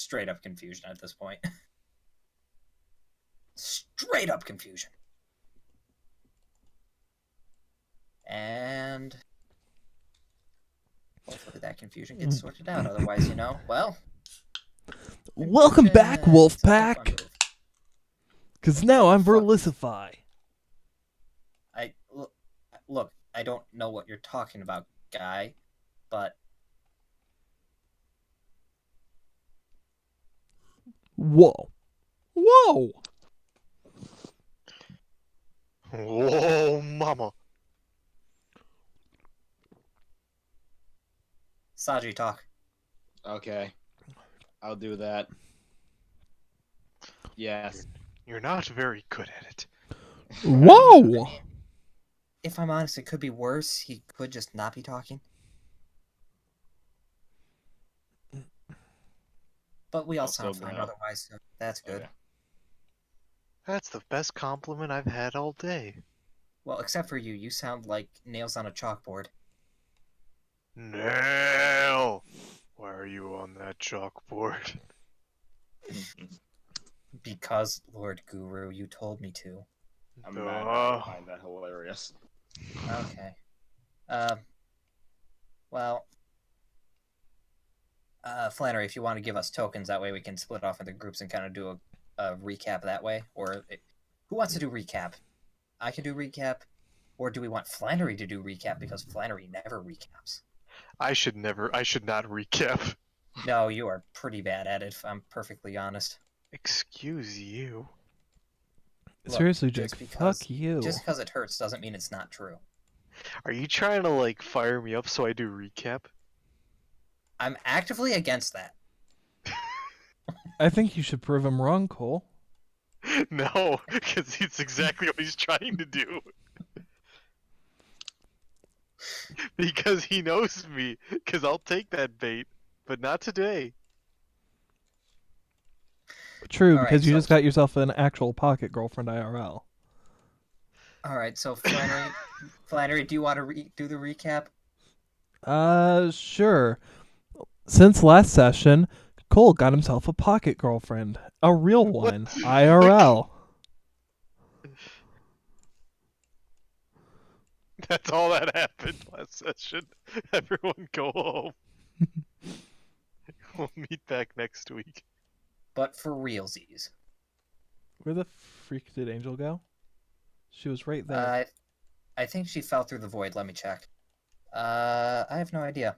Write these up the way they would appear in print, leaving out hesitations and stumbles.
straight up confusion at this point. Straight up confusion. And hopefully that confusion gets sorted out. Otherwise, well. Welcome back, Wolfpack. Because now I'm Verlicify. Look, I don't know what you're talking about, guy, but... Whoa. Whoa! Whoa, mama. Saji, talk. Okay. I'll do that. Yes. You're not very good at it. Whoa! If I'm honest, it could be worse. He could just not be talking. But we all sound fine otherwise, so that's good. Okay. That's the best compliment I've had all day. Well, except for you. You sound like nails on a chalkboard. Nail! Why are you on that chalkboard? Because, Lord Guru, you told me to. I'm mad. I find that hilarious. Okay. Well... Flannery, if you want to give us tokens, that way we can split off into groups and kind of do a recap that way. Or, who wants to do recap? I can do recap. Or do we want Flannery to do recap, because Flannery never recaps? I should not recap. No, you are pretty bad at it, if I'm perfectly honest. Excuse you. Look, Seriously, Jake, fuck you. Just because it hurts doesn't mean it's not true. Are you trying to, like, fire me up so I do recap? I'm actively against that. I think you should prove him wrong, Cole. No, because it's exactly what he's trying to do. Because he knows me. Because I'll take that bait. But not today. True, All because right, you just got yourself an actual pocket girlfriend IRL. Alright, so Flannery, do you want to do the recap? Sure. Since last session, Cole got himself a pocket girlfriend. A real one. IRL. That's all that happened last session. Everyone go home. We'll meet back next week. But for realsies. Where the freak did Angel go? She was right there. I think she fell through the void. Let me check. I have no idea.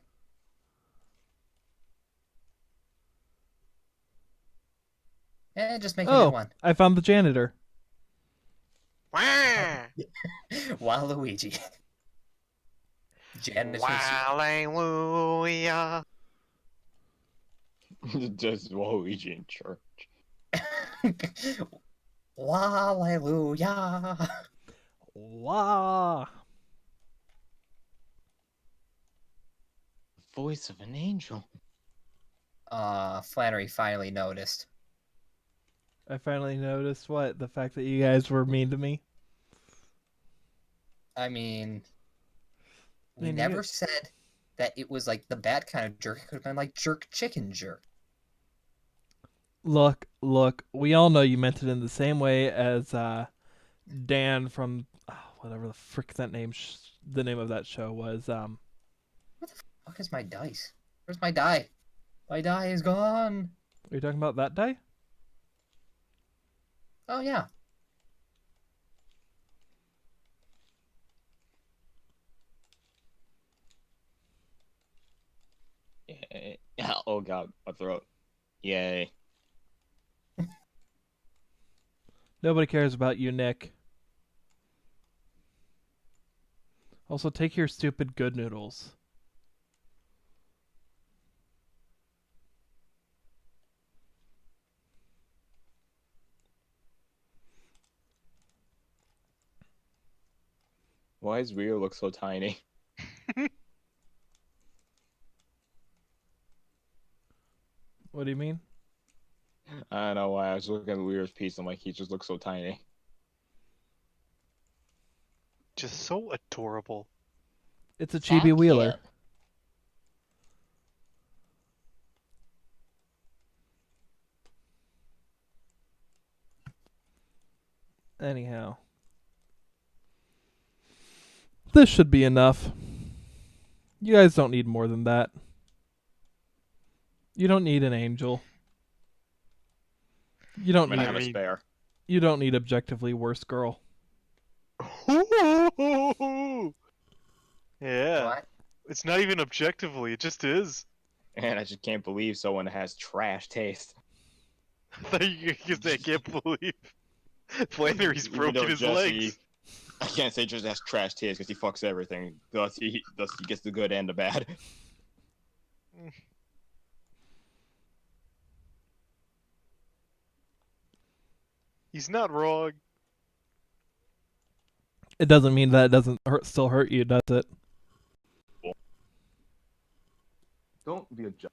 Just make a new one. I found the janitor. Waluigi. Janitor. Hallelujah. Just Waluigi in church. Hallelujah. Wah. Voice of an angel. Flannery finally noticed. I finally noticed what? The fact that you guys were mean to me? I mean, we never said that it was like the bad kind of jerk. It could have been like jerk chicken jerk. Look, we all know you meant it in the same way as Dan from whatever the frick that name the name of that show was. What the fuck is my dice? Where's my die? My die is gone. Are you talking about that die? Oh yeah. Yeah. Oh god, my throat. Yay. Nobody cares about you, Nick. Also, take your stupid good noodles. Why does Rio look so tiny? What do you mean? I don't know why. I was looking at Rio's piece. I'm like, he just looks so tiny. Just so adorable. It's a chibi wheeler. Anyhow. This should be enough. You guys don't need more than that. You don't need an angel. You don't I'm gonna need have a spare. you don't need objectively worse girl. Yeah. What? It's not even objectively, it just is. And I just can't believe someone has trash taste. I thought you I can't believe Flannery's Even broken though his Jesse- legs. I can't say just has trash taste because he fucks everything. Thus he gets the good and the bad. He's not wrong. It doesn't mean that it doesn't still hurt you, does it? Don't be a joke.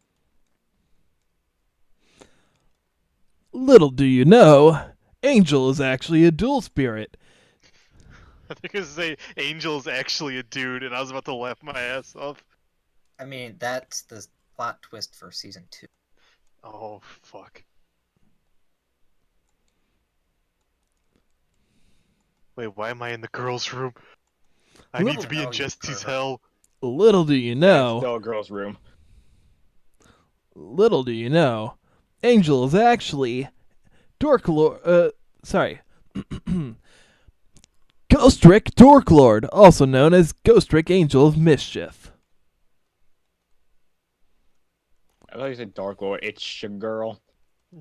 Little do you know, Angel is actually a dual spirit. I think I was gonna say Angel's actually a dude, and I was about to laugh my ass off. I mean, that's the plot twist for season 2. Oh, fuck. Wait, why am I in the girls' room? I need to be Oh, in you Jesse's pervert. hell. Little do you It's know, still a girl's room. little do you know, Angel is actually Ghostrick Dorklord, also known as Ghostrick Angel of Mischief. I thought you said Dark Lord. It's your girl.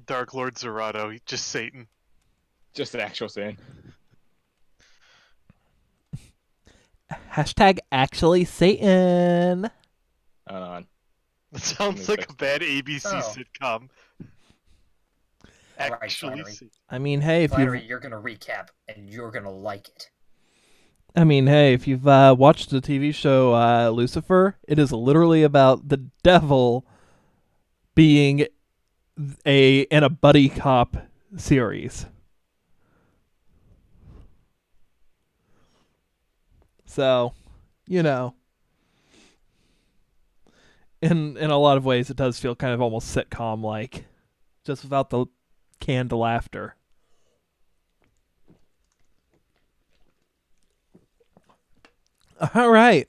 Dark Lord Zerato, just Satan. Just an actual sin. Hashtag actually Satan. Hold on. That sounds me like a fix bad ABC Oh. sitcom. All right, Actually, Flannery. I mean, hey, if Flannery, you you're gonna recap, and you're gonna like it. if you've watched the TV show Lucifer, it is literally about the devil being in a buddy cop series. So, in a lot of ways, it does feel kind of almost sitcom like, just without the canned laughter. All right.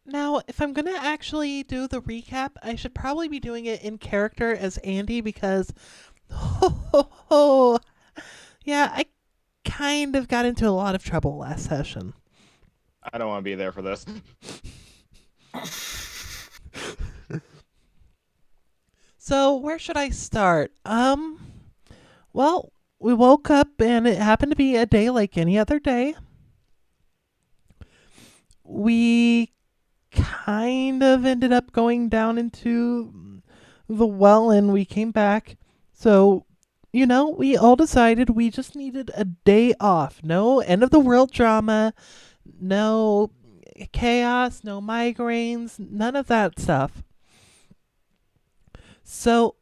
Now, if I'm going to actually do the recap, I should probably be doing it in character as Andy because, yeah, I kind of got into a lot of trouble last session. I don't want to be there for this. So, where should I start? Well, we woke up and it happened to be a day like any other day. We kind of ended up going down into the well and we came back. So, we all decided we just needed a day off. No end of the world drama, no chaos, no migraines, none of that stuff. So,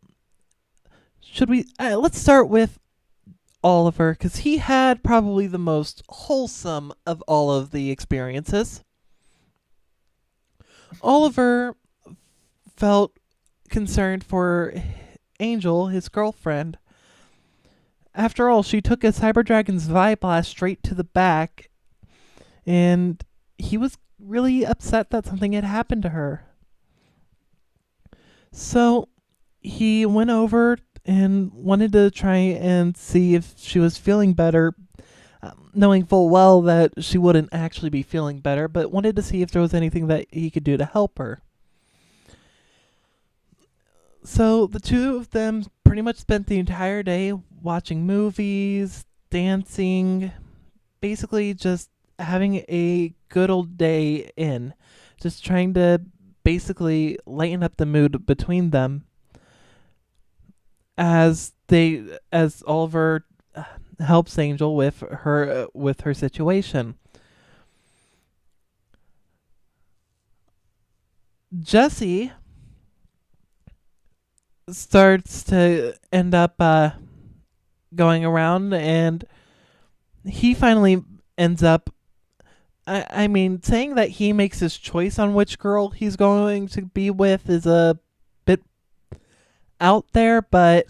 should we let's start with Oliver, because he had probably the most wholesome of all of the experiences. Oliver felt concerned for Angel, his girlfriend. After all, she took a Cyber Dragon's Vibe Blast straight to the back, and he was really upset that something had happened to her. So he went over and wanted to try and see if she was feeling better, knowing full well that she wouldn't actually be feeling better, but wanted to see if there was anything that he could do to help her. So the two of them pretty much spent the entire day watching movies, dancing, basically just having a good old day just trying to basically lighten up the mood between them as Oliver helps Angel with her situation. Jesse starts to end up going around, and he finally ends up saying that he makes his choice on which girl he's going to be with is a bit out there, but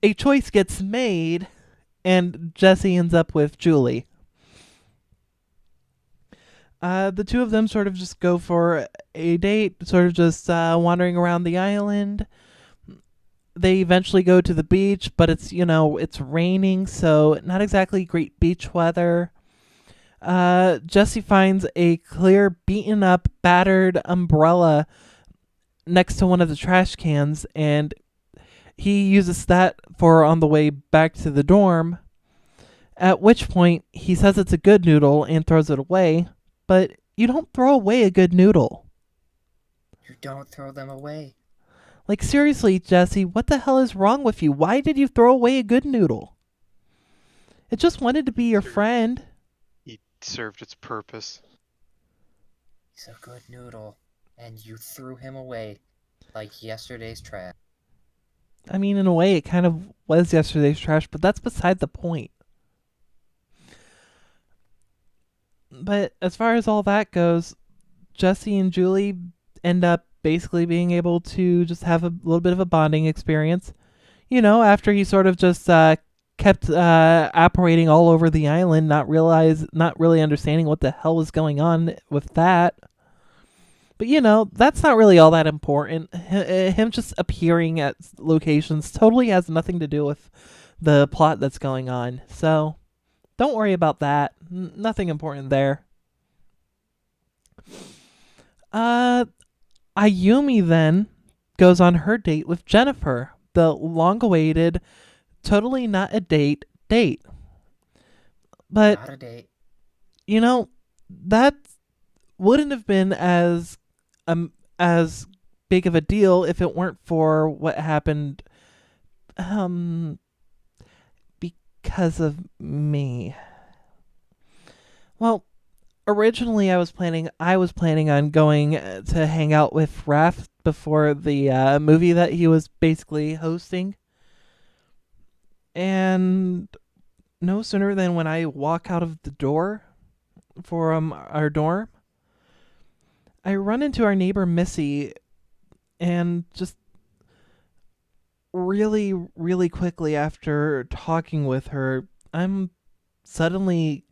a choice gets made, and Jesse ends up with Julie. The two of them sort of just go for a date, sort of just wandering around the island. They eventually go to the beach, but it's raining, so not exactly great beach weather. Jesse finds a clear, beaten up, battered umbrella next to one of the trash cans, and he uses that for on the way back to the dorm. At which point, he says it's a good noodle and throws it away, but you don't throw away a good noodle. You don't throw them away. Like, seriously, Jesse, what the hell is wrong with you? Why did you throw away a good noodle? It just wanted to be your friend. He served its purpose. He's a good noodle, and you threw him away like yesterday's trash. I mean, in a way, it kind of was yesterday's trash, but that's beside the point. But as far as all that goes, Jesse and Julie end up basically being able to just have a little bit of a bonding experience. After he sort of just kept operating all over the island, not really understanding what the hell was going on with that. But that's not really all that important. Him just appearing at locations totally has nothing to do with the plot that's going on. So don't worry about that. Nothing important there. Ayumi then goes on her date with Jennifer, the long-awaited, totally not a date. But Not a date. That wouldn't have been as big of a deal if it weren't for what happened because of me. Well, originally I was planning on going to hang out with Raph before the movie that he was basically hosting. And no sooner than when I walk out of the door for our dorm, I run into our neighbor Missy, and just really, really quickly after talking with her, I'm suddenly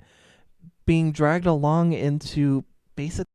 being dragged along into basically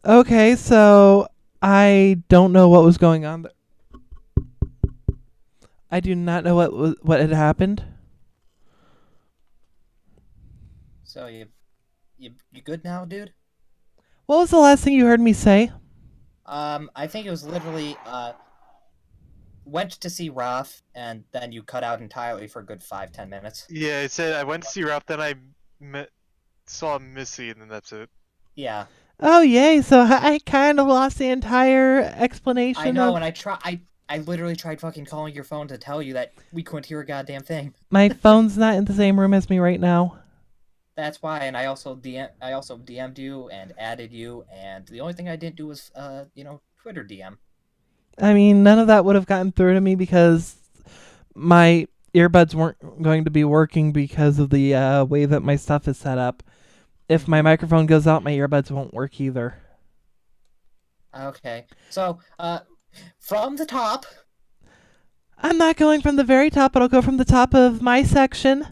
Okay, so I don't know what was going on. I do not know what had happened. So you good now, dude? What was the last thing you heard me say? I think it was literally went to see Raph, and then you cut out entirely for a good 5-10 minutes. Yeah, it said I went to see Ralph, then I saw Missy, and then that's it. Yeah. Oh, yay. So I kind of lost the entire explanation I know, of... and I literally tried fucking calling your phone to tell you that we couldn't hear a goddamn thing. My phone's not in the same room as me right now. That's why, and I also DM'd you and added you, and the only thing I didn't do was Twitter DM. I mean, none of that would have gotten through to me because my earbuds weren't going to be working because of the way that my stuff is set up. If my microphone goes out, my earbuds won't work either. Okay, so from the top. I'm not going from the very top, but I'll go from the top of my section.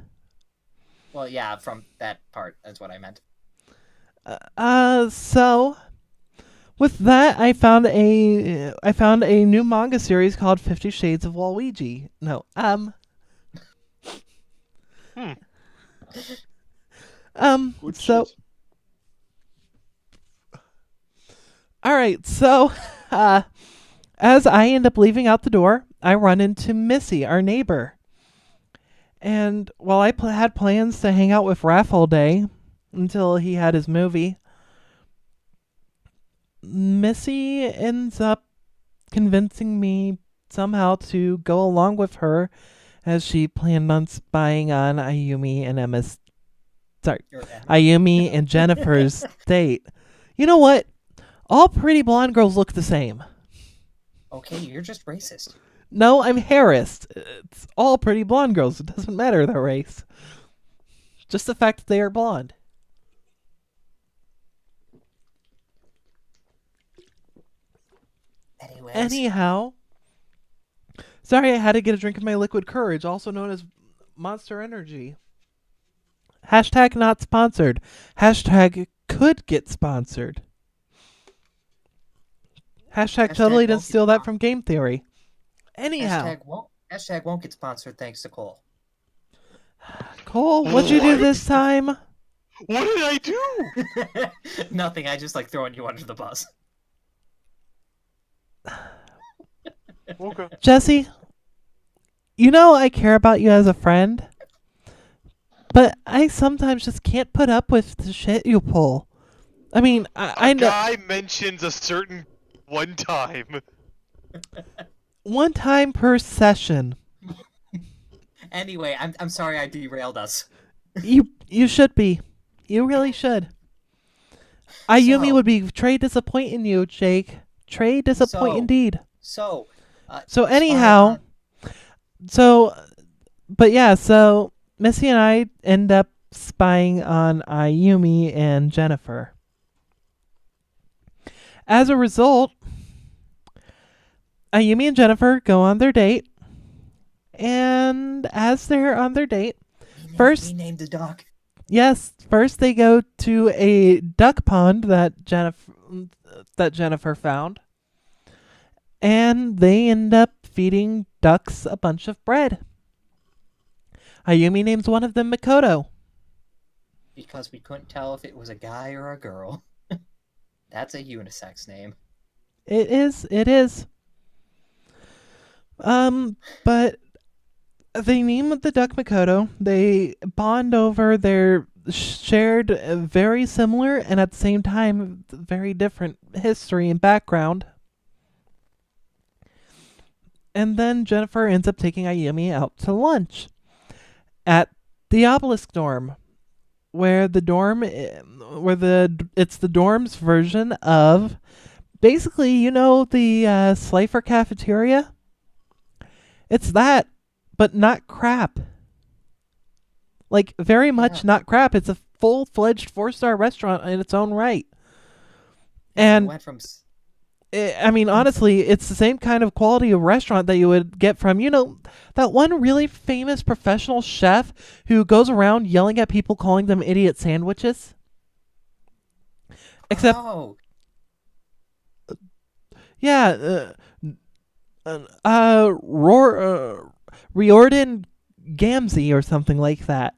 Well, yeah, from that part, that's what I meant. So with that, I found a new manga series called 50 Shades of Waluigi. No, Good so shit. all right, so as I end up leaving out the door, I run into Missy, our neighbor. And while I had plans to hang out with Raph all day until he had his movie, Missy ends up convincing me somehow to go along with her as she planned on spying on Ayumi and Jennifer's date. You know what? All pretty blonde girls look the same. Okay, you're just racist. No, I'm harassed. It's all pretty blonde girls. It doesn't matter their race. Just the fact that they are blonde. Anyways. Anyhow. Sorry, I had to get a drink of my liquid courage, also known as Monster Energy. Hashtag not sponsored. Hashtag could get sponsored. Hashtag totally didn't steal that from Game Theory. Anyhow. Hashtag won't get sponsored thanks to Cole. Cole, what'd you do this time? What did I do? Nothing, I just like throwing you under the bus. Okay. Jesse, you know I care about you as a friend, but I sometimes just can't put up with the shit you pull. I mean, I know. A guy mentions a certain one time. One time per session. Anyway, I'm sorry I derailed us. You should be. You really should. Ayumi would be très disappointed in you, Jake. Très disappointed indeed. So anyhow, but yeah, so Missy and I end up spying on Ayumi and Jennifer. As a result, Ayumi and Jennifer go on their date, and as they're on their date, he named the dog. Yes, first they go to a duck pond that Jennifer found, and they end up feeding ducks a bunch of bread. Ayumi names one of them Makoto. Because we couldn't tell if it was a guy or a girl. That's a unisex name. It is. But they name the duck Makoto. They bond over their shared, very similar, and at the same time, very different history and background. And then Jennifer ends up taking Ayumi out to lunch at the Obelisk dorm, it's the dorm's version of basically, the Slifer cafeteria. It's that, but not crap. Like, very much not crap. It's a full-fledged 4-star restaurant in its own right. And it went from... I mean, honestly, it's the same kind of quality of restaurant that you would get from, that one really famous professional chef who goes around yelling at people calling them idiot sandwiches. Except, Oh, yeah, Riordan Gamzee or something like that.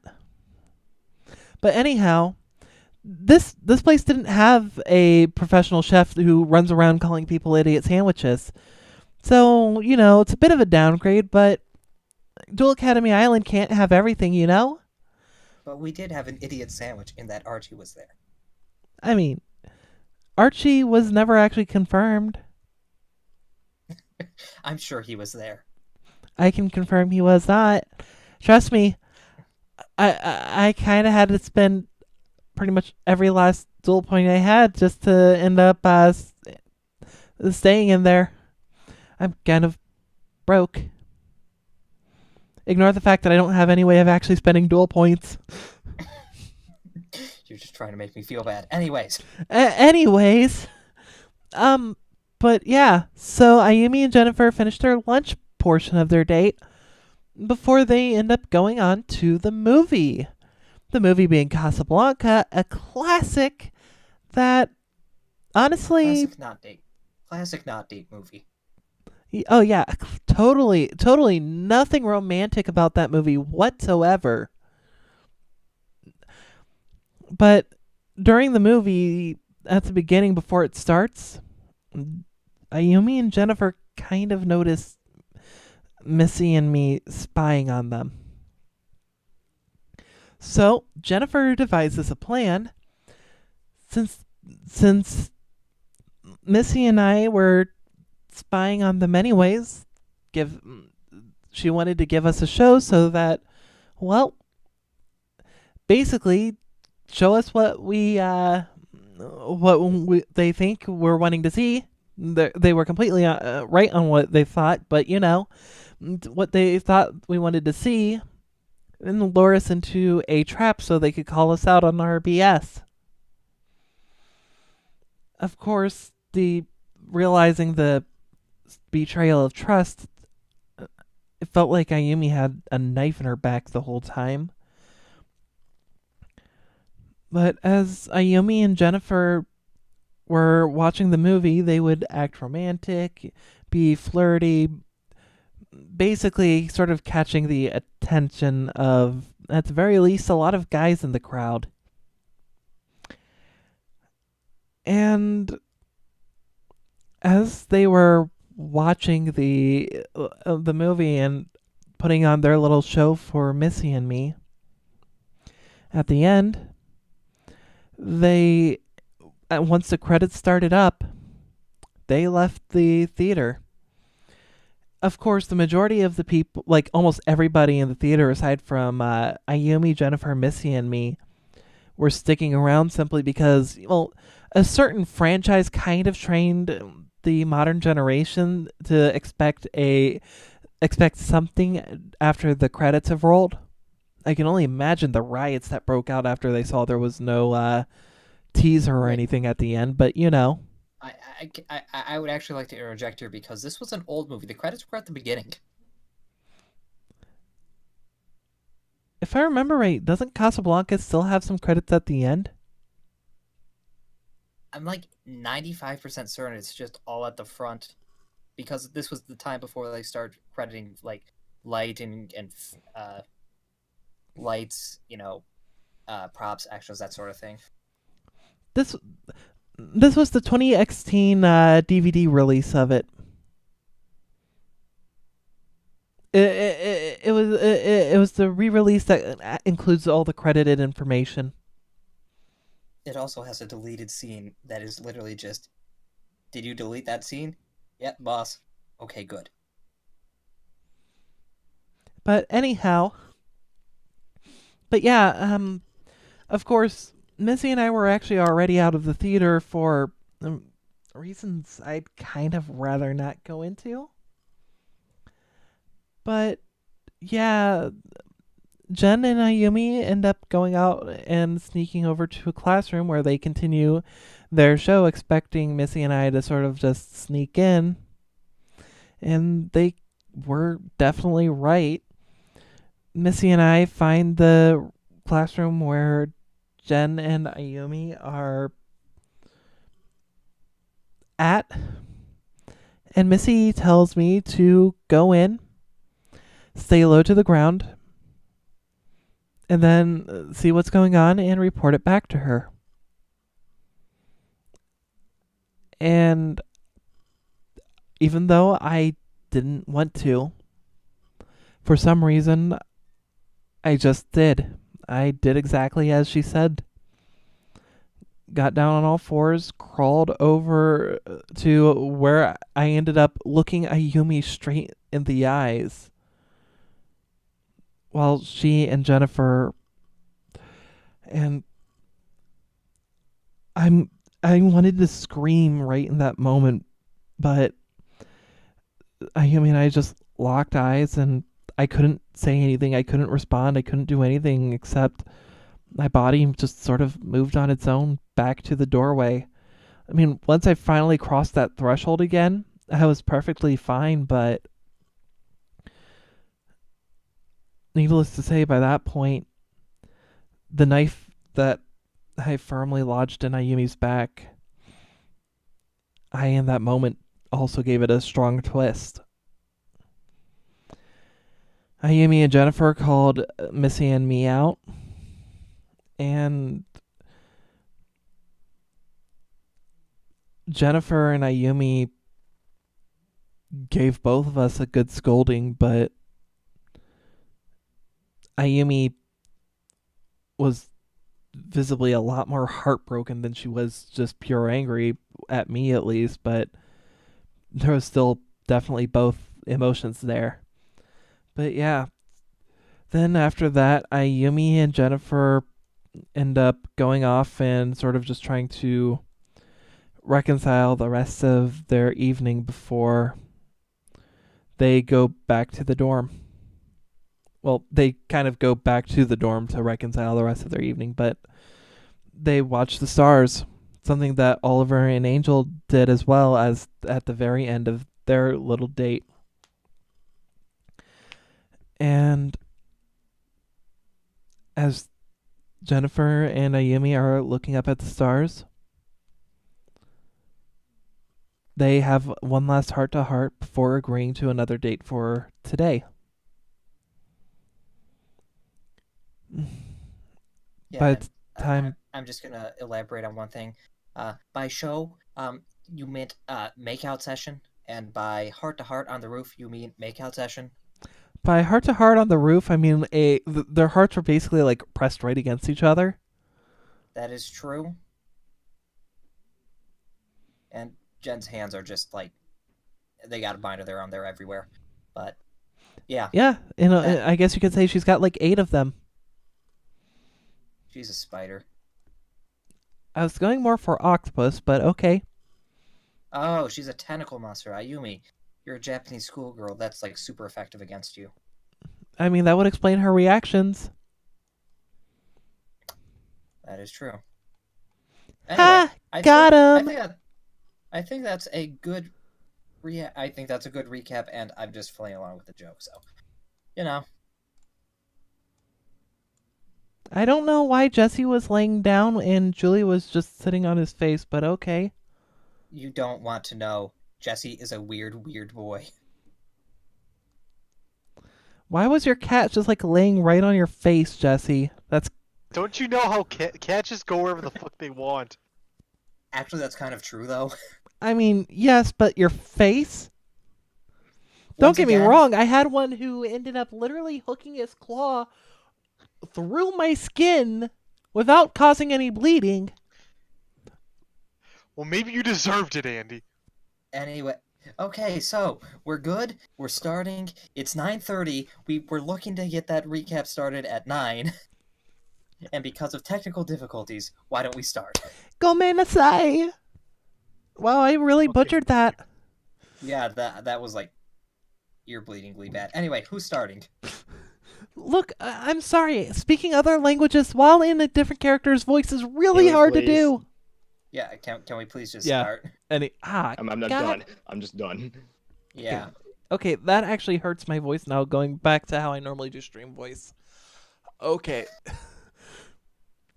But anyhow, this place didn't have a professional chef who runs around calling people idiot sandwiches. So, it's a bit of a downgrade, but Duel Academy Island can't have everything, but we did have an idiot sandwich in that Archie was there. I mean, Archie was never actually confirmed. I'm sure he was there. I can confirm he was not. Trust me, I kind of had to spend pretty much every last duel point I had just to end up staying in there. I'm kind of broke. Ignore the fact that I don't have any way of actually spending duel points. You're just trying to make me feel bad. Anyways. Anyways, but yeah, so Ayumi and Jennifer finished their lunch portion of their date before they end up going on to the movie. The movie being Casablanca, a classic that honestly... Classic not date movie. Oh yeah, totally nothing romantic about that movie whatsoever. But during the movie, at the beginning before it starts, Ayumi and Jennifer kind of notice Missy and me spying on them. So Jennifer devises a plan. Since Missy and I were spying on them anyways, she wanted to give us a show so that, well, basically show us what they think we're wanting to see. They were completely right on what they thought, but what they thought we wanted to see, and lure us into a trap so they could call us out on our BS. Of course, realizing the betrayal of trust, it felt like Ayumi had a knife in her back the whole time. But as Ayumi and Jennifer were watching the movie, they would act romantic, be flirty, basically sort of catching the attention of, at the very least, a lot of guys in the crowd. And as they were watching the movie and putting on their little show for Missy and me, at the end, once the credits started up, they left the theater. Of course, the majority of the people, like almost everybody in the theater, aside from Ayumi, Jennifer, Missy, and me, were sticking around simply because, well, a certain franchise kind of trained the modern generation to expect something after the credits have rolled. I can only imagine the riots that broke out after they saw there was no teaser or anything at the end, but I would actually like to interject here because this was an old movie. The credits were at the beginning. If I remember right, doesn't Casablanca still have some credits at the end? I'm like 95% certain it's just all at the front, because this was the time before they started crediting like light and lights, props, extras, that sort of thing. This was the 2016 DVD release of it. It was the re-release that includes all the credited information. It also has a deleted scene that is literally just, did you delete that scene? Yep, boss. Okay, good. But anyhow, yeah, of course, Missy and I were actually already out of the theater for reasons I'd kind of rather not go into. But yeah, Jen and Ayumi end up going out and sneaking over to a classroom where they continue their show, expecting Missy and I to sort of just sneak in. And they were definitely right. Missy and I find the classroom where Jen and Ayumi are at, and Missy tells me to go in, stay low to the ground, and then see what's going on and report it back to her. And even though I didn't want to, for some reason, I just did. I did exactly as she said. Got down on all fours, crawled over to where I ended up looking Ayumi straight in the eyes, while she and Jennifer, and I wanted to scream right in that moment, but Ayumi and I just locked eyes, and I couldn't say anything. I couldn't respond. I couldn't do anything except my body just sort of moved on its own back to the doorway. I mean, once I finally crossed that threshold again, I was perfectly fine, but needless to say, by that point, the knife that I firmly lodged in Ayumi's back, I, in that moment, also gave it a strong twist. Ayumi and Jennifer called Missy and me out, and Jennifer and Ayumi gave both of us a good scolding, but Ayumi was visibly a lot more heartbroken than she was just pure angry, at me at least, but there was still definitely both emotions there. But yeah, then after that, Ayumi and Jennifer end up going off and sort of just trying to reconcile the rest of their evening before they go back to the dorm. Well, they kind of go back to the dorm to reconcile the rest of their evening, but they watch the stars, something that Oliver and Angel did as well as at the very end of their little date. And as Jennifer and Ayumi are looking up at the stars, they have one last heart-to-heart before agreeing to another date for today. Yeah, By and, the time... I'm just gonna elaborate on one thing. By show, you meant makeout session, and by heart to heart on the roof, you mean makeout session. By heart-to-heart on the roof, I mean their hearts were basically like pressed right against each other. That is true. And Jen's hands are just like, they got a binder there on there everywhere. But yeah. Yeah, I guess you could say she's got like 8 of them. She's a spider. I was going more for octopus, but okay. Oh, she's a tentacle monster. Ayumi, you're a Japanese schoolgirl. That's like super effective against you. I mean, that would explain her reactions. That is true. Ha! Anyway, Got him! I think that's a good recap, and I'm just playing along with the joke, so you know. I don't know why Jesse was laying down and Julie was just sitting on his face, but okay. You don't want to know. Jesse is a weird, weird boy. Why was your cat just like laying right on your face, Jesse? That's... Don't you know how cats just go wherever the fuck they want? Actually, that's kind of true, though. I mean, yes, but your face? Don't get me wrong, I had one who ended up literally hooking his claw through my skin without causing any bleeding. Well, maybe you deserved it, Andy. Anyway, okay, so we're good. We're starting. It's 9:30. We're looking to get that recap started at 9. And because of technical difficulties, why don't we start? Gomenasai! Wow, I really butchered that. Yeah, that was like ear-bleedingly bad. Anyway, who's starting? Look, I'm sorry. Speaking other languages while in a different character's voice is really hard to do. Yeah, can we please just start? I'm not done. I'm just done. Yeah. Okay, that actually hurts my voice now, going back to how I normally do stream voice. Okay.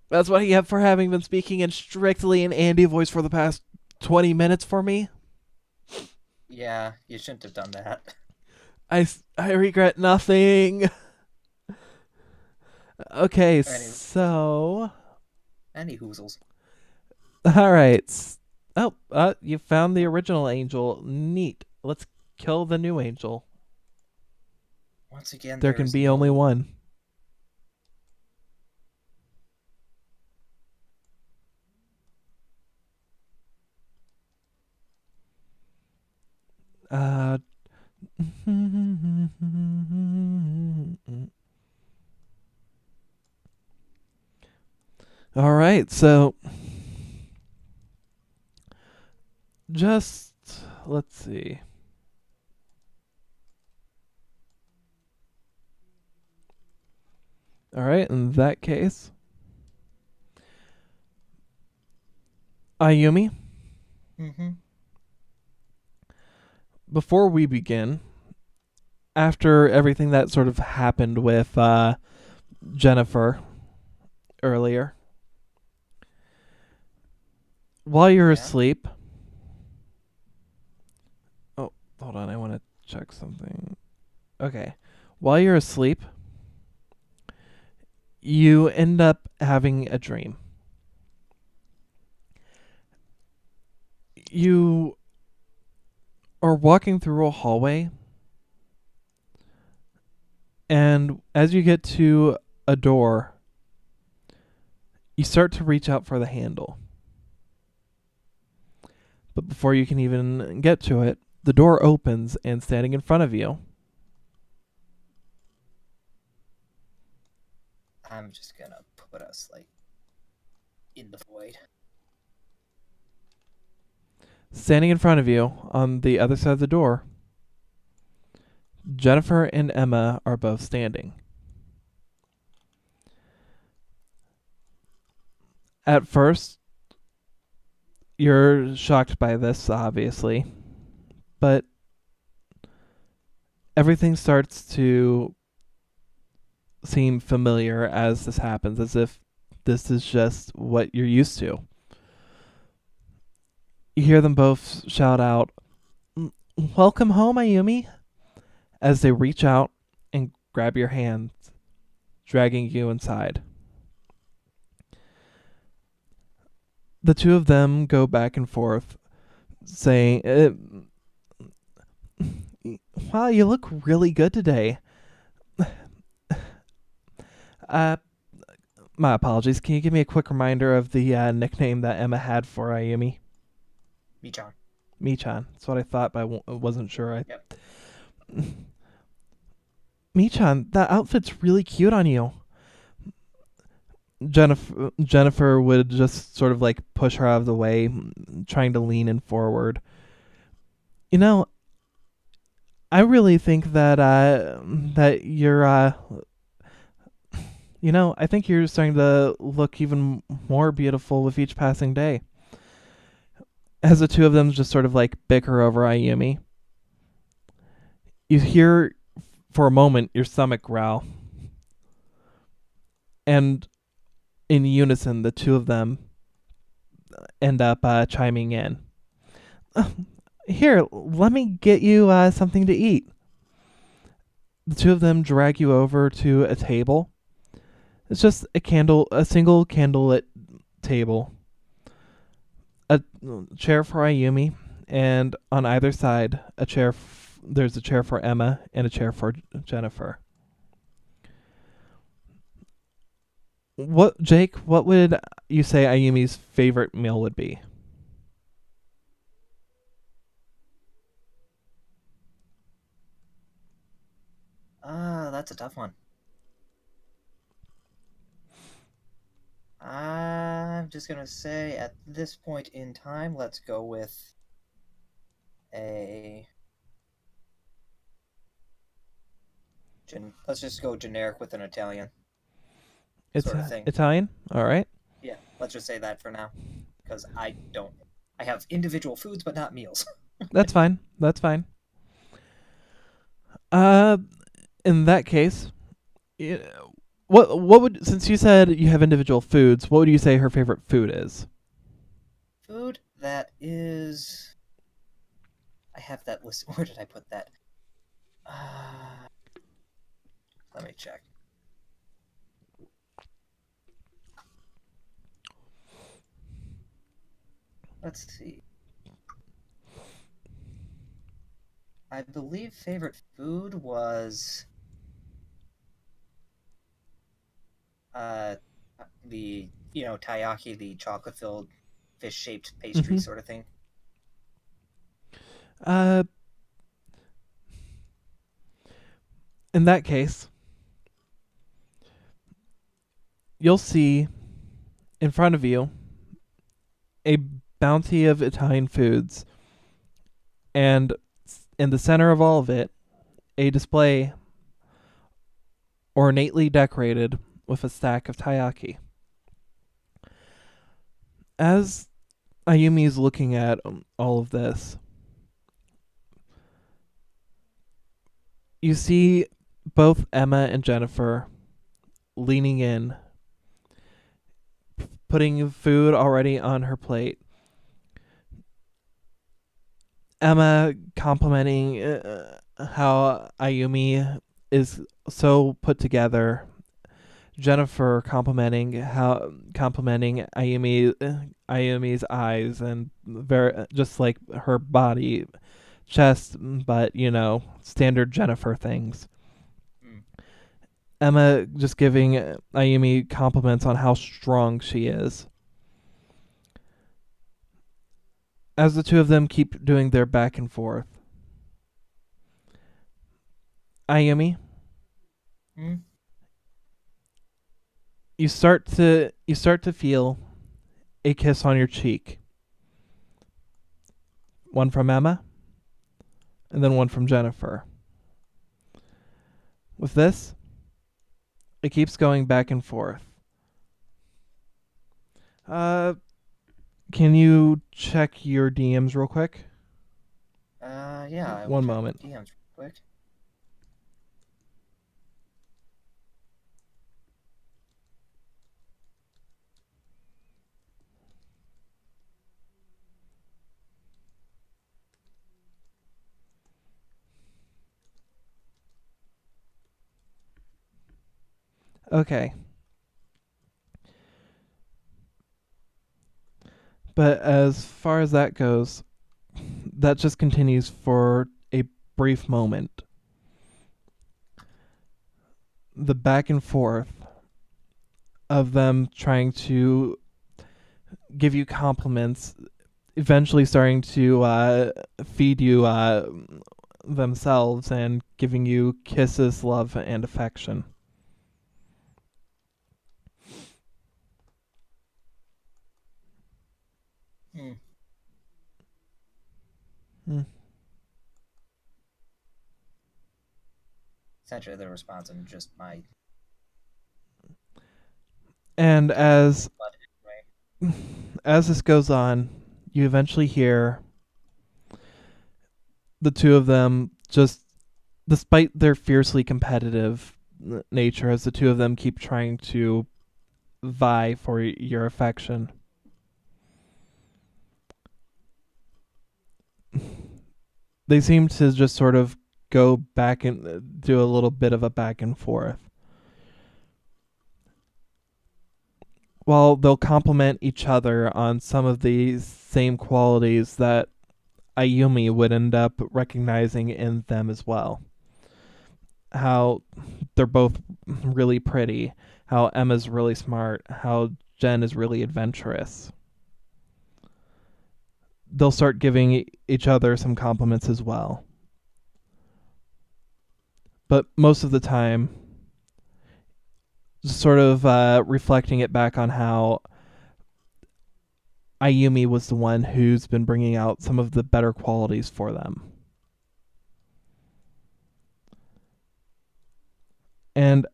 That's what you have for having been speaking in strictly an Andy voice for the past 20 minutes for me? Yeah, you shouldn't have done that. I regret nothing. Okay, so... Any hoozles. All right. Oh, you found the original angel. Neat. Let's kill the new angel. Once again, There can be only one. All right, so just let's see. All right, in that case, Ayumi, Mm-hmm. before we begin, after everything that sort of happened with Jennifer earlier, while you're asleep... Oh, hold on, I want to check something. Okay. While you're asleep, you end up having a dream. You are walking through a hallway, and as you get to a door, you start to reach out for the handle. But before you can even get to it, the door opens, and standing in front of you, I'm just gonna put us, like, in the void. standing in front of you on the other side of the door, Jennifer and Emma are both standing. At first, you're shocked by this, obviously, but everything starts to seem familiar as this happens, as if this is just what you're used to. You hear them both shout out, "Welcome home, Ayumi," as they reach out and grab your hand, dragging you inside. The two of them go back and forth, saying, "Wow, you look really good today." My apologies. Can you give me a quick reminder of the nickname that Emma had for Ayumi? Michan. Michan. That's what I thought, but I wasn't sure. Yep. Michan, that outfit's really cute on you. Jennifer would just sort of like push her out of the way, trying to lean in forward. You know, I really think that that you're I think you're starting to look even more beautiful with each passing day. As the two of them just sort of like bicker over Ayumi, you hear for a moment your stomach growl, and in unison, the two of them end up chiming in. Here, let me get you something to eat. The two of them drag you over to a table. It's just a single candlelit table. A chair for Ayumi, and on either side, there's a chair for Emma and a chair for Jennifer. Jake, what would you say Ayumi's favorite meal would be? That's a tough one. I'm just gonna say at this point in time, let's go with let's just go generic with an Italian sort of thing. Italian? All right. Yeah, let's just say that for now, because I have individual foods but not meals. That's fine. That's fine. In that case, what would, since you said you have individual foods, what would you say her favorite food is? Food? That is... I have that list. Where did I put that? Let me check. Let's see. I believe favorite food was the taiyaki, the chocolate-filled fish-shaped pastry sort of thing. In that case, you'll see in front of you a bounty of Italian foods, and in the center of all of it, a display ornately decorated with a stack of taiyaki. As Ayumi is looking at all of this, you see both Emma and Jennifer leaning in, putting food already on her plate. Emma complimenting how Ayumi is so put together. Jennifer complimenting Ayumi's eyes and very just like her body, chest, but standard Jennifer things. Emma just giving Ayumi compliments on how strong she is. As the two of them keep doing their back and forth, Ayumi, you start to feel a kiss on your cheek. One from Emma, and then one from Jennifer. With this, it keeps going back and forth. Can you check your DMs real quick? Yeah. One moment. DMs real quick. Okay. But as far as that goes, that just continues for a brief moment. The back and forth of them trying to give you compliments, eventually starting to feed you themselves and giving you kisses, love, and affection. Essentially, the response and just my. And as this goes on, you eventually hear the two of them, just despite their fiercely competitive nature, as the two of them keep trying to vie for your affection. They seem to just sort of go back and do a little bit of a back and forth. While they'll compliment each other on some of the same qualities that Ayumi would end up recognizing in them as well. How they're both really pretty, how Emma's really smart, how Jen is really adventurous. They'll start giving each other some compliments as well. But most of the time, just sort of reflecting it back on how Ayumi was the one who's been bringing out some of the better qualities for them. And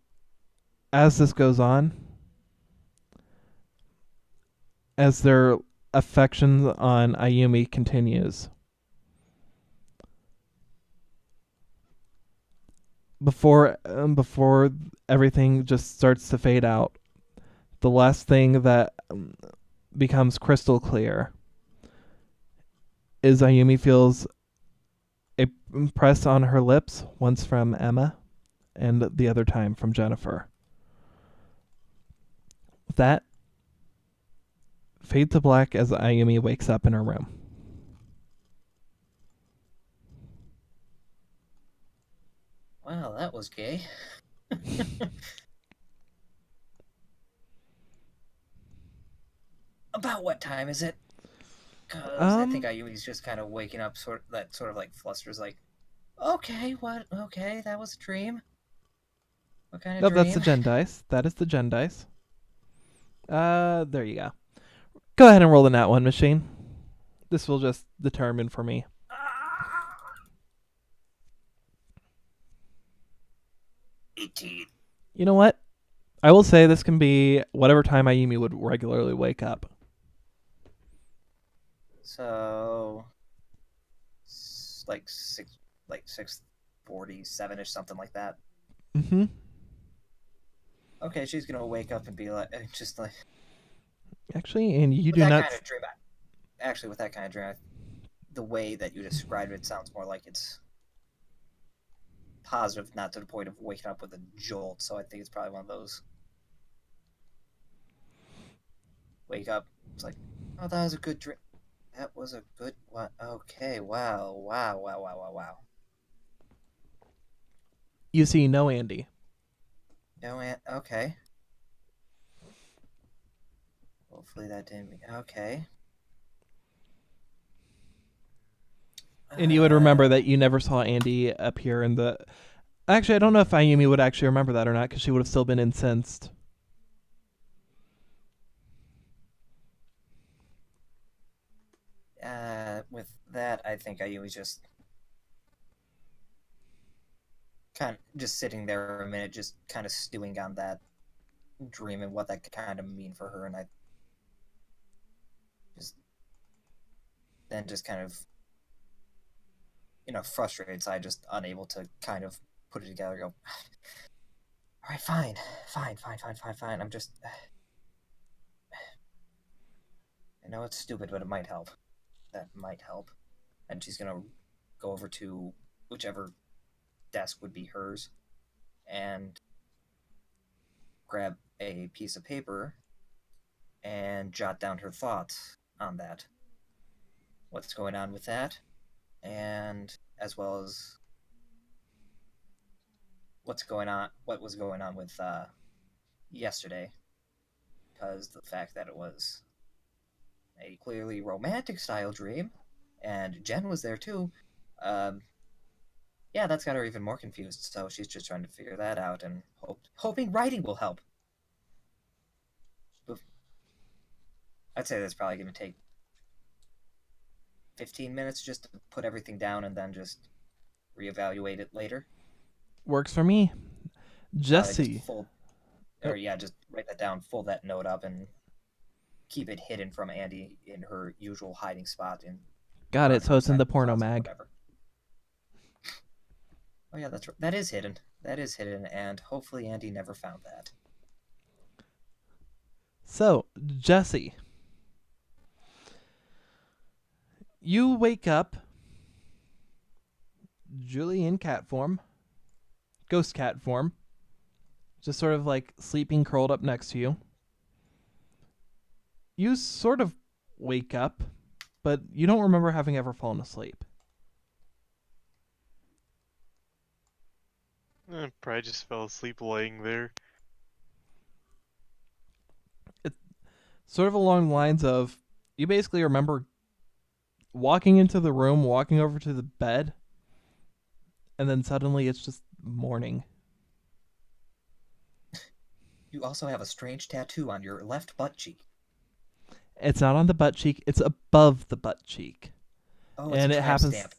as this goes on, as their affection on Ayumi continues, before everything just starts to fade out, the last thing that becomes crystal clear is Ayumi feels a press on her lips, once from Emma, and the other time from Jennifer. That fade to black as Ayumi wakes up in her room. Well, that was gay. About what time is it? Because I think Ayumi's just kind of waking up, sort of like flusters, like, okay, what? Okay, that was a dream. What kind of No, dream? that's the gen dice. That is the gen dice. There you go. Go ahead and roll the nat one, machine. This will just determine for me. 18. You know what? I will say this can be whatever time Ayumi would regularly wake up. So, like 6:47ish, something like that. Mm-hmm. Okay, she's gonna wake up and be like, just like. Actually, and you With do that not. kind of dream, actually, with that kind of dream, the way that you described it sounds more like it's positive, not to the point of waking up with a jolt. So I think it's probably one of those. Wake up, it's like, oh, that was a good dream. That was a good one. Okay, wow. You see no Andy. No, okay. Hopefully that didn't mean okay. And you would remember that you never saw Andy appear in the... Actually, I don't know if Ayumi would actually remember that or not, because she would have still been incensed. With that, I think Ayumi's just kind of just sitting there a minute, just kind of stewing on that dream and what that could kind of mean for her, and I just kind of, frustrated side, just unable to kind of put it together. Go, all right, fine. I'm just, I know it's stupid, but it might help. That might help. And she's gonna go over to whichever desk would be hers and grab a piece of paper and jot down her thoughts on that. What's going on with that, and as well as what was going on with yesterday, because the fact that it was a clearly romantic style dream, and Jen was there too. Yeah, that's got her even more confused. So she's just trying to figure that out and hoping writing will help. I'd say that's probably going to take 15 minutes just to put everything down and then just reevaluate it later. Works for me. Jesse. Just write that down, fold that note up, and keep it hidden from Andy in her usual hiding spot. Got it. So it's in the porno mag. Whatever. Oh yeah, that's right. That is hidden. And hopefully Andy never found that. So, Jesse, you wake up, Julie in cat form, ghost cat form, just sort of like sleeping curled up next to you. You sort of wake up, but you don't remember having ever fallen asleep. Probably just fell asleep laying there. It's sort of along the lines of, you basically remember walking into the room, walking over to the bed, and then suddenly it's just morning. You also have a strange tattoo on your left butt cheek. It's not on the butt cheek, it's above the butt cheek. Oh, it's a tramp stamp.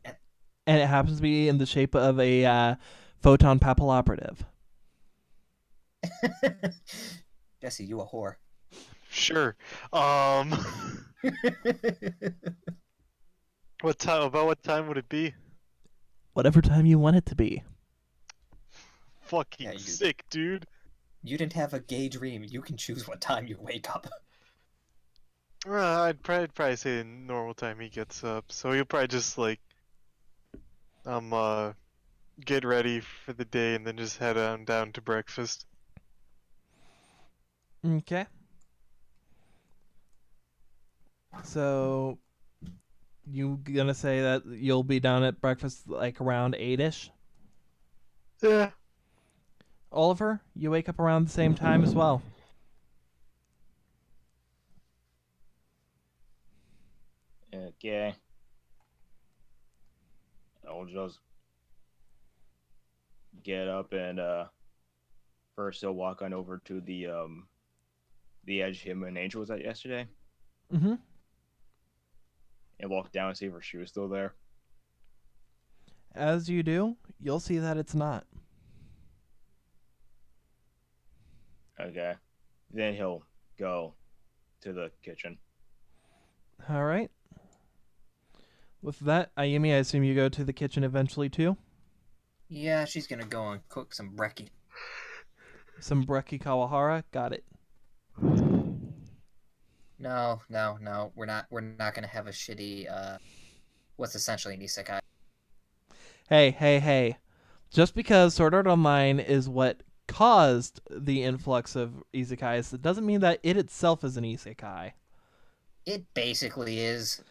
And it happens to be in the shape of a photon papilloperative. Jesse, you a whore. Sure. What time would it be? Whatever time you want it to be. Fucking sick, dude. You didn't have a gay dream. You can choose what time you wake up. I'd probably say in normal time he gets up, so he'll probably just like get ready for the day and then just head on down to breakfast. Okay. So you gonna say that you'll be down at breakfast like around 8ish? Yeah. Oliver, you wake up around the same time as well. Okay. I'll just get up and first I'll walk on over to the edge him and Angel was at yesterday Mm-hmm. and walk down and see if her shoe is still there. As you do, you'll see that it's not. Okay. Then he'll go to the kitchen. All right. With that, Ayumi, I assume you go to the kitchen eventually too? Yeah, she's gonna go and cook some brekkie. Some Breki Kawahara? Got it. No, no, no. We're not gonna have a shitty what's essentially an isekai. Hey. Just because Sword Art Online is what caused the influx of isekais, it doesn't mean that it itself is an isekai. It basically is.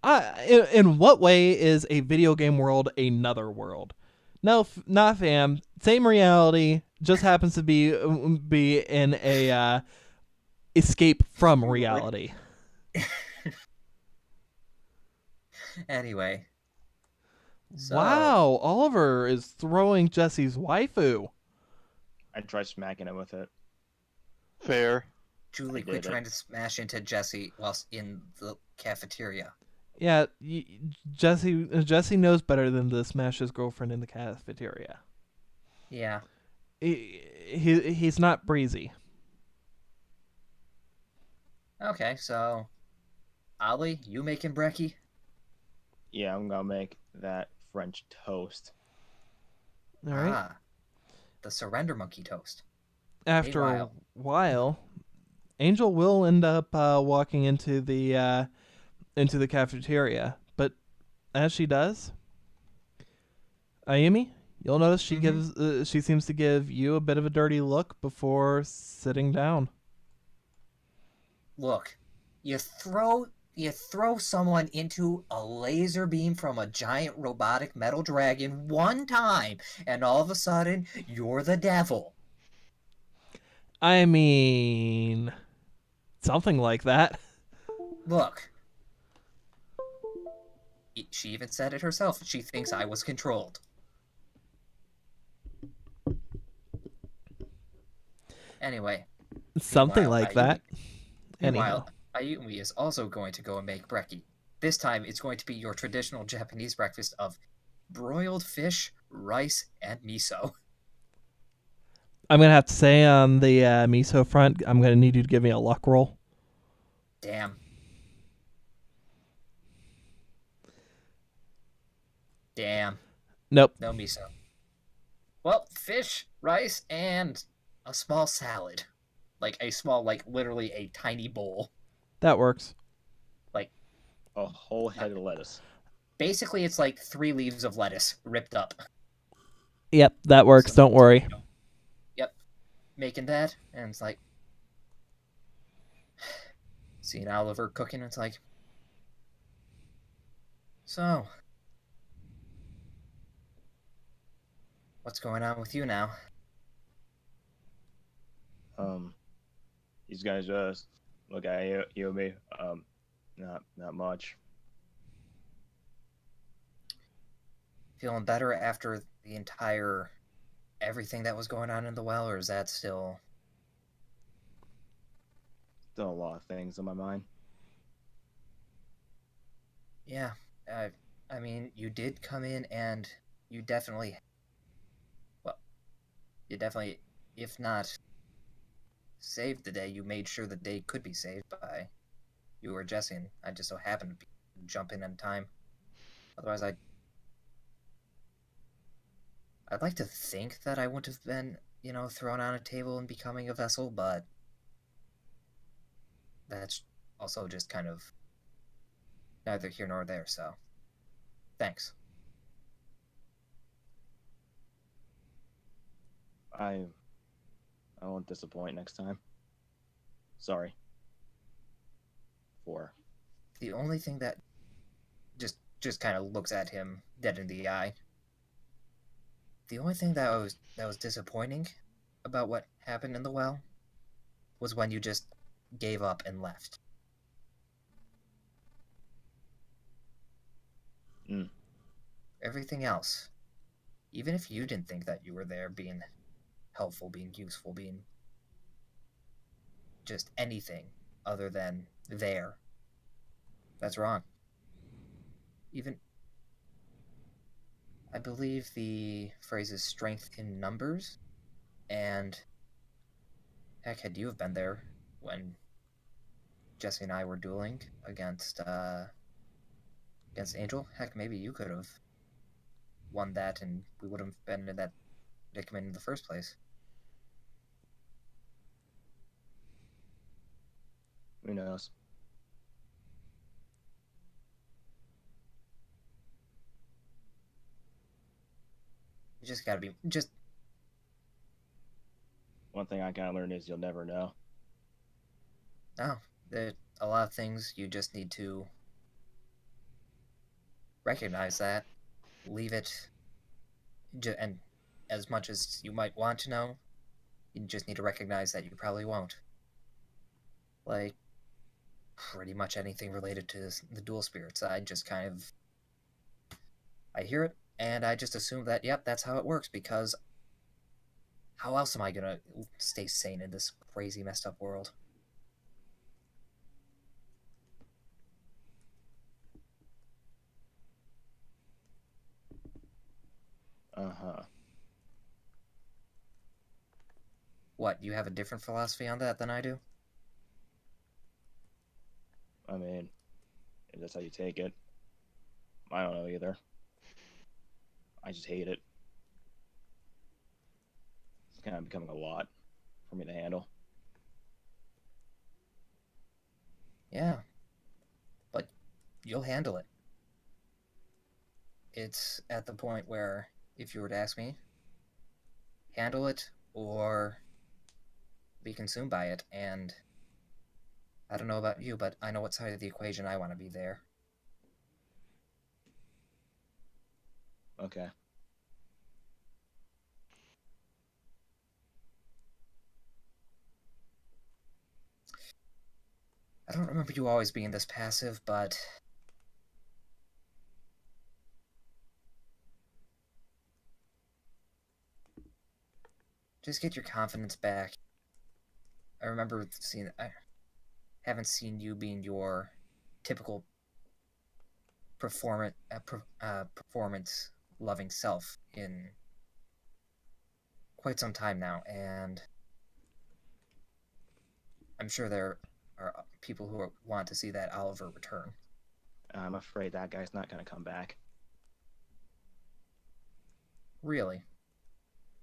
In what way is a video game world another world? No, not fam. Same reality, just happens to be in a escape from reality. Anyway. So, Wow, Oliver is throwing Jesse's waifu. I tried smacking him with it. Fair. Julie, I quit did it. trying to smash into Jesse whilst in the cafeteria. Yeah, Jesse knows better than to smash his girlfriend in the cafeteria. Yeah. He's not breezy. Okay, so Ollie, you making brekkie? Yeah, I'm gonna make that French toast. All right. Ah, the surrender monkey toast. After a Meanwhile- while, Angel will end up walking into the cafeteria, but as she does, Ayumi, you'll notice she seems to give you a bit of a dirty look before sitting down. Look, you throw someone into a laser beam from a giant robotic metal dragon one time, and all of a sudden you're the devil. I mean, something like that. Look. She even said it herself. She thinks I was controlled. Anyway. Something meanwhile, like that. Meanwhile, Anyhow. Ayumi is also going to go and make brekkie. This time, it's going to be your traditional Japanese breakfast of broiled fish, rice, and miso. I'm going to have to say on the miso front, I'm going to need you to give me a luck roll. Damn. Nope. No miso. Well, fish, rice, and a small salad. Like a small, like literally a tiny bowl. That works. Like A whole head of lettuce. basically, it's like 3 leaves of lettuce ripped up. Yep, that works. Don't worry. Yep, making that, and it's like seeing Oliver cooking. It's like, so what's going on with you now? These guys just look at you and me. Not much. Feeling better after the entire everything that was going on in the well, or is that still? Still a lot of things on my mind. Yeah, I mean, you did come in, and you definitely, if not saved the day, you made sure the day could be saved by you or Jesse, and I just so happened to jump in time. Otherwise, I'd like to think that I wouldn't have been, thrown on a table and becoming a vessel, but that's also just kind of neither here nor there, so thanks. I won't disappoint next time. Sorry. For. The only thing that just kind of looks at him dead in the eye. The only thing that was disappointing about what happened in the well was when you just gave up and left. Mm. Everything else, even if you didn't think that you were there being helpful, being useful, being just anything other than there, that's wrong. Even, I believe the phrase is strength in numbers, and heck, had you have been there when Jesse and I were dueling against Angel, heck, maybe you could have won that, and we would have been in that predicament in the first place. Who knows? You just gotta be just. One thing I kind of learned is you'll never know. No, there a lot of things you just need to recognize that, leave it, and as much as you might want to know, you just need to recognize that you probably won't. Like, pretty much anything related to the dual spirits, I just kind of, I hear it, and I just assume that, yep, that's how it works, because how else am I gonna stay sane in this crazy, messed up world? Uh-huh. What, you have a different philosophy on that than I do? I mean, if that's how you take it. I don't know either. I just hate it. It's kind of becoming a lot for me to handle. Yeah, but you'll handle it. It's at the point where, if you were to ask me, handle it or be consumed by it, and I don't know about you, but I know what side of the equation I want to be there. Okay. I don't remember you always being this passive, but just get your confidence back. I remember I haven't seen you being your typical performance loving self in quite some time now, and I'm sure there are people who want to see that Oliver return. I'm afraid that guy's not going to come back. Really?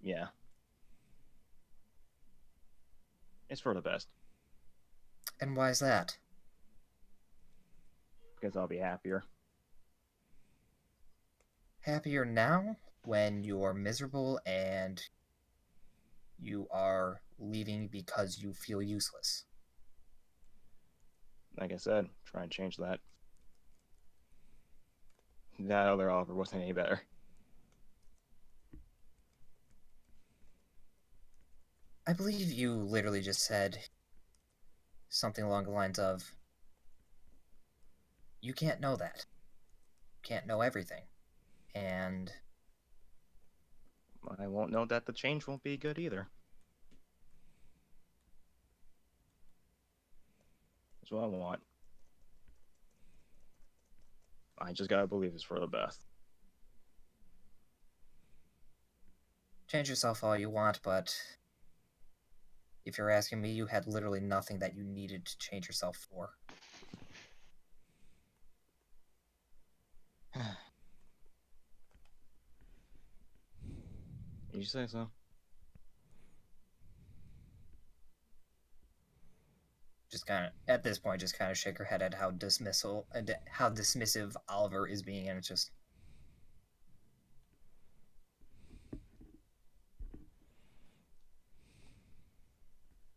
Yeah. It's for the best. And why is that? Because I'll be happier. Happier now when you're miserable and you are leaving because you feel useless. Like I said, try and change that. That other offer wasn't any better. I believe you literally just said something along the lines of, you can't know that. You can't know everything. And I won't know that the change won't be good either. That's what I want. I just gotta believe it's for the best. change yourself all you want, but if you're asking me, you had literally nothing that you needed to change yourself for. You say so? Just kind of at this point just kind of shake her head at how dismissive Oliver is being, and it's just.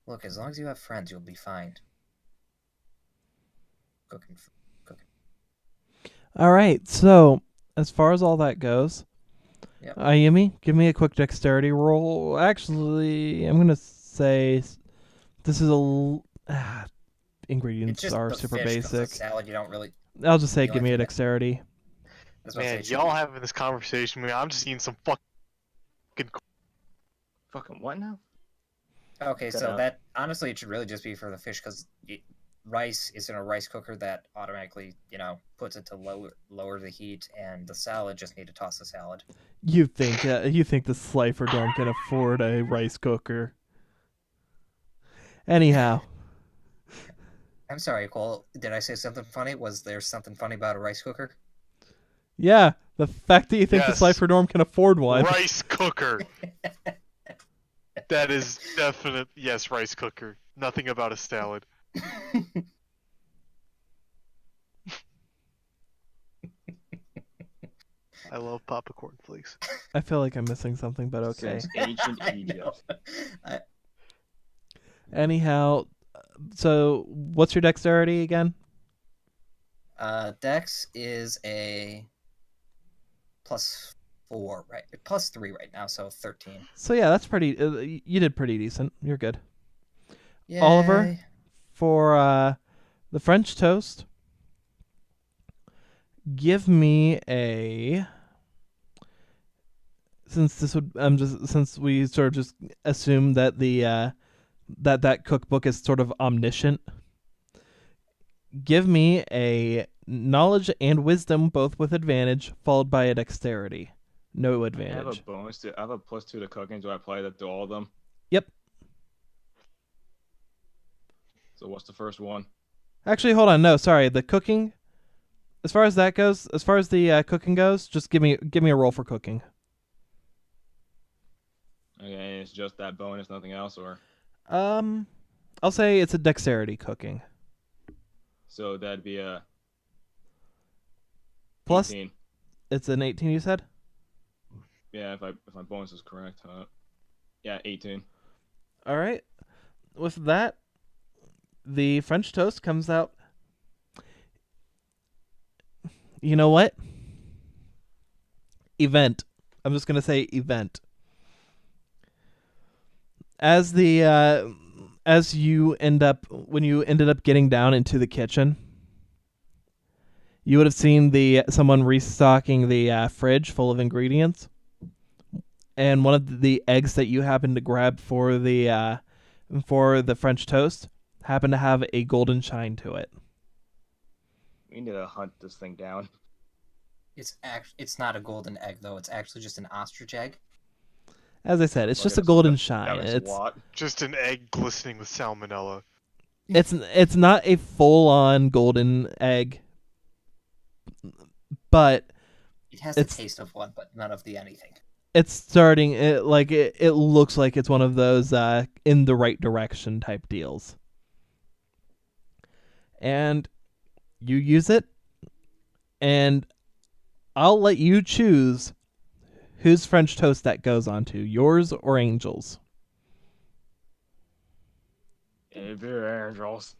Look, as long as you have friends, you'll be fine. Cooking. All right, so as far as all that goes, Yep. Ayumi, give me a quick dexterity roll. Actually, I'm gonna say this is ingredients It's just are the super fish, 'cause the basic. salad, you don't really. I'll just say the give only me a thing that- dexterity. That's what I Man, say, y'all having this conversation with me. I'm just eating some fucking. Fucking what now? Okay, Cut so out. that honestly, it should really just be for the fish because rice is in a rice cooker that automatically, puts it to lower the heat, and the salad just need to toss the salad. You think the Slifer Dome can afford a rice cooker? Anyhow, I'm sorry, Cole. Did I say something funny? Was there something funny about a rice cooker? yeah, the fact that you think the Yes. Slifer Dome can afford one. Rice cooker. That is definite. Yes, rice cooker. Nothing about a salad. I love Papa Cornflakes. I feel like I'm missing something, but okay. Since ancient I know. Egypt. Anyhow, so what's your dexterity again? Dex is a +4, right? +3 right now, so 13. So yeah, that's pretty. You did pretty decent. You're good. Yay. Oliver? For the French toast, give me a. Since we sort of just assume that the that cookbook is sort of omniscient. Give me a knowledge and wisdom, both with advantage, followed by a dexterity. No I advantage. have a bonus. I have a +2 to cooking. Do I apply that to all of them? Yep. So what's the first one? Actually, hold on. No, sorry. The cooking, as far as that goes, as far as the cooking goes, just give me a roll for cooking. Okay, it's just that bonus, nothing else, or I'll say it's a dexterity cooking. so that'd be a Plus, 18. it's an 18. You said. Yeah, if my bonus is correct, huh? Yeah, 18. All right. With that, the French toast comes out. You know what? Event. I'm just gonna say event. As you ended up getting down into the kitchen, you would have seen someone restocking the fridge full of ingredients, and one of the eggs that you happened to grab for the French toast happened to have a golden shine to it. We need to hunt this thing down. It's not a golden egg though. It's actually just an ostrich egg. As I said, it's Look just at a us, golden got shine. a SWAT. Just an egg glistening with salmonella. It's not a full-on golden egg, but It has the taste of one, but none of the anything. it's starting. It looks like it's one of those in the right direction type deals. And you use it, and I'll let you choose whose French toast that goes onto, yours or Angel's. If you're Angels.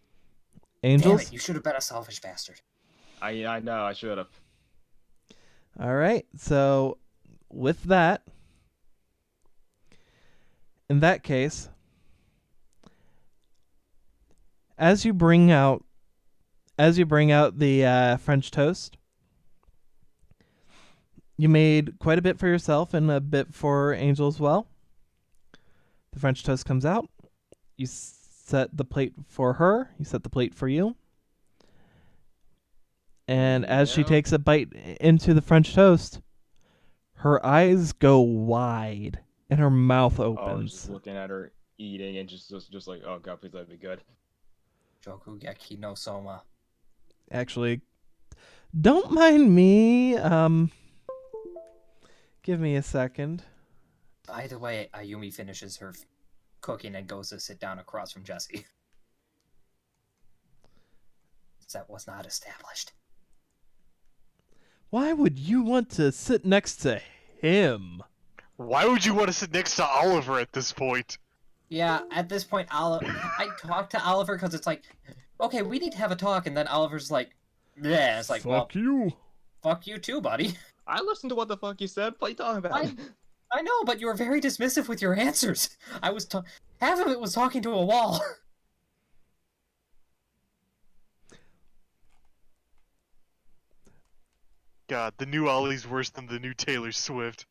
Damn Angel's? it! You should have been a selfish bastard. I know, I should have. All right. So with that, in that case, as you bring out the French toast, you made quite a bit for yourself and a bit for Angel as well. The French toast comes out. You set the plate for her. You set the plate for you. And as she Yeah. takes a bite into the French toast, her eyes go wide and her mouth Oh, opens. just looking at her eating and just like, oh god, please let me good. Jokugeki no Soma. Actually, don't mind me. Give me a second. Either way, Ayumi finishes her cooking and goes to sit down across from Jesse. that was not established. Why would you want to sit next to him? Why would you want to sit next to Oliver at this point? Yeah, at this point, I talked to Oliver because it's like, okay, we need to have a talk, and then Oliver's like, yeah, it's like, well, you. fuck you too, buddy. I listened to what the fuck you said. What are you talking about? I know, but you were very dismissive with your answers. Half of it was talking to a wall. God, the new Ollie's worse than the new Taylor Swift.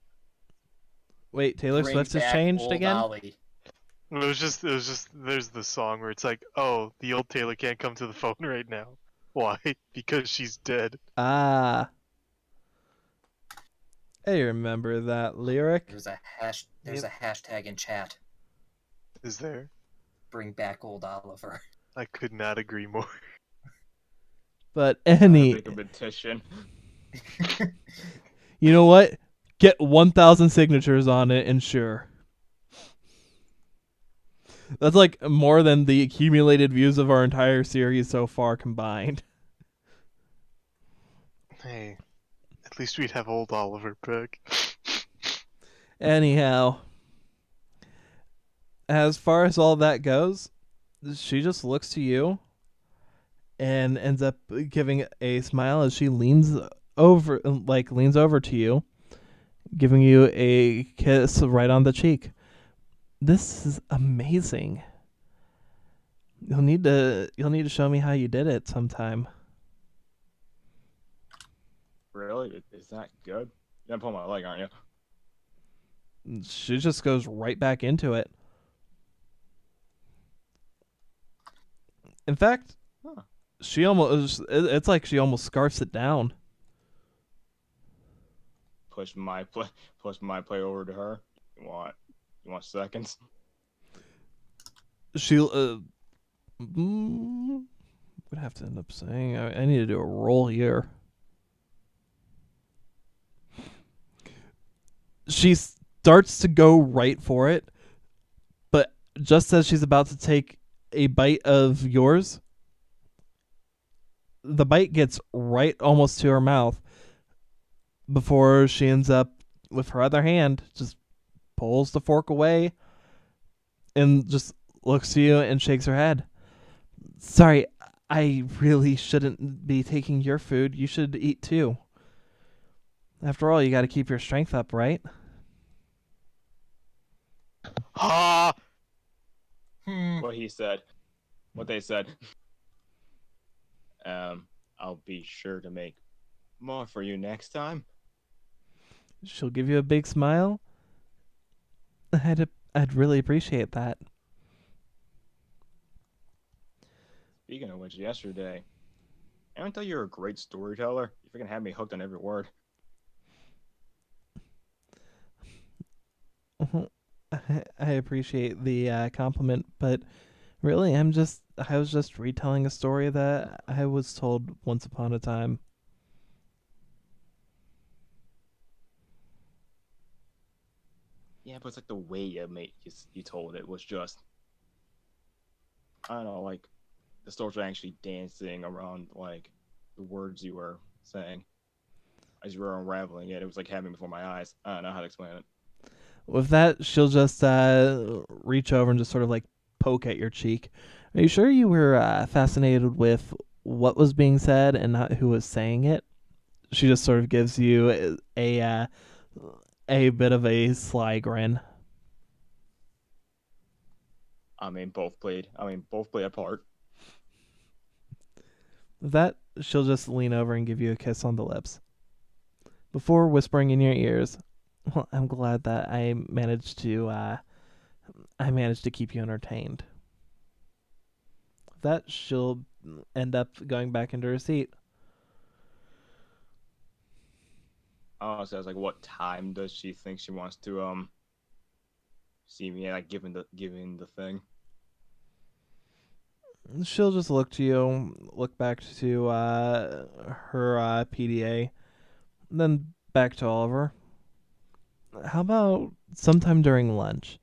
Wait, Taylor Bring Swift has back changed old again? Ollie. It was just, there's the song where it's like, oh, the old Taylor can't come to the phone right now. Why? Because she's dead. Ah. I remember that lyric. There's a hashtag in chat. Is there? Bring back old Oliver. I could not agree more. But Make a petition. you know what? Get 1,000 signatures on it and sure. That's like more than the accumulated views of our entire series so far combined. Hey, at least we'd have old Oliver back. Anyhow, as far as all that goes, she just looks to you and ends up giving a smile as she leans over to you, giving you a kiss right on the cheek. This is amazing. You'll need to show me how you did it sometime. Really? Is that good? You're gonna pull my leg, aren't you? She just goes right back into it. In fact, it's like she almost scarfs it down. Push my play over to her. You want seconds? She'll would have to end up saying I need to do a roll here. She starts to go right for it, but just as she's about to take a bite of yours, the bite gets right almost to her mouth before she ends up with her other hand just pulls the fork away and just looks to you and shakes her head. Sorry, I really shouldn't be taking your food. You should eat too. After all, you got to keep your strength up, right? Ha! What he said. What they said. I'll be sure to make more for you next time. She'll give you a big smile. I'd really appreciate that. Speaking of which, yesterday, I don't tell you you're a great storyteller. You freaking had me hooked on every word. I appreciate the compliment, but really, I was just retelling a story that I was told once upon a time. Yeah, but it's like the way you told it was just, I don't know, like the stories were actually dancing around like the words you were saying as you were unraveling it. It was like happening before my eyes. I don't know how to explain it. With that, she'll just reach over and just sort of like poke at your cheek. Are you sure you were fascinated with what was being said and not who was saying it? She just sort of gives you a bit of a sly grin. Both played a part. With that, she'll just lean over and give you a kiss on the lips before whispering in your ears, "Well, I'm glad that I managed to keep you entertained." With that, she'll end up going back into her seat. Oh, so I was like, what time does she think she wants to see me at, like, given the thing? She'll just look to you, look back to her PDA, then back to Oliver. How about sometime during lunch?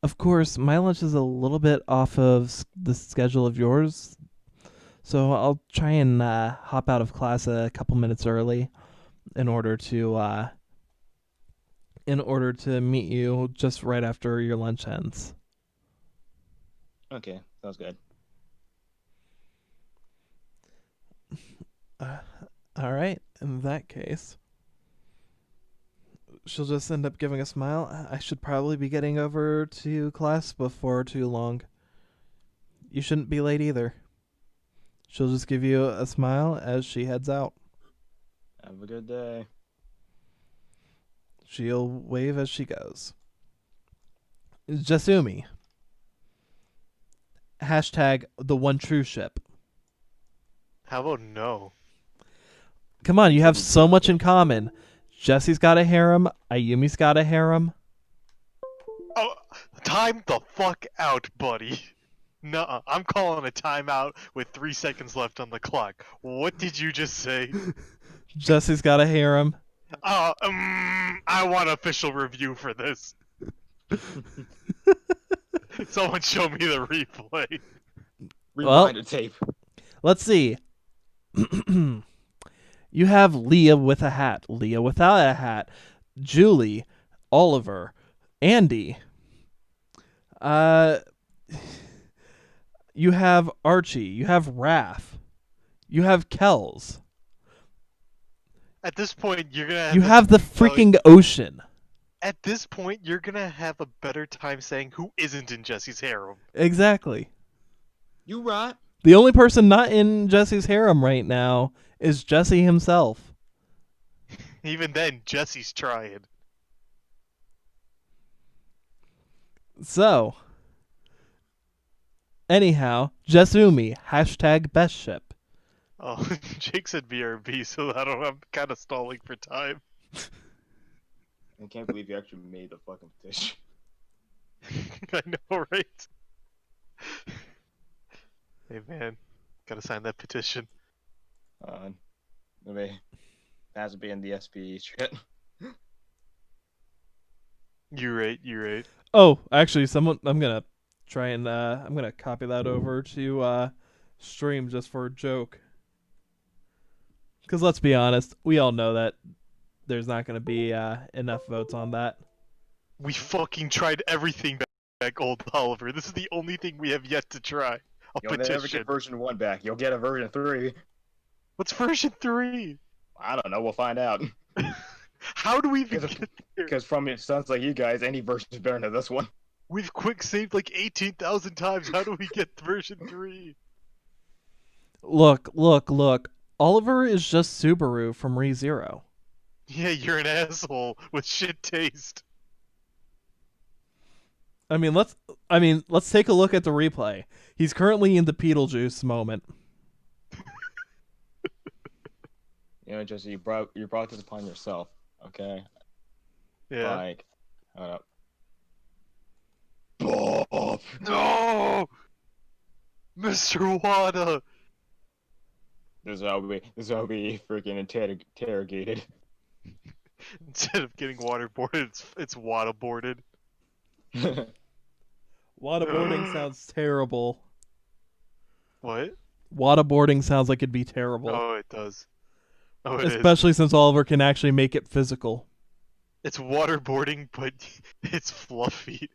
Of course, my lunch is a little bit off of the schedule of yours, So I'll try and hop out of class a couple minutes early in order to meet you just right after your lunch ends. Okay, sounds good. All right. In that case, she'll just end up giving a smile. I should probably be getting over to class before too long. You shouldn't be late either. She'll just give you a smile as she heads out. Have a good day. She'll wave as she goes. Jasumi. Hashtag the one true ship. How about no? Come on, you have so much in common. Jesse's got a harem. Ayumi's got a harem. Oh, time the fuck out, buddy. Nuh-uh. I'm calling a timeout with 3 seconds left on the clock. What did you just say? Jesse's got a harem. I want official review for this. Someone show me the replay. Rewind the tape. Let's see. You have Leah with a hat, Leah without a hat, Julie, Oliver, Andy. You have Archie, you have Raph, you have Kells. At this point, you're gonna have You have the freaking Oh, ocean. At this point, you're gonna have a better time saying who isn't in Jesse's harem. Exactly. You right. The only person not in Jesse's harem right now is Jesse himself. Even then, Jesse's trying. So, anyhow, Jasumi, hashtag best ship. Oh, Jake said BRB, so I'm kind of stalling for time. I can't believe you actually made the fucking petition. I know, right? Hey man, gotta sign that petition. Maybe has to be in the SPE shit. You're right. Oh, actually, I'm gonna try and I'm gonna copy that over to stream just for a joke. Because let's be honest, we all know that there's not gonna be enough votes on that. We fucking tried everything back, old Oliver. This is the only thing we have yet to try. A You'll never petition. get version 1 back. You'll get a version 3. What's version 3? I don't know. We'll find out. How do we even get there? Because from it sounds like you guys, any version is better than this one. We've quick saved like 18,000 times. How do we get version 3? Look. Oliver is just Subaru from ReZero. Yeah, you're an asshole with shit taste. I mean, let's take a look at the replay. He's currently in the Beetlejuice moment. You know, Jesse, you brought this upon yourself. Okay. Yeah. Like, Bob. No, Mr. Wada. This is how we freaking interrogated. Instead of getting waterboarded, it's waterboarded. Waterboarding sounds terrible. What? Waterboarding sounds like it'd be terrible. Oh, it does. Oh, it is. Especially since Oliver can actually make it physical. It's waterboarding, but it's fluffy.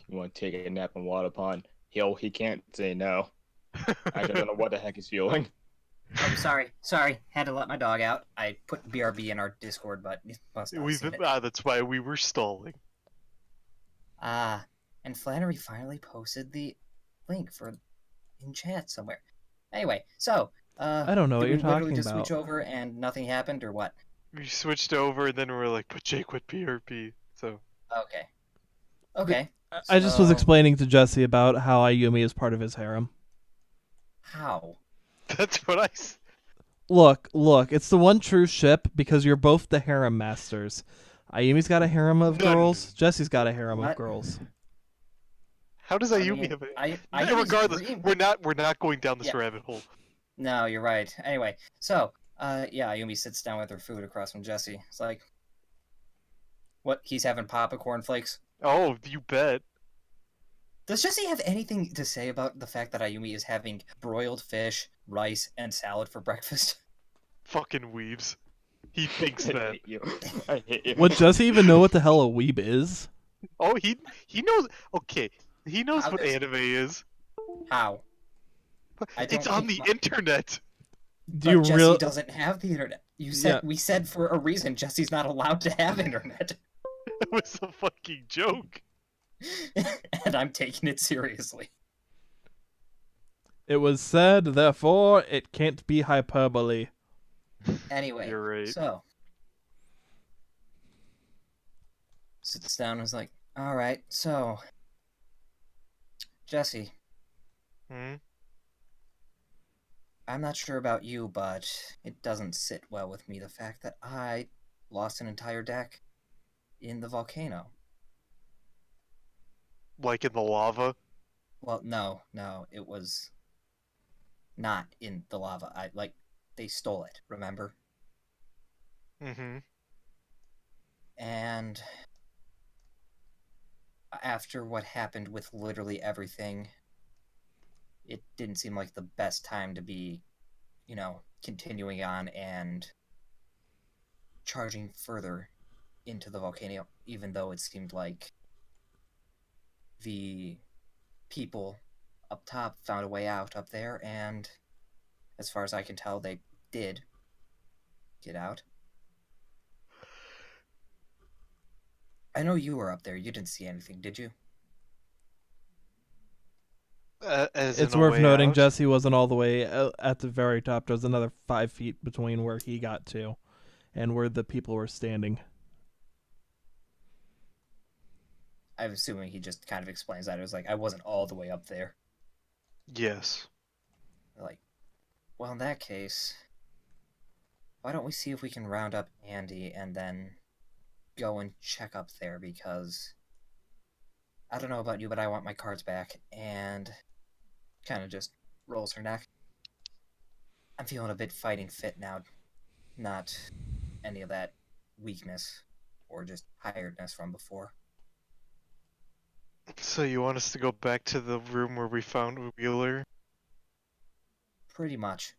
You want to take a nap in water pond? He can't say no. I don't know what the heck he's feeling. Oh, sorry. Had to let my dog out. I put BRB in our Discord, but you must not have seen it. That's why we were stalling. And Flannery finally posted the link in chat somewhere. Anyway, so I don't know what you're did we literally talking just about. switch over and nothing happened, or what? We switched over, and then we were like, but Jake would BRB, so... Okay. I just was So- explaining to Jesse about how Ayumi is part of his harem. How? That's what I... Look, it's the one true ship because you're both the harem masters. Ayumi's got a harem of None. girls. Jesse's got a harem of What? girls. How does Ayumi have a... Regardless, we're not going down this Yeah. rabbit hole. No, you're right. Anyway, so, yeah, Ayumi sits down with her food across from Jesse. It's like, what, he's having Papa cornflakes? Oh, you bet. Does Jesse have anything to say about the fact that Ayumi is having broiled fish, rice, and salad for breakfast? Fucking weebs. He thinks I that. hate you. I hate you. Would Jesse even know what the hell a weeb is? Oh, he knows. Okay, he knows How what does- anime is. How? I It's don't on think the internet. Do you But Jesse real? doesn't have the internet. Yeah. We said for a reason Jesse's not allowed to have internet. It was a fucking joke. And I'm taking it seriously. It was said, therefore it can't be hyperbole. Anyway, You're right. so sits down and was like, all right, so Jesse, Hmm? I'm not sure about you, but it doesn't sit well with me the fact that I lost an entire deck in the volcano. Like in the lava. Well, no, it was not in the lava. They stole it, remember? Mm-hmm. And after what happened with literally everything, it didn't seem like the best time to be, continuing on and charging further into the volcano, even though it seemed like the people up top found a way out up there, and as far as I can tell, they did get out. I know you were up there. You didn't see anything, did you? As It's in a worth way noting out. Jesse wasn't all the way at the very top. There was another 5 feet between where he got to and where the people were standing. I'm assuming he just kind of explains that. It was like, I wasn't all the way up there. Yes. Like, well, in that case, why don't we see if we can round up Andy and then go and check up there, because I don't know about you, but I want my cards back. And kind of just rolls her neck. I'm feeling a bit fighting fit now, not any of that weakness or just tiredness from before. So you want us to go back to the room where we found Wheeler? Pretty much.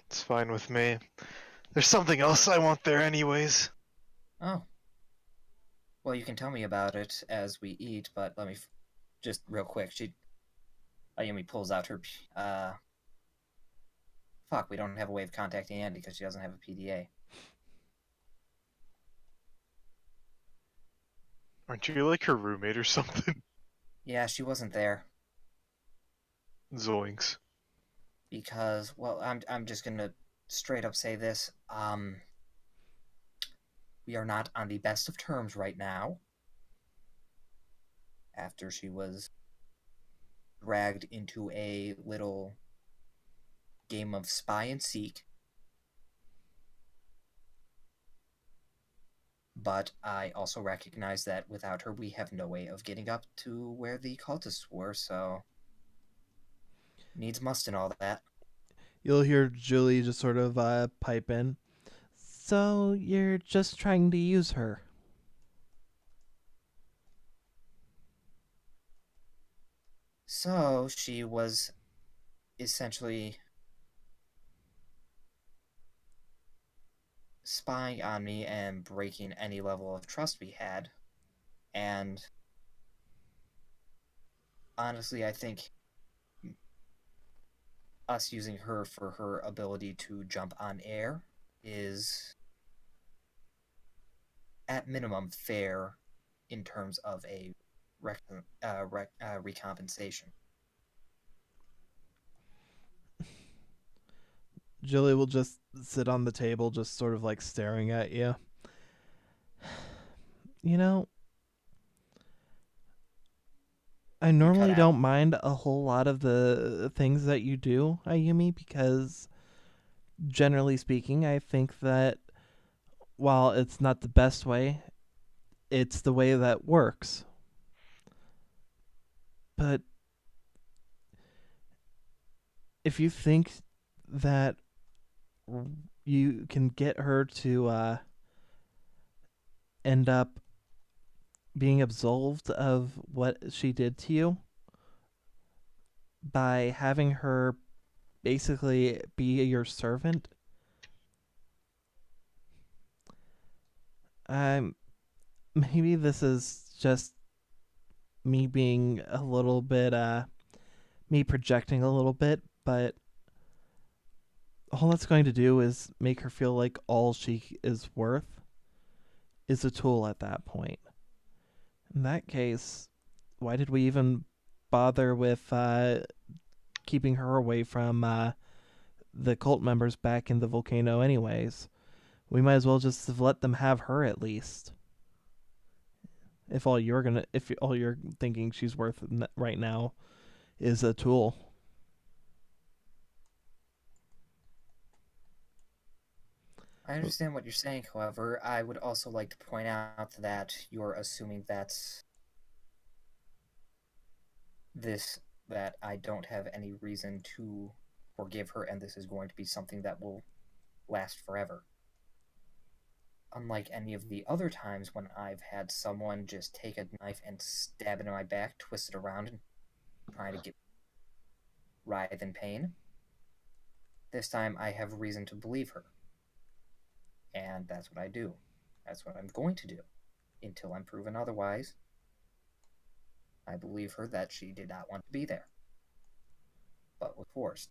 It's fine with me. There's something else I want there anyways. Oh. Well, you can tell me about it as we eat, but let me just real quick. Ayumi pulls out her fuck, we don't have a way of contacting Andy because she doesn't have a PDA. Aren't you like her roommate or something? Yeah, she wasn't there Zoinks. because, well, I'm just gonna straight up say this. We are not on the best of terms right now. After she was dragged into a little game of spy and seek. But I also recognize that without her, we have no way of getting up to where the cultists were, so needs must and all that. You'll hear Julie just sort of pipe in. So you're just trying to use her? So she was essentially spying on me and breaking any level of trust we had. And honestly, I think us using her for her ability to jump on air is at minimum fair in terms of a recompensation. Julie will just sit on the table, just sort of like staring at you. You know, I normally don't mind a whole lot of the things that you do, Ayumi, because generally speaking, I think that while it's not the best way, it's the way that works. But if you think that you can get her to end up being absolved of what she did to you by having her basically be your servant. I'm maybe this is just me being a little bit me projecting a little bit, but all that's going to do is make her feel like all she is worth is a tool at that point. In that case, why did we even bother with keeping her away from the cult members back in the volcano anyways? We might as well just have let them have her at least. If all you're thinking she's worth right now is a tool. I understand what you're saying, however, I would also like to point out that you're assuming that I don't have any reason to forgive her and this is going to be something that will last forever. Unlike any of the other times when I've had someone just take a knife and stab into my back, twist it around, and trying to get writhe in pain, this time I have reason to believe her. And that's what I do. That's what I'm going to do. Until I'm proven otherwise, I believe her that she did not want to be there, but was forced.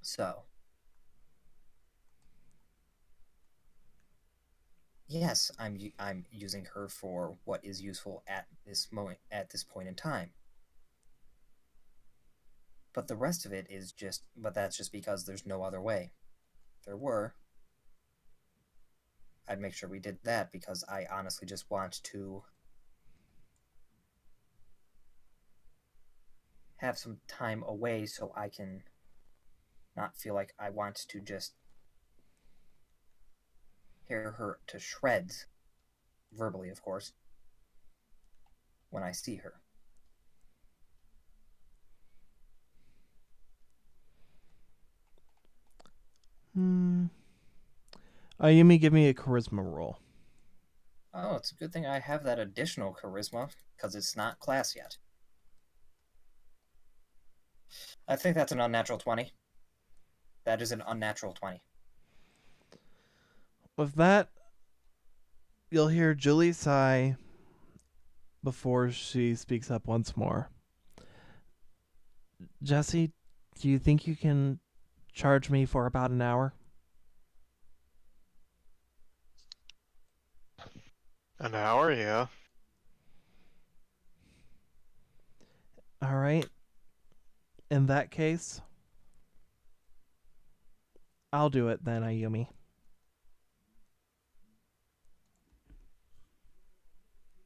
So, yes, I'm using her for what is useful at this point in time. But the rest of it is but that's just because there's no other way. If there were, I'd make sure we did that because I honestly just want to have some time away so I can not feel like I want to just tear her to shreds, verbally, of course, when I see her. Ayumi, give me a charisma roll. Oh, it's a good thing I have that additional charisma, because it's not class yet. I think that's an unnatural 20. That is an unnatural 20. With that, you'll hear Julie sigh before she speaks up once more. Jesse, do you think you can charge me for about an hour? An hour, yeah. All right. In that case, I'll do it then, Ayumi.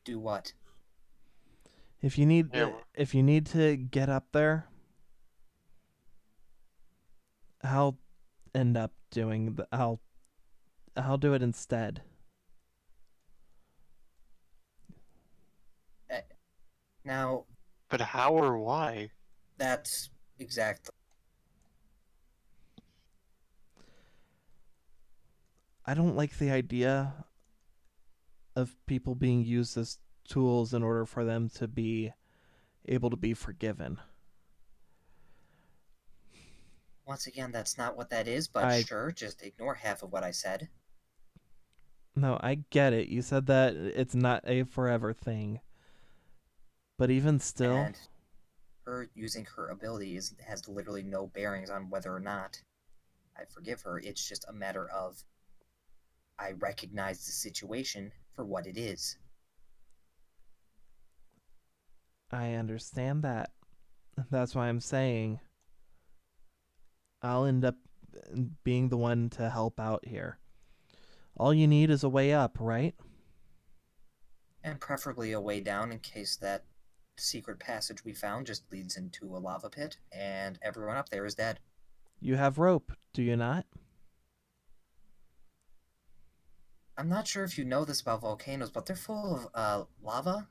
Do what? If you need Yeah. if you need to get up there, I'll end up doing I'll do it instead. Now, But how or why? that's exactly. I don't like the idea of people being used as tools in order for them to be able to be forgiven. Once again, that's not what that is, but sure, just ignore half of what I said. No, I get it. You said that it's not a forever thing. But even still, And her using her ability has literally no bearings on whether or not I forgive her. It's just a matter of I recognize the situation for what it is. I understand that. That's why I'm saying I'll end up being the one to help out here. All you need is a way up, right? And preferably a way down in case that secret passage we found just leads into a lava pit and everyone up there is dead. You have rope, do you not? I'm not sure if you know this about volcanoes, but they're full of lava,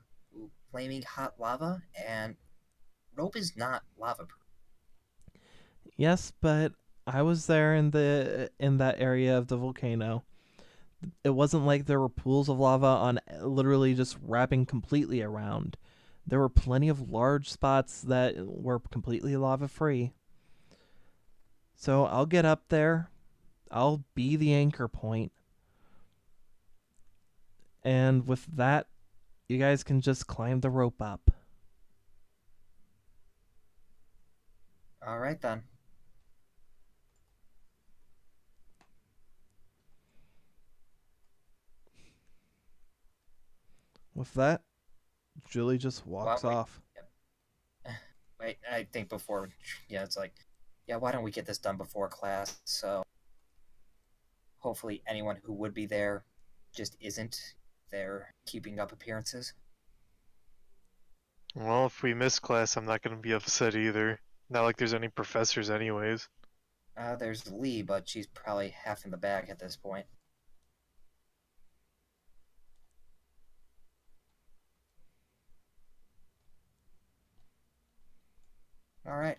flaming hot lava, and rope is not lava proof. Yes, but I was there in that area of the volcano. It wasn't like there were pools of lava on literally just wrapping completely around. There were plenty of large spots that were completely lava free. So I'll get up there. I'll be the anchor point. And with that, you guys can just climb the rope up. All right then. With that, Julie just walks wait. off. Wait, I think before, yeah, it's like, yeah, why don't we get this done before class? So hopefully anyone who would be there just isn't. They're keeping up appearances. Well, if we miss class, I'm not gonna be upset either. Not like there's any professors anyways. There's Lee, but she's probably half in the bag at this point. All right.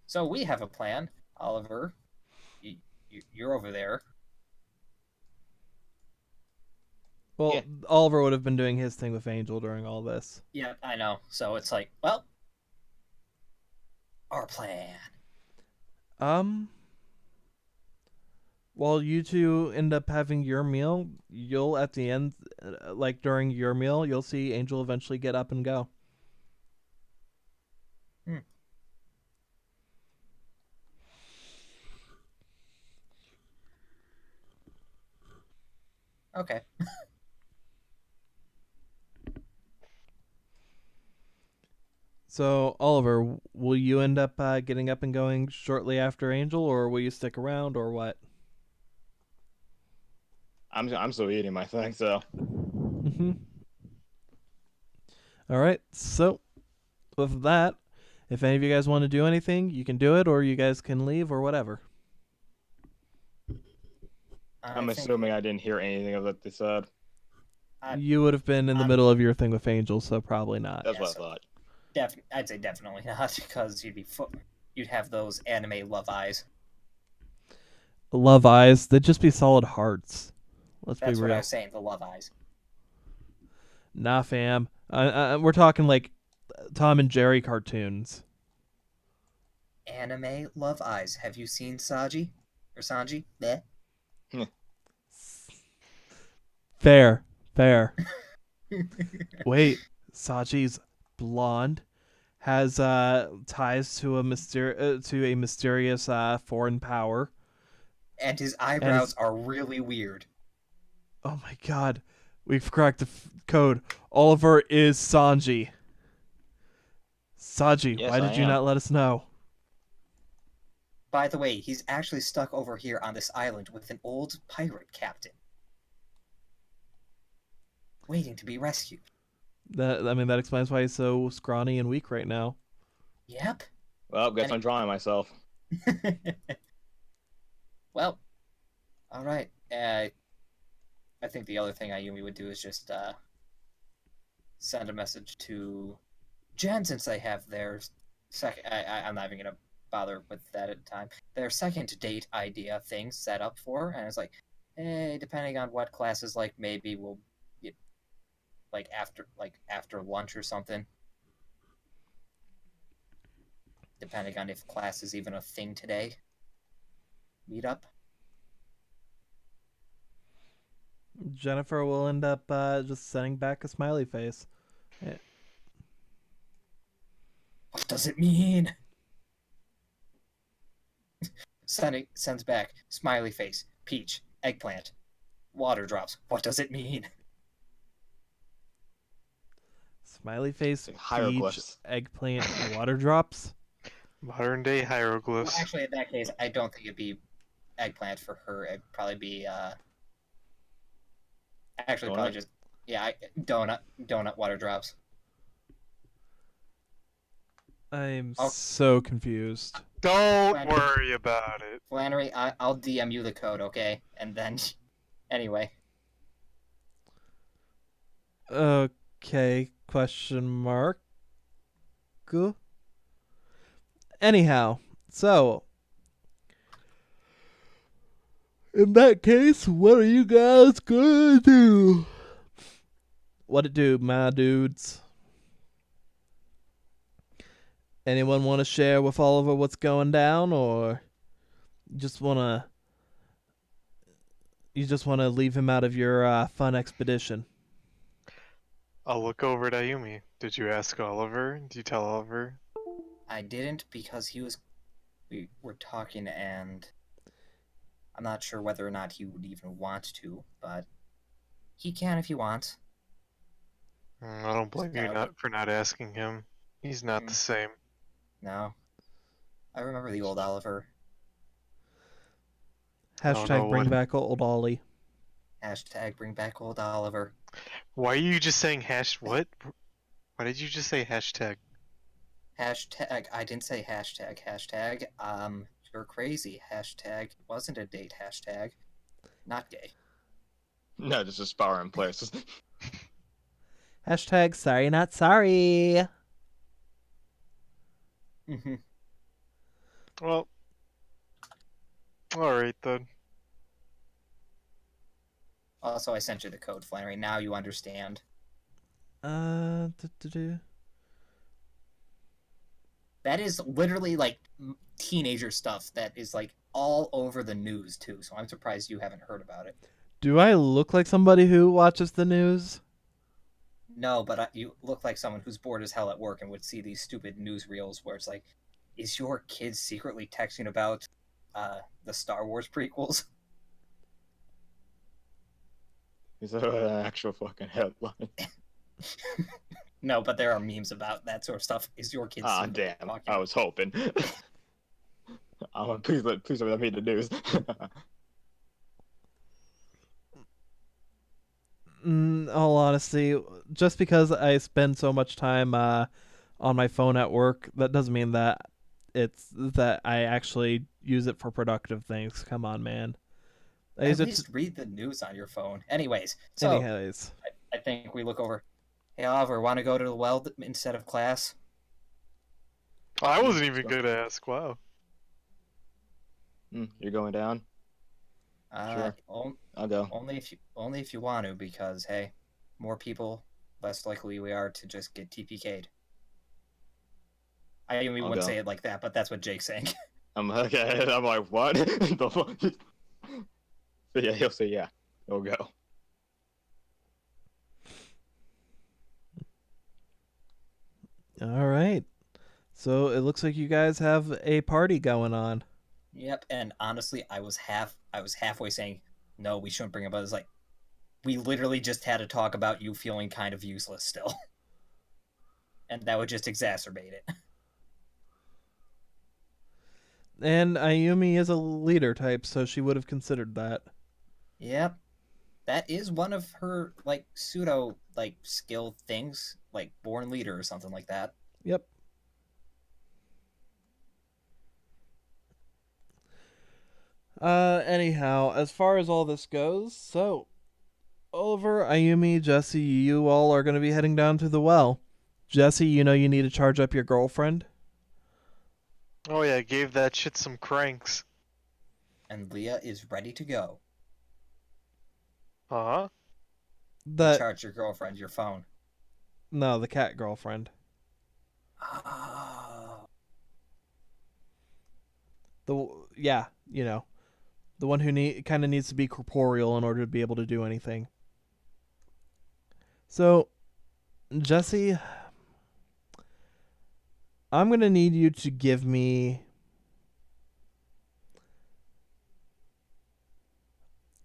So we have a plan, Oliver. You're over there. Well, Yeah. Oliver would have been doing his thing with Angel during all this. Yeah, I know. So it's like, well, our plan. While you two end up having your meal, you'll at the end, like during your meal, you'll see Angel eventually get up and go. Okay. So, Oliver, will you end up getting up and going shortly after Angel, or will you stick around, or what? I'm still eating my thing, so Mm-hmm. All right. So, with that, if any of you guys want to do anything, you can do it, or you guys can leave, or whatever. I'm assuming I didn't hear anything of what they said. You would have been in the middle of your thing with Angel, so probably not. That's Yeah, what so- I thought. I'd say definitely not, because you'd have those anime love eyes. Love eyes, they'd just be solid hearts. Let's That's be what real. I was saying, the love eyes. Nah, fam. We're talking like Tom and Jerry cartoons. Anime love eyes. Have you seen Saji? Or Sanji? Bleh. Fair. Wait, Saji's blonde, has ties to a mysterious foreign power. And his eyebrows are really weird. Oh my god, we've cracked the code. Oliver is Sanji. Saji, Yes, why did I you am. not let us know? By the way, he's actually stuck over here on this island with an old pirate captain, waiting to be rescued. That explains why he's so scrawny and weak right now. Yep. Well, guess And I'm drawing myself. Well, all right. I think the other thing Ayumi would do is just send a message to Jen, since they have their second. I'm not even gonna bother with that at the time. Their second date idea thing set up for, and it's like, hey, depending on what class is like, maybe we'll get like after lunch or something. Depending on if class is even a thing today. Meet up. Jennifer will end up just sending back a smiley face. What does it mean? Sends back smiley face, peach, eggplant, water drops. What does it mean? Smiley face, Like peach, hieroglyphs. eggplant, water drops. Modern day Well, hieroglyphs. actually, in that case, I don't think it'd be eggplant for her. It'd probably be actually Donut? probably just donut water drops. I'm Oh. so confused. Don't Fine. worry about it. Flannery, I'll DM you the code, okay? And then, anyway, Okay, question mark. Anyhow, so In that case, what are you guys gonna do? What it do, my dudes? Anyone want to share with Oliver what's going down, or you just wanna leave him out of your fun expedition? I'll look over at Ayumi. Did you ask Oliver? Did you tell Oliver? I didn't because we were talking and I'm not sure whether or not he would even want to, but he can if he wants. I don't blame you for not asking him. He's not the same. No. I remember the old Oliver. Hashtag bring back old Ollie. Hashtag bring back old Oliver. Why are you just saying what? Why did you just say hashtag? Hashtag, I didn't say hashtag. Hashtag, you're crazy. Hashtag, wasn't a date. Hashtag, not gay. No, this is power in place. Hashtag sorry not sorry. Mm-hmm. Well, alright then. Also, I sent you the code, Flannery. Now you understand. That is literally like teenager stuff that is like all over the news too. So I'm surprised you haven't heard about it. Do I look like somebody who watches the news? No, but you look like someone who's bored as hell at work and would see these stupid newsreels where it's like, is your kid secretly texting about the Star Wars prequels? Is that an actual fucking headline? No, but there are memes about that sort of stuff. Is your kid damn. talking? I was hoping. Please don't let me the news. All honesty, just because I spend so much time on my phone at work, that doesn't mean that that I actually use it for productive things. Come on, man. At least read the news on your phone. Anyways, so I think we look over. Hey, Oliver, want to go to the well instead of class? I wasn't even going to ask. Wow. You're going down? Sure. I'll go. Only if you want to, because hey, more people, less likely we are to just get TPK'd. I mean, we wouldn't say it like that, but that's what Jake's saying. I'm okay. I'm like, what? So yeah, he'll say yeah. He'll go. All right. So it looks like you guys have a party going on. Yep, and honestly, I was halfway saying, no, we shouldn't bring it up. I was like, we literally just had a talk about you feeling kind of useless still. And that would just exacerbate it. And Ayumi is a leader type, so she would have considered that. Yep. That is one of her, like, pseudo, like, skill things, like born leader or something like that. Yep. Anyhow, as far as all this goes, so Oliver, Ayumi, Jesse, you all are going to be heading down to the well. Jesse, you know you need to charge up your girlfriend. Oh yeah, gave that shit some cranks. And Leah is ready to go. Uh-huh. Charge your girlfriend, your phone. No, the cat girlfriend. Oh. The one who kind of needs to be corporeal in order to be able to do anything. So, Jesse, I'm going to need you to give me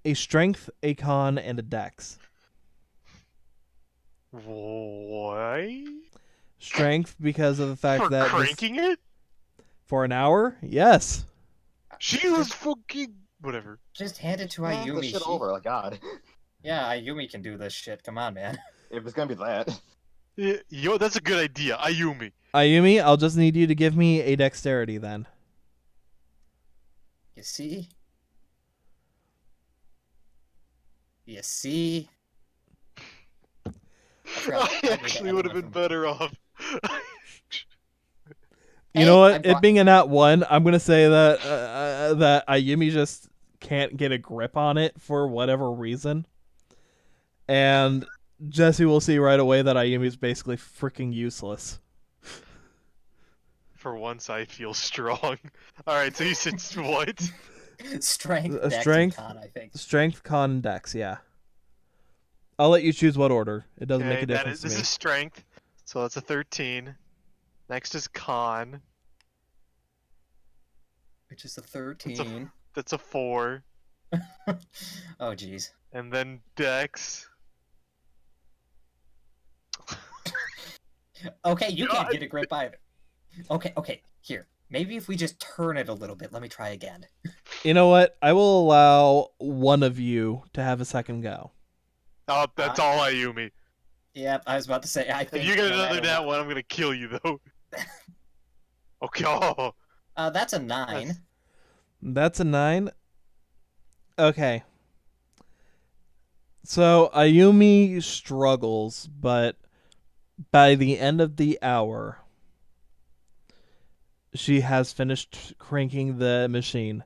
a strength, a con, and a dex. Why? Strength because of the fact that cranking it? For an hour? Yes. She was fucking whatever. Just hand it to Ayumi. The shit over, like God. Yeah, Ayumi can do this shit. Come on, man. If it's gonna be that. Yeah, yo, that's a good idea. Ayumi. Ayumi, I'll just need you to give me a dexterity then. You see? You see? I actually would have been better off. You know what? It being a nat 1, I'm gonna say that that Ayumi just can't get a grip on it for whatever reason. And Jesse will see right away that Ayumi's basically freaking useless. For once, I feel strong. Alright, so you said what? Strength, A dex, strength- and con, I think. Strength, con, dex, yeah. I'll let you choose what order. It doesn't make a difference to This me. is strength, so that's a 13. Next is con. Which is a 13. That's a 4. Oh, jeez. And then dex. Okay, you can't God. get a grip either. Okay, here. Maybe if we just turn it a little bit, let me try again. You know what? I will allow one of you to have a second go. Oh, that's all Ayumi. Yep, I was about to say, I think... If you get no another matter nat what- one, I'm gonna kill you, though. Okay, oh. That's a 9. That's a 9. Okay. So Ayumi struggles, but by the end of the hour, she has finished cranking the machine.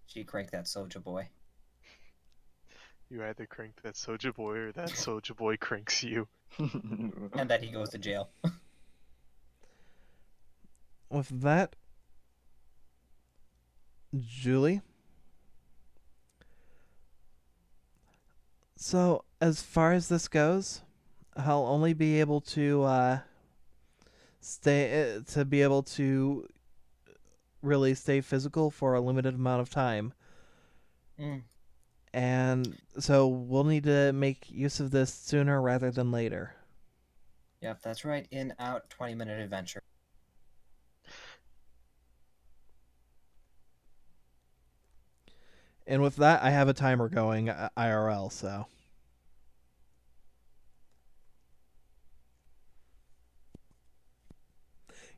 She cranked that Soja Boy. You either crank that Soja Boy or that Soja Boy cranks you. And then he goes to jail. With that, Julie. So, as far as this goes, I'll only be able to really stay physical for a limited amount of time. Mm. And so we'll need to make use of this sooner rather than later. Yep, that's right. In, out, 20-minute adventure. And with that, I have a timer going IRL, so.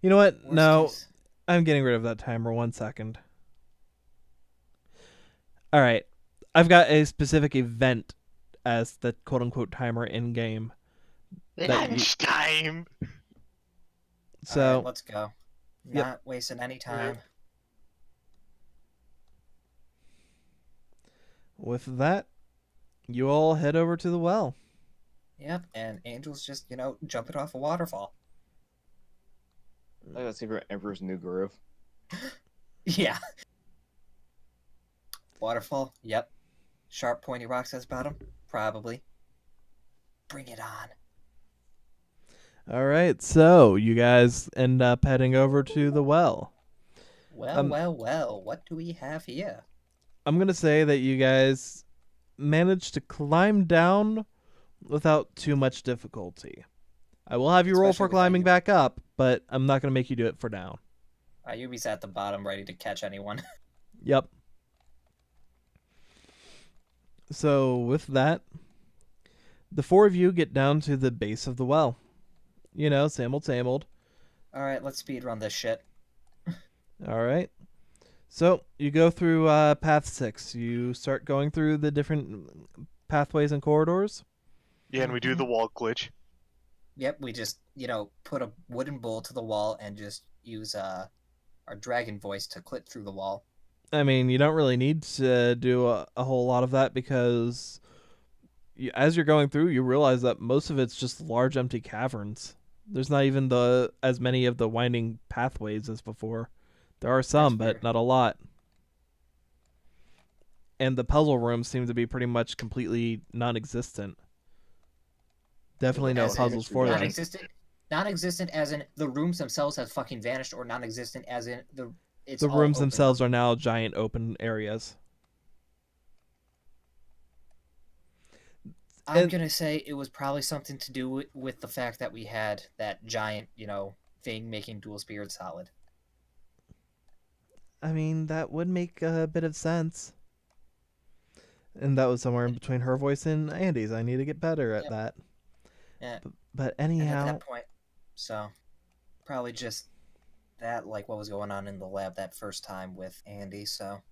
You know what? Worst No, case- I'm getting rid of that timer. 1 second. All right. I've got a specific event as the quote-unquote timer in-game. Lunchtime! So, Alright, let's go. Yep. Not wasting any time. with that, you all head over to the well. Yep, and Angel's just, jumping off a waterfall. Like that's for Emperor's New Groove. Yeah. Waterfall, yep. Sharp, pointy rocks at its bottom? Probably. Bring it on. All right, so you guys end up heading over to the well. Well, what do we have here? I'm going to say that you guys managed to climb down without too much difficulty. I will have you roll Especially for with climbing Ayumi. back up, but I'm not going to make you do it for down. Ayumi's at the bottom ready to catch anyone. Yep. So with that, the four of you get down to the base of the well. Same old. Alright, let's speedrun this shit. All right. So you go through path 6. You start going through the different pathways and corridors. Yeah, and we do the wall glitch. Yep, we just, put a wooden bowl to the wall and just use our dragon voice to clip through the wall. I mean, you don't really need to do a whole lot of that because as you're going through, you realize that most of it's just large empty caverns. There's not even as many of the winding pathways as before. There are some, That's but fair. not a lot. And the puzzle rooms seem to be pretty much completely non-existent. Definitely no As in puzzles for them. Non-existent as in the rooms themselves have fucking vanished, or non-existent as in it's The all rooms open. themselves are now giant open areas. I'm and- gonna say it was probably something to do with the fact that we had that giant, thing making Dual Spirit solid. I mean, that would make a bit of sense. And that was somewhere in between her voice and Andy's. I need to get better at Yep. that. Yeah. But And at anyhow, that point, so probably just that, like what was going on in the lab that first time with Andy. So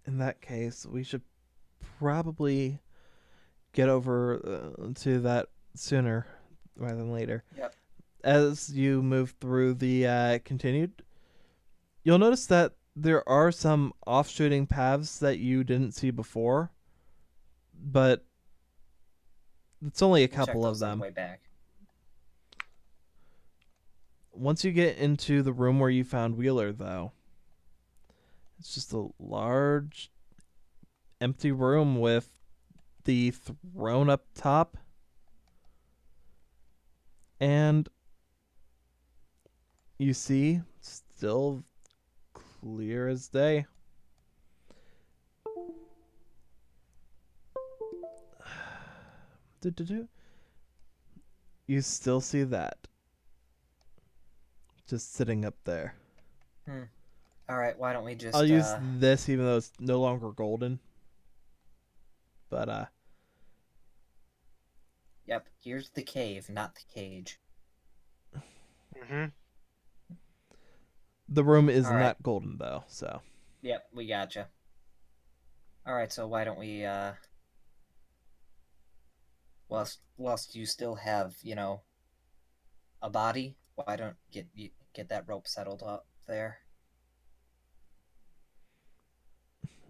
in that case, we should probably get over to that sooner rather than later. Yep. As you move through the continued, You'll notice that there are some offshooting paths that you didn't see before, but it's only a We'll check couple of those on the them. way back. Once you get into the room where you found Wheeler, though, it's just a large, empty room with the throne up top. And you see, still clear as day. You still see that. Just sitting up there. All right, why don't we just? I'll use this even though it's no longer golden. But Yep, here's the cave, not the cage. Mm-hmm. the room is All right. not golden though, so. Yep, we gotcha. All right, so why don't we? Whilst you still have, a body, why don't you get that rope settled up there?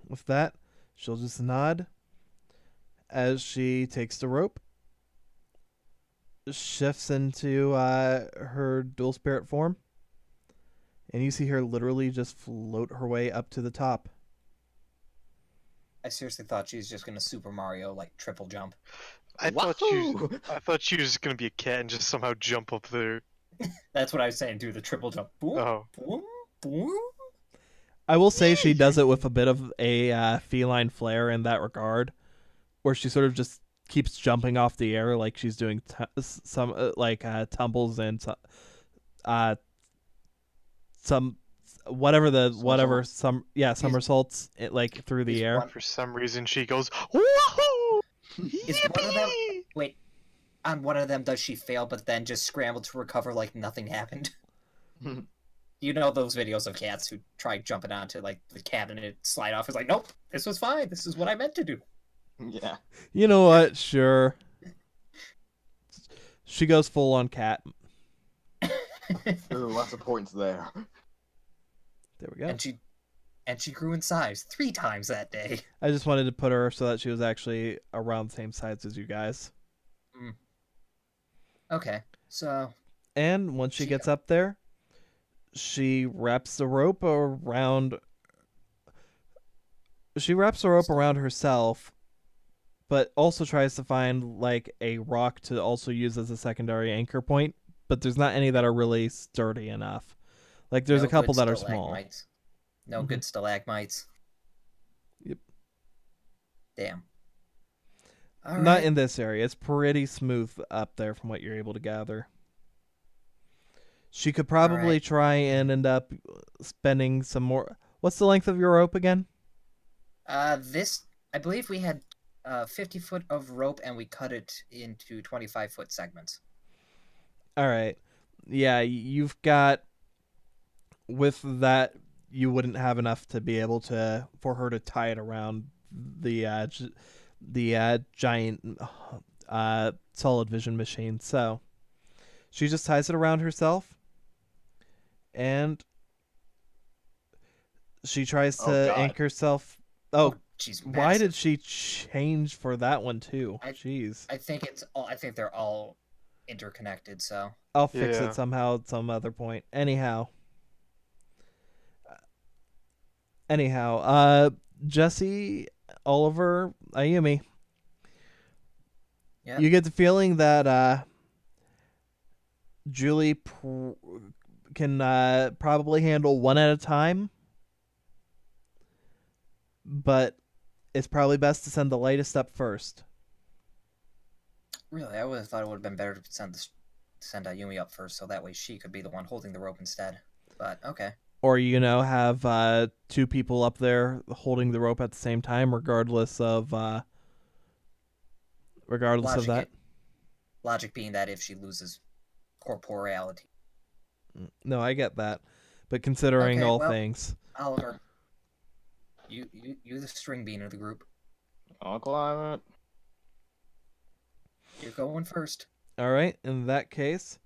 With that, she'll just nod as she takes the rope, shifts into her dual spirit form, and you see her literally just float her way up to the top. I seriously thought she was just gonna Super Mario like triple jump. I thought she was gonna be a cat and just somehow jump up there. That's what I was saying, do the triple jump. Boom, Oh. boom, boom. I will say she does it with a bit of a feline flair in that regard, where she sort of just keeps jumping off the air like she's doing some tumbles and some somersaults like through the air. For some reason, she goes, "Woohoo!" Is one of them? Wait, on one of them, does she fail but then just scramble to recover like nothing happened? You know those videos of cats who try jumping onto like the cabinet, slide off. It's like, nope, this was fine. This is what I meant to do. Yeah. You know what? Sure. She goes full on cat. Ooh, lots of points there. There we go. And she grew in size 3 times that day. I just wanted to put her so that she was actually around the same size as you guys. Okay, so. And once she gets up there, she wraps the rope around. She wraps the rope around herself, but also tries to find like a rock to also use as a secondary anchor point. But there's not any that are really sturdy enough. Like there's a couple that are small. No good stalagmites. Yep. Damn. All not in this area. It's pretty smooth up there from what you're able to gather. She could probably try and end up spending some more. What's the length of your rope again? I believe we had 50 foot of rope and we cut it into 25-foot segments. All right. Yeah, you've got, with that, you wouldn't have enough to be able to, for her to tie it around the giant solid vision machine. So she just ties it around herself, and she tries to anchor herself. Oh, why did she change for that one too? Jeez. I think they're all interconnected. So I'll fix it somehow at some other point. Anyhow, Jesse, Oliver, Ayumi. Yep. You get the feeling that Julie can probably handle one at a time, but it's probably best to send the lightest up first. Really, I would have thought it would have been better to send Ayumi up first, so that way she could be the one holding the rope instead. But okay. Or have 2 people up there holding the rope at the same time, regardless of that. Logic being that if she loses corporeality. No, I get that, but considering things, Oliver, you're the string bean of the group. I'll climb it. You're going first. All right. In that case,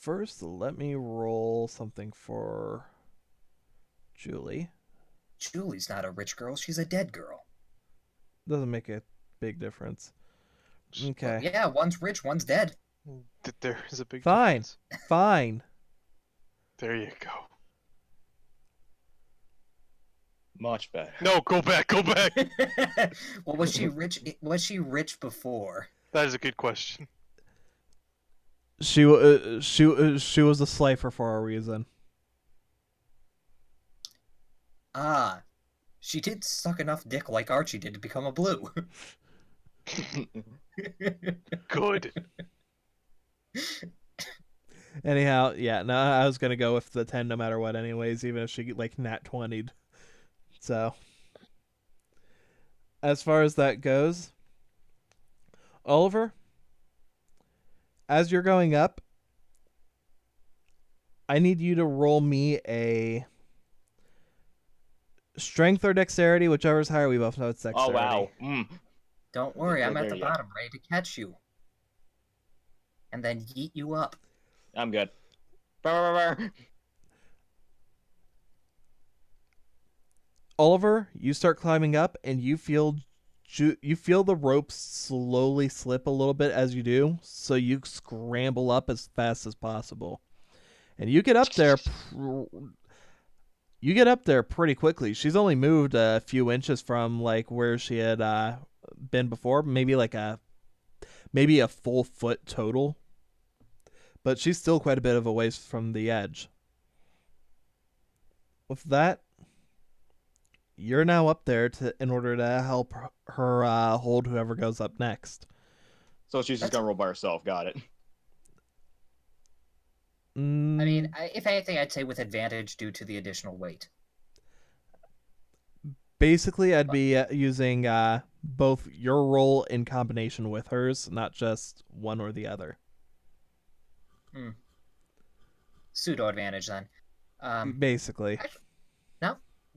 first, let me roll something for Julie. Julie's not a rich girl. She's a dead girl. Doesn't make a big difference. Well, Okay. yeah, one's rich, one's dead. There is a big Fine. difference. Fine. There you go. Much better. No, go back, go back. Well, was she rich? Was she rich before? That is a good question. She was a slifer for a reason. Ah, she did suck enough dick like Archie did to become a blue. Good. Anyhow, yeah, no, I was gonna go with the 10 no matter what anyways, even if she like nat 20'd. So as far as that goes, Oliver, as you're going up, I need you to roll me a strength or dexterity, whichever's higher. We both know it's dexterity. Oh wow. Mm. Don't worry, I'm There at the you go. bottom, ready to catch you. And then yeet you up. I'm good. Brr. Oliver, you start climbing up, and you feel the ropes slowly slip a little bit as you do, so you scramble up as fast as possible, and you get up there. You get up there pretty quickly. She's only moved a few inches from like where she had been before, maybe a full foot total, but she's still quite a bit of a ways from the edge. With that, you're now up there in order to help her hold whoever goes up next. So she's just gonna roll by herself. Got it. I mean, if anything, I'd say with advantage due to the additional weight. Basically, I'd be using both your roll in combination with hers, not just one or the other. Pseudo advantage then. Basically.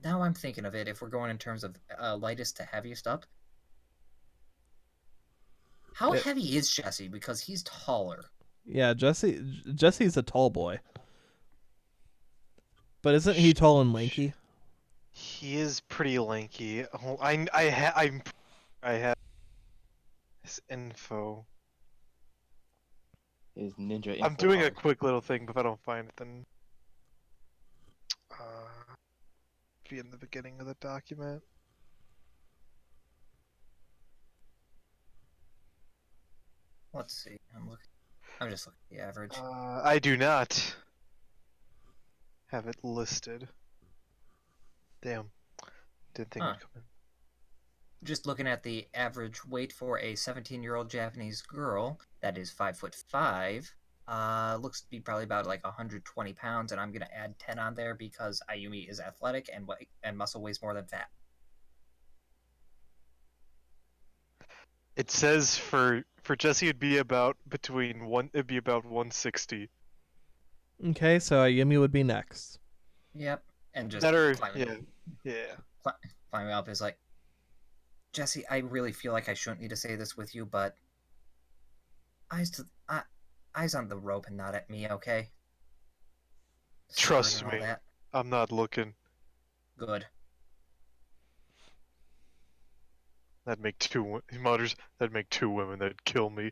Now I'm thinking of it. If we're going in terms of lightest to heaviest up, how heavy is Jesse? Because he's taller. Yeah, Jesse's a tall boy. But isn't he tall and lanky? He is pretty lanky. Oh, I have his info. His ninja. I'm info doing a card. quick little thing, but if I don't find it, then be in the beginning of the document. Let's see. I'm just looking at the average. I do not have it listed. Damn. Didn't think it'd come in. Just looking at the average weight for a 17-year-old Japanese girl that is 5'5", looks to be probably about like 120 pounds, and I'm gonna add 10 on there because Ayumi is athletic and muscle weighs more than fat. It says for Jesse it'd be about it'd be about 160. Okay, so Ayumi would be next. Yep, and just Better, climbing up is like, Jesse, I really feel like I shouldn't need to say this with you, but eyes on the rope and not at me, okay? Trust Sword and all me. that. I'm not looking. Good. That'd make he mutters, that'd make 2 women that'd kill me.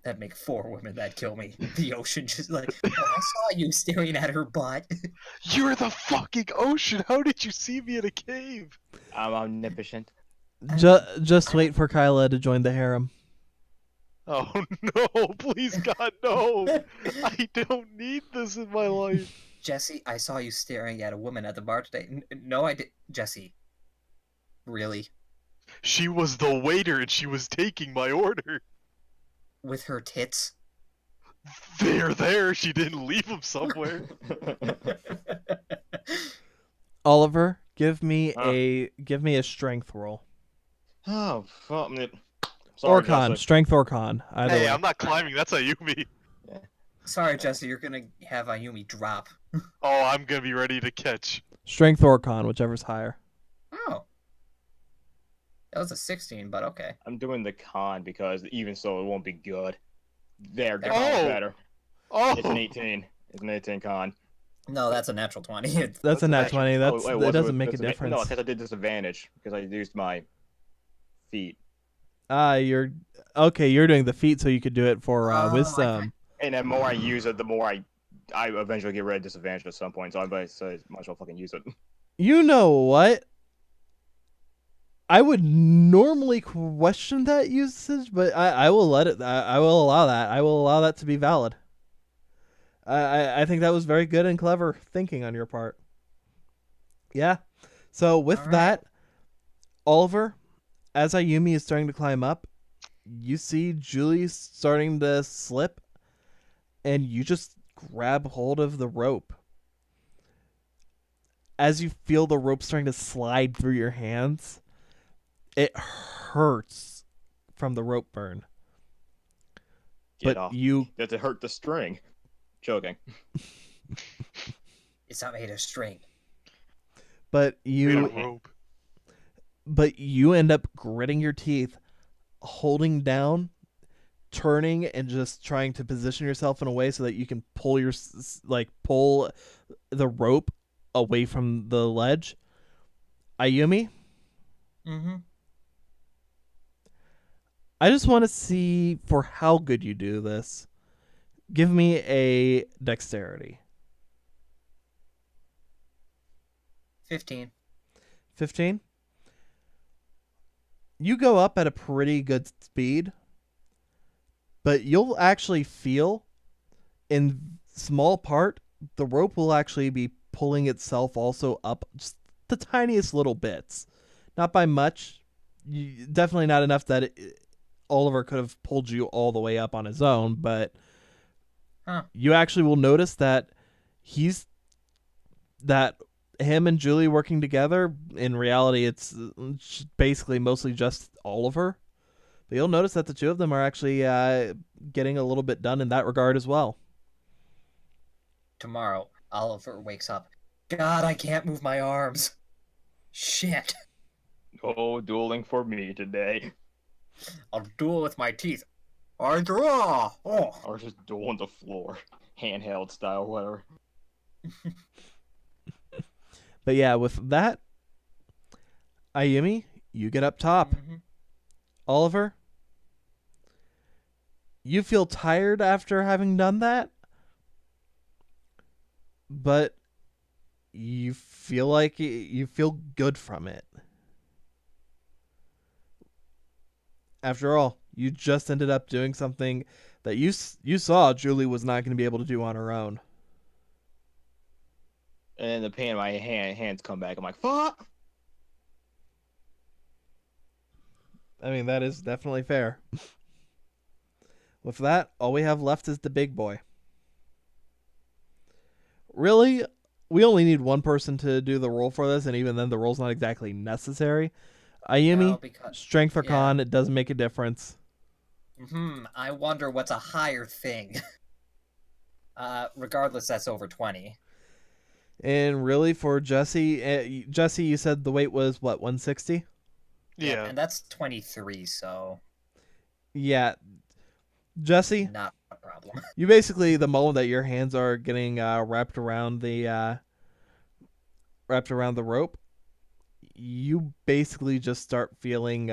That'd make 4 women that'd kill me. The ocean just like, oh, I saw you staring at her butt. You're the fucking ocean! How did you see me in a cave? I'm omnipotent. Just wait for Kyla to join the harem. Oh no, please God, no! I don't need this in my life. Jesse, I saw you staring at a woman at the bar today. No, I did. Jesse. Really? She was the waiter and she was taking my order. With her tits? They're there, she didn't leave them somewhere. Oliver, give me a strength roll. Oh, fuck. Sorry, Or con, Jesse. strength or con. Either Hey, way. I'm not climbing, that's Ayumi. Sorry, Jesse, you're gonna have Ayumi drop. Oh, I'm gonna be ready to catch. Strength or con, whichever's higher. Oh. That was a 16, but okay. I'm doing the con because even so, it won't be good. There, Oh! that's better. Oh, It's an 18. It's an 18 con. No, that's a natural 20. It's- That's a nat 20. Oh, That's wait, that was it doesn't make a disadva- difference. No, because I did disadvantage because I used my feet. You're okay. You're doing the feat so you could do it for Oh, wisdom. And the more I use it, the more I eventually get rid of disadvantage at some point. So I might as well fucking use it. You know what? I would normally question that usage, but I will let it. I will allow that. I will allow that to be valid. I think that was very good and clever thinking on your part. Yeah. So with All right. that, Oliver, as Ayumi is starting to climb up, you see Julie starting to slip, and you just grab hold of the rope. As you feel the rope starting to slide through your hands, it hurts from the rope burn. Get But off. you Does it hurt the string? Joking. It's not made of string. but made you of rope. but you end up gritting your teeth, holding down, turning, and just trying to position yourself in a way so that you can pull pull the rope away from the ledge. Ayumi, Mm-hmm. I just want to see for how good you do this. Give me a dexterity. 15. 15. You go up at a pretty good speed, but you'll actually feel in small part the rope will actually be pulling itself also up just the tiniest little bits. Not by much. Definitely not enough that Oliver could have pulled you all the way up on his own, but you actually will notice that him and Julie working together, in reality it's basically mostly just Oliver. But you'll notice that the two of them are actually getting a little bit done in that regard as well. Tomorrow, Oliver wakes up. God, I can't move my arms. Shit. Oh, dueling for me today. I'll duel with my teeth. I draw. Oh. Or just duel on the floor. Handheld style, whatever. But yeah, with that, Ayumi, you get up top. Mm-hmm. Oliver, you feel tired after having done that, but you feel like you feel good from it. After all, you just ended up doing something that you saw Julie was not going to be able to do on her own. And then the pain in my hands come back. I'm like, fuck! I mean, that is definitely fair. With that, all we have left is the big boy. Really, we only need one person to do the roll for this, and even then the roll's not exactly necessary. Ayumi, No, because strength or con, it doesn't make a difference. I wonder what's a higher thing. Regardless, that's over 20. And really, for Jesse, you said the weight was, what, 160? Yeah. And that's 23, so Yeah. Jesse, not a problem. you basically, the moment that your hands are getting wrapped around the rope, you basically just start feeling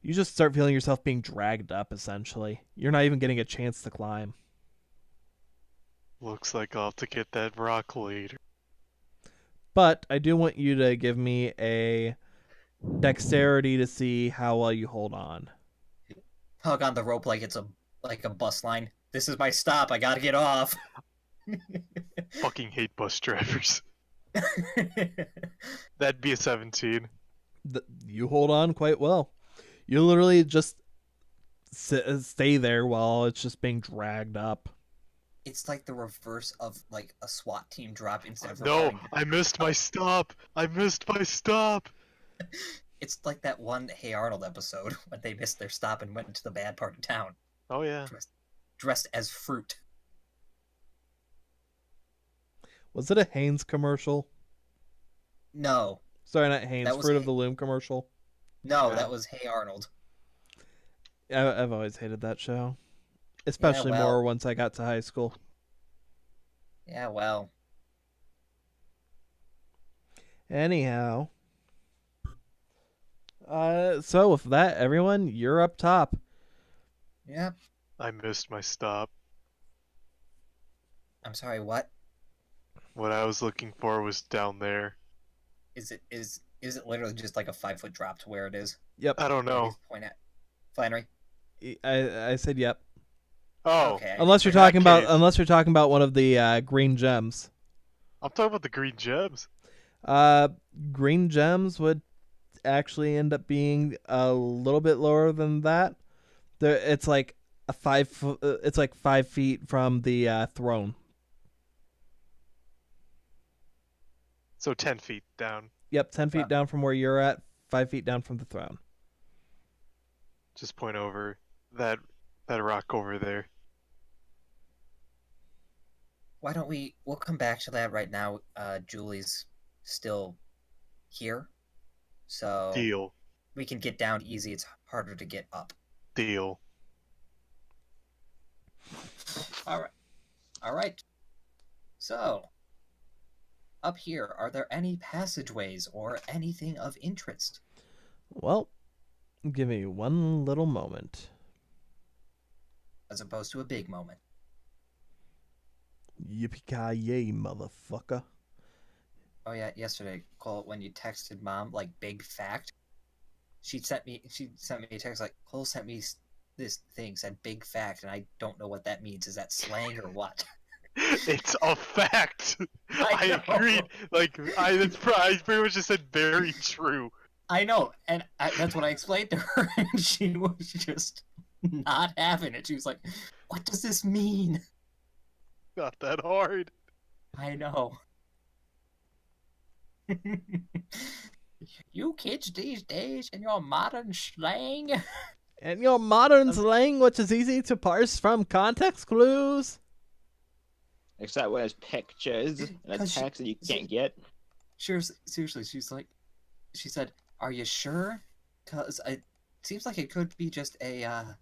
yourself being dragged up, essentially. You're not even getting a chance to climb. Looks like I'll have to get that rock later. But I do want you to give me a dexterity to see how well you hold on. Hug on the rope like it's a bus line. This is my stop. I gotta get off. Fucking hate bus drivers. That'd be a 17. You hold on quite well. You literally just stay there while it's just being dragged up. It's like the reverse of like a SWAT team drop instead of No, repairing- I missed my stop. I missed my stop. It's like that one Hey Arnold episode when they missed their stop and went into the bad part of town, Oh yeah. dressed as fruit. Was it a Hanes commercial? No, Sorry, not Hanes. That was Fruit of the Loom commercial. no, Yeah. that was Hey Arnold. I've always hated that show. especially well. more once I got to high school. Yeah, well. Anyhow, so with that, everyone, you're up top. Yeah. I missed my stop. I'm sorry, what? What I was looking for was down there. Is it literally just like a 5-foot drop to where it is? Yep, I don't Where know. he's pointing at? Flannery? I said yep. Oh, Okay. Unless you're in that talking about case- one of the green gems. I'm talking about the green gems. Green gems would actually end up being a little bit lower than that. It's like a 5 foot. It's like 5 feet from the throne. So 10 feet down. Yep, 10 feet Wow. down from where you're at, 5 feet down from the throne. Just point over that rock over there. Why don't we'll come back to that right now. Julie's still here. So Deal. we can get down easy. It's harder to get up. Deal. All right. So, up here, are there any passageways or anything of interest? Well, give me one little moment. As opposed to a big moment. Yippee-ki-yay, motherfucker. Oh yeah, yesterday, Cole, when you texted Mom, like, big fact, she sent me a text like, Cole sent me this thing, said big fact, and I don't know what that means. Is that slang or what? It's a fact. I know. Agreed. Like I pretty much just said very true. I know, and that's what I explained to her, and she was just not having it. She was like, what does this mean? Not that hard. I know. You kids these days and your modern slang. And your modern slang, which is easy to parse from context clues. Except when it's pictures and a 'Cause text that you can't get. Seriously, she said, "Are you sure? Cause it seems like it could be just a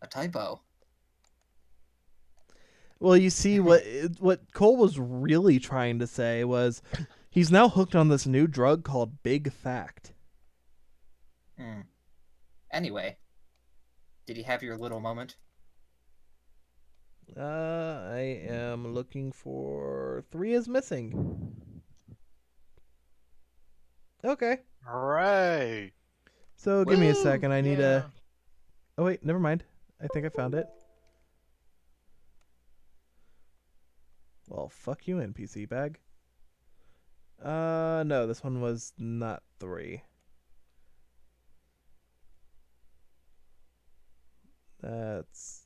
typo." Well, you see, what Cole was really trying to say was he's now hooked on this new drug called Big Fact. Hmm. Anyway, did you have your little moment? I am looking for 3 is missing. Okay. Hooray! So give me a Woo! second. I need Yeah. a... Oh, wait. Never mind. I think I found it. Well, fuck you, NPC bag. No. This one was not 3. That's...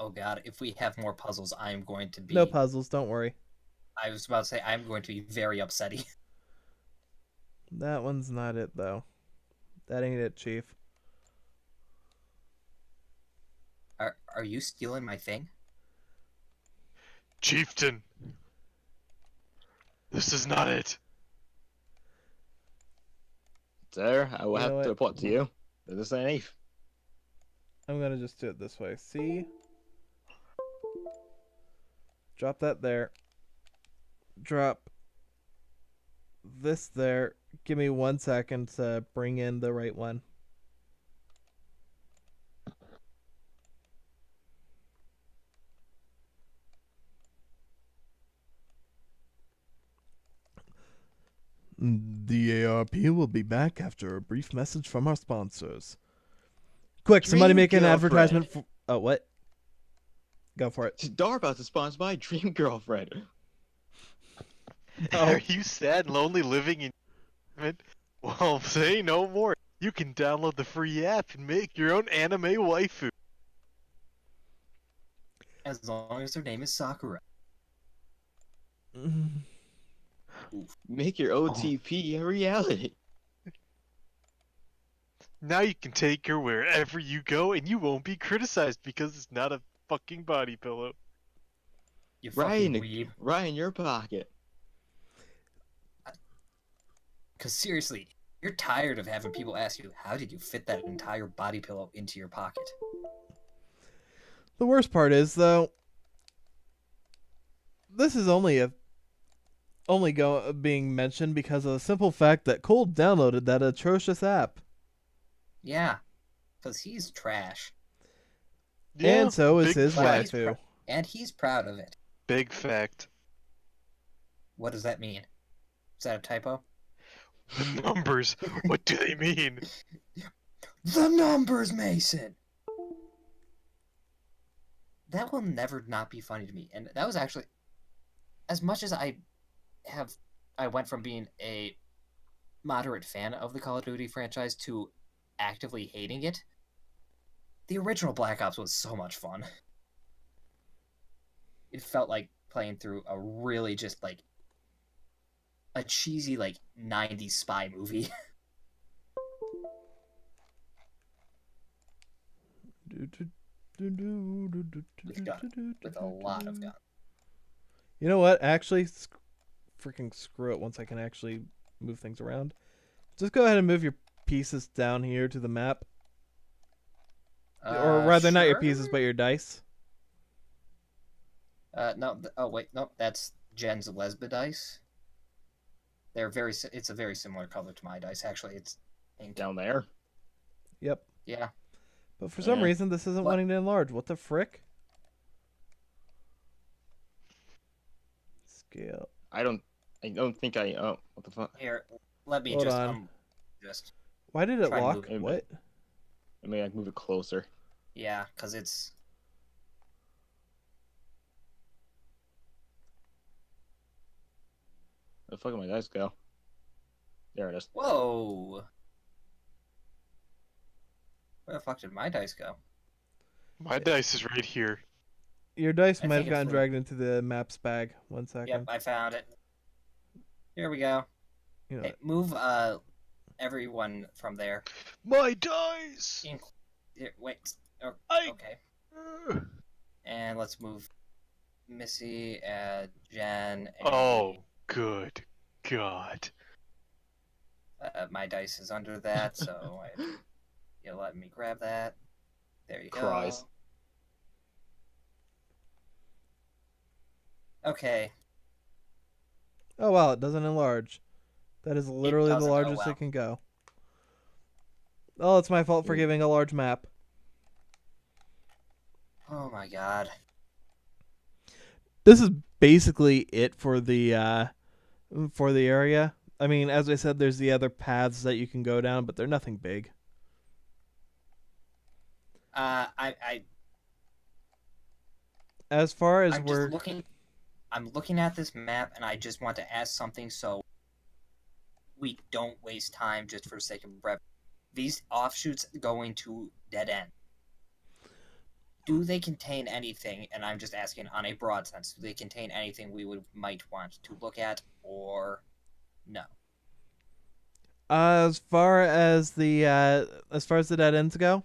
Oh God, if we have more puzzles, I am going to be. No puzzles. Don't worry. I was about to say I'm going to be very upsetty. That one's not it, though. That ain't it, Chief. Are you stealing my thing? Chieftain! This is not it. Sir, I will You know have what? to report to you. This ain't Eve. I'm gonna just do it this way. See? Drop that there. Drop this there. Give me 1 second to bring in the right one. The ARP will be back after a brief message from our sponsors. Quick, somebody Dream make an girlfriend. advertisement for... Oh, what? Go for it. DARPouts is sponsored by Dream Girlfriend. Are you sad and lonely living in... Well, say no more. You can download the free app and make your own anime waifu. As long as her name is Sakura. Make your OTP a reality. Now you can take her wherever you go and you won't be criticized because it's not a fucking body pillow. You Right fucking in, weeb. right in your pocket. Because seriously, You're tired of having people ask you, how did you fit that entire body pillow into your pocket? The worst part is, though, this is only being mentioned because of the simple fact that Cole downloaded that atrocious app. Yeah, because he's trash. Yeah, And so is big his fact. waifu. And he's proud of it. Big fact. What does that mean? Is that a typo? The numbers. What do they mean? The numbers, Mason! That will never not be funny to me. And that was actually, as much as I went from being a moderate fan of the Call of Duty franchise to actively hating it, the original Black Ops was so much fun. It felt like playing through a really just like a cheesy like 90s spy movie. With a lot of guns. You know what? Actually, freaking screw it. Once I can actually move things around, just go ahead and move your pieces down here to the map, or rather, not your pieces, but your dice. No. Oh wait, no. That's Jen's Lesba dice. They're very. It's a very similar color to my dice. Actually, it's pink. Down there. Yep. Yeah. But for some reason, this isn't wanting to enlarge. What the frick? Scale. I don't think I. Oh, what the fuck? Here, let me Hold just. on. Just. Why did it Try lock? moving. What? I mean, I can move it closer. Yeah, because it's. Where the fuck did my dice go? There it is. Whoa. Where the fuck did my dice go? My dice is right here. Your dice I might think have gotten it's dragged into the maps bag. 1 second. Yep, I found it. Here we go. You know, Hey, move everyone from there. My dice! Here, wait. Oh, I- okay. And let's move Missy, Jen, and Oh, good God. my dice is under that, so you'll let me grab that. There you Cries. go. Okay. oh wow, it doesn't enlarge. That is literally the doesn't? Oh, largest wow. it can go. Oh, it's my fault for giving a large map. Oh my god. This is basically it for the area. I mean, as I said, there's the other paths that you can go down, but they're nothing big. As far as I'm looking at this map, and I just want to ask something so we don't waste time just for the sake of brevity. These offshoots going to dead end. Do they contain anything, and I'm just asking on a broad sense, do they contain anything we might want to look at, or no? as far as the dead ends go,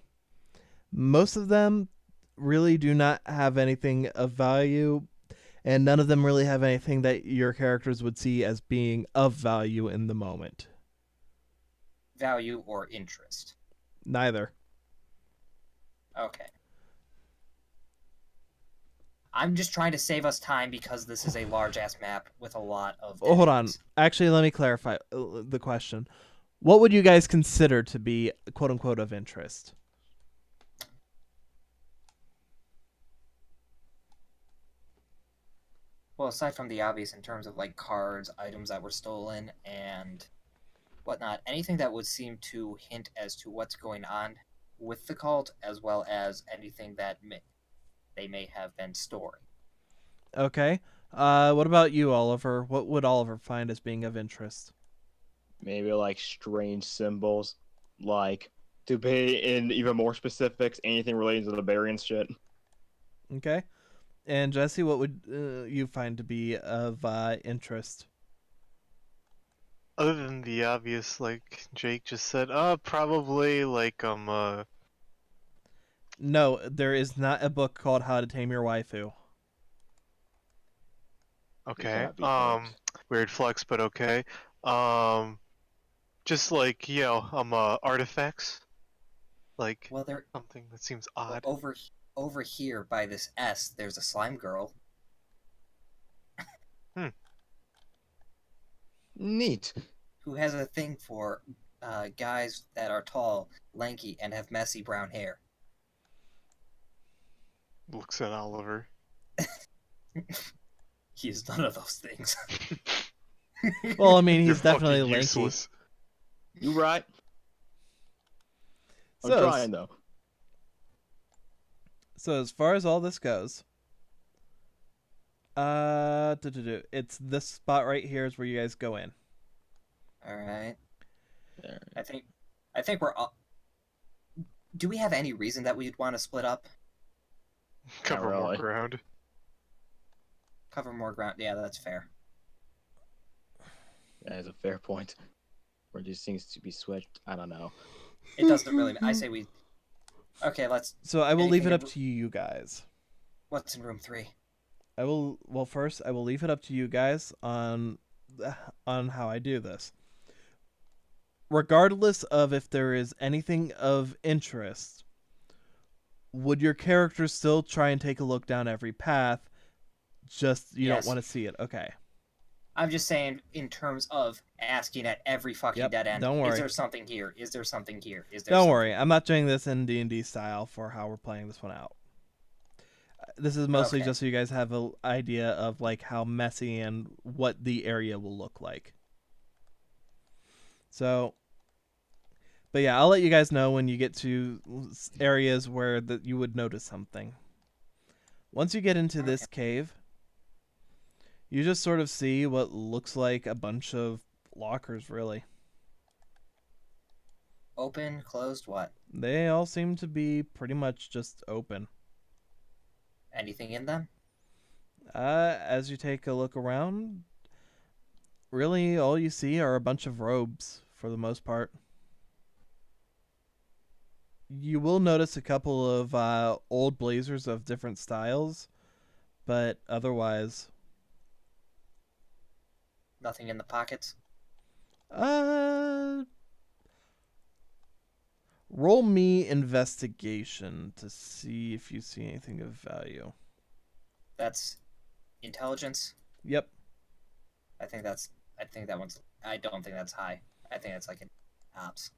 most of them really do not have anything of value, and none of them really have anything that your characters would see as being of value in the moment. Value or interest? Neither. Okay. I'm just trying to save us time because this is a large-ass map with a lot of... Oh, hold on. Actually, let me clarify the question. What would you guys consider to be quote-unquote of interest? Well, aside from the obvious in terms of like cards, items that were stolen, and whatnot, anything that would seem to hint as to what's going on with the cult, as well as anything that they may have been storing. Okay. What about you, Oliver? What would Oliver find as being of interest? Maybe like strange symbols, like to be in even more specifics, anything related to the Barbarian shit. Okay. And Jesse, what would you find to be of interest? Other than the obvious, like Jake just said, probably like No, there is not a book called How to Tame Your Waifu. okay, cannot be hoaxed. weird flex, but okay, Just like, artifacts. Like, Well, they're something that seems odd. over here by this S. There's a slime girl. Neat. Who has a thing for guys that are tall, lanky, and have messy brown hair. Looks at Oliver. He is none of those things. Well, I mean, You're he's definitely fucking lanky. useless. You right? I'm So, trying though. so as far as all this goes, it's this spot right here is where you guys go in. All right. There. I think we're all. Do we have any reason that we'd want to split up? Cover more really. ground. Cover more ground. Yeah, that's fair. That is a fair point. Where these things to be switched, I don't know. It doesn't really. I say we. Okay, let's. So I will leave it Anything up to you guys. What's in room 3? First I will leave it up to you guys on how I do this. Regardless of if there is anything of interest, would your character still try and take a look down every path? Just you Yes. don't want to see it. Okay. I'm just saying in terms of asking at every fucking dead end. Don't worry. Is there something here? Is there something here? Is there? Don't something... worry. I'm not doing this in D&D style for how we're playing this one out. This is mostly Okay. just so you guys have an idea of like how messy and what the area will look like. So, but yeah, I'll let you guys know when you get to areas where you would notice something. Once you get into this cave, you just sort of see what looks like a bunch of lockers, really. Open, closed, what? They all seem to be pretty much just open. Anything in them? As you take a look around, really all you see are a bunch of robes for the most part. You will notice a couple of old blazers of different styles, but otherwise, Nothing in the pockets? roll me investigation to see if you see anything of value. That's intelligence? Yep. I don't think that's high. I think that's like an ops.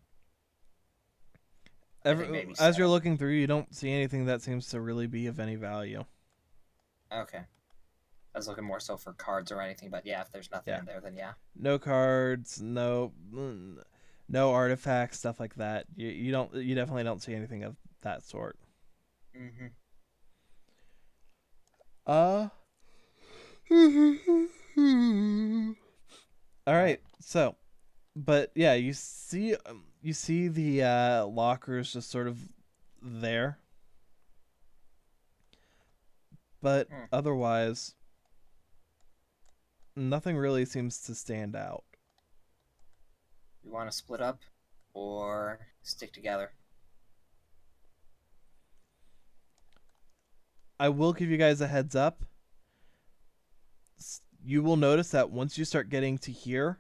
Maybe As you're 7. looking through, you don't see anything that seems to really be of any value. Okay. I was looking more so for cards or anything, but yeah, if there's nothing in there, then yeah. No cards, no artifacts, stuff like that. You definitely don't see anything of that sort. Mm-hmm. All right. So, but yeah, you see the lockers just sort of there, but otherwise, nothing really seems to stand out. We want to split up or stick together? I will give you guys a heads up. You will notice that once you start getting to here,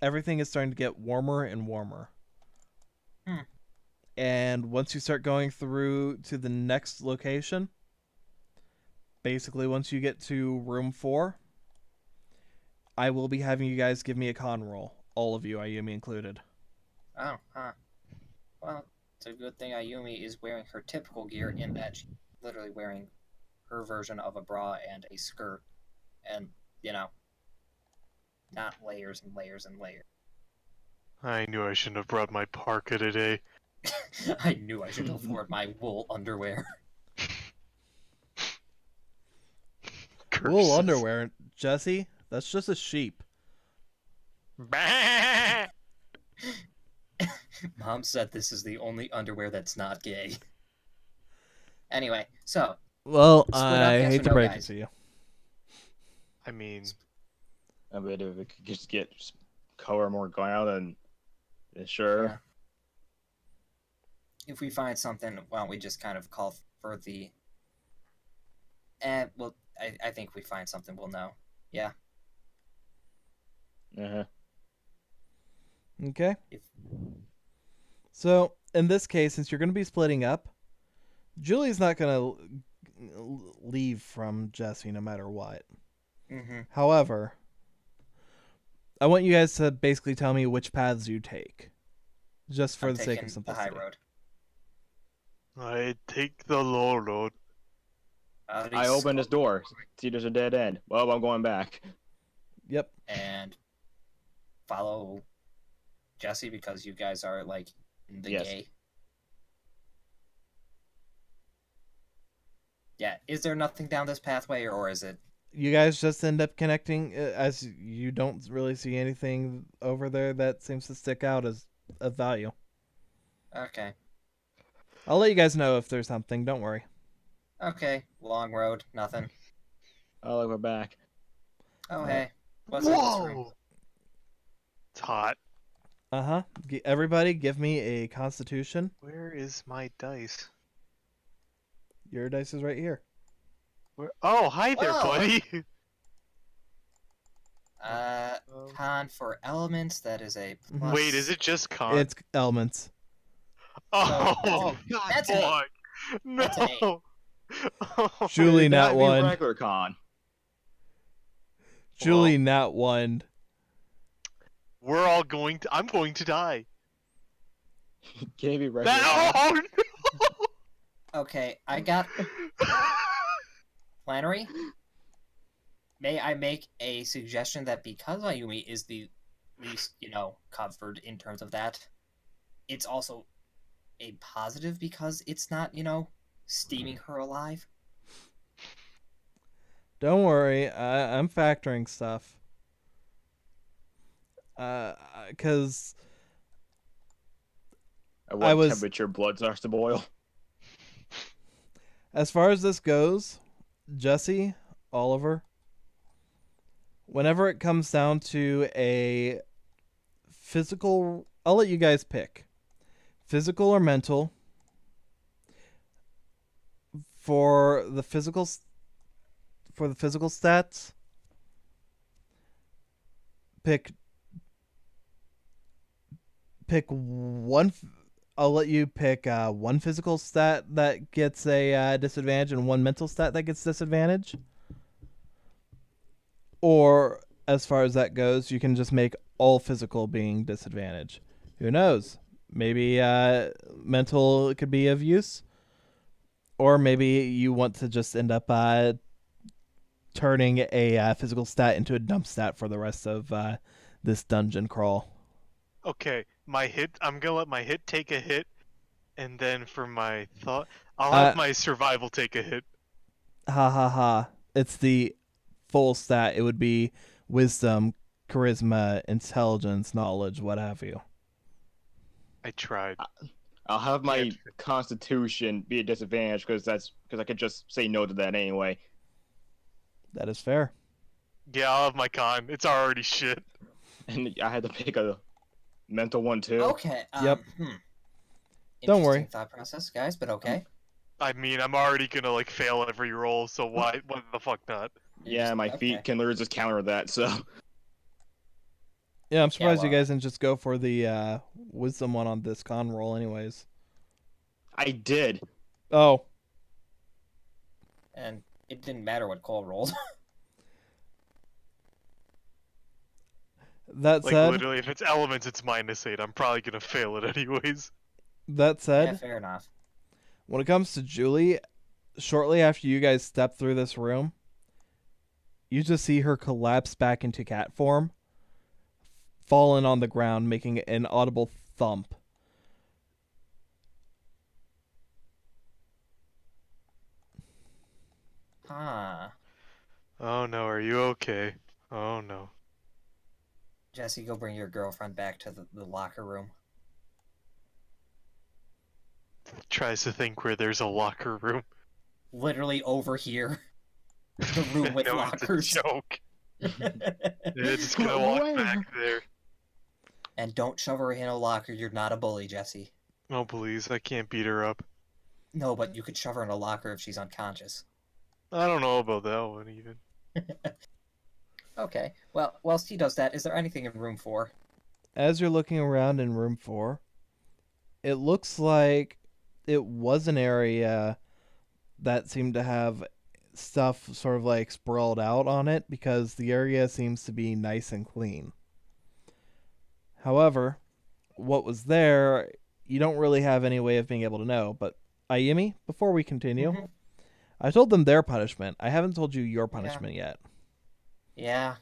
everything is starting to get warmer and warmer. And once you start going through to the next location, basically once you get to room 4, I will be having you guys give me a con roll. All of you, Ayumi included. Oh, huh. Well, it's a good thing Ayumi is wearing her typical gear in that she's literally wearing her version of a bra and a skirt. And, not layers and layers and layers. I knew I shouldn't have brought my parka today. I knew I should have worn my wool underwear. Wool underwear, Jesse? That's just a sheep. Mom said this is the only underwear that's not gay. Anyway, so. Well, split up, I yes hate or to no, break it guys? to you. I mean, I bet if it could just cover more ground, then sure. Yeah. If we find something, why don't we just kind of call for the... well, I think if we find something, we'll know. Yeah. Uh-huh. Okay. If So in this case, since you're going to be splitting up, Julie's not going to leave from Jesse no matter what. mm-hmm. However, I want you guys to basically tell me which paths you take, just for I'm the sake taking of the high simplicity. road. I take the low road. I open this door. See, there's a dead end. Well, I'm going back. Yep. And follow Jesse because you guys are like the Yes. gay. Yeah, is there nothing down this pathway, or is it? You guys just end up connecting, as you don't really see anything over there that seems to stick out as of value. Okay. I'll let you guys know if there's something. Don't worry. Okay, long road, nothing. Oh, look, we're back. Oh, hey. What's in this room? Whoa! It's hot. Uh-huh. Everybody give me a constitution. Where is my dice? Your dice is right here. Where? Oh, hi there, Whoa. buddy. Con for elements, that is a plus. Wait, is it just con? It's elements. Oh, Oh, God, that's an eight. fuck. That's an eight. No. Oh, Julie, That'd not be one. regular con. Julie, not one. we're all going to. I'm going to die. Can't be regular. Oh, no. Okay, I got Flannery. May I make a suggestion that because Ayumi is the least, covered in terms of that, it's also a positive because it's not, steaming her alive? Don't worry. I'm factoring stuff. Because At I what was- temperature blood starts to boil? as far as this goes, Jesse, Oliver, whenever it comes down to a physical, I'll let you guys pick. Physical or mental. For the physical stats, pick one. I'll let you pick one physical stat that gets a disadvantage and one mental stat that gets disadvantage. Or as far as that goes, you can just make all physical being disadvantage. Who knows? Maybe mental could be of use. Or maybe you want to just end up turning a physical stat into a dump stat for the rest of this dungeon crawl. Okay, my hit. I'm gonna let my hit take a hit, and then for my thought, I'll have my survival take a hit. Ha ha ha. It's the full stat. It would be wisdom, charisma, intelligence, knowledge, what have you. I tried. I'll have my Yeah. constitution be a disadvantage because I could just say no to that anyway. That is fair. Yeah, I'll have my con. It's already shit. And I had to pick a mental one too. Okay. Yep. Interesting Don't worry. thought process, guys, but okay. I mean, I'm already gonna fail every roll, so why the fuck not? Yeah, my Okay. feet can literally just counter that. So Yeah, I'm surprised you well, guys didn't just go for the wisdom one on this con roll anyways. I did. Oh, And it didn't matter what Cole rolled. that Like said, literally, if it's elements, it's -8. I'm probably gonna fail it anyways. that said, Yeah, fair enough. when it comes to Julie, shortly after you guys step through this room, you just see her collapse back into cat form, fallen on the ground, making an audible thump. Huh. Oh no, are you okay? Oh no. Jesse, go bring your girlfriend back to the locker room. Tries to think where there's a locker room. Literally over here. The room with No, lockers. It's a joke. It's just gonna walk Where? back there. And don't shove her in a locker. You're not a bully, Jesse. Oh please, I can't beat her up. No, but you could shove her in a locker if she's unconscious. I don't know about that one even. Okay. Well, whilst he does that, is there anything in room 4? as you're looking around in room 4, it looks like it was an area that seemed to have stuff sort of like sprawled out on it because the area seems to be nice and clean. However, what was there, you don't really have any way of being able to know. But Ayumi, before we continue, Mhm. I told them their punishment. I haven't told you your Yeah. punishment yet. Yeah.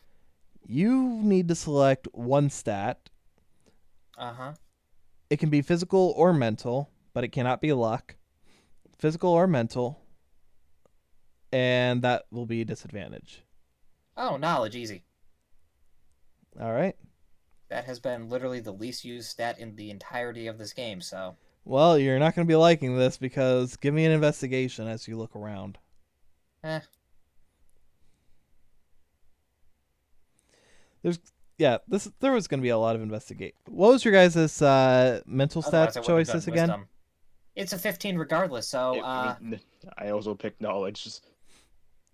You need to select one stat. Uh-huh. It can be physical or mental, but it cannot be luck. Physical or mental, and that will be disadvantage. Oh, knowledge, easy. All right. That has been literally the least used stat in the entirety of this game, so... Well, you're not going to be liking this because give me an investigation as you look around. Eh. There was going to be a lot of investigate. What was your guys' mental Otherwise, stat I would've done choices again? wisdom. It's a 15 regardless, so, I also picked knowledge.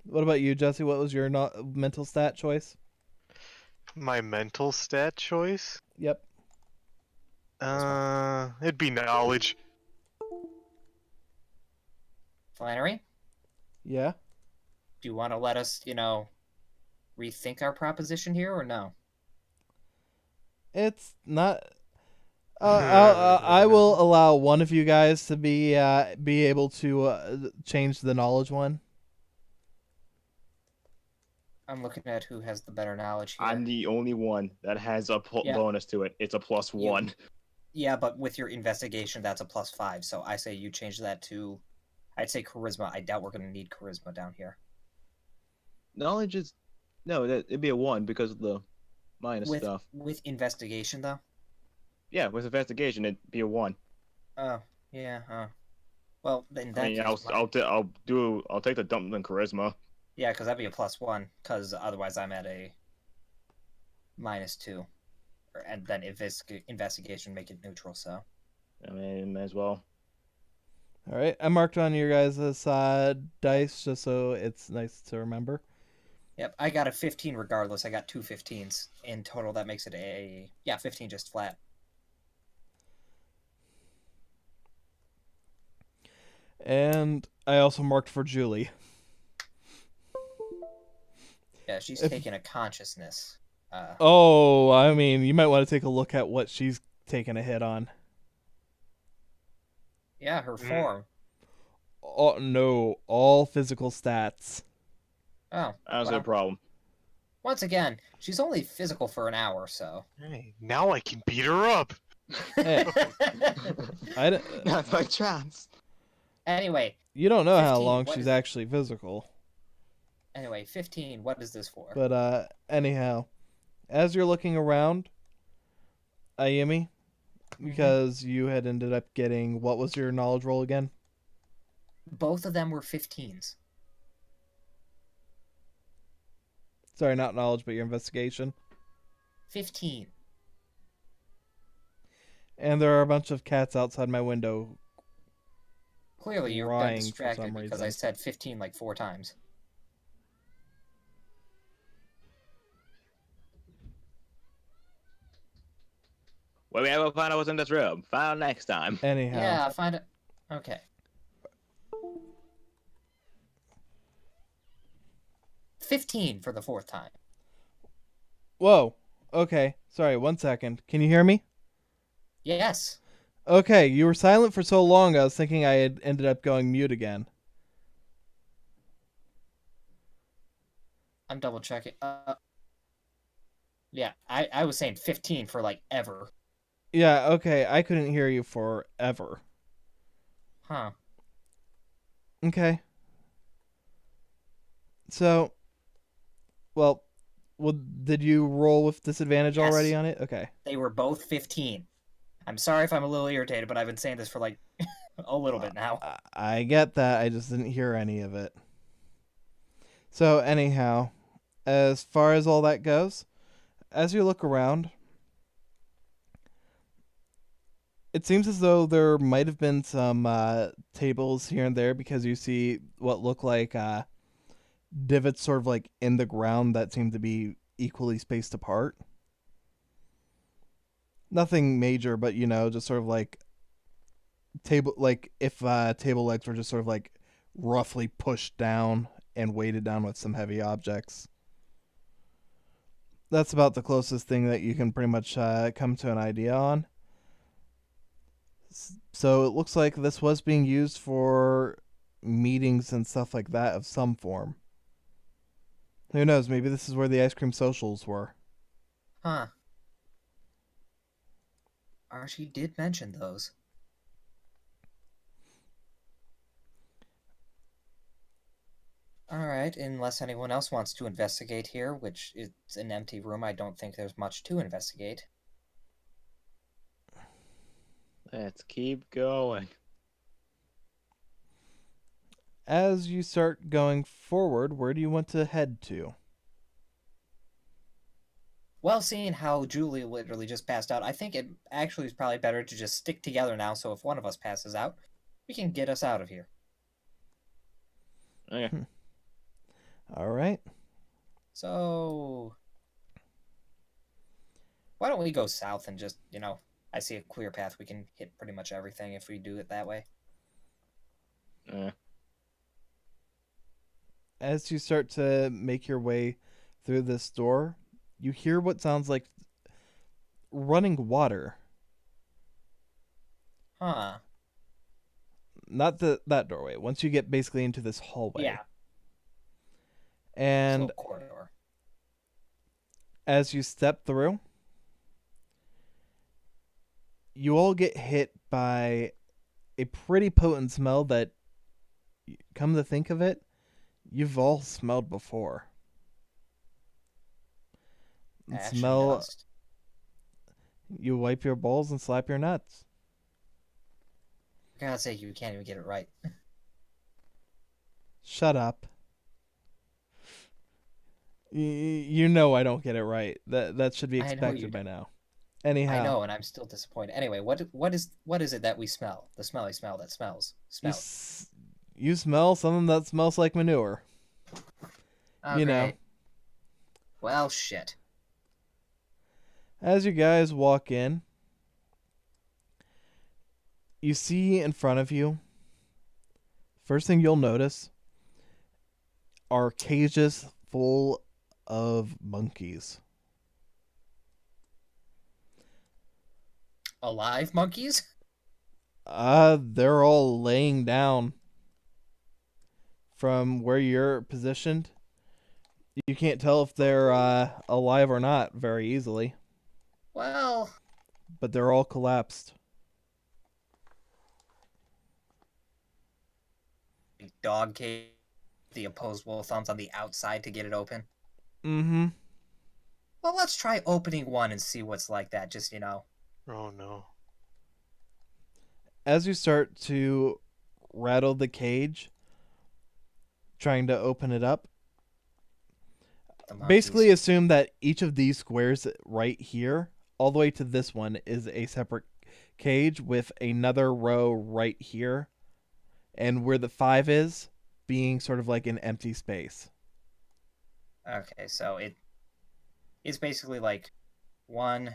What about you, Jesse? What was your mental stat choice? My mental stat choice? Yep. It'd be knowledge. Flannery, Yeah. do you want to let us, rethink our proposition here, or no? It's not. I will allow one of you guys to be able to change the knowledge one. I'm looking at who has the better knowledge here. I'm the only one that has a Yeah. bonus to it. It's a +1. Yeah, but with your investigation, that's a +5, so I say you change that to... I'd say charisma. I doubt we're going to need charisma down here. Knowledge is... No, it'd be a 1 because of the minus stuff. With investigation, though? Yeah, with investigation, it'd be a 1. Oh, yeah, well, in that I mean, case... I'll take the dump in charisma. Yeah, because that'd be a +1, because otherwise I'm at a -2. And then investigation make it neutral, so... I mean, may as well. All right. I marked on your guys' dice just so it's nice to remember. Yep, I got a 15 regardless. I got 2 15s. In total, that makes it a... Yeah, 15 just flat. And I also marked for Julie. Yeah, she's taking a consciousness. Oh, I mean, you might want to take a look at what she's taking a hit on. Yeah, her form. Oh, no. All physical stats. Oh, That was well, a problem. once again, she's only physical for an hour, so... Hey, now I can beat her up. Hey, Not my chance. Anyway, you don't know how 15, long what she's is- actually physical. 15, what is this for? But, anyhow, as you're looking around, Ayumi, because you had ended up getting... What was your knowledge roll again? Both of them were 15s. Sorry, not knowledge, but your investigation. 15. And there are a bunch of cats outside my window. Clearly, you got Crying for distracted some because I reason. said 15 like 4 times. Well, we will find out what's in this room. Find out next time. Anyhow. Yeah, find it. Okay. 15 for the 4th time. Whoa. Okay. Sorry, 1 second. Can you hear me? Yes. Okay, you were silent for so long I was thinking I had ended up going mute again. I'm double checking. Yeah, I was saying 15 for like ever. Yeah, okay, I couldn't hear you forever. Huh. Okay. So, well, did you roll with disadvantage Yes. already on it? Okay. They were both 15. I'm sorry if I'm a little irritated, but I've been saying this for like a little bit now. I get that. I just didn't hear any of it. So, anyhow, as far as all that goes, as you look around, it seems as though there might have been some tables here and there because you see what look like divots sort of like in the ground that seem to be equally spaced apart. Nothing major, but just sort of like table, like if table legs were just sort of like roughly pushed down and weighted down with some heavy objects. That's about the closest thing that you can pretty much come to an idea on. So it looks like this was being used for meetings and stuff like that of some form. Who knows? Maybe this is where the ice cream socials were. Huh. Archie did mention those. Alright, unless anyone else wants to investigate here, which is an empty room, I don't think there's much to investigate. Let's keep going. As you start going forward, where do you want to head to? Well, seeing how Julie literally just passed out, I think it actually is probably better to just stick together now, so if one of us passes out, we can get us out of here. Okay. All right. So, why don't we go south and just, I see a clear path. We can hit pretty much everything if we do it that way. As you start to make your way through this door, you hear what sounds like running water. Huh. Not that doorway. Once you get basically into this hallway. Yeah. And Little corridor. as you step through, you all get hit by a pretty potent smell that, come to think of it, you've all smelled before. Ash and Smell. dust. You wipe your balls and slap your nuts. For God's sake, you can't even get it right. Shut up. You know I don't get it right. That should be I know you expected by don't. now. Anyhow, I know, and I'm still disappointed. Anyway, what is it that we smell? The smelly smell that smells. you, Smell. you smell something that smells like manure. Oh, You know. great. Well, shit. As you guys walk in, you see in front of you, first thing you'll notice are cages full of monkeys. Alive monkeys? They're all laying down from where you're positioned. You can't tell if they're alive or not very easily, Well, but they're all collapsed. dog cage, the opposable thumbs on the outside to get it open. Mm-hmm. Well, let's try opening one and see what's like that, just, Oh no. As you start to rattle the cage, trying to open it up, the monkeys. basically assume that each of these squares right here, all the way to this one, is a separate cage with another row right here, and where the 5 is being sort of like an empty space. Okay, so it's basically like 1,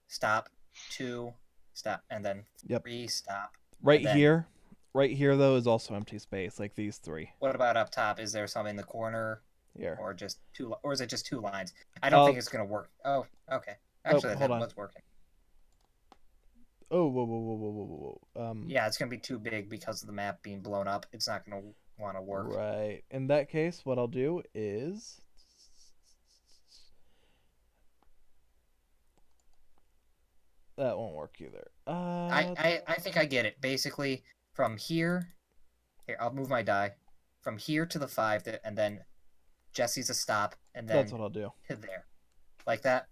stop, 2, stop, and then Yep. 3, stop. Right And then- here, though, is also empty space, like these 3 What about up top? Is there some in the corner, here. or just two, or is it just 2 lines? I don't think it's gonna work. Oh, okay. Actually, hold that on. was working. Oh, whoa. Yeah, it's gonna be too big because of the map being blown up. It's not gonna want to work. Right. In that case, what I'll do is that won't work either. I think I get it. Basically, from here, I'll move my die. From here to the 5, and then Jesse's a stop, and then That's what I'll do. to there. Like that?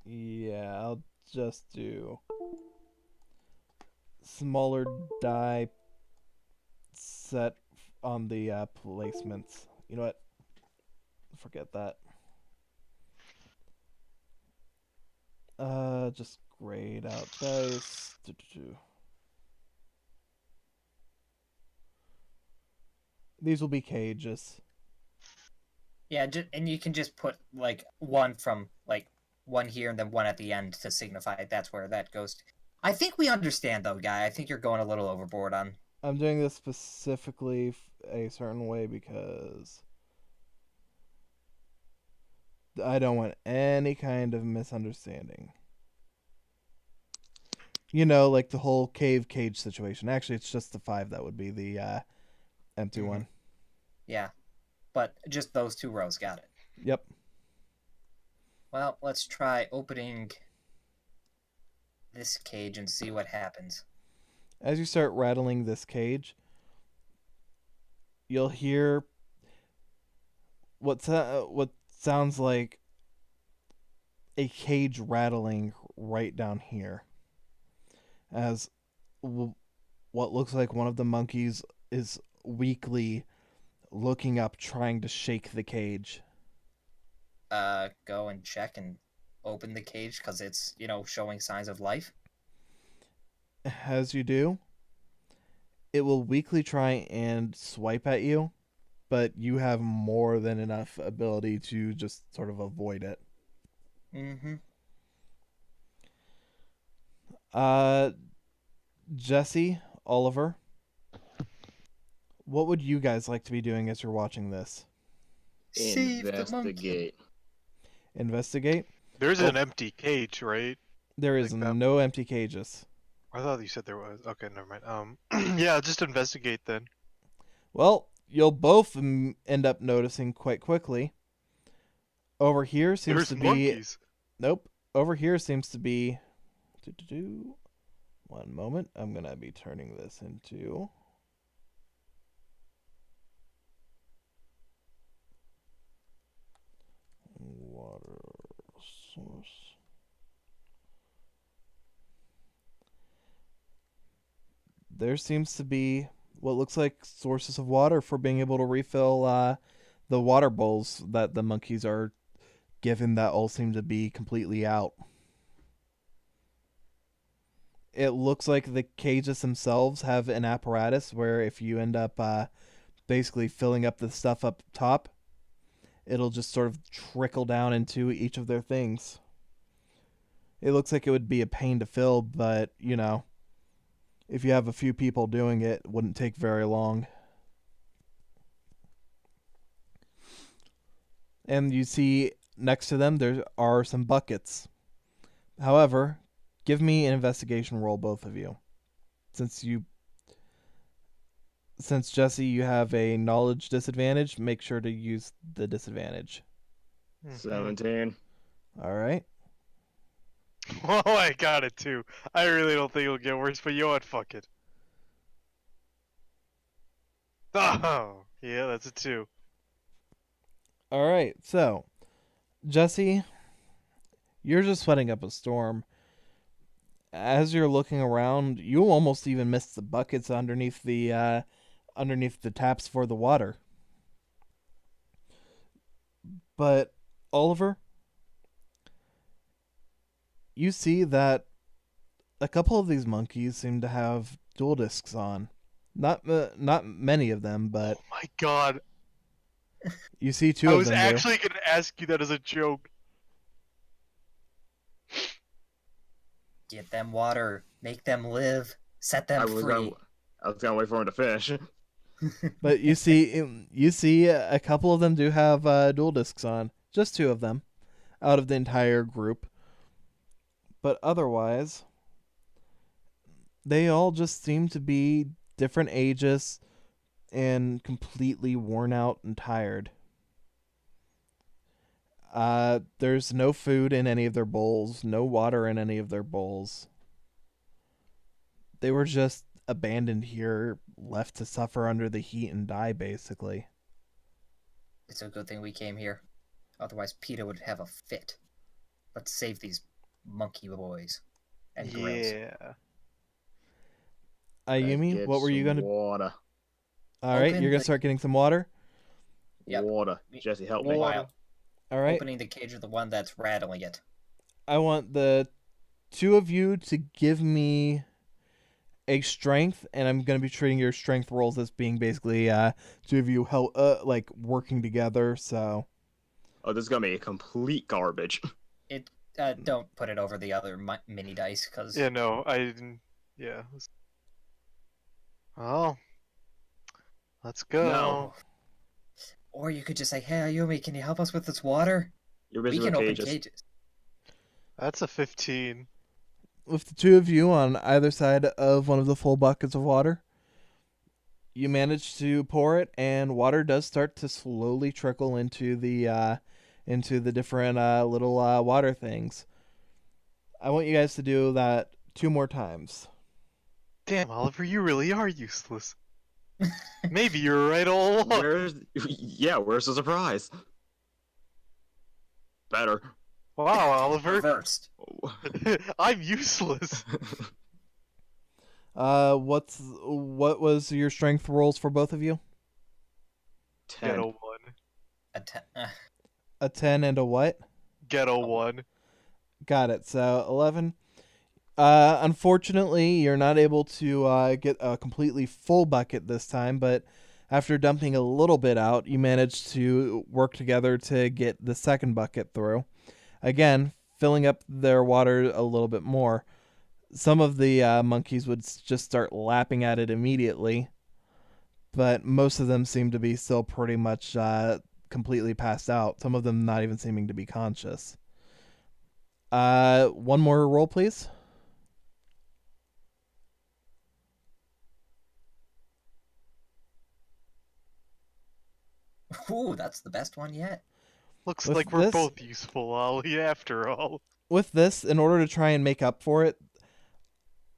Yeah, I'll just do smaller die set on the placements. You know what? Forget that. Just grayed out dice. These will be cages. Yeah, and you can just put, like, one from, like, one here and then one at the end to signify that's where that goes. I think we understand, though, Guy. I think you're going a little overboard on. I'm doing this specifically a certain way because I don't want any kind of misunderstanding. You know, like the whole cave cage situation. Actually, it's just the 5 that would be the empty one. Yeah, but just those 2 rows. Got it. Yep. Well, let's try opening this cage and see what happens. As you start rattling this cage, you'll hear what sounds like a cage rattling right down here. As what looks like one of the monkeys is weakly looking up, trying to shake the cage. Go and check and open the cage because it's, showing signs of life. As you do, it will weakly try and swipe at you, but you have more than enough ability to just sort of avoid it. Mm-hmm. Jesse, Oliver, what would you guys like to be doing as you're watching this? Save the monkey. Investigate. Investigate? There's an empty cage, right? There is Like that. no empty cages. I thought you said there was. Okay, never mind. Yeah, just investigate then. Well, you'll both end up noticing quite quickly. Over here seems There's to be... monkeys. Nope. Over here seems to be... One moment. I'm going to be turning this into... water source. There seems to be what looks like sources of water for being able to refill the water bowls that the monkeys are given that all seem to be completely out. It looks like the cages themselves have an apparatus where if you end up basically filling up the stuff up top, it'll just sort of trickle down into each of their things. It looks like it would be a pain to fill, but, if you have a few people doing it, it wouldn't take very long. And you see next to them there are some buckets. However, give me an investigation roll, both of you. Since Jesse, you have a knowledge disadvantage, make sure to use the disadvantage. 17. All right. Oh, I got it too. I really don't think it'll get worse, but you know what? Fuck it. Oh, yeah, that's a 2. All right. So, Jesse, you're just sweating up a storm. As you're looking around, you almost even missed the buckets underneath the taps for the water. But Oliver, you see that a couple of these monkeys seem to have dual discs on. Not many of them, but Oh my god. you see 2 I of was them actually going to ask you that as a joke. Get them water. Make them live. Set them free. I was gonna wait for him to finish. But you see a couple of them do have dual discs on. Just 2 of them out of the entire group. But otherwise, they all just seem to be different ages and completely worn out and tired. There's no food in any of their bowls, no water in any of their bowls. They were just abandoned here, left to suffer under the heat and die, basically. It's a good thing we came here. Otherwise, Peter would have a fit. Let's save these monkey boys and girls. Yeah. Ayumi, what were you going to... Water. All right, Open you're going to the- start getting some water? Yep. Water. Jesse, help me. Meanwhile, All right. opening the cage of the one that's rattling it. I want the 2 of you to give me a strength, and I'm going to be treating your strength rolls as being basically 2 of you working together, so... Oh, this is gonna be a complete garbage. Don't put it over the other mini dice, because Yeah, no, I didn't. Yeah. Oh, let's go. No. Or you could just say, "Hey, Ayumi, can you help us with this water? You're We busy can with open cages. cages." That's a 15. With the two of you on either side of one of the full buckets of water, you manage to pour it, and water does start to slowly trickle into the different little water things. I want you guys to do that 2 more times. Damn, Oliver, you really are useless. Maybe you were right all along. Where's the surprise? Better. Wow, Oliver. Reversed. I'm useless. What was your strength rolls for both of you? Get a 10. 1. A 10 and a what? Get a 1. Got it. So 11. Unfortunately, you're not able to get a completely full bucket this time, but after dumping a little bit out, you managed to work together to get the second bucket through. Again, filling up their water a little bit more. Some of the monkeys would just start lapping at it immediately, but most of them seem to be still pretty much completely passed out. Some of them not even seeming to be conscious. One more roll, please. Ooh, that's the best one yet. Looks With like we're this- both useful, Ollie, after all. With this, in order to try and make up for it,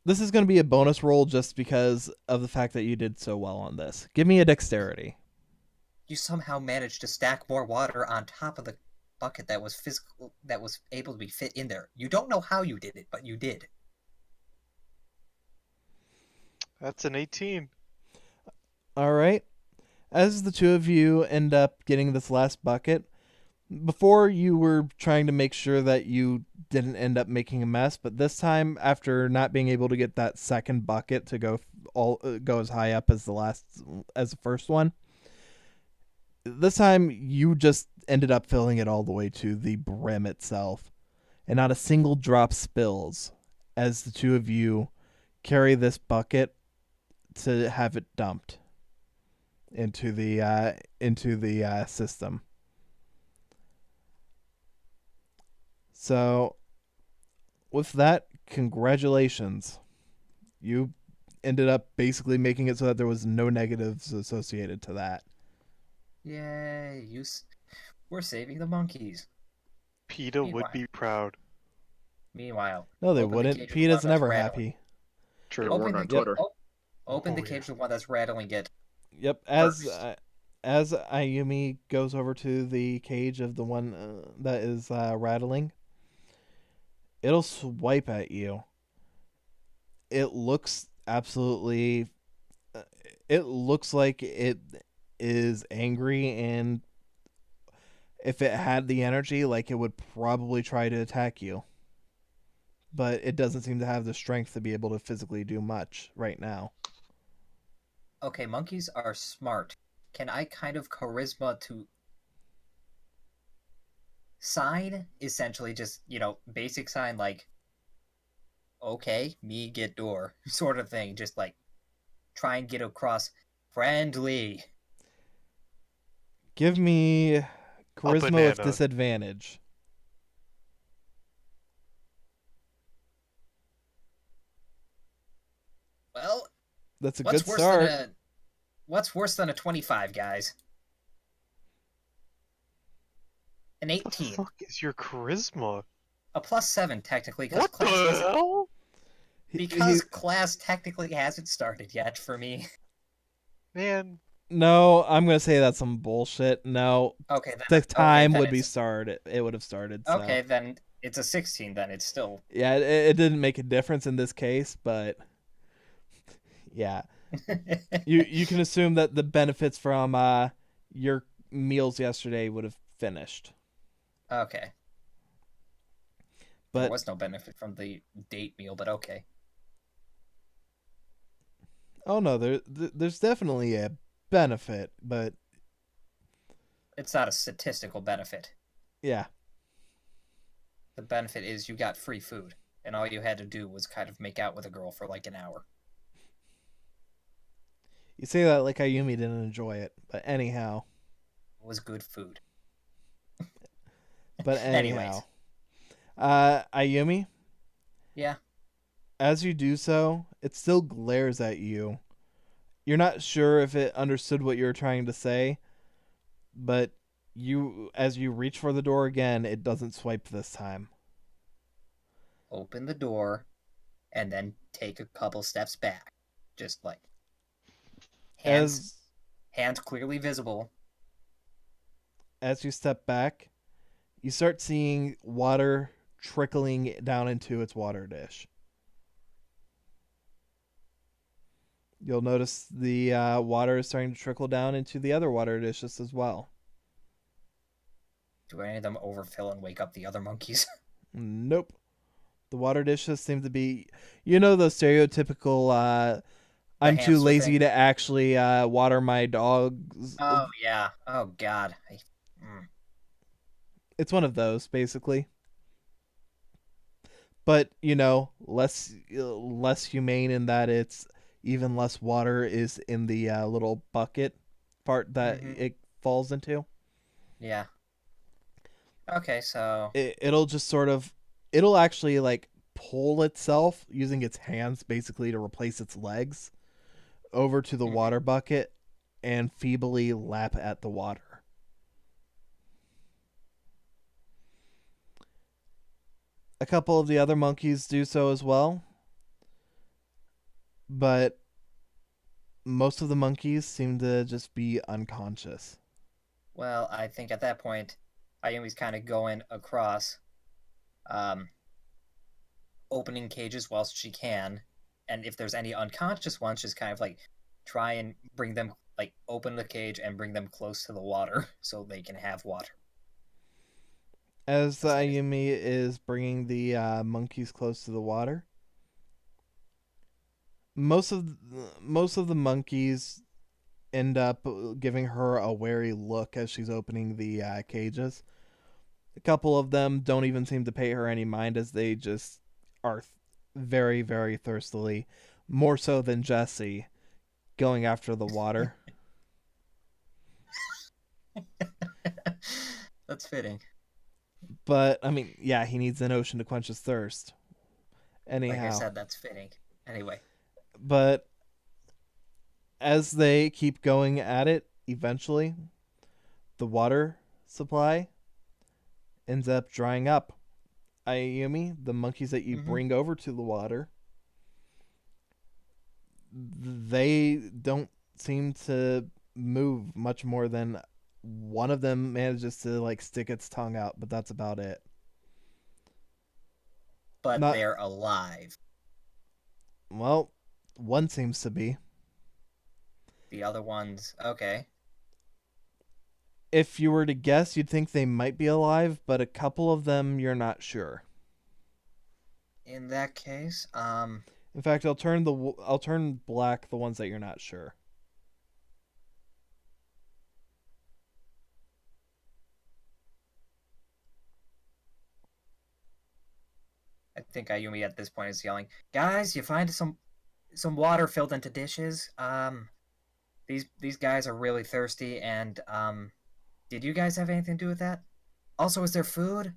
this is going to be a bonus roll just because of the fact that you did so well on this. Give me a dexterity. You somehow managed to stack more water on top of the bucket that was able to be fit in there. You don't know how you did it, but you did. That's an 18. All right. As the two of you end up getting this last bucket, before you were trying to make sure that you didn't end up making a mess, but this time, after not being able to get that second bucket to go as high up as the first one, this time you just ended up filling it all the way to the brim itself, and not a single drop spills as the two of you carry this bucket to have it dumped into the system. So, with that, congratulations. You ended up basically making it so that there was no negatives associated to that. Yay! We're saving the monkeys. PETA would Meanwhile. be proud. Meanwhile, No, they open the wouldn't. cage with PETA's one that's never rattling. happy. True. They're working on Twitter. Open the Oh, cage yeah. with one that's rattling it. Yep. As Ayumi goes over to the cage of the one that is rattling, it'll swipe at you. It looks absolutely. It looks like it is angry, and if it had the energy, like, it would probably try to attack you. But it doesn't seem to have the strength to be able to physically do much right now. Okay, monkeys are smart. Can I kind of charisma to sign? Essentially just, basic sign like, okay, me get door, sort of thing. Just like, try and get across friendly. Give me charisma with banana. disadvantage. Well, That's a what's good worse start. than what's worse than a 25, guys? An What the 18. fuck is your charisma? A +7 technically, because What the hell? class technically hasn't started yet for me. Man, No, I'm gonna say that's some bullshit. No, Okay, the time then would be it's- started. It would have started. So. Okay, then it's a 16. Then it's still. Yeah, it didn't make a difference in this case, but yeah, you can assume that the benefits from your meals yesterday would have finished. Okay. There But was no benefit from the date meal, but okay. oh no, there's definitely a benefit, but It's not a statistical benefit. yeah. the benefit is you got free food, and all you had to do was kind of make out with a girl for like an hour. You say that like Ayumi didn't enjoy it, but anyhow. It was good food. But Anyways. anyhow. Ayumi, Yeah. as you do so, it still glares at you. You're not sure if it understood what you were trying to say, but as you reach for the door again, it doesn't swipe this time. Open the door, and then take a couple steps back. Just like hands clearly visible. As you step back, you start seeing water trickling down into its water dish. You'll notice the water is starting to trickle down into the other water dishes as well. Do any of them overfill and wake up the other monkeys? Nope. The water dishes seem to be, the stereotypical, I'm too hamster lazy thing? to actually water my dogs. Oh, yeah. Oh, God. It's one of those, basically. But, less humane in that it's even less water is in the little bucket part that it falls into. Yeah. Okay, so... It'll just sort of... It'll actually, like, pull itself using its hands, basically, to replace its legs over to the water bucket and feebly lap at the water. A couple of the other monkeys do so as well. But most of the monkeys seem to just be unconscious. Well, I think at that point, Ayumi's kind of going across, opening cages whilst she can, and if there's any unconscious ones, just kind of like try and bring them, like open the cage and bring them close to the water so they can have water. As Ayumi is bringing the monkeys close to the water, most of the monkeys end up giving her a wary look as she's opening the cages. A couple of them don't even seem to pay her any mind as they just are very, very thirstily, more so than Jesse, going after the water. That's fitting. But, I mean, yeah, he needs an ocean to quench his thirst. Anyhow. Like I said, that's fitting. Anyway. But as they keep going at it, eventually, the water supply ends up drying up. Ayumi, the monkeys that you bring over to the water, they don't seem to move much more than one of them manages to like stick its tongue out, but that's about it. But they're alive. Well, one seems to be. The other ones, okay. If you were to guess, you'd think they might be alive, but a couple of them you're not sure. In that case, in fact, I'll turn black the ones that you're not sure. I think Ayumi at this point is yelling, "Guys, you find some water filled into dishes? These guys are really thirsty, and did you guys have anything to do with that? Also, is there food?"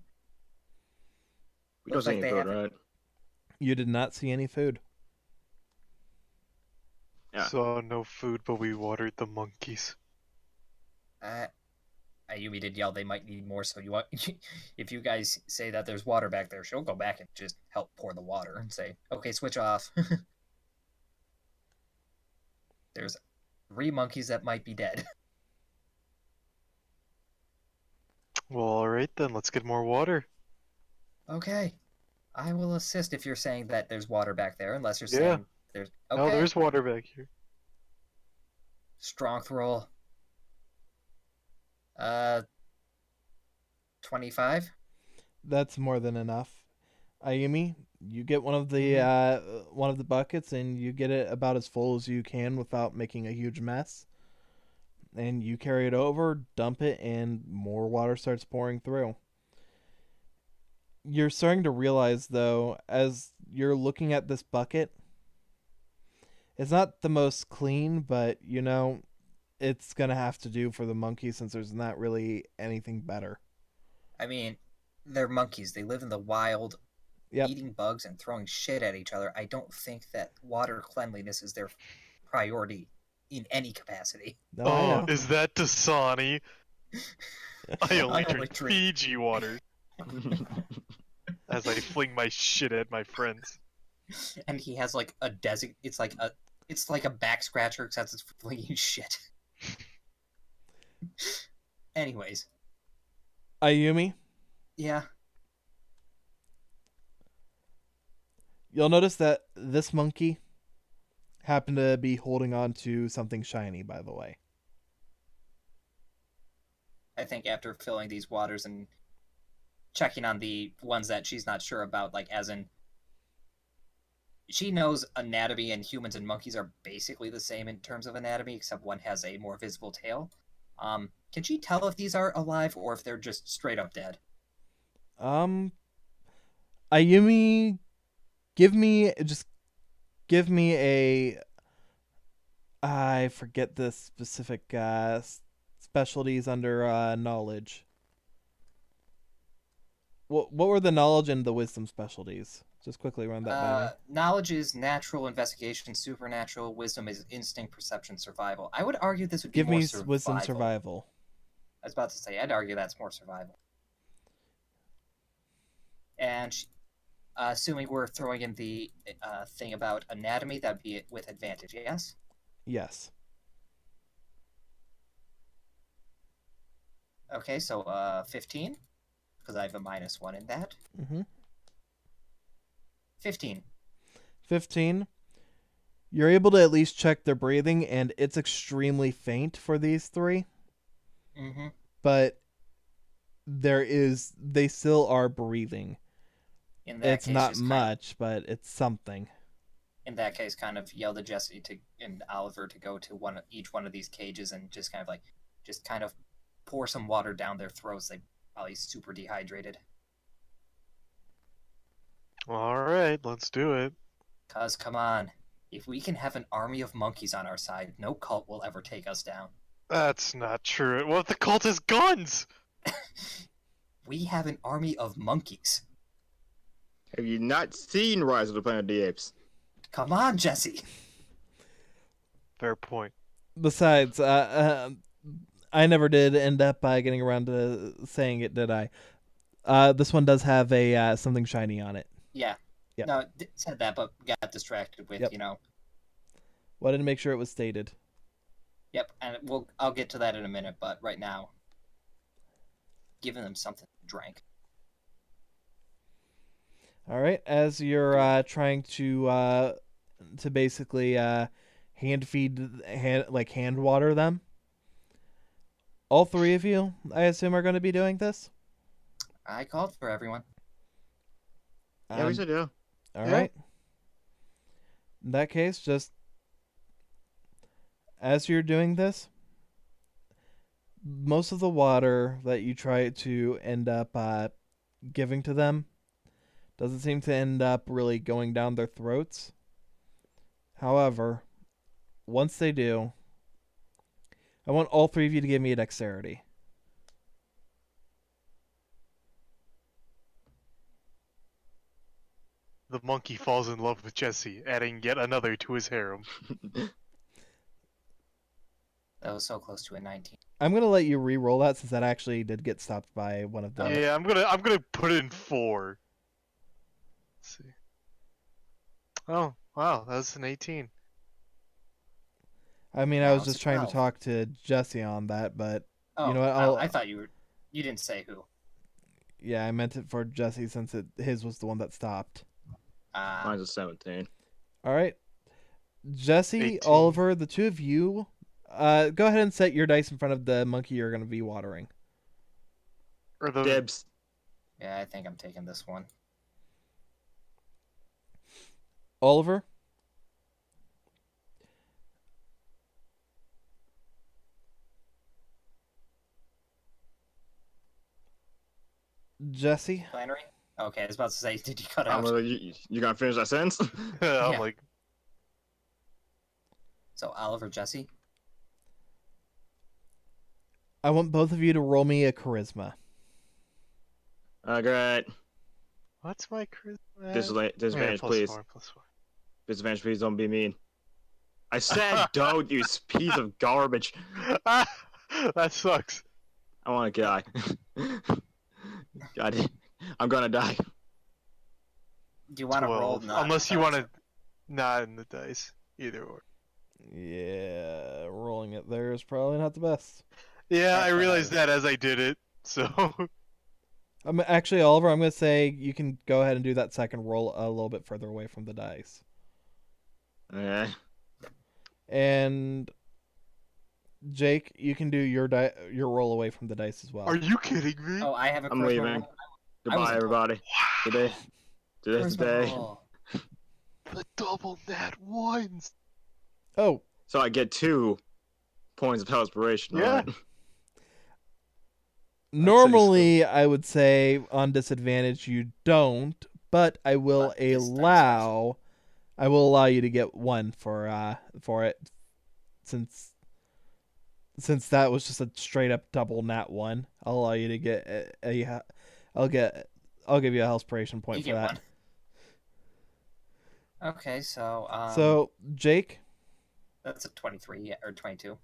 We don't see any food, right? You did not see any food. Yeah. Saw no food, but we watered the monkeys. Ayumi did yell they might need more, so if you guys say that there's water back there, she'll go back and just help pour the water and say, "Okay, switch off." There's 3 monkeys that might be dead. Well, alright then, let's get more water. Okay. I will assist if you're saying that there's water back there, unless you're saying there's... Okay. No, there's water back here. Strength roll. 25? That's more than enough. Ayumi, you get one of the buckets and you get it about as full as you can without making a huge mess. And you carry it over, dump it, and more water starts pouring through. You're starting to realize, though, as you're looking at this bucket, it's not the most clean, but, it's going to have to do for the monkey since there's not really anything better. I mean, they're monkeys. They live in the wild, Yep. eating bugs and throwing shit at each other. I don't think that water cleanliness is their priority in any capacity. No, I know. Is that Dasani? I only only drink drink- Fiji water as I fling my shit at my friends. And he has like a it's like a back scratcher except it's for flinging shit. Anyways, Ayumi, yeah. you'll notice that this monkey happened to be holding on to something shiny, by the way. I think after filling these waters and checking on the ones that she's not sure about, like as in she knows anatomy and humans and monkeys are basically the same in terms of anatomy, except one has a more visible tail. Can she tell if these are alive or if they're just straight up dead? Ayumi, give me a, I forget the specific specialties under knowledge. What were the knowledge and the wisdom specialties? Just quickly run that by me. Knowledge is natural, investigation, supernatural. Wisdom is instinct, perception, survival. I would argue this would be Give more me survival. wisdom survival. I was about to say, I'd argue that's more survival. And assuming we're throwing in the thing about anatomy, that'd be with advantage, yes? Yes. Okay, so 15, because I have a -1 in that. Mm-hmm. 15. 15. You're able to at least check their breathing, and it's extremely faint for these three. Mm-hmm. But they still are breathing. In that It's case, not just much, but it's something. In that case, kind of yell to Jesse and Oliver to go to each one of these cages and just kind of pour some water down their throats. They probably super dehydrated. Alright, let's do it. Cause come on, if we can have an army of monkeys on our side, no cult will ever take us down. That's not true. What if the cult has guns? We have an army of monkeys. Have you not seen Rise of the Planet of the Apes? Come on, Jesse. Fair point. Besides, I never did end up getting around to saying it, did I? This one does have a something shiny on it. Yeah. Yep. No, said that, but got distracted with, Yep. Wanted to make sure it was stated. Yep, and I'll get to that in a minute, but right now, giving them something to drink. All right, as you're trying to basically hand water them, all three of you, I assume, are going to be doing this. I called for everyone. Yeah, we should do. All Yeah. right. In that case, just as you're doing this, most of the water that you try to end up giving to them doesn't seem to end up really going down their throats. However, once they do, I want all three of you to give me a dexterity. The monkey falls in love with Jesse, adding yet another to his harem. That was so close to a 19. I'm gonna let you re-roll that since that actually did get stopped by one of them. Yeah, I'm gonna put in 4. Let's see. Oh, wow, that was an 18. I mean, Now I was it's just trying to 12. talk to Jesse on that, but Oh, you know what? I thought you didn't say who. yeah, I meant it for Jesse since his was the one that stopped. Mine's a 17. All right, Jesse, 18. Oliver, the two of you, go ahead and set your dice in front of the monkey you're going to be watering. Or the Dibs. Yeah, I think I'm taking this one. Oliver, Jesse, Flannery? Okay, I was about to say, did you cut I'm out? gonna, you gonna finish that sentence? I'm Yeah. like, So Oliver, Jesse. I want both of you to roll me a charisma. Great. what's my charisma? Disadvantage, plus please. 4, plus 4. Disadvantage, please. Don't be mean. I said don't, you piece of garbage. That sucks. I want to die. God, I'm gonna die. Do you want to roll? 12. Not Unless you dice? want to not in the dice. Either or. Yeah, rolling it there is probably not the best. Yeah, That's I what I realized was- that as I did it. So Actually, Oliver, I'm going to say you can go ahead and do that second roll a little bit further away from the dice. Okay. And Jake, you can do your roll away from the dice as well. are you kidding me? Oh, I have a I'm charisma leaving. roll. I was Goodbye, a- everybody. Today, today's the Charisma day. roll. The double nat ones. Oh, So I get 2 points of inspiration. Yeah. Right? normally I would say on disadvantage you don't, but I will But this dice allow you to get 1 for it since that was just a straight up double nat 1. I'll allow you to get I'll give you a Hellspiration point You for get that. one. Okay, so So, Jake, that's a 23 or 22.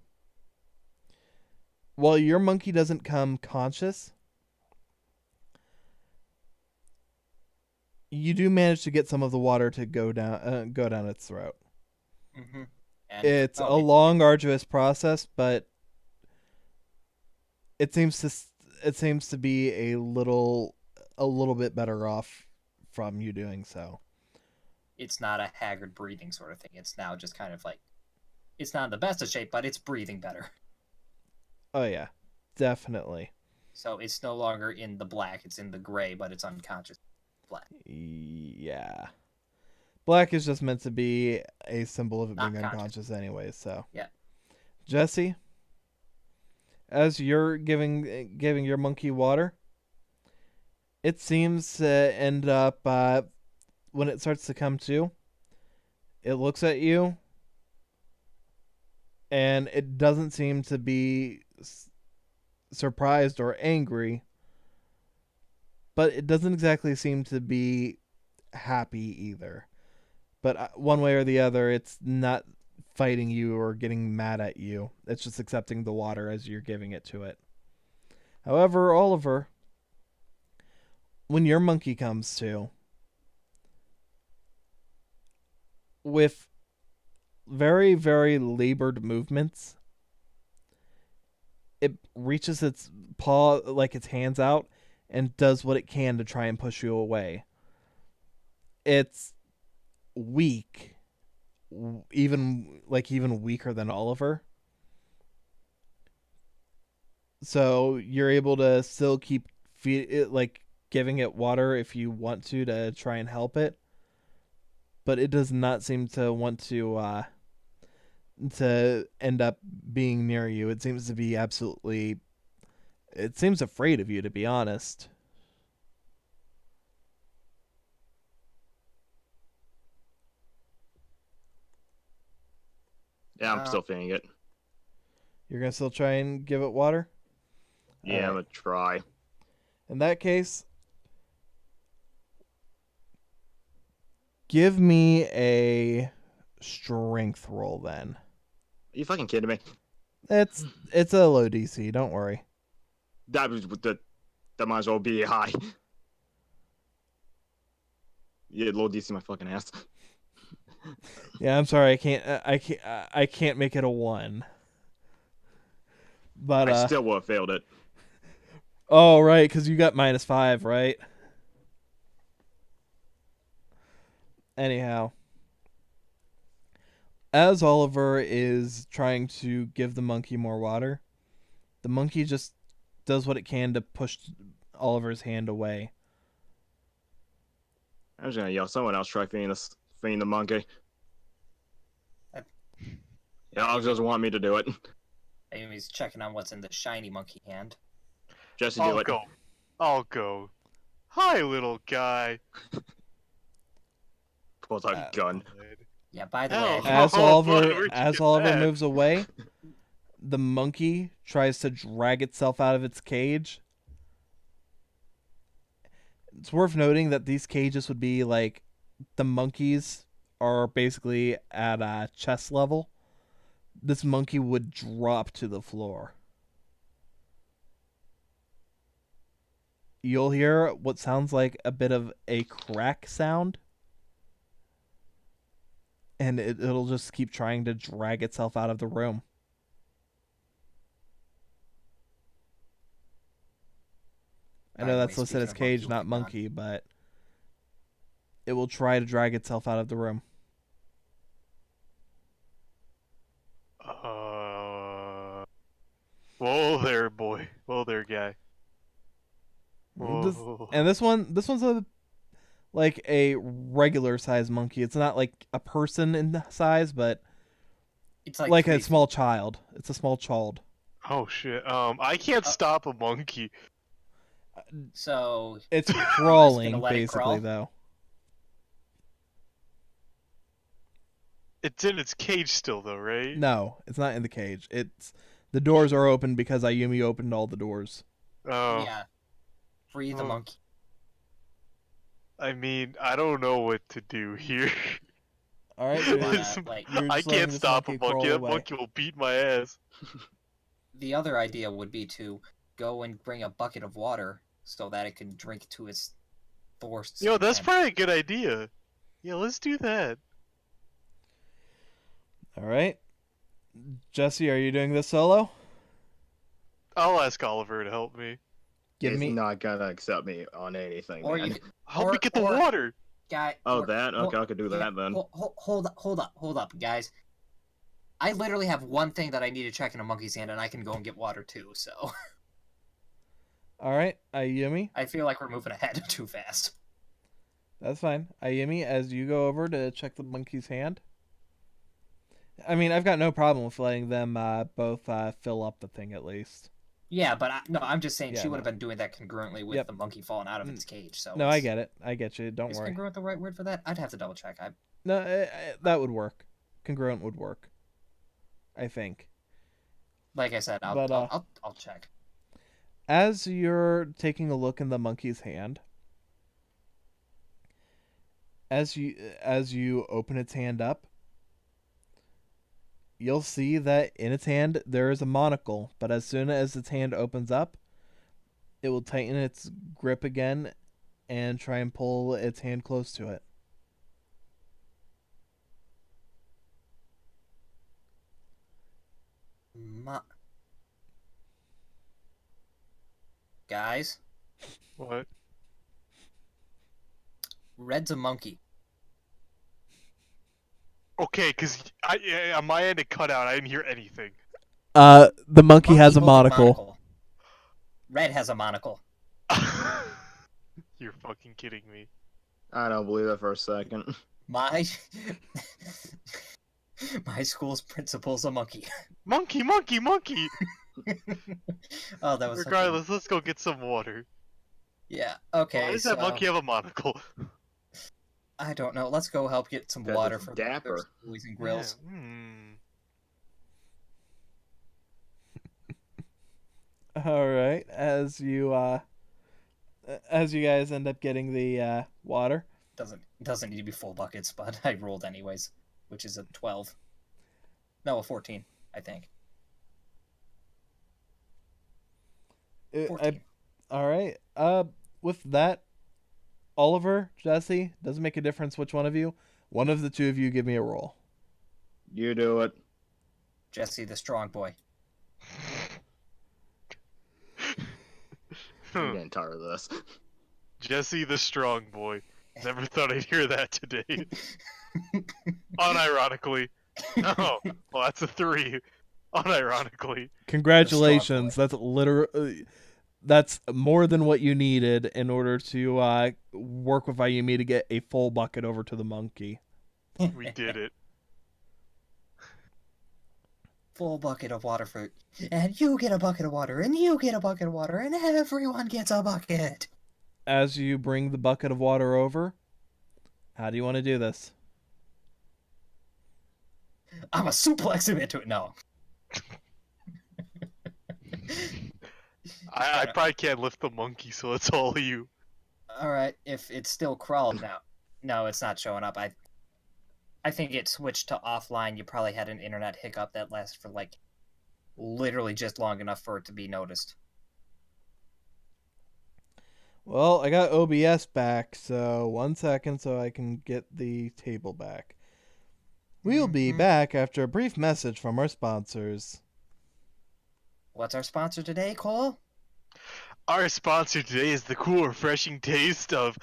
while your monkey doesn't come conscious, you do manage to get some of the water to go down its throat. Mm-hmm. It's a long, arduous process, but it seems to be a little bit better off from you doing so. It's not a haggard breathing sort of thing. It's now just kind of like, it's not in the best of shape, but it's breathing better. Oh yeah, definitely. So it's no longer in the black; it's in the gray, but it's unconscious. Black. Yeah. Black is just meant to be a symbol of it Not being conscious. unconscious anyway, so. Yeah. Jesse, as you're giving your monkey water, it seems to end up when it starts to come to, it looks at you and it doesn't seem to be surprised or angry, but it doesn't exactly seem to be happy either. But one way or the other, it's not fighting you or getting mad at you. It's just accepting the water as you're giving it to it. However, Oliver, when your monkey comes to, with very, very labored movements, it reaches its paw, like its hands out, and does what it can to try and push you away. It's weak, even weaker than Oliver. So you're able to still keep giving it water if you want to try and help it, but it does not seem to want to end up being near you. It seems to be it seems afraid of you, to be honest. Yeah, I'm still feeling it. You're gonna still try and give it water? Yeah, Alright. I'm gonna try. In that case, give me a strength roll then. Are you fucking kidding me? It's a low DC, don't worry. That might as well be high. Yeah, low DC my fucking ass. Yeah, I'm sorry, I can't make it a 1. But I still would have failed it. oh right, because you got -5, right? Anyhow, as Oliver is trying to give the monkey more water, the monkey just does what it can to push Oliver's hand away. I'm just gonna yell, someone else try feeding the monkey. Yeah, Alex doesn't want me to do it. Amy's checking on what's in the shiny monkey hand. Jesse, do it. I'll go. Hi, little guy. Pulls out a gun. Yeah, by the Oh, way, I As oh, Oliver where'd you as get Oliver that? moves away, the monkey tries to drag itself out of its cage. It's worth noting that these cages would be like the monkeys are basically at chest level. This monkey would drop to the floor. You'll hear what sounds like a bit of a crack sound, and it'll just keep trying to drag itself out of the room. I by know the that's way, listed speaking as of monkey, cage, not moving on. monkey, but it will try to drag itself out of the room. Whoa there, boy. Whoa there, guy. This, Whoa. and this one's like a regular size monkey. It's not like a person in the size, but It's like like a 3 small feet. child. It's a small child. Oh shit. I can't stop a monkey. So It's gonna crawling, let it basically, crawl? though. It's in its cage still, though, right? No, it's not in the cage. It's the doors are open because Ayumi opened all the doors. Oh. yeah, free the Oh. monkey. I mean, I don't know what to do here. All right, You wanna, This- like, you're I just letting can't this stop a monkey crawl monkey. That away. monkey will beat my ass. the other idea would be to go and bring a bucket of water so that it can drink to its thirst. Yo, that's and- probably a good idea. Yeah, let's do that. All right, Jesse, are you doing this solo? I'll ask Oliver to help me. Give He's me. not gonna accept me on anything, Or man. you could, Help me Or- get the or- water. guy. Oh, or- that? hold- Okay, I could do yeah, that then. Hold up, guys. I literally have one thing that I need to check in a monkey's hand, and I can go and get water too. So All right, Ayumi, I feel like we're moving ahead too fast. that's fine. Ayumi, as you go over to check the monkey's hand. I mean, I've got no problem with letting them both fill up the thing at least. Yeah, but no, I'm just saying Yeah, she would no. have been doing that congruently with Yep. the monkey falling out of its cage. So No, I it's- get it. I get you. Don't Is worry. congruent the right word for that? I'd have to double check. No, that would work. Congruent would work. I think. Like I said, But, I'll check. As you're taking a look in the monkey's hand, as you open its hand up, you'll see that in its hand there is a monocle, but as soon as its hand opens up, it will tighten its grip again and try and pull its hand close to it. Guys, What? Red's a monkey. Okay, cause on my end it cut out. I didn't hear anything. The monkey has a holding monocle. Red has a monocle. You're fucking kidding me. I don't believe that for a second. My my school's principal's a monkey. Monkey, monkey, monkey! Oh, that was such a- Regardless, let's go get some water. Yeah. Okay. Why does so, that monkey have a monocle? I don't know. Let's go help get some 'Cause water it's for dapper. those boys and grills. Yeah, All right, as you guys end up getting the water, Doesn't need to be full buckets, but I rolled anyways, which is a 12. No, a 14, I think. 14. all right. With that, Oliver, Jesse, doesn't make a difference which one of you. One of the two of you give me a roll. You do it. Jesse, the strong boy. I'm getting tired of this. Jesse the strong boy. Never thought I'd hear that today. Unironically. Oh, well, that's a 3. Unironically. Congratulations. That's literally that's more than what you needed in order to work with Ayumi to get a full bucket over to the monkey. We did it. Full bucket of water for... And you get a bucket of water, and you get a bucket of water, and everyone gets a bucket. as you bring the bucket of water over, how do you want to do this? I'm a suplex him into it. No. I probably can't lift the monkey, so it's all you. All right, if it's still crawling now. No, it's not showing up. I think it switched to offline. You probably had an internet hiccup that lasted for like literally just long enough for it to be noticed. Well, I got OBS back, so 1 second so I can get the table back. We'll be back after a brief message from our sponsors. What's our sponsor today, Cole? Our sponsor today is the cool, refreshing taste of,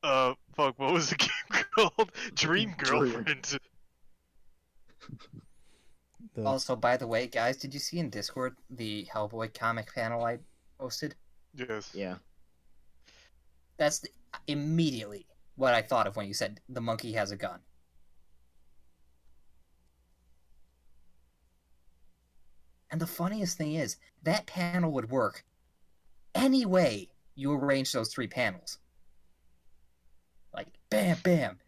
fuck, what was the game called? Dream Girlfriend. Also, by the way, guys, did you see in Discord the Hellboy comic panel I posted? Yes. Yeah. That's immediately what I thought of when you said the monkey has a gun. And the funniest thing is, that panel would work any way you arrange those 3 panels. Like, bam, bam,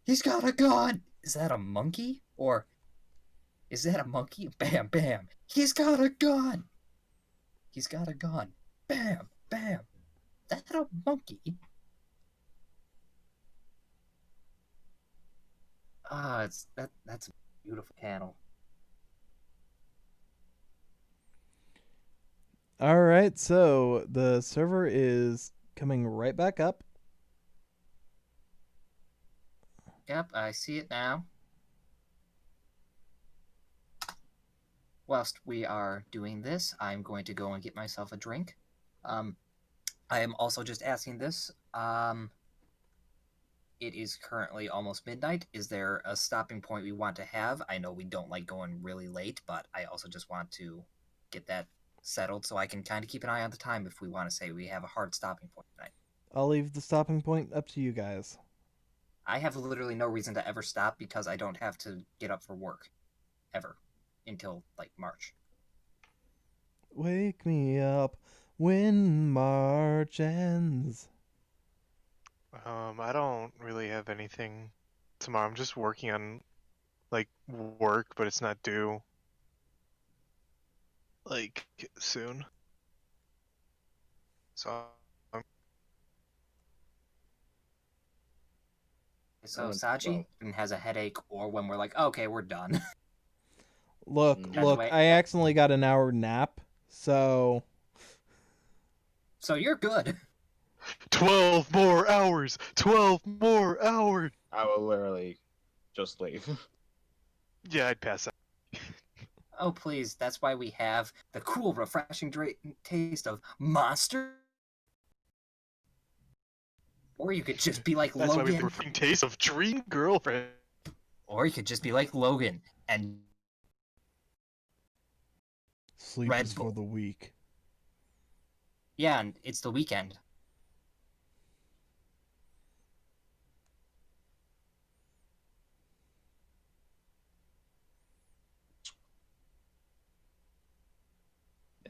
he's got a gun! Is that a monkey? Or, is that a monkey? Bam, bam, he's got a gun! He's got a gun. Bam, bam. Is that a monkey? That's a beautiful panel. Alright, so the server is coming right back up. Yep, I see it now. Whilst we are doing this, I'm going to go and get myself a drink. I am also just asking this. It is currently almost midnight. Is there a stopping point we want to have? I know we don't like going really late, but I also just want to get that settled so I can kind of keep an eye on the time if we want to say we have a hard stopping point tonight. I'll leave the stopping point up to you guys. I have literally no reason to ever stop because I don't have to get up for work. Ever. Until, like, March. Wake me up when March ends. I don't really have anything tomorrow. I'm just working on, like, work, but it's not due, like, soon. So, So Saji has a headache, or when we're like, okay, we're done. Look, That's I accidentally got an hour nap, so... So you're good. 12 more hours! 12 more hours! I will literally just leave. Yeah, I'd pass out. Oh, please. That's why we have the cool, refreshing taste of Monster. Or you could just be like That's why we have Logan. the refreshing taste of Dream Girlfriend. Or you could just be like Logan and Sleep Red is for Bull. the weak. Yeah, and it's the weekend.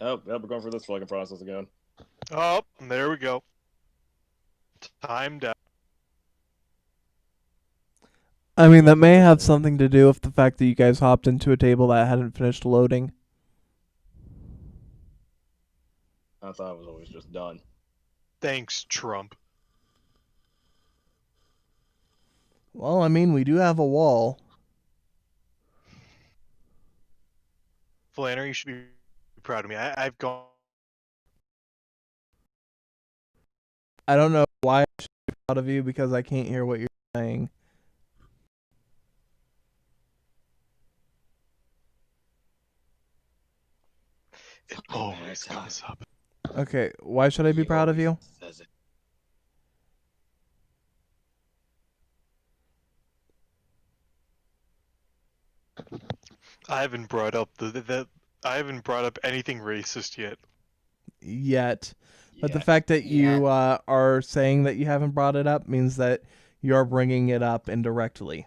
Oh, yep, we're going for this fucking process again. Oh, there we go. Timed out. I mean, that may have something to do with the fact that you guys hopped into a table that hadn't finished loading. I thought it was always just done. Thanks, Trump. Well, I mean, we do have a wall. Flannery, you should be proud of me. I've gone. I don't know why I should be proud of you because I can't hear what you're saying. It always comes up. Okay, why should I be proud of you? I haven't brought up I haven't brought up anything racist yet. Yet. But the Yeah. fact that you are saying that you haven't brought it up means that you're bringing it up indirectly.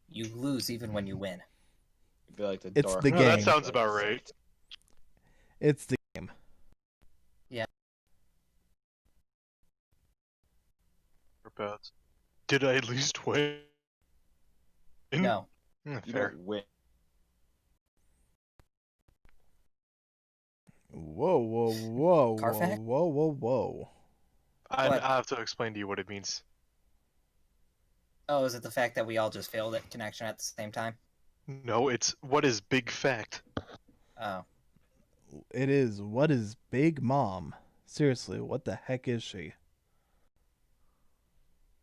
You lose even when you win. It'd be like the It's dark the No, game. that sounds about right. It's the game. DARPouts. Did I at least win? No. You Fair. don't win. Whoa, whoa, whoa, whoa, Carfax? whoa, whoa, whoa. I What? have to explain to you what it means. Oh, is it the fact that we all just failed at connection at the same time? No, it's what is big fact. Oh. It is, what is Big Mom? Seriously, what the heck is she?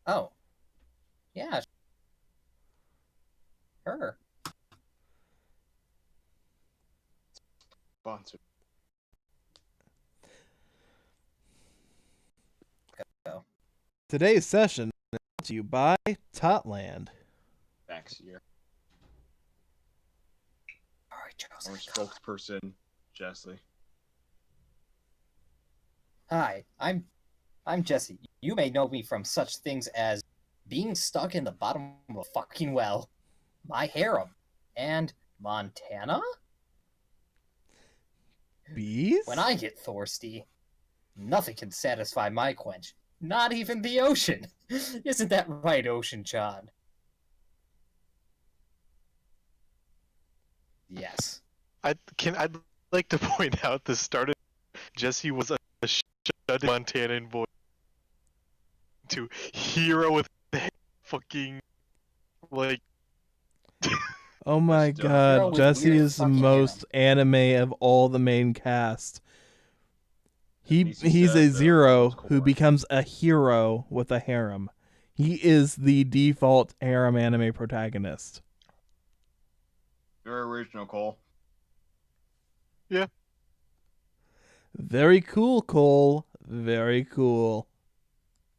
Oh. Yeah. Her. Sponsor. Go. Today's session is brought to you by Totland. Max here. Alright, Our Joseph. spokesperson, Jesse. Hi, I'm Jesse. You may know me from such things as being stuck in the bottom of a fucking well, my harem, and Montana? Bees? When I get thirsty, nothing can satisfy my quench. Not even the ocean. Isn't that right, Ocean John? Yes. I'd like to point out this started. Jesse was a shut Montanan boy to hero with the fucking like. Oh my Just, hero god, with Jesse weird is the fucking most anime of all the main cast. least he He's a says, zero most who core. becomes a hero with a harem. He is the default harem anime protagonist. Very original, Cole. Very cool, Cole. Very cool.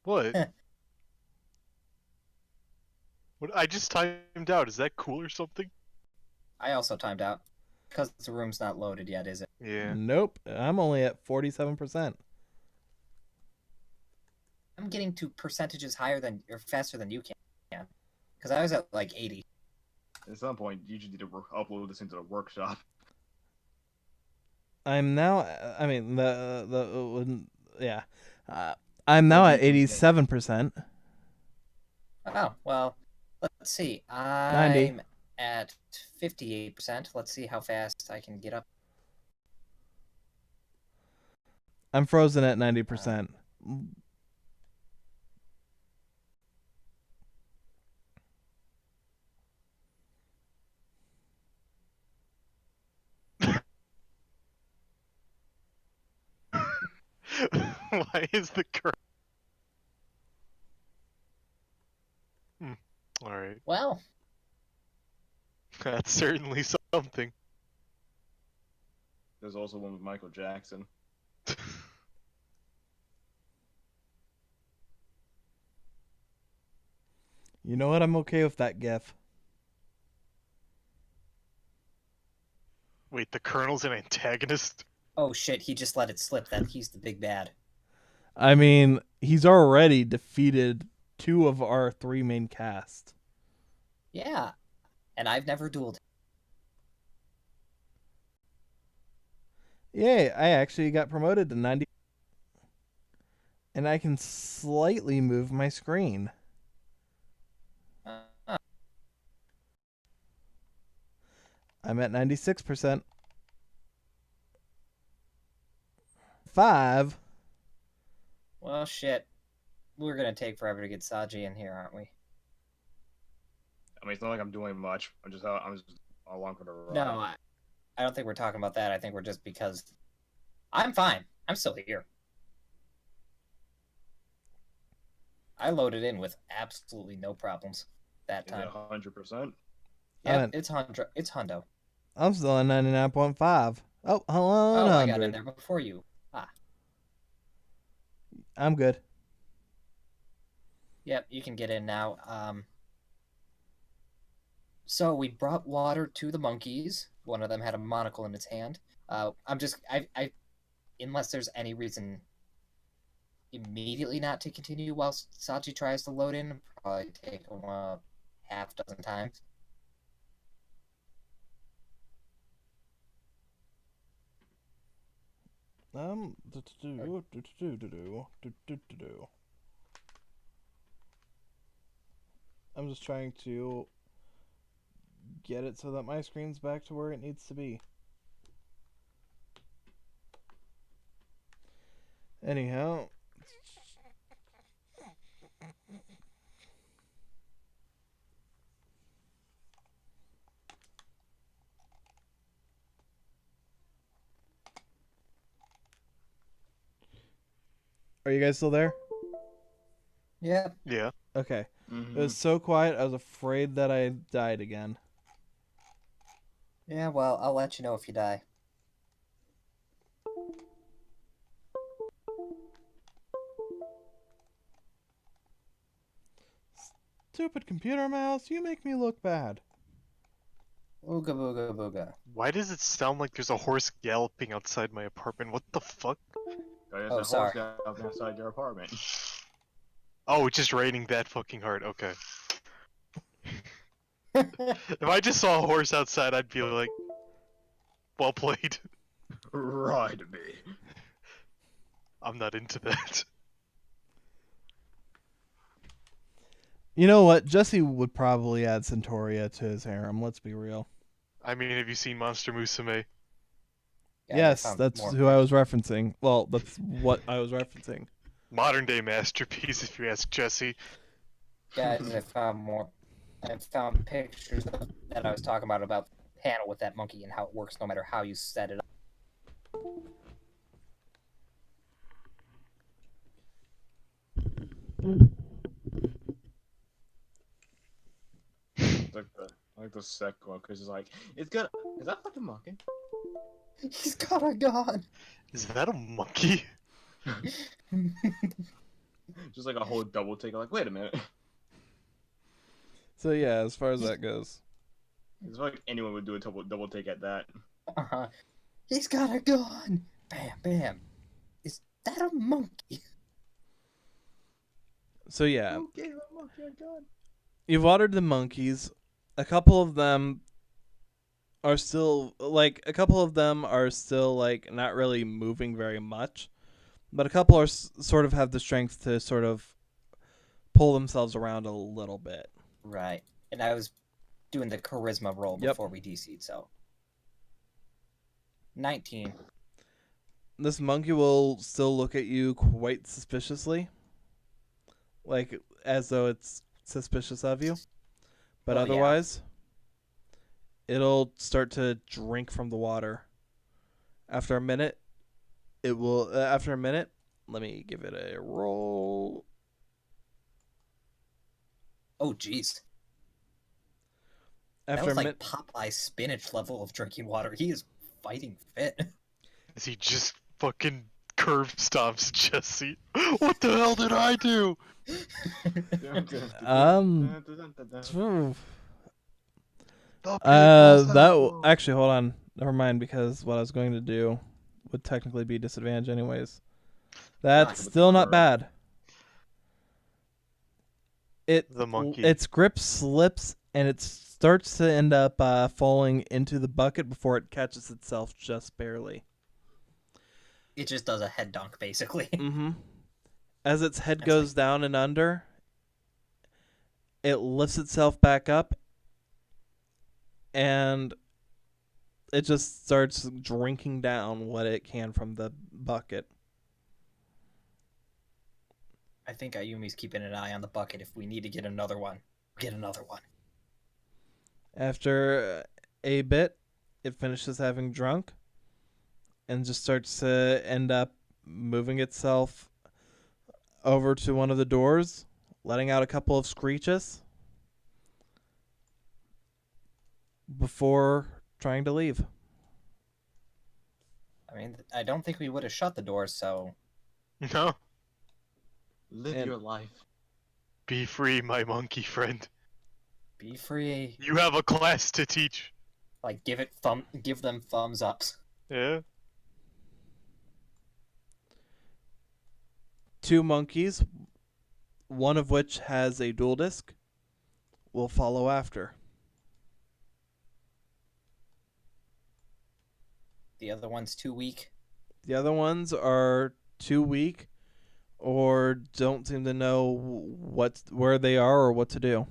What? What? I just timed out. Is that cool or something? I also timed out. Because the room's not loaded yet, is it? Yeah. Nope, I'm only at 47%. I'm getting to percentages higher than or faster than you can. Because I was at like 80. At some point, you just need to upload this into the workshop. I'm now. I mean yeah. I'm now at 87%. Oh, well, let's see. 90. I'm at 58%. Let's see how fast I can get up. I'm frozen at 90%. Why is the current? All right. Well, That's certainly something. There's also one with Michael Jackson. You know what? I'm okay with that gif. Wait, the Colonel's an antagonist? oh shit, he just let it slip that he's the big bad. I mean, he's already defeated 2 of our 3 main cast. Yeah, and I've never dueled. Yay, I actually got promoted to 90. And I can slightly move my screen. I'm at 96%. 5. Well, shit. We're gonna take forever to get Saji in here, aren't we? I mean, it's not like I'm doing much. I'm just along for the ride. No, I don't think we're talking about that. I think we're just because I'm fine. I'm still here. I loaded in with absolutely no problems that Is it time. 100%? Yeah, it's hundo. I'm still at 99.5. Oh, hold on. Oh, I 100. got in there before you. I'm good. Yep, you can get in now. So we brought water to the monkeys. One of them had a monocle in its hand. Unless there's any reason immediately not to continue while Saji tries to load in, probably take him a half dozen times. I'm just trying to get it so that my screen's back to where it needs to be. Anyhow. Are you guys still there? Yeah. Yeah. Okay. Mhm. It was so quiet, I was afraid that I died again. Yeah, well, I'll let you know if you die. Stupid computer mouse, you make me look bad. Ooga booga booga. Why does it sound like there's a horse galloping outside my apartment? What the fuck? There's Oh, a sorry. horse galloping outside your apartment. Oh, it's just raining that fucking hard. Okay. If I just saw a horse outside, I'd be like, well played. Right, me. I'm not into that. You know what? Jesse would probably add Centauria to his harem, let's be real. I mean, have you seen Monster Musume? Guys, I Yes, found that's more who I was referencing. Well, that's what I was referencing. Modern day masterpiece, if you ask Jesse. Guys, I found more. I found pictures that I was talking about the panel with that monkey and how it works no matter how you set it up. Like the second one, because it's like, it's good. Is that fucking monkey? He's got a gun! Is that a monkey? Just like a whole double take. Like, wait a minute. So yeah, as far as that goes. It's like anyone would do a double take at that. Uh-huh. He's got a gun! Bam, bam. Is that a monkey? So yeah, Who gave a monkey a gun? you've watered the monkeys. A couple of them are still like not really moving very much, but a couple are sort of have the strength to sort of pull themselves around a little bit. Right. And I was doing the charisma roll Yep. before we DC'd, so. 19. This monkey will still look at you quite suspiciously, like as though it's suspicious of you, but Well, yeah. otherwise it'll start to drink from the water. After a minute, it will. After a minute, let me give it a roll. Oh, jeez. After That was a like minute, Popeye spinach level of drinking water. He is fighting fit. As he just fucking curve stomps Jesse. What the hell did I do? actually, hold on. Never mind, because what I was going to do would technically be disadvantage anyways. That's Nice. still not bad. The monkey. Its grip slips and it starts to end up falling into the bucket before it catches itself just barely. It just does a head dunk, basically. Mm-hmm. As its head That's goes down and under, it lifts itself back up and it just starts drinking down what it can from the bucket. I think Ayumi's keeping an eye on the bucket. If we need to get another one, get another one. After a bit, it finishes having drunk and just starts to end up moving itself over to one of the doors, letting out a couple of screeches before trying to leave. I mean, I don't think we would have shut the door, so... No. Live your life. Be free, my monkey friend. Be free. You have a class to teach. Like, give them thumbs ups. Yeah? 2 monkeys, one of which has a dual disc, will follow after. The other one's too weak. The other ones are too weak or don't seem to know where they are or what to do.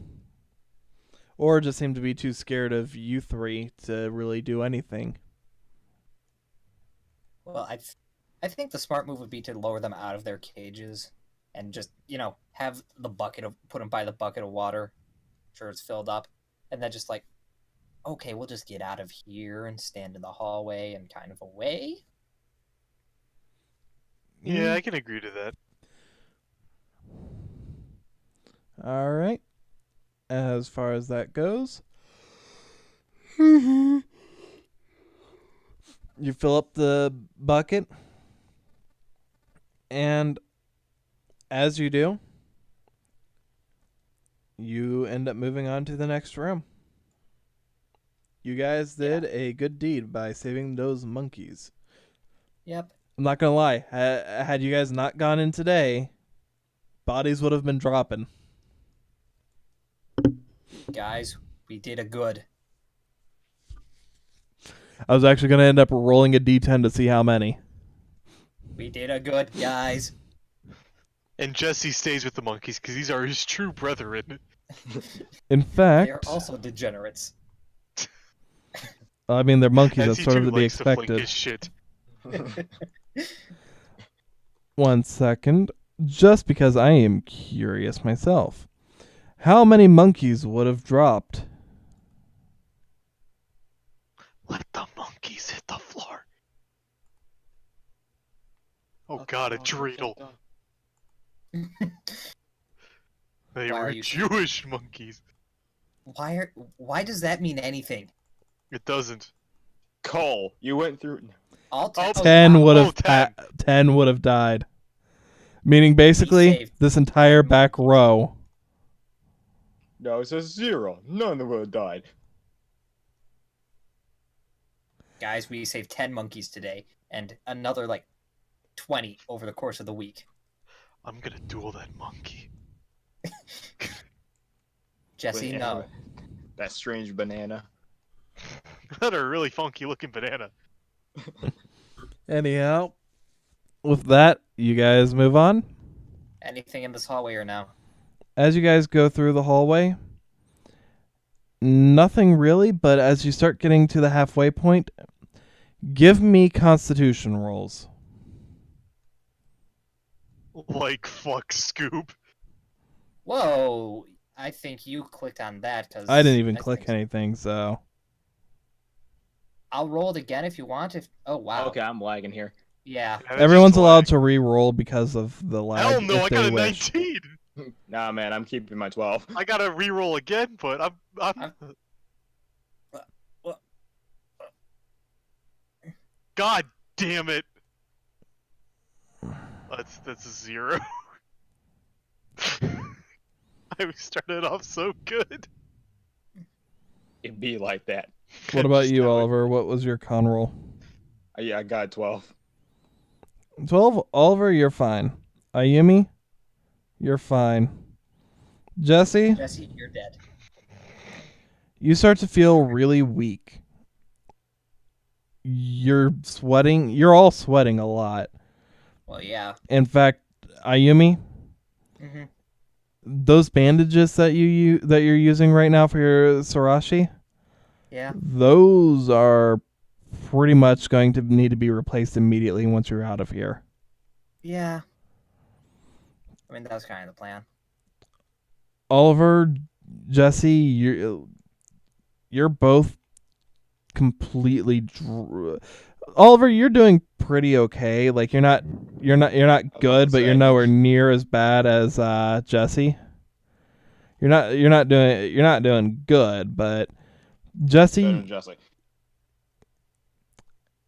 or just seem to be too scared of you three to really do anything. Well, I think the smart move would be to lower them out of their cages and just, have the put them by the bucket of water. Sure, it's filled up. And then just like, okay, we'll just get out of here and stand in the hallway and kind of away. Yeah, I can agree to that. All right. As far as that goes, you fill up the bucket, and as you do, you end up moving on to the next room. You guys did a good deed by saving those monkeys. Yep. I'm not gonna lie. Had you guys not gone in today, bodies would have been dropping. Guys, we did a good. I was actually gonna end up rolling a d10 to see how many. We did a good, guys. And Jesse stays with the monkeys because these are his true brethren. In fact, They are also degenerates. I mean, they're monkeys. As That's he sort of too to be likes to fling expected. his shit. 1 second. Just because I am curious myself. How many monkeys would have dropped? Let the monkeys hit the floor. Oh god, a dreidel. They Why are were you- Jewish monkeys. Why does that mean anything? It doesn't. Cole, you went through. All 10, 10 would have 10. 10 would have died. Meaning basically saved this entire 10 back monkeys. row. No, it says 0. None of them would have died. Guys, we saved 10 monkeys today, and another, 20 over the course of the week. I'm gonna duel that monkey. Jesse, no. That strange banana. That a really funky looking banana. Anyhow, with that, you guys move on. Anything in this hallway or no? As you guys go through the hallway, nothing really, but as you start getting to the halfway point, give me constitution rolls. Like fuck Scoop. Whoa! I think you clicked on that because I didn't even click anything, so. I'll roll it again if you want. Oh wow. Okay, I'm lagging here. Yeah. Yeah, that Everyone's just allowed lag. to re-roll because of the lag. Hell no, if I they got a wish. 19. Nah, man, I'm keeping my 12. I gotta re-roll again, but I'm... What? God damn it. That's a 0. I started off so good. It'd be like that. What about Just you, now it- Oliver? What was your con roll? Yeah, I got 12. 12. Oliver, you're fine. Ayumi, you're fine. Jesse, Jesse, you're dead. you start to feel really weak. You're sweating. You're all sweating a lot. Well, yeah. In fact, Ayumi, Mm-hmm. those bandages that you're using right now for your Sarashi, Yeah. those are pretty much going to need to be replaced immediately once you're out of here. Yeah. I mean, that was kind of the plan. Oliver, Jesse, you're both completely. Oliver, you're doing pretty okay. Like you're not good, but you're nowhere near as bad as Jesse. You're not doing good, but Better Jesse, than Jesse.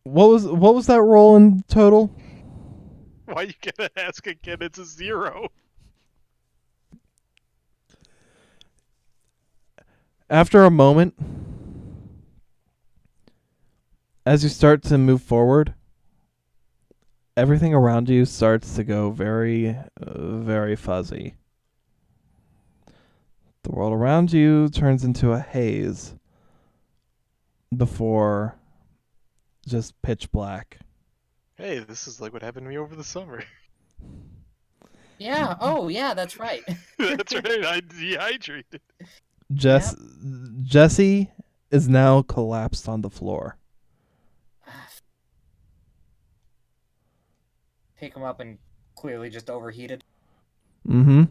what was that roll in total? Why you gotta ask again? It's a 0. After a moment, as you start to move forward, everything around you starts to go very, very fuzzy. The world around you turns into a haze before just pitch black. Hey, this is like what happened to me over the summer. Yeah. Oh, yeah. That's right. That's right. I dehydrated. Jesse is now collapsed on the floor. Pick him up and clearly just overheated. Mm-hmm.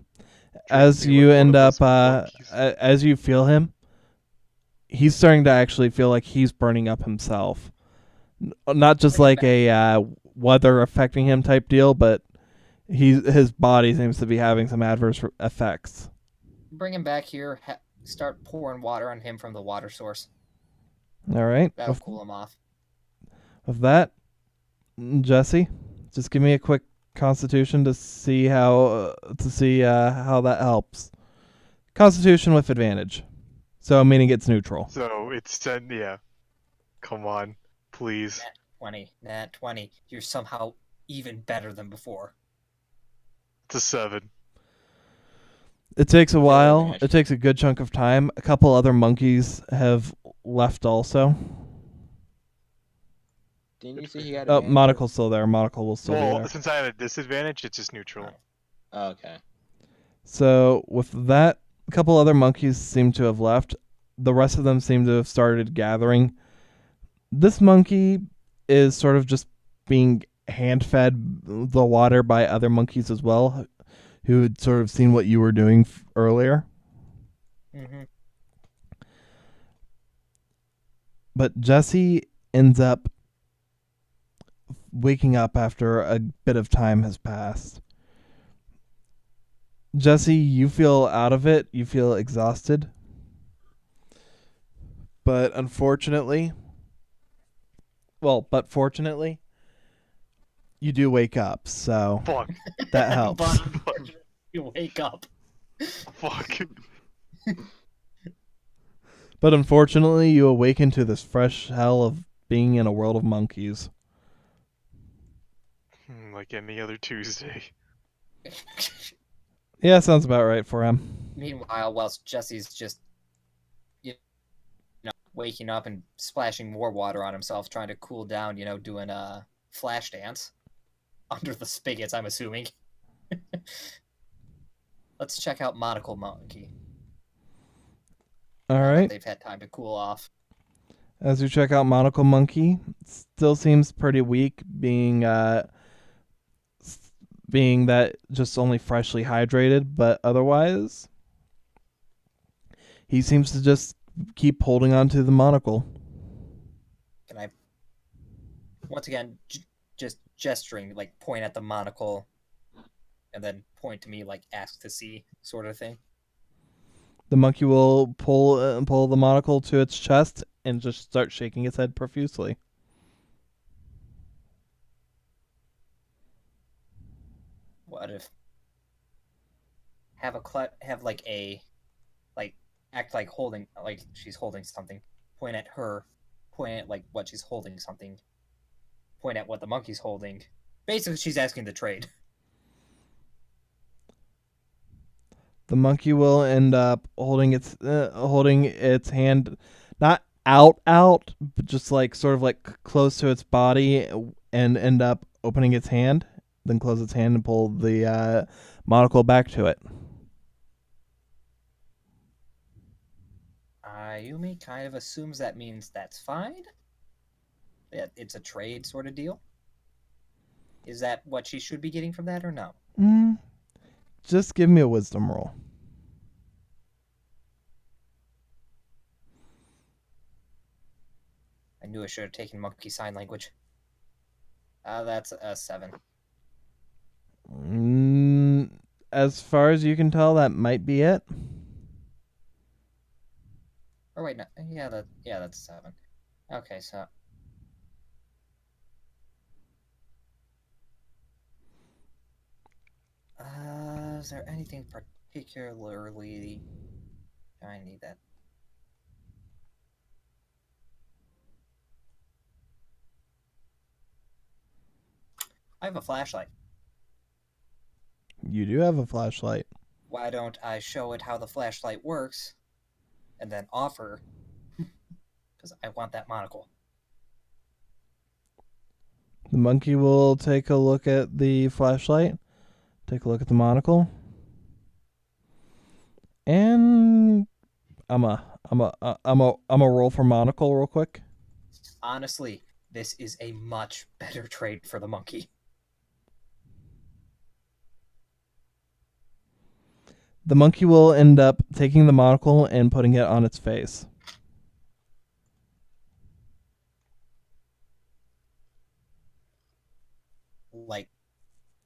As Treat me you like one end of up, those monkeys. as you feel him, he's starting to actually feel like he's burning up himself. Not just Bring him like a weather affecting him type deal, but his body seems to be having some adverse effects. Bring him back here. Start pouring water on him from the water source. All right. That'll cool him off. With that, Jesse, just give me a quick Constitution to see how that helps. Constitution with advantage, so meaning it's neutral. So it's 10, yeah. Come on, please. Nat 20. You're somehow even better than before. It's a 7. It takes a while. advantage. It takes a good chunk of time. A couple other monkeys have left also. Didn't you say he had Oh, advantage? Monocle's still there. Monocle will still be Well, there. since I had a disadvantage, it's just neutral. Oh, okay. So with that, a couple other monkeys seem to have left. The rest of them seem to have started gathering. This monkey is sort of just being hand-fed the water by other monkeys as well, who had sort of seen what you were doing earlier. Mm-hmm. But Jesse ends up waking up after a bit of time has passed. Jesse, you feel out of it. You feel exhausted. But fortunately, you do wake up, so Fuck. that helps. But you wake up. Fuck. But unfortunately, you awaken to this fresh hell of being in a world of monkeys. Like any other Tuesday. Yeah, sounds about right for him. Meanwhile, whilst Jesse's just waking up and splashing more water on himself, trying to cool down, doing a flash dance under the spigots, I'm assuming. Let's check out Monocle Monkey. All now that right. they've had time to cool off. As you check out Monocle Monkey, still seems pretty weak, being that just only freshly hydrated, but otherwise, he seems to just keep holding on to the monocle. Can I, once again, just gesturing, like point at the monocle, and then point to me, like ask to see, sort of thing? The monkey will pull the monocle to its chest and just start shaking its head profusely. What if act like holding, like she's holding something, point at her, point at like what she's holding something, point at what the monkey's holding. Basically, she's asking to trade. The monkey will end up holding its hand, not out, but just like sort of like close to its body, and end up opening its hand, then close its hand and pull the monocle back to it. Ayumi kind of assumes that means that's fine. That it's a trade sort of deal. Is that what she should be getting from that, or no? Just give me a wisdom roll. I knew I should have taken monkey sign language. That's a 7. As far as you can tell, that might be it. Or wait, no, that's 7. Okay, so is there anything particularly I need that? I have a flashlight. You do have a flashlight. Why don't I show it how the flashlight works, and then offer? Because I want that monocle. The monkey will take a look at the flashlight, take a look at the monocle, and I'm a roll for monocle real quick. Honestly, this is a much better trade for the monkey. The monkey will end up taking the monocle and putting it on its face. Like,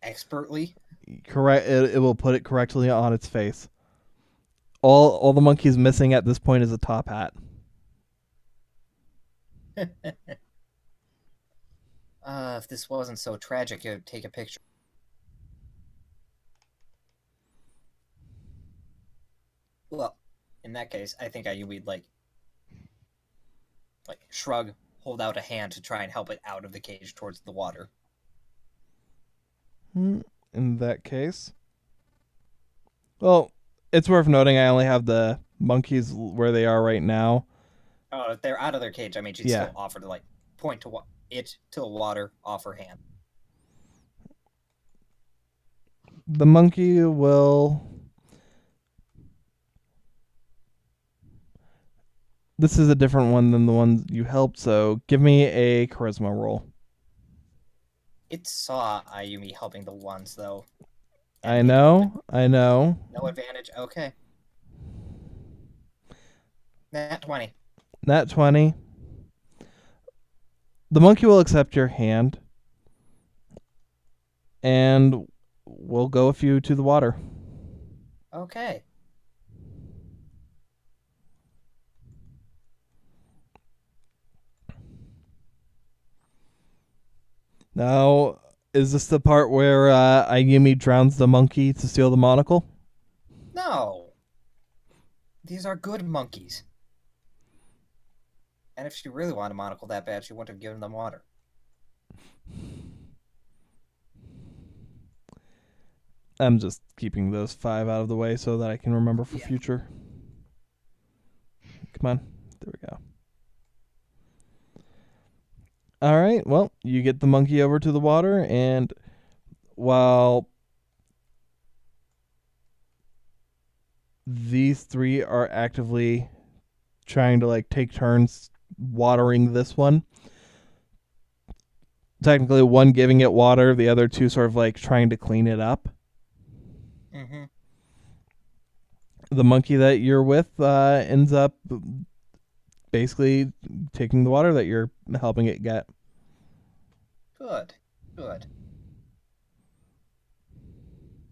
expertly. Correct. It will put it correctly on its face. All the monkey's missing at this point is a top hat. If this wasn't so tragic, I'd take a picture. Well, in that case, I think Ayumi'd like shrug, hold out a hand to try and help it out of the cage towards the water. In that case, well, it's worth noting I only have the monkeys where they are right now. Oh, if they're out of their cage, I mean, she'd still offer to point to it to the water, offer hand. The monkey will. This is a different one than the one you helped, so give me a charisma roll. It saw Ayumi helping the ones, though. I know. No advantage? Okay. Nat 20. Nat 20. The monkey will accept your hand and will go with you to the water. Okay. Now, is this the part where Ayumi drowns the monkey to steal the monocle? No. These are good monkeys. And if she really wanted a monocle that bad, she wouldn't have given them water. I'm just keeping those 5 out of the way so that I can remember for future. Come on. There we go. All right. Well, you get the monkey over to the water, and while these 3 are actively trying to take turns watering this one, technically one giving it water, the other 2 sort of trying to clean it up. Mm-hmm. The monkey that you're with ends up basically taking the water that you're helping it get. Good.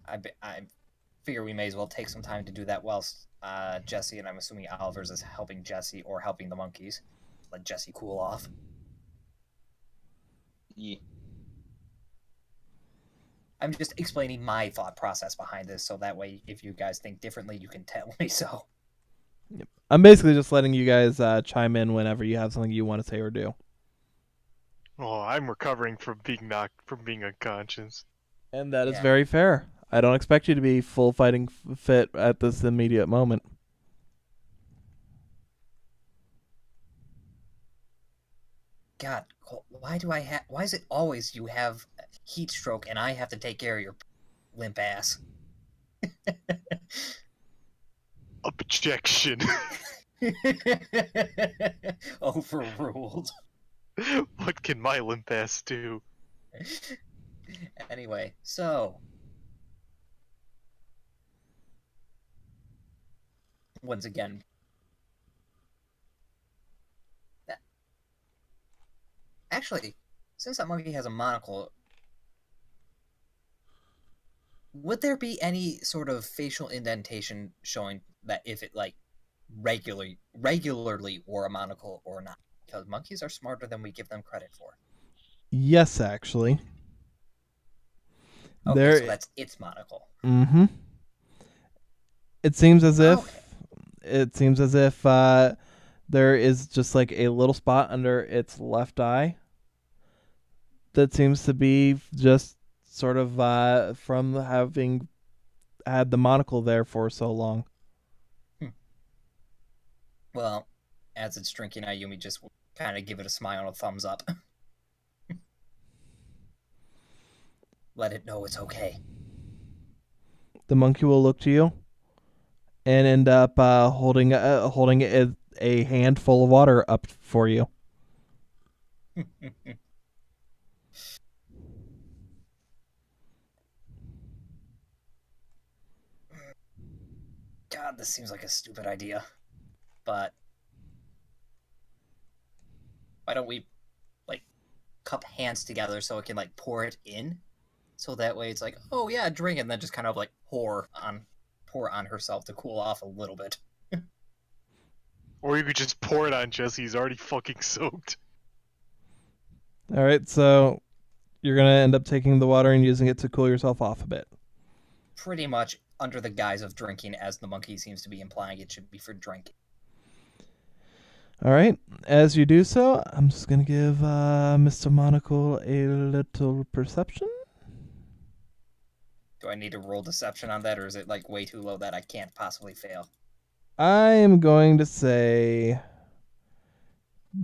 I figure we may as well take some time to do that whilst Jesse, and I'm assuming Oliver's is helping Jesse or helping the monkeys. Let Jesse cool off. Yeah. I'm just explaining my thought process behind this, so that way, if you guys think differently, you can tell me so. Yep. I'm basically just letting you guys chime in whenever you have something you want to say or do. Oh, I'm recovering from being unconscious. And that is very fair. I don't expect you to be full fighting fit at this immediate moment. God, why is it always you have heat stroke and I have to take care of your limp ass? Objection. Overruled. What can my limp ass do? Anyway, so once again, actually, since that monkey has a monocle, would there be any sort of facial indentation showing that if it regularly wore a monocle or not? Because monkeys are smarter than we give them credit for. Yes, actually. Okay, so that's its monocle. Mm-hmm. It seems as if there is just a little spot under its left eye that seems to be just sort of from having had the monocle there for so long. Well, as it's drinking, Ayumi just kind of give it a smile and a thumbs up. Let it know it's okay. The monkey will look to you and end up holding a handful of water up for you. God, this seems like a stupid idea. But why don't we, like, cup hands together so it can, like, pour it in? So that way it's like, oh yeah, drink, and then just kind of, like, pour on herself to cool off a little bit. Or you could just pour it on Jesse. He's already fucking soaked. All right, so you're going to end up taking the water and using it to cool yourself off a bit. Pretty much under the guise of drinking, as the monkey seems to be implying it should be for drinking. All right, as you do so, I'm just going to give Mr. Monocle a little perception. Do I need to roll deception on that, or is it, like, way too low that I can't possibly fail? I am going to say,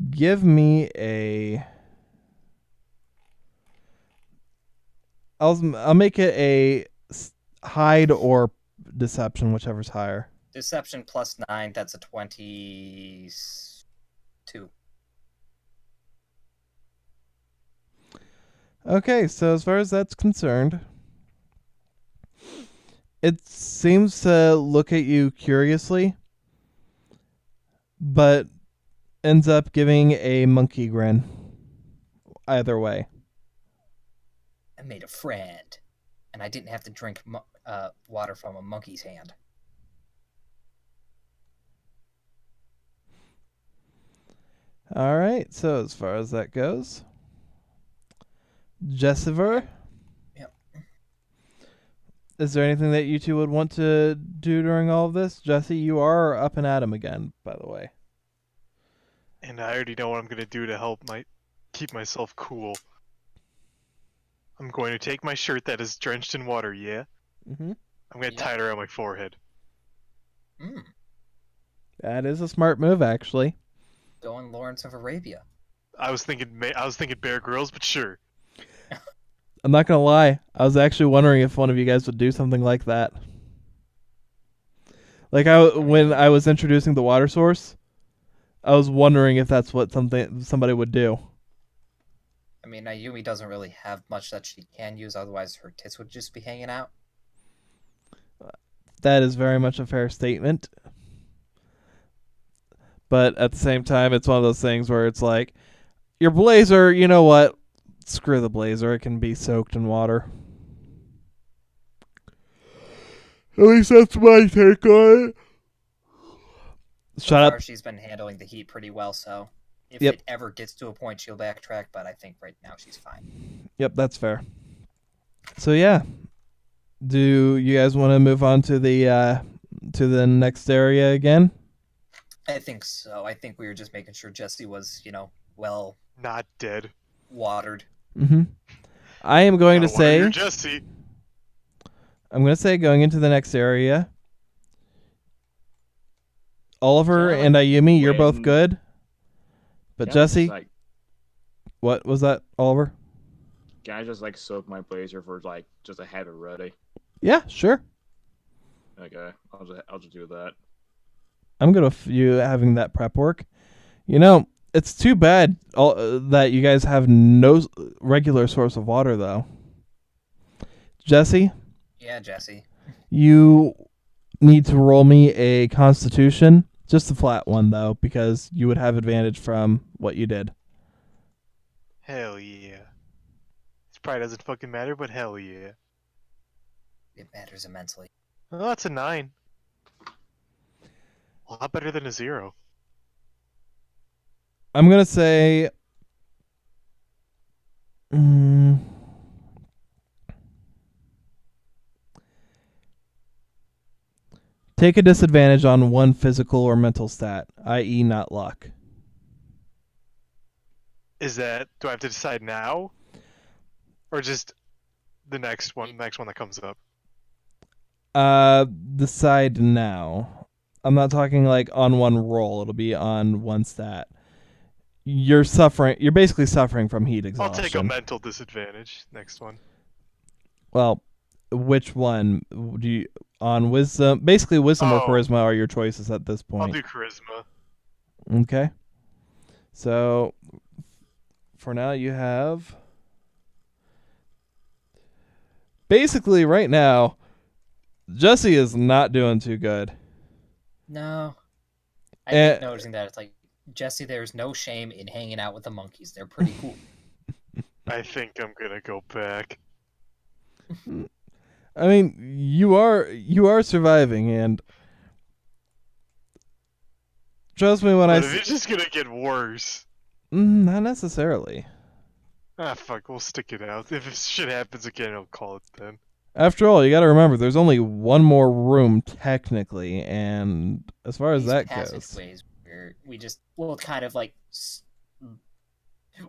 give me a... I'll make it a hide or deception, whichever's higher. Deception plus 9, that's a 22. Okay, so as far as that's concerned, it seems to look at you curiously, but ends up giving a monkey grin. Either way. I made a friend, and I didn't have to drink water from a monkey's hand. All right, so as far as that goes, Jessiver? Yep. Is there anything that you two would want to do during all of this? Jesse, you are up and at him again, by the way. And I already know what I'm gonna do to help keep myself cool. I'm going to take my shirt that is drenched in water, yeah? Mm-hmm. I'm gonna tie it around my forehead. That is a smart move, actually. Going Lawrence of Arabia. I was thinking Bear Grylls, but sure. I'm not gonna lie. I was actually wondering if one of you guys would do something like that. Like when I was introducing the water source, I was wondering if that's what somebody would do. I mean, Ayumi doesn't really have much that she can use, otherwise her tits would just be hanging out. That is very much a fair statement. But at the same time, it's one of those things where it's like, your blazer, you know what? Screw the blazer. It can be soaked in water. At least that's my take on it. So far, she's been handling the heat pretty well, so if Yep. it ever gets to a point, she'll backtrack, but I think right now she's fine. Yep, that's fair. So yeah, do you guys want to move on to the next area again? I think so. I think we were just making sure Jesse was, well Not dead. watered. Mm-hmm. I am going to Gotta water say, your Jesse. I'm going to say going into the next area. Oliver and Ayumi, you're both good. But Can I Jesse, just, what was that, Oliver? can I just soak my blazer for just to have it ready? Yeah, sure. Okay, I'll just do that. I'm good with you having that prep work. It's too bad that you guys have no regular source of water, though. Jesse? Yeah, Jesse. You need to roll me a Constitution. Just a flat one, though, because you would have advantage from what you did. Hell yeah. This probably doesn't fucking matter, but hell yeah. It matters immensely. Oh, that's a 9. A lot better than a 0. I'm going to say... take a disadvantage on one physical or mental stat, i.e. not luck. Do I have to decide now? Or just the next one that comes up? Decide now. I'm not talking on one roll. It'll be on one stat. You're basically suffering from heat exhaustion. I'll take a mental disadvantage. Next one. Well, which one do you? on wisdom. Basically, wisdom or Oh. charisma are your choices at this I'll point. do charisma. Okay. So, for now, you have... Basically, right now, Jesse is not doing too good. No. I Eh. keep noticing that. It's like, Jesse, there's no shame in hanging out with the monkeys. They're pretty cool. I think I'm gonna go back. I mean, you are surviving, and trust me when But it's just gonna get worse. Not necessarily. Ah, fuck, we'll stick it out. If shit happens again, I'll call it then. After all, you got to remember, there's only one more room technically, and as far as These that goes, passageways, we'll kind of like,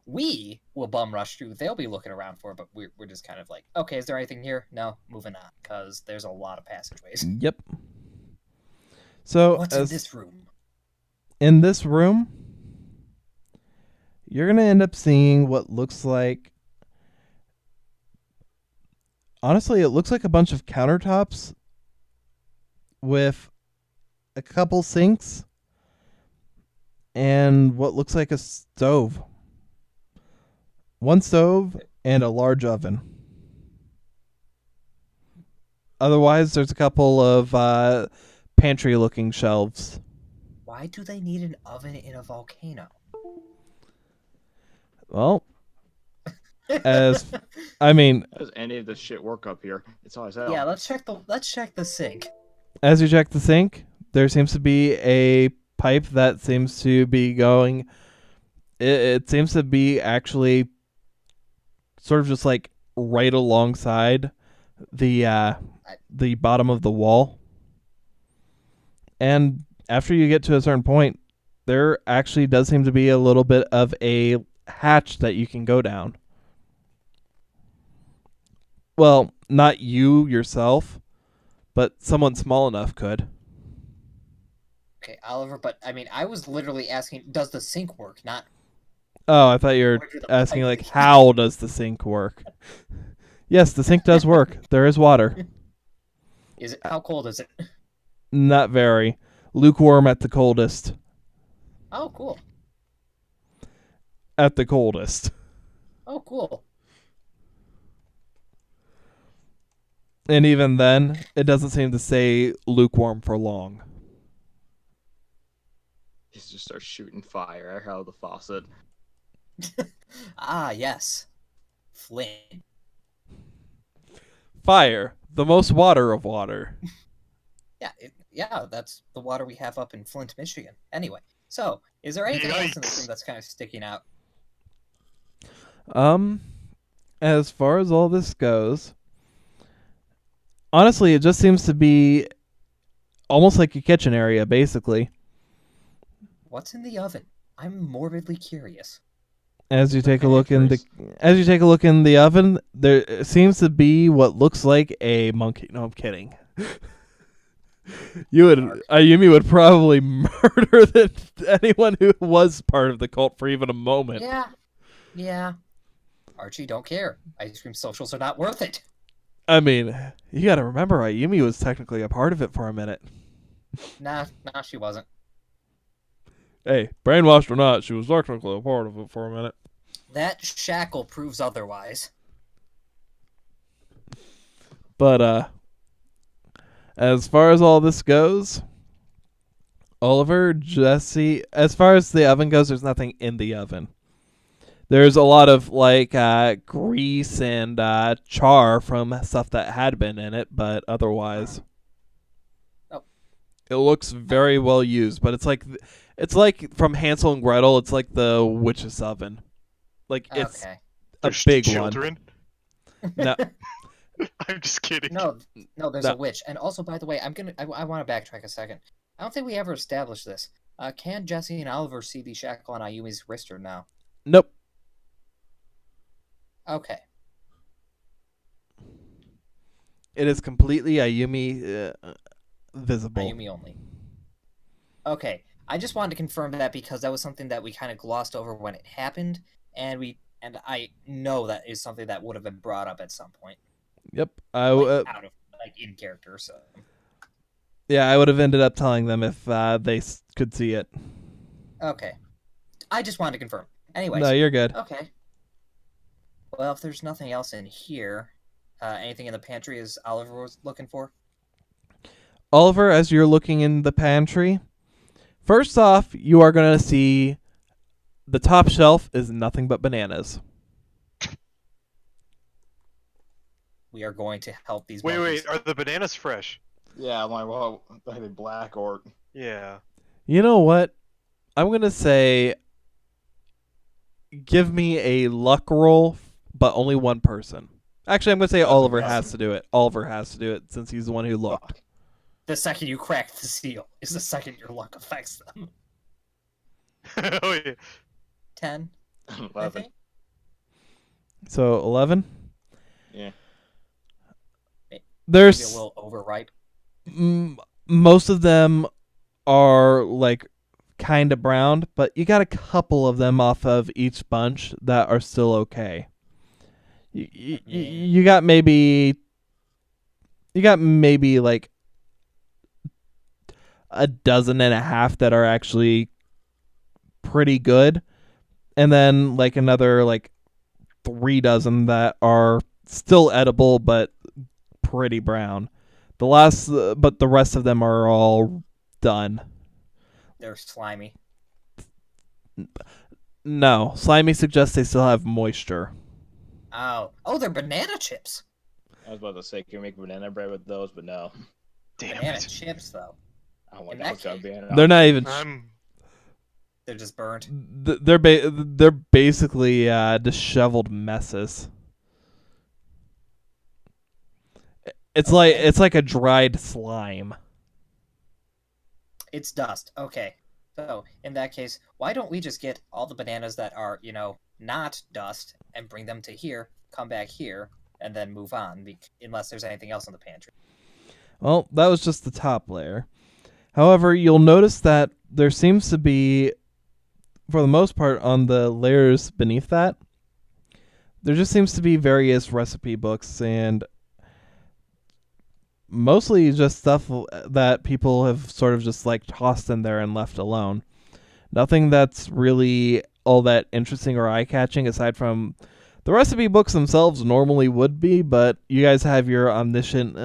we will bum rush through. They'll be looking around for it, but we're just kind of like, okay, is there anything here? No, moving on, because there's a lot of passageways. Yep. So What's in this room? In this room, you're gonna end up seeing what looks like. Honestly, it looks like a bunch of countertops with a couple sinks and what looks like a stove. One stove and a large oven. Otherwise, there's a couple of pantry-looking shelves. Why do they need an oven in a volcano? Well, I mean, How does any of this shit work up here? It's always hell. Yeah, let's check the sink. as you check the sink, there seems to be a pipe that seems to be going. It seems to be actually sort of just like right alongside the bottom of the wall. And after you get to a certain point, there actually does seem to be a little bit of a hatch that you can go down. Well, not you yourself, but someone small enough could. Okay, Oliver, but I mean, I was literally asking, does the sink work? Not Oh, I thought you were where did the asking, pipe like, leak? how does the sink work? Yes, the sink does work. There is water. Is it? How cold is it? Not very. Lukewarm at the coldest. Oh, cool. At the coldest. Oh, cool. And even then, it doesn't seem to stay lukewarm for long. He just starts shooting fire out of the faucet. Ah, yes. Flint. Fire. The most water of water. Yeah, that's the water we have up in Flint, Michigan. Anyway, so, is there anything else in this room that's kind of sticking out? As far as all this goes, honestly, it just seems to be almost like a kitchen area, basically. What's in the oven? I'm morbidly curious. As you take a Okay, look in the curious. as you take a look in the oven, there seems to be what looks like a monkey. No, I'm kidding. Ayumi would probably murder anyone who was part of the cult for even a moment. Yeah. Archie, don't care. Ice cream socials are not worth it. I mean, you got to remember, Ayumi was technically a part of it for a minute. Nah, she wasn't. Hey, brainwashed or not, she was technically a part of it for a minute. That shackle proves otherwise. But, as far as all this goes, Oliver, Jesse, as far as the oven goes, there's nothing in the oven. There's a lot of, like, grease and char from stuff that had been in it, but otherwise, it looks very well used. But it's like from Hansel and Gretel. It's like the witch's oven. Like, it's Okay. a There's big children? one. No, I'm just kidding. No, there's No. a witch. And also, by the way, I want to backtrack a second. I don't think we ever established this. Can Jesse and Oliver see the shackle on Ayumi's wrist or no? nope. Okay. It is completely Ayumi visible. Ayumi only. Okay. I just wanted to confirm that because that was something that we kind of glossed over when it happened, and I know that is something that would have been brought up at some point. Yep. Out of in character, so Yeah, I would have ended up telling them if could see it. Okay. I just wanted to confirm. Anyways. No, you're good. Okay. Well, if there's nothing else in here, anything in the pantry is Oliver was looking for? Oliver, as you're looking in the pantry, first off, you are going to see the top shelf is nothing but bananas. We are going to help these Wait, monkeys. are the bananas fresh? Yeah, I'm like, well, are they black or? Yeah. You know what? I'm going to say give me a luck roll, but only one person. Actually, I'm going to say Oliver has to do it. Oliver has to do it since he's the one who looked. Fuck. The second you crack the seal is the second your luck affects them. Oh, yeah. 10, I 11. think. So 11? Yeah. Maybe There's a little overripe. most of them are like kind of browned, but you got a couple of them off of each bunch that are still okay. You got maybe like a dozen and a half that are actually pretty good, and then like another like 3 dozen that are still edible but pretty brown. But the rest of them are all done. They're slimy. No, slimy suggests they still have moisture. Oh, they're banana chips. I was about to say, can we make banana bread with those? But no. Damn Banana it. chips, though. Oh my In god, that it's got case- banana. They're not even. They're just burnt. They're basically disheveled messes. It's like a dried slime. It's dust. Okay. So, in that case, why don't we just get all the bananas that are, not dust and bring them to here, come back here, and then move on, unless there's anything else in the pantry. Well, that was just the top layer. However, you'll notice that there seems to be, for the most part, on the layers beneath that, there just seems to be various recipe books and mostly just stuff that people have sort of just like tossed in there and left alone. Nothing that's really all that interesting or eye-catching aside from the recipe books themselves normally would be, but you guys have your omniscient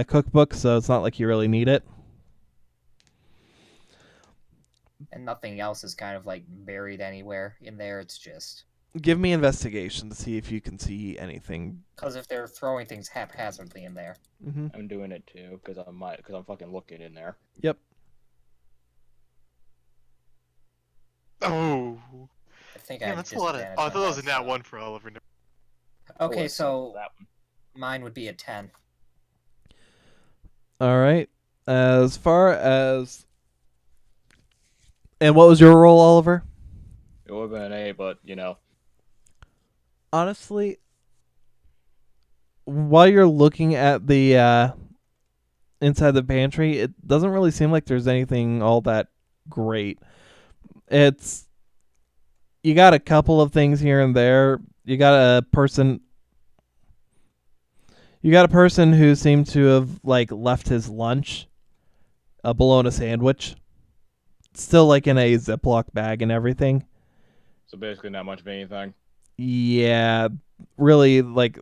cookbook, so it's not like you really need it. And nothing else is kind of like buried anywhere in there. It's just Give me investigation to see if you can see anything. because if they're throwing things haphazardly in there. Mm-hmm. I'm doing it too because I'm fucking looking in there. Yep. Oh. I think Yeah, I that's a lot of. Oh, I thought that was a nat 1 for Oliver. Okay, Oh, so that one. mine would be a 10. All right. As far as... And what was your roll, Oliver? It would have been an A, but Honestly, while you're looking at the inside the pantry, it doesn't really seem like there's anything all that great. You got a couple of things here and there. You got a person who seemed to have like left his lunch, a bologna sandwich, still like in a Ziploc bag and everything. So basically, not much of anything. Yeah, really, like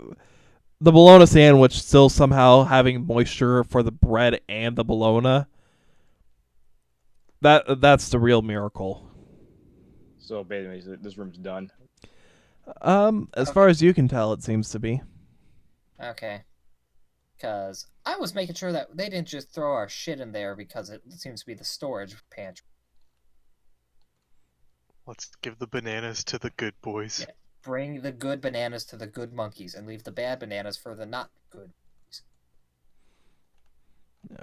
the bologna sandwich still somehow having moisture for the bread and the bologna. That's the real miracle. So basically, this room's done. As far as you can tell, it seems to be. Okay. Because I was making sure that they didn't just throw our shit in there because it seems to be the storage pantry. Let's give the bananas to the good boys. Yeah. Bring the good bananas to the good monkeys and leave the bad bananas for the not good monkeys.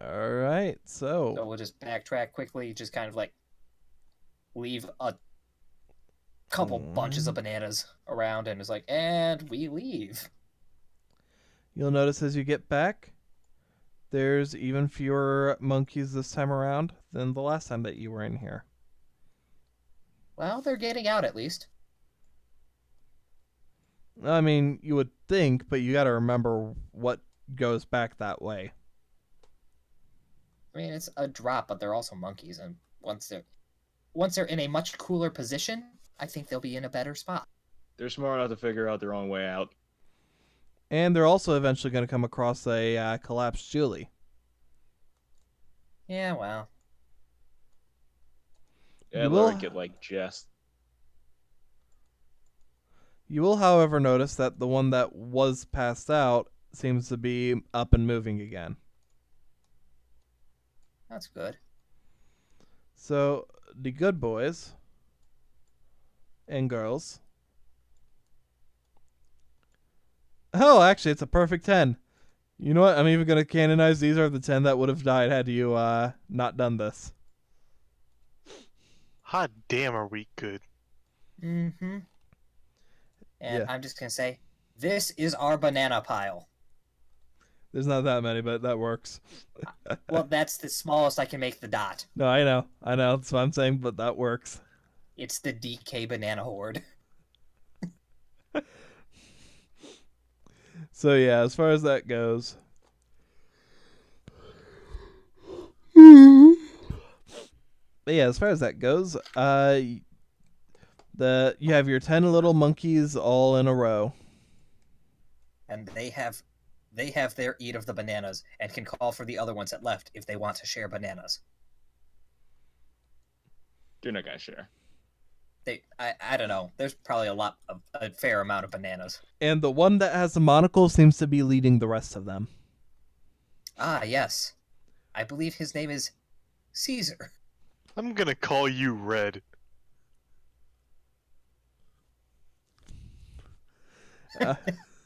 All right, So we'll just backtrack quickly, just kind of like leave a couple bunches of bananas around and it's like, and we leave. You'll notice as you get back, there's even fewer monkeys this time around than the last time that you were in here. Well, they're getting out at least. I mean, you would think, but you got to remember what goes back that way. I mean, it's a drop, but they're also monkeys, and once they're in a much cooler position, I think they'll be in a better spot. They're smart enough to figure out their own way out. And they're also eventually going to come across a collapsed Julie. Yeah, well. Yeah, You let will- her get like Jess. You will, however, notice that the one that was passed out seems to be up and moving again. That's good. So, the good boys and girls. Oh, actually, it's a perfect 10. You know what? I'm even going to canonize these are the 10 that would have died had you not done this. Hot damn, are we good? Mm-hmm. And Yeah. I'm just gonna say, this is our banana pile. There's not that many, but that works. Well, that's the smallest I can make the dot. No, I know. That's what I'm saying, but that works. It's the DK banana horde. So, yeah, as far as that goes. But yeah, as far as that goes, you have your 10 little monkeys all in a row. And they have their eat of the bananas and can call for the other ones that left if they want to share bananas. They're not gonna share. I don't know. There's probably a fair amount of bananas. And the one that has the monocle seems to be leading the rest of them. Ah, yes. I believe his name is Caesar. I'm gonna call you Red.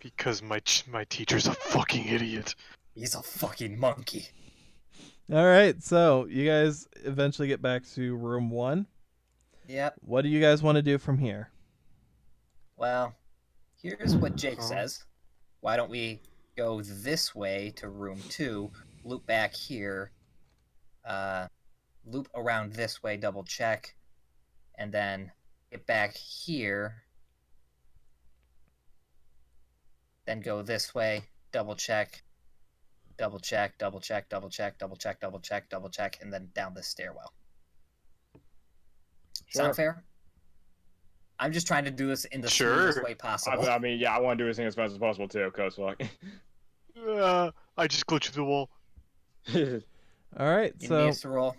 Because my teacher's a fucking idiot. He's a fucking monkey. All right, so you guys eventually get back to room 1. Yep. What do you guys want to do from here? Well, here's what Jake says. Why don't we go this way to room 2, loop back here, loop around this way, double check, and then get back here, then go this way, double check, double check, double check, double check, double check, double check, double check, and then down this stairwell. Sound fair? I'm just trying to do this in the smoothest way possible. I mean, yeah, I want to do everything as fast as possible too, cause fuck. I just glitched through the wall. All right, You so need us to roll?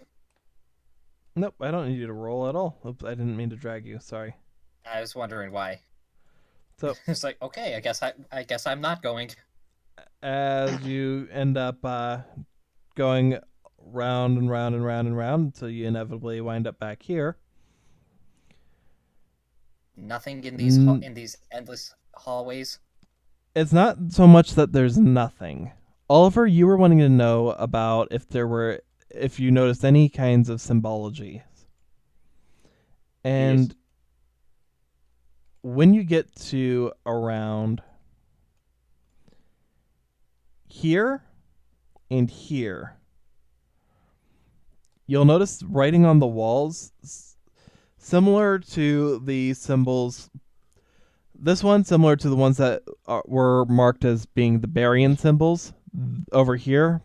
nope, I don't need you to roll at all. Oops, I didn't mean to drag you. Sorry. I was wondering why. So It's like, okay, I guess I'm not going. as you end up going round and round and round and round until you inevitably wind up back here. Nothing in these endless hallways. It's not so much that there's nothing. Oliver, you were wanting to know about if you noticed any kinds of symbology. And Yes. when you get to around here and here, you'll notice writing on the walls similar to the symbols. This one similar to the ones that were marked as being the Barian symbols. Over here,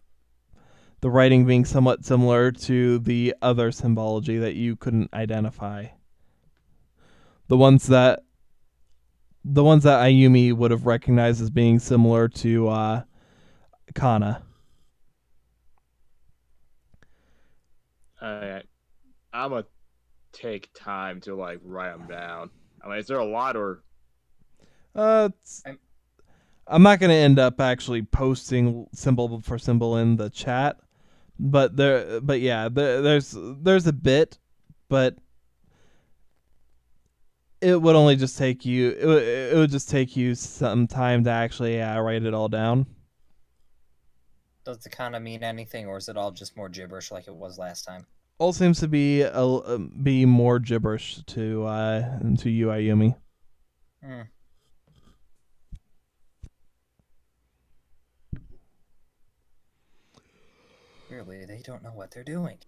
the writing being somewhat similar to the other symbology that you couldn't identify. The ones that Ayumi would have recognized as being similar to Kana. I'm gonna take time to like write them down. I mean, is there a lot or? I'm not going to end up actually posting symbol for symbol in the chat, but there's a bit, but it would only just take you it would just take you some time to actually write it all down. Does the kind of mean anything, or is it all just more gibberish like it was last time? All seems to be be more gibberish to you, Ayumi. Hmm. Clearly, they don't know what they're doing.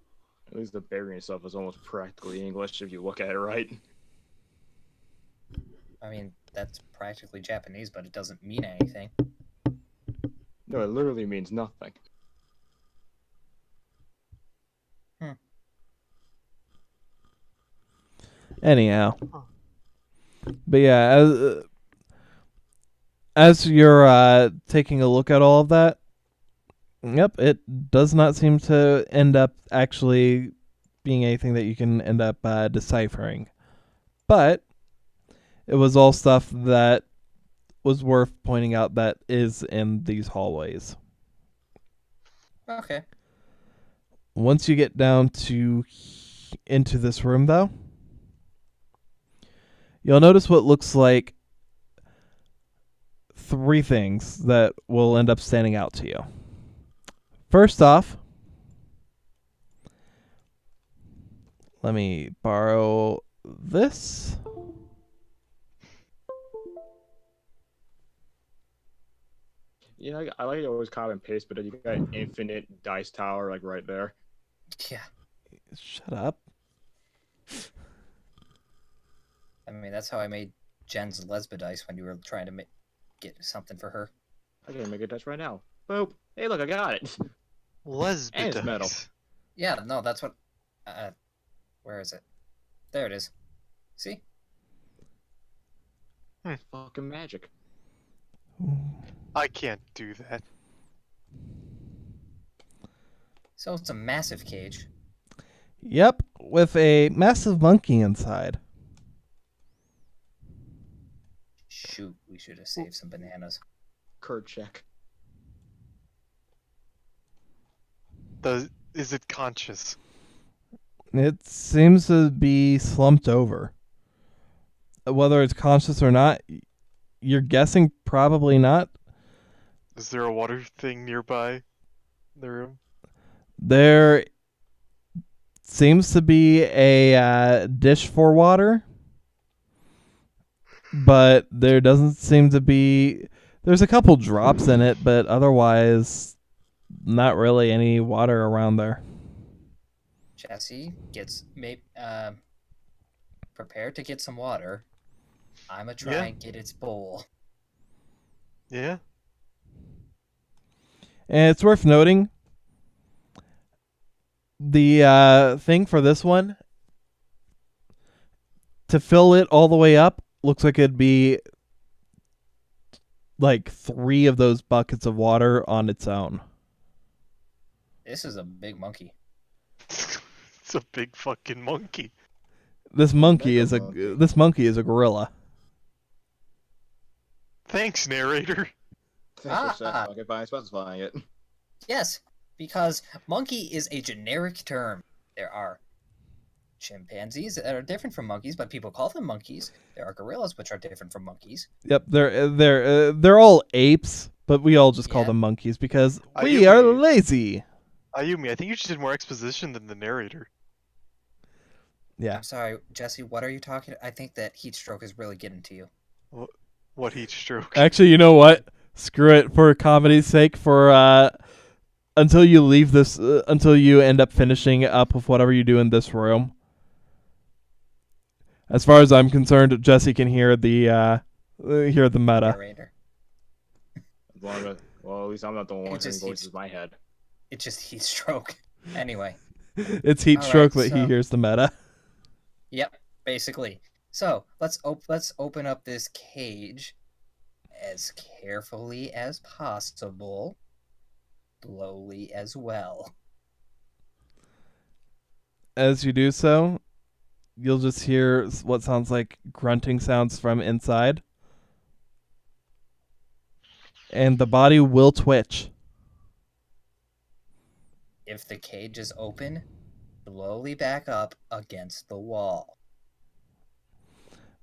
At least the Barian stuff is almost practically English if you look at it right. I mean, that's practically Japanese, but it doesn't mean anything. No, it literally means nothing. Anyhow. But yeah, as you're taking a look at all of that, yep, it does not seem to end up actually being anything that you can end up deciphering. But it was all stuff that was worth pointing out that is in these hallways. Okay. Once you get down to into this room, though, you'll notice what looks like 3 things that will end up standing out to you. First off, let me borrow this. Yeah, I like it always copy and paste, but then you got an infinite dice tower like right there. Yeah. Shut up. I mean, that's how I made Jen's lesba dice when you were trying to get something for her. I can make a dice right now. Boop. Hey, look, I got it. And it's metal. Lesbidice. Yeah, no, that's what... where is it? There it is. See? Fucking magic. I can't do that. So it's a massive cage. Yep, with a massive monkey inside. Shoot, we should have saved some bananas. Kurt check. Is it conscious? It seems to be slumped over. Whether it's conscious or not, you're guessing probably not. Is there a water thing nearby the room? There seems to be a dish for water, but there doesn't seem to be... There's a couple drops in it, but otherwise, not really any water around there. Jesse gets prepared to get some water. I'ma try and get its bowl. Yeah. And it's worth noting, the thing for this one, to fill it all the way up, looks like it'd be like 3 of those buckets of water on its own. This is a big monkey. It's a big fucking monkey. This monkey Mega is a monkey. this monkey is a gorilla. Thanks, narrator. Thanks for specifying it. Yes, because monkey is a generic term. There are chimpanzees that are different from monkeys, but people call them monkeys. There are gorillas, which are different from monkeys. Yep, they're all apes, but we all just call Yeah. them monkeys because Are we you are weird? lazy. Ayumi, I think you just did more exposition than the narrator. Yeah. I'm sorry, Jesse, what are you talking? I think that heat stroke is really getting to you. What heat stroke? Actually, you know what? Screw it for comedy's sake. For until you leave this, until you end up finishing up with whatever you do in this room. As far as I'm concerned, Jesse can hear the meta. Narrator. As long as, well, at least I'm not the one hearing just voices in my head. It's just heat stroke. Anyway. It's heat All stroke, right, but he so- hears the meta. Yep, basically. So let's open up this cage as carefully as possible, slowly as well. As you do so, you'll just hear what sounds like grunting sounds from inside. And the body will twitch. If the cage is open, slowly back up against the wall.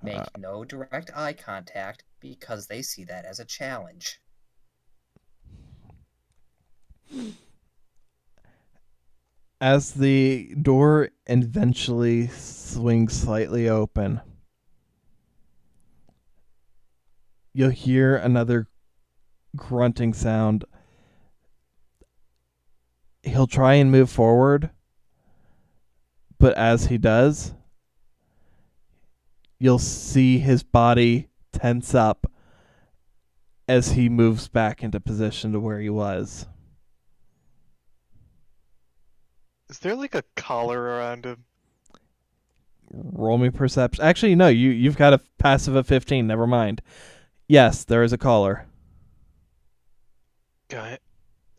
Make no direct eye contact because they see that as a challenge. As the door eventually swings slightly open, you'll hear another grunting sound. He'll try and move forward, but as he does, you'll see his body tense up as he moves back into position to where he was. Is there like a collar around him? Roll me perception. Actually, no, you've got a passive of 15. Never mind. Yes, there is a collar. Got it.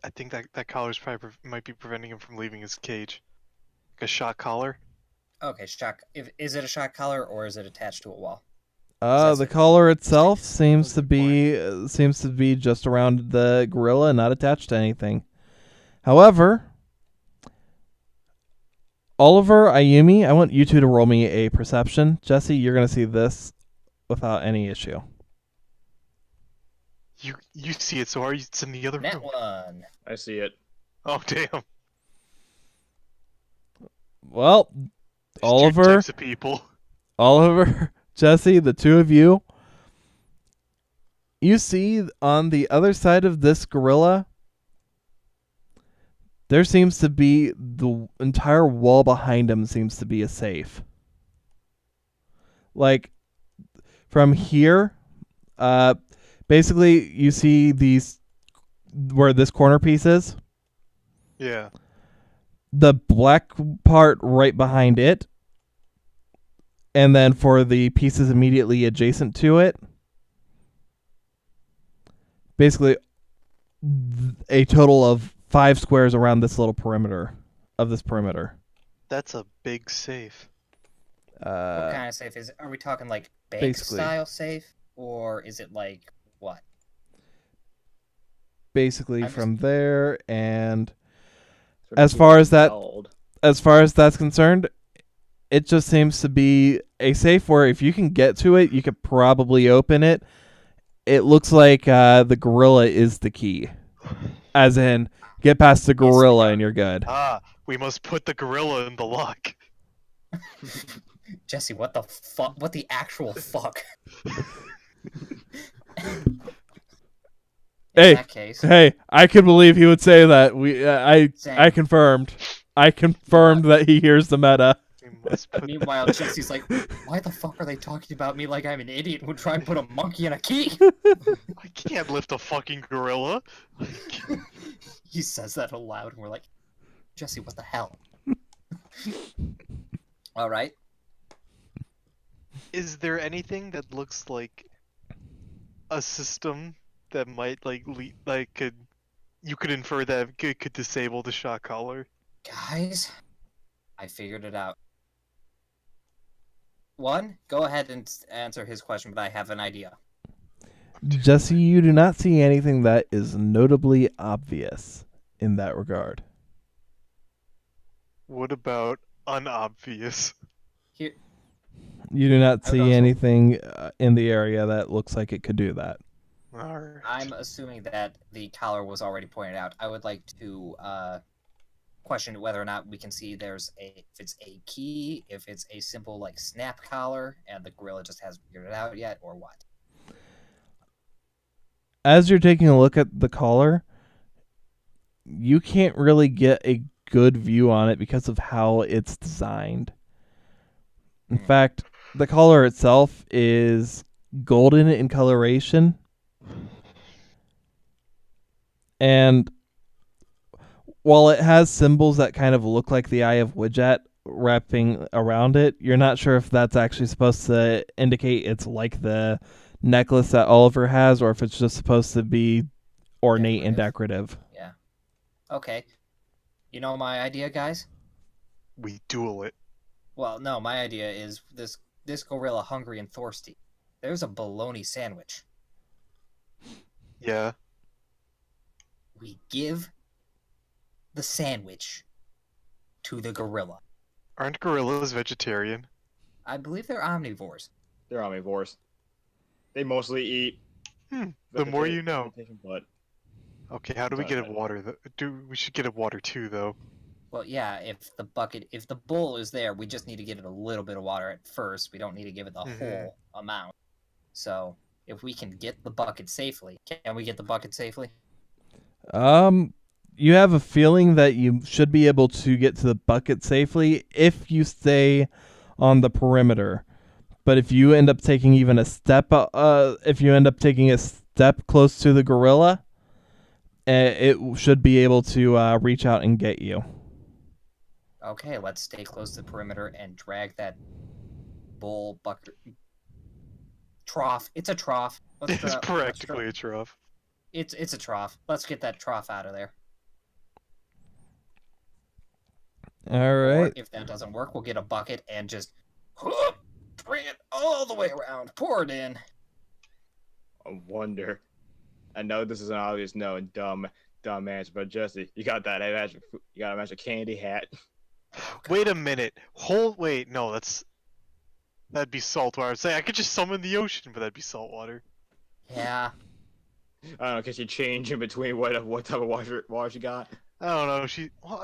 I think that collar's probably might be preventing him from leaving his cage. Like a shock collar. Okay, shock. Is it a shock collar or is it attached to a wall? The collar itself seems to be just around the gorilla and not attached to anything. However, Oliver, Ayumi, I want you two to roll me a perception. Jesse, you're going to see this without any issue. You see it, so are you? It's in the other Net room. one. I see it. Oh damn! Well, There's two Oliver, types of people. Jesse, the two of you, you see on the other side of this gorilla, there seems to be the entire wall behind him seems to be a safe. Like from here, basically you see these where this corner piece is. Yeah. The black part right behind it, and then for the pieces immediately adjacent to it, basically a total of 5 squares around this little perimeter of this perimeter. That's a big safe. What kind of safe is it? Are we talking like bank Basically. style safe, or is it like what? Basically I'm from there, and Sort of as far as that, held. as far as that's concerned, it just seems to be a safe where if you can get to it, you could probably open it. It looks like the gorilla is the key. As in, get past the gorilla and you're good. We must put the gorilla in the lock. Jesse, what the fuck? What the actual fuck? In that case, Hey, I could believe he would say that. Same. I confirmed. I confirmed that he hears the meta. We must put meanwhile, Jesse's like, why the fuck are they talking about me like I'm an idiot who would try and put a monkey in a key? I can't lift a fucking gorilla. He says that aloud, and we're like, Jesse, what the hell? All right. Is there anything that looks like a system that might you could infer that could disable the shock collar? Guys, I figured it out. One, go ahead and answer his question, but I have an idea. Jesse, you do not see anything that is notably obvious in that regard. What about unobvious? Here, You do not I would see also- anything in the area that looks like it could do that. Alright. I'm assuming that the collar was already pointed out. I would like to question whether or not we can see if it's a key, if it's a simple like snap collar, and the gorilla just hasn't figured it out yet, or what. As you're taking a look at the collar, you can't really get a good view on it because of how it's designed. In fact, the collar itself is golden in coloration. And while it has symbols that kind of look like the eye of Widget wrapping around it, you're not sure if that's actually supposed to indicate it's like the necklace that Oliver has, or if it's just supposed to be ornate and decorative. Yeah. Okay. You know my idea, guys? We duel it. Well, no, my idea is this gorilla hungry and thirsty. There's a bologna sandwich. Yeah. We give the sandwich to the gorilla. Aren't gorillas vegetarian? I believe they're omnivores. They're omnivores. They mostly eat. The more you know. But Okay, how do we get it water? We should get it water too, though. Well, yeah, if the bowl is there, we just need to give it a little bit of water at first. We don't need to give it the whole amount. So, if we can get the bucket safely, can we get the bucket safely? You have a feeling that you should be able to get to the bucket safely if you stay on the perimeter. But if you end up taking even a step, if you end up taking a step close to the gorilla, it should be able to reach out and get you. Okay, let's stay close to the perimeter and drag that bowl, bucket, trough. It's a trough. It's practically a trough. It's a trough. Let's get that trough out of there. All Or right. if that doesn't work, we'll get a bucket and just bring it all the way around. Pour it in. I wonder. I know this is an obvious no and dumb answer, but Jesse, you got that magic. You got a magic candy hat. Wait a minute. Wait, no, that'd be salt water. I'd say I could just summon the ocean, but that'd be salt water. Yeah. I don't know, can she change in between what type of water she got? I don't know.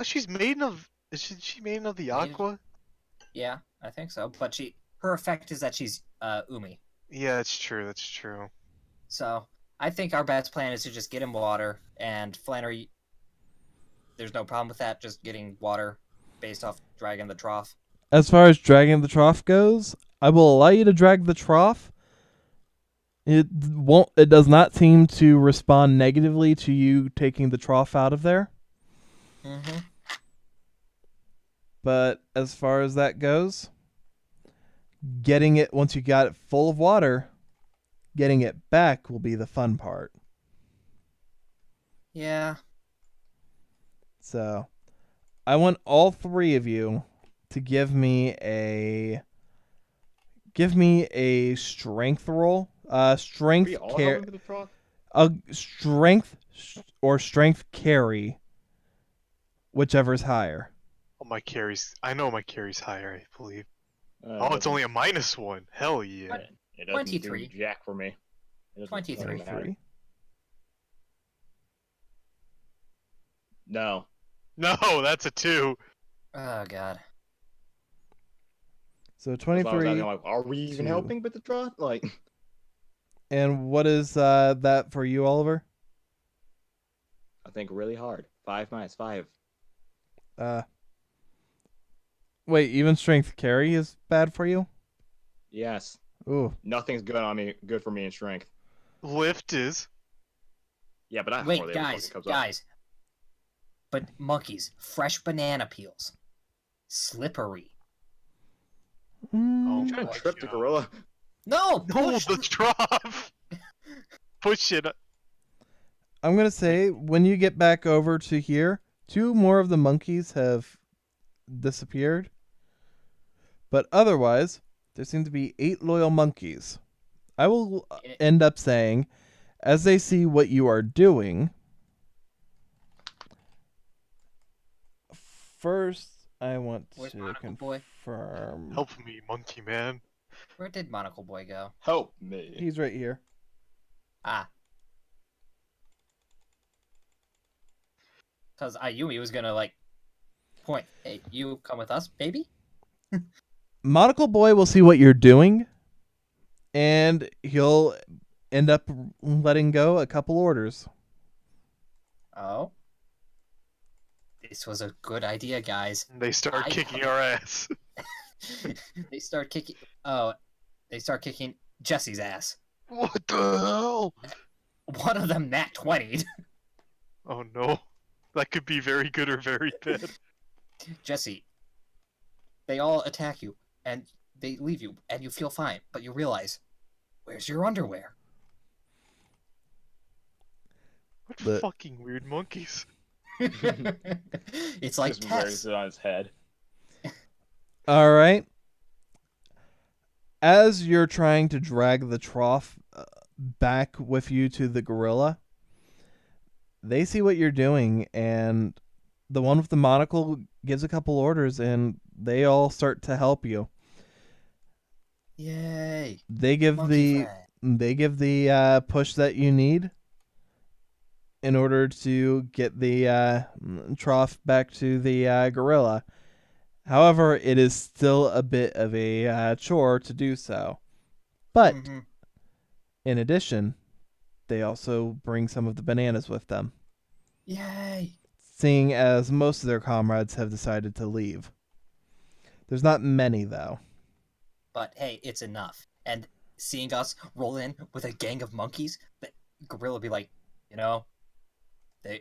She's maiden of. Is she maiden of the aqua? Yeah, I think so. But her effect is that she's Umi. Yeah, that's true. That's true. So I think our best plan is to just get him water, and Flannery. There's no problem with that. Just getting water based off dragging the trough. As far as dragging the trough goes, I will allow you to drag the trough. It won't. It does not seem to respond negatively to you taking the trough out of there. Mm-hmm. But as far as that goes, getting it once you got it full of water, getting it back will be the fun part. Yeah. So, I want all three of you to give me a strength roll. Strength We all care. helping with the trough? Strength or strength carry, whichever's higher. Oh, my carry's. I know my carry's higher. I believe. Uh, Oh, it's only a -1. Hell yeah. What? It doesn't 23. do jack for me. It doesn't 23. matter. 23. No. No, that's a 2. Oh God. So That's why I was 23. asking, like, are we even 2. helping with the trough? Like, And what is that for you, Oliver? I think really hard. 5 minus 5. Wait, even strength carry is bad for you? Yes. Ooh. Nothing's good for me in strength. Lift is. Yeah, but I Wait, hardly ever guys, fucking comes up. guys. But monkeys, fresh banana peels, slippery. Oh, You trying to my trip the God. gorilla? No, No, push. the trough. Push it. I'm going to say, when you get back over to here, 2 more of the monkeys have disappeared. But otherwise, there seem to be 8 loyal monkeys. I will end up saying, as they see what you are doing, first I want Where's to Monocle Boy? confirm. Help me, monkey man. Where did Monocle Boy go? Help me. He's right here. Ah. Because Ayumi was gonna like point, hey, you come with us, baby? Monocle Boy will see what you're doing, and he'll end up letting go a couple orders. Oh. This was a good idea, guys. They start kicking our ass. They start kicking Jesse's ass. What the hell? One of them nat 20'd. Oh no. That could be very good or very bad. Jesse, they all attack you, and they leave you, and you feel fine, but you realize, where's your underwear? What But- fucking weird monkeys? It's like Just wears Tess. it on his head. All right. As you're trying to drag the trough back with you to the gorilla, they see what you're doing, and the one with the monocle gives a couple orders, and they all start to help you. Yay. They give Monkey the push that you need in order to get the trough back to the gorilla. However, it is still a bit of a chore to do so. But Mhm. in addition, they also bring some of the bananas with them, Yay. seeing as most of their comrades have decided to leave. There's not many, though. But hey, it's enough. And seeing us roll in with a gang of monkeys, the gorilla will be like, you know,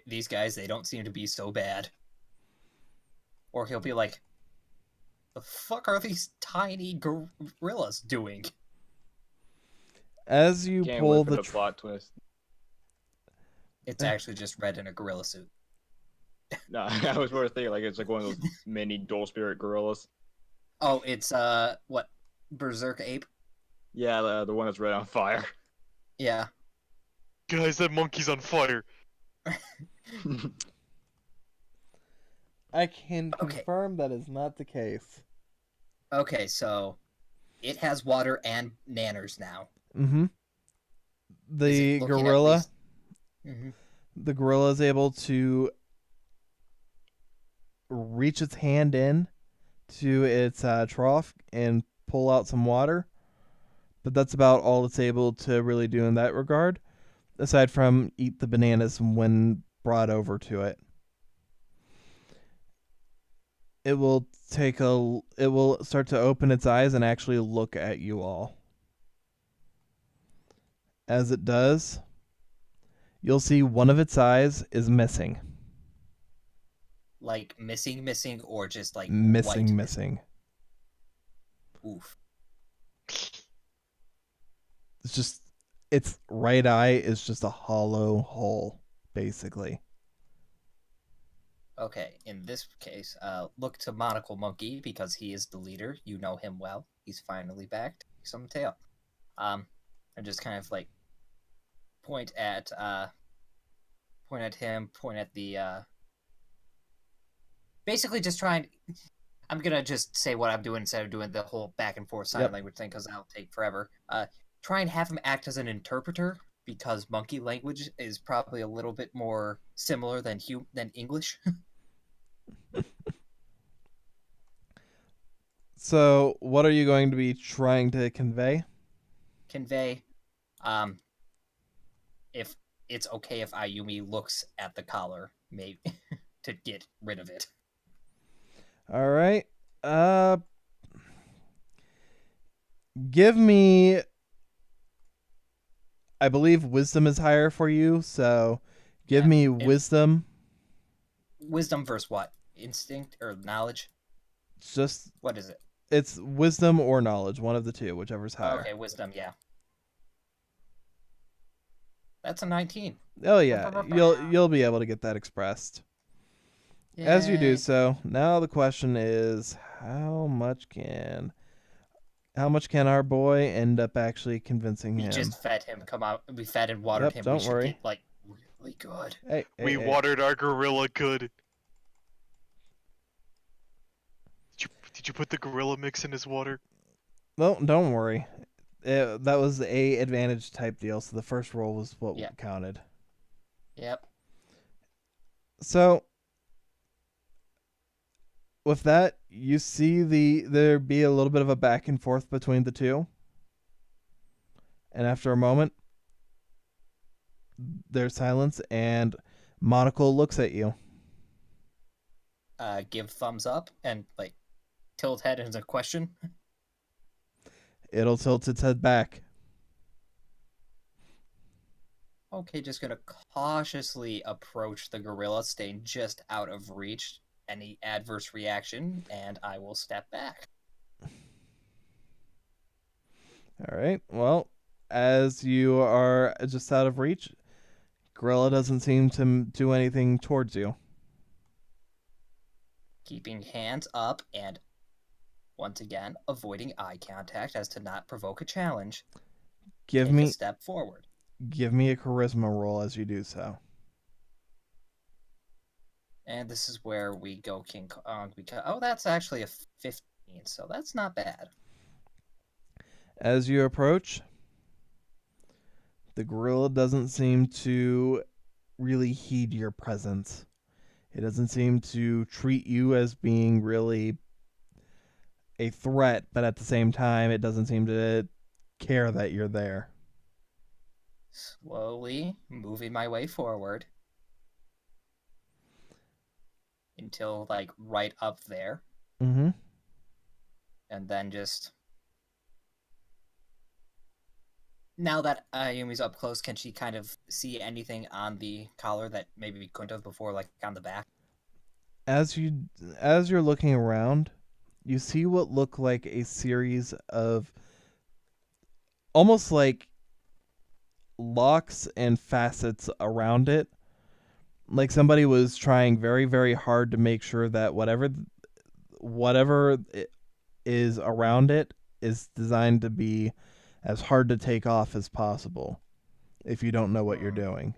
these guys, they don't seem to be so bad. Or he'll be like, The fuck are these tiny gorillas doing? As you Can't pull wait for the the plot twist. It's actually just Red in a gorilla suit. No, I was more thinking like it's like one of those mini dual spirit gorillas. Oh, it's what? Berserk ape? Yeah, the one that's red on fire. Yeah. Guys, that monkey's on fire. I can Okay. confirm that is not the case. Okay, so it has water and nanners now. Mm-hmm. Is The it looking at gorilla, least... Mhm. the gorilla is able to reach its hand in to its trough and pull out some water, but that's about all it's able to really do in that regard, aside from eat the bananas when brought over to it. It will start to open its eyes and actually look at you all. As it does, you'll see one of its eyes is missing. Like missing, or just like Missing, white missing. Oof. It's just its right eye is just a hollow hole, basically. Okay, in this case, look to Monocle Monkey because he is the leader. You know him well. He's finally back. Some tail. And just kind of like point at him, point at the basically just trying. I'm gonna just say what I'm doing instead of doing the whole back and forth sign language thing because that'll take forever. Try and have him act as an interpreter because monkey language is probably a little bit more similar than English. So, what are you going to be trying to convey? Convey, if it's okay if Ayumi looks at the collar, maybe to get rid of it. All right. Give me. I believe wisdom is higher for you, so give Yeah, me wisdom. Wisdom versus what? Instinct or knowledge? Just What is it? it's wisdom or knowledge, one of the two, whichever's higher. Okay, wisdom, yeah. That's a 19. Oh yeah, you'll be able to get that expressed. As you do Yay. so, now the question is how much can our boy end up actually convincing We him? just fed him. Come on, we fed and watered him. Don't we should worry. get like really good. Hey, We watered our gorilla good. Did you put the gorilla mix in his water? No, don't worry. That was a advantage type deal, so the first roll was what counted. Yep. So with that, you see there be a little bit of a back and forth between the two. And after a moment, there's silence, and Monocle looks at you. Give thumbs up and like tilt head as a question. It'll tilt its head back. Okay, just gonna cautiously approach the gorilla, staying just out of reach any adverse reaction, and I will step back. All right. Well, as you are just out of reach, gorilla doesn't seem to do anything towards you. Keeping hands up and once again avoiding eye contact as to not provoke a challenge. Take a step forward. Give me a charisma roll as you do so. And this is where we go King Kong because that's actually a 15, so that's not bad. As you approach, the gorilla doesn't seem to really heed your presence. It doesn't seem to treat you as being really a threat, but at the same time, it doesn't seem to care that you're there. Slowly moving my way forward until like right up there. Mm-hmm. And then just now that Ayumi's up close, can she kind of see anything on the collar that maybe we couldn't have before, like on the back? As you're looking around, you see what look like a series of almost like locks and facets around it. Like somebody was trying very, very hard to make sure that whatever is around it is designed to be as hard to take off as possible if you don't know what you're doing.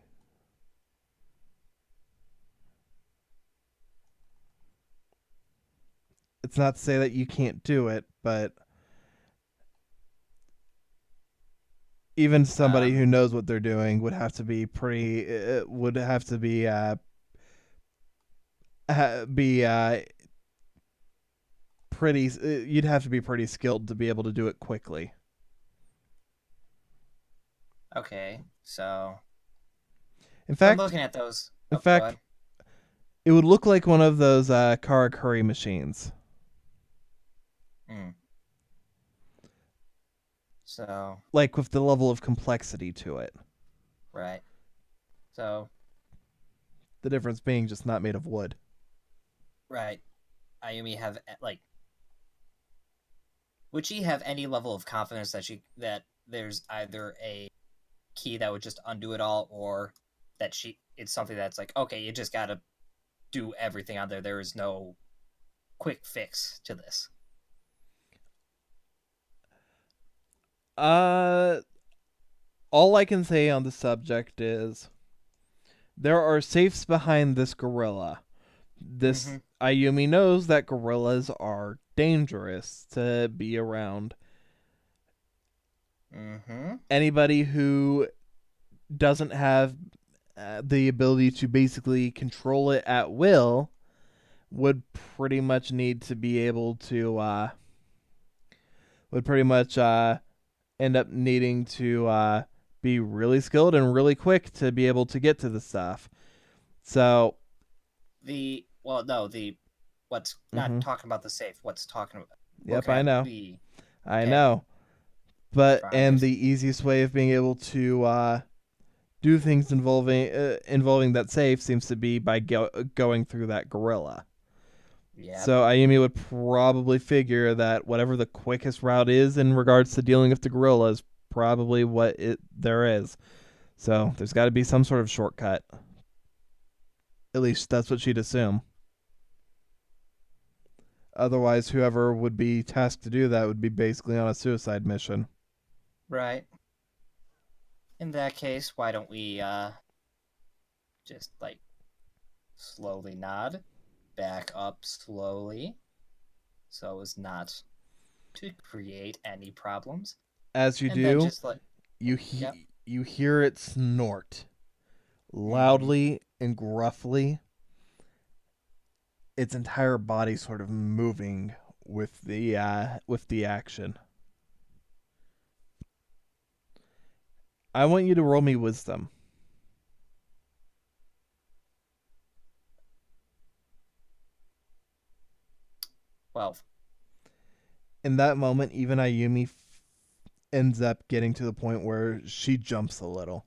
It's not to say that you can't do it, but even somebody who knows what they're doing would have to be pretty. You'd have to be pretty skilled to be able to do it quickly. Okay, so In I'm fact, looking at those. in Go fact, ahead. it would look like one of those Karakuri machines. Hmm. So Like with the level of complexity to it. right. So The difference being just not made of wood. right, Ayumi have like. Would she have any level of confidence that there's either a key that would just undo it all, or that it's something that's like, okay, you just gotta do everything on there. There is no quick fix to this. All I can say on the subject is there are safes behind this gorilla. This Ayumi knows that gorillas are dangerous to be around. Anybody who doesn't have the ability to basically control it at will would pretty much need to be able to end up needing to be really skilled and really quick to be able to get to the stuff. So what's not talking about the safe. What's talking about? Yep, I know. I Okay. know. But Fine, and the easiest way of being able to do things involving that safe seems to be by going through that gorilla. Yeah. So Ayumi would probably figure that whatever the quickest route is in regards to dealing with the gorilla is probably what there is. So there's got to be some sort of shortcut. At least that's what she'd assume. Otherwise, whoever would be tasked to do that would be basically on a suicide mission. Right. In that case, why don't we just like slowly nod, back up slowly, so as not to create any problems. As you And then do, just you hear it snort loudly and gruffly. Its entire body sort of moving with the action. I want you to roll me wisdom. 12. In that moment, even Ayumi ends up getting to the point where she jumps a little.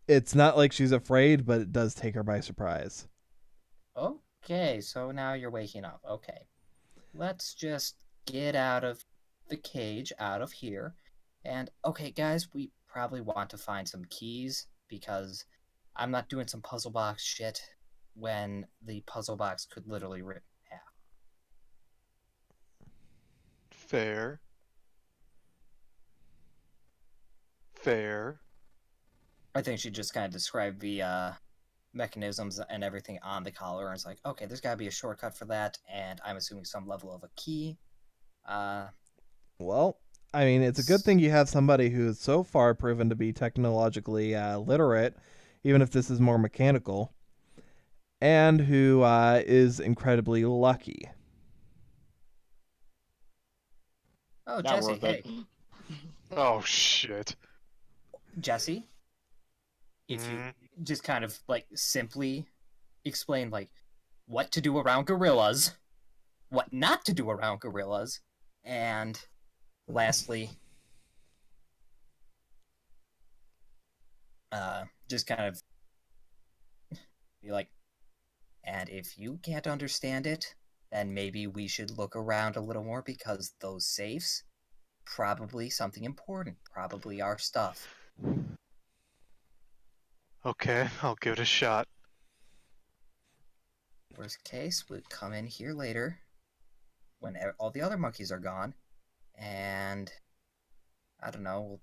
It's not like she's afraid, but it does take her by surprise. Okay, so now you're waking up. Okay. Let's just get out of the cage, out of here. And, okay, guys, we probably want to find some keys, because I'm not doing some puzzle box shit when the puzzle box could literally rip in half. Fair. Fair. I think she just kind of described the mechanisms and everything on the collar, and it's like, okay, there's got to be a shortcut for that, and I'm assuming some level of a key. Well, I mean, it's a good thing you have somebody who is so far proven to be technologically literate, even if this is more mechanical, and who is incredibly lucky. Oh, Not Jesse, worth hey. it. Oh shit. Jesse, if you just kind of like simply explain like what to do around gorillas, what not to do around gorillas, and lastly, just kind of be like, And if you can't understand it, then maybe we should look around a little more because those safes, probably something important, probably our stuff. Okay, I'll give it a shot. Worst case, we'll come in here later when all the other monkeys are gone, and I don't know, we'll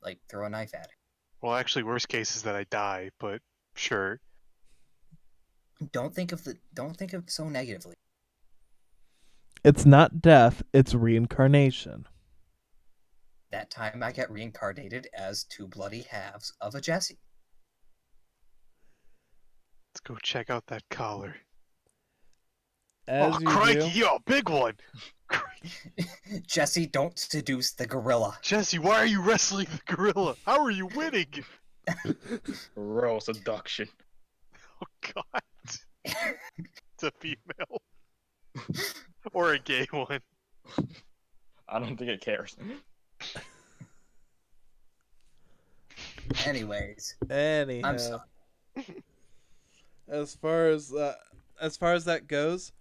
like throw a knife at it. Well, actually, worst case is that I die, but sure. Don't think of so negatively. It's not death, it's reincarnation. That time I get reincarnated as two bloody halves of a Jesse. Let's go check out that collar. As oh, you crikey, do, yo, big one! Jesse, don't seduce the gorilla. Jesse, why are you wrestling the gorilla? How are you winning? Royal seduction. Oh god. It's a female. Or a gay one. I don't think it cares. Anyways, anyhow, I'm sorry. as far as that goes,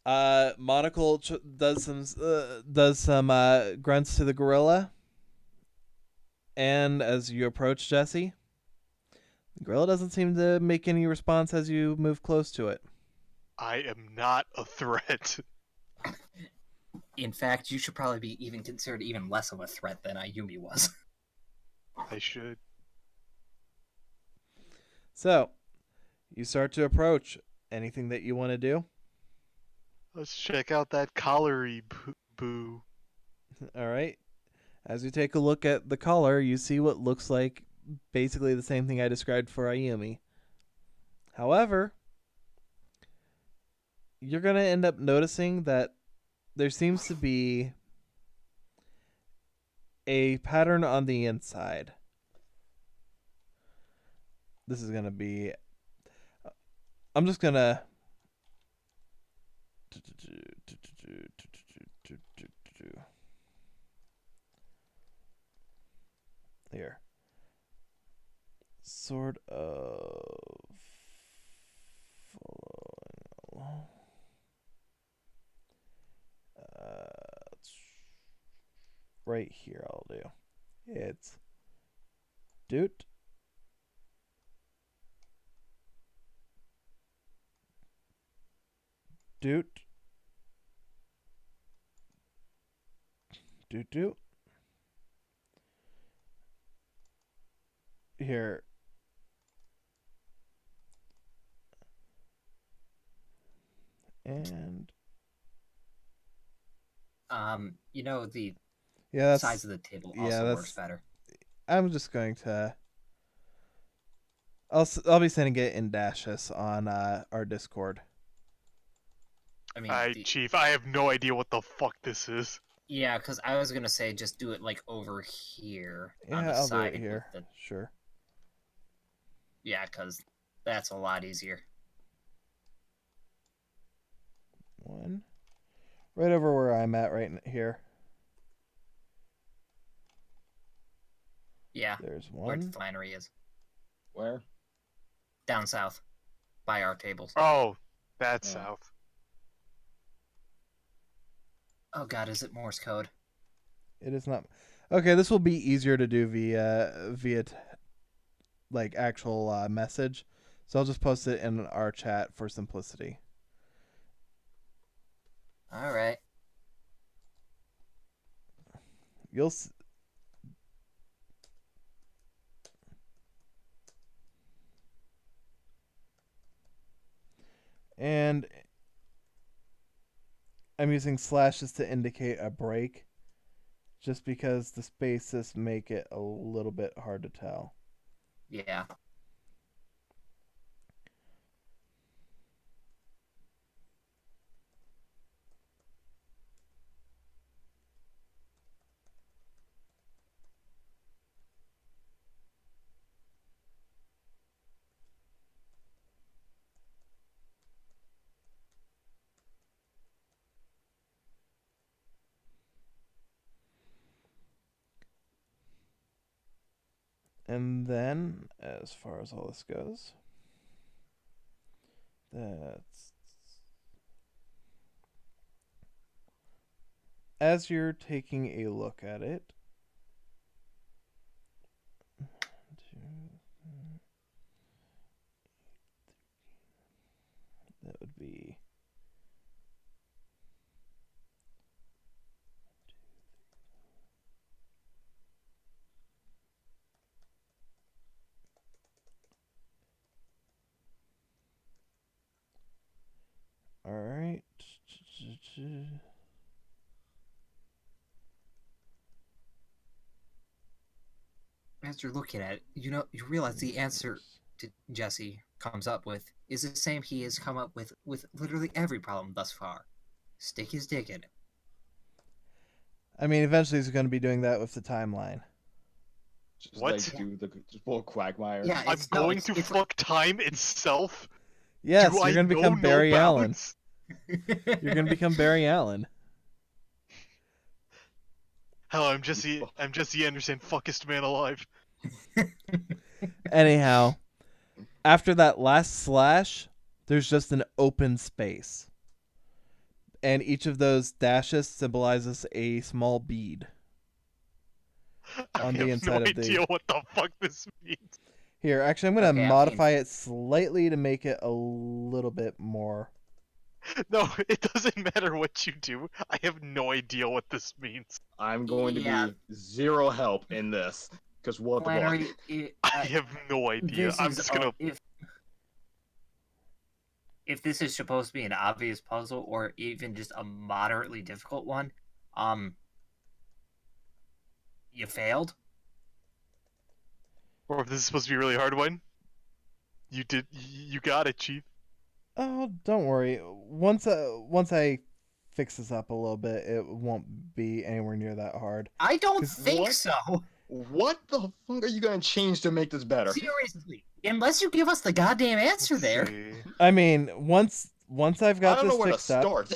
Monocle does some grunts to the gorilla, and as you approach Jesse, the gorilla doesn't seem to make any response as you move close to it. I am not a threat. In fact, you should probably be even considered even less of a threat than Ayumi was. I should. So, you start to approach. Anything that you want to do? Let's check out that colliery boo. All right. As you take a look at the collar, you see what looks like basically the same thing I described for Ayumi. However, you're going to end up noticing that there seems to be a pattern on the inside. This is going to be... I'm just going to... Here. Sort of... following... right here I'll do. It's doot. Doot. Doot doot. Here. And The yeah, size of the table yeah, also that's works better. I'm just going to I'll be sending it in dashes on our Discord. I mean, Chief, I have no idea what the fuck this is. yeah, because I was gonna say just do it like over here on Yeah, the I'll side. do it here. With Sure. Yeah, because that's a lot easier. One. Right over where I'm at right here. Yeah, There's where the one. Flannery is. Where? Down south, by our tables. Oh, that's Yeah. south. Oh god, is it Morse code? It is not. Okay, this will be easier to do via like actual message. So I'll just post it in our chat for simplicity. All right. You'll and I'm using slashes to indicate a break just because the spaces make it a little bit hard to tell. Yeah. And then, as far as all this goes, That's as you're taking a look at it. That would be all right. As you're looking at it, you realize the answer to Jesse comes up with is the same he has come up with literally every problem thus far. Stick his dick in it. I mean, eventually he's going to be doing that with the timeline. Just What? like do the just full quagmire. Yeah, I'm it's, no, going it's, to it's fuck time itself? Yes, Do you're I going to know become no Barry Allen. bounds? You're going to become Barry Allen. Hello, I'm Jesse Anderson, fuckest man alive. Anyhow, after that last slash, there's just an open space. And each of those dashes symbolizes a small bead on the I have inside no of the... idea what the fuck this means. Here, actually, I'm going to Okay, I'm modify it slightly to make it a little bit more... No, it doesn't matter what you do. I have no idea what this means. I'm going to Yeah. be zero help in this because what the fuck? Flannery, I have no idea. I'm just gonna. If this is supposed to be an obvious puzzle or even just a moderately difficult one, you failed. Or if this is supposed to be a really hard one, you got it, Chief. Oh, don't worry. Once I fix this up a little bit, it won't be anywhere near that hard. I don't think What? so. What the fuck are you gonna change to make this better? Seriously, unless you give us the goddamn answer Let's there. see. I mean, once I've I got don't know this where to fixed up, start.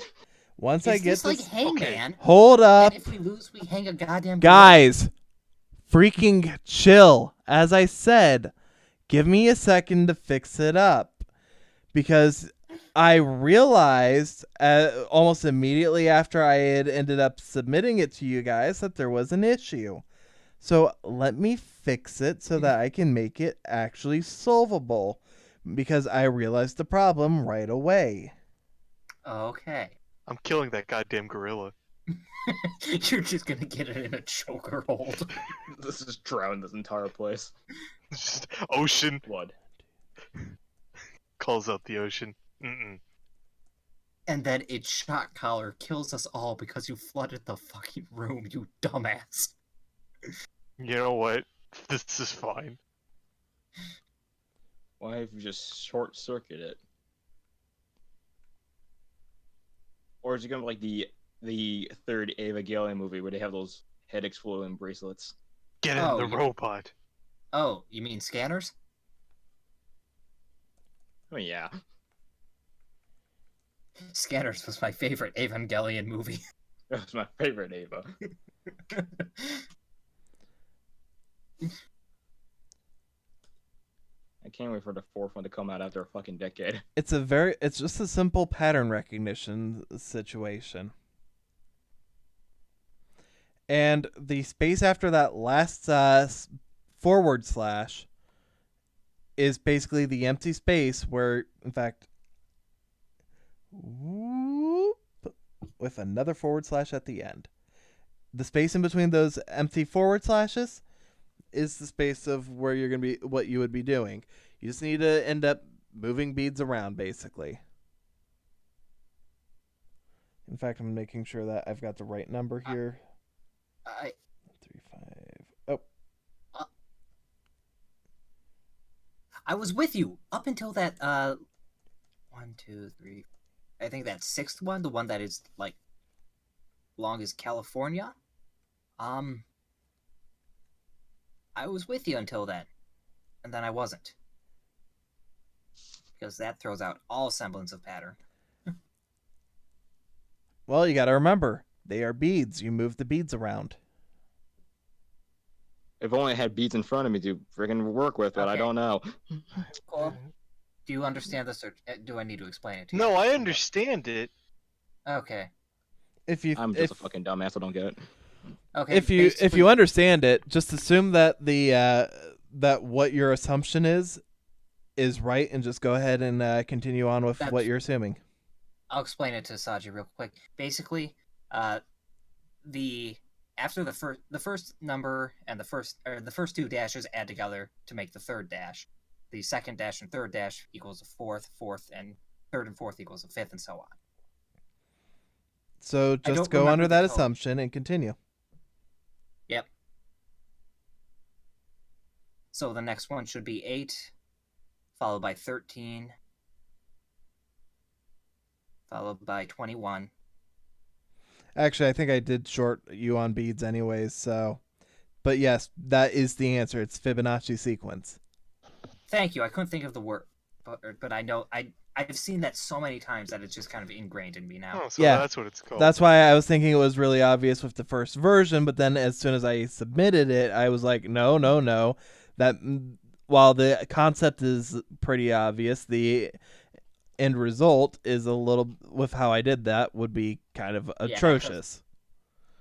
once Is I get this like this... Hangman? Hold up. And if we lose, we hang a goddamn Guys, freaking chill. As I said, give me a second to fix it up. Because I realized almost immediately after I had ended up submitting it to you guys that there was an issue. So let me fix it so that I can make it actually solvable. Because I realized the problem right away. Okay. I'm killing that goddamn gorilla. You're just gonna get it in a choker hold. This is drown this entire place. Just ocean Blood. calls out the ocean. Mm-mm. And then its shot collar kills us all because you flooded the fucking room, you dumbass. You know what? This is fine. Why have you just short circuit it? Or is it gonna be like the third Evangelion movie where they have those head exploding bracelets? Get in Oh, the yeah. robot. Oh, you mean scanners? Oh yeah. Scanners was my favorite Evangelion movie. That was my favorite Ava. I can't wait for the fourth one to come out after a fucking decade. It's just a simple pattern recognition situation. And the space after that last forward slash is basically the empty space where, in fact, whoop, with another forward slash at the end. The space in between those empty forward slashes is the space of where you're going to be, what you would be doing. You just need to end up moving beads around, basically. In fact, I'm making sure that I've got the right number here. 3, 5. Oh, I was with you up until that 1, 2, 3. I think that sixth one, the one that is like long as California. I was with you until then, and then I wasn't, because that throws out all semblance of pattern. well, you got to remember, they are beads. You move the beads around. If only I had beads in front of me to freaking work with, but I Okay. don't know. Cool. Do you understand this, or do I need to explain it to you? No, I understand it. Okay. I'm just a fucking dumbass. I don't get it. Okay. If you understand it, just assume that that what your assumption is right, and just go ahead and continue on with what you're assuming. I'll explain it to Saji real quick. Basically, after the first number and the first two dashes add together to make the third dash. The second dash and third dash equals a fourth, and third and fourth equals a fifth, and so on. So just go under that assumption and continue. Yep. So the next one should be 8, followed by 13, followed by 21. Actually, I think I did short you on beads anyways, so... But yes, that is the answer. It's Fibonacci sequence. Thank you. I couldn't think of the word, but I know I've seen that so many times that it's just kind of ingrained in me now. Oh, so yeah, that's what it's called. That's why I was thinking it was really obvious with the first version, but then as soon as I submitted it, I was like, no. That while the concept is pretty obvious, the end result is a little, with how I did that, would be kind of atrocious.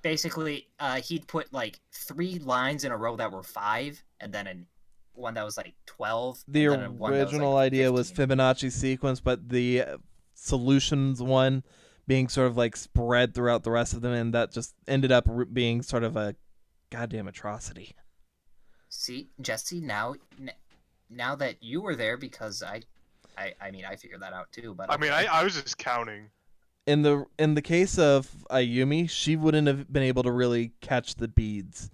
Basically, he'd put like 3 lines in a row that were 5, and then one that was like 12. The original idea was Fibonacci sequence, but the solutions one being sort of like spread throughout the rest of them, and that just ended up being sort of a goddamn atrocity. See, Jesse, now that you were there, because I figured that out too. But okay. I was just counting. In the case of Ayumi, she wouldn't have been able to really catch the beads.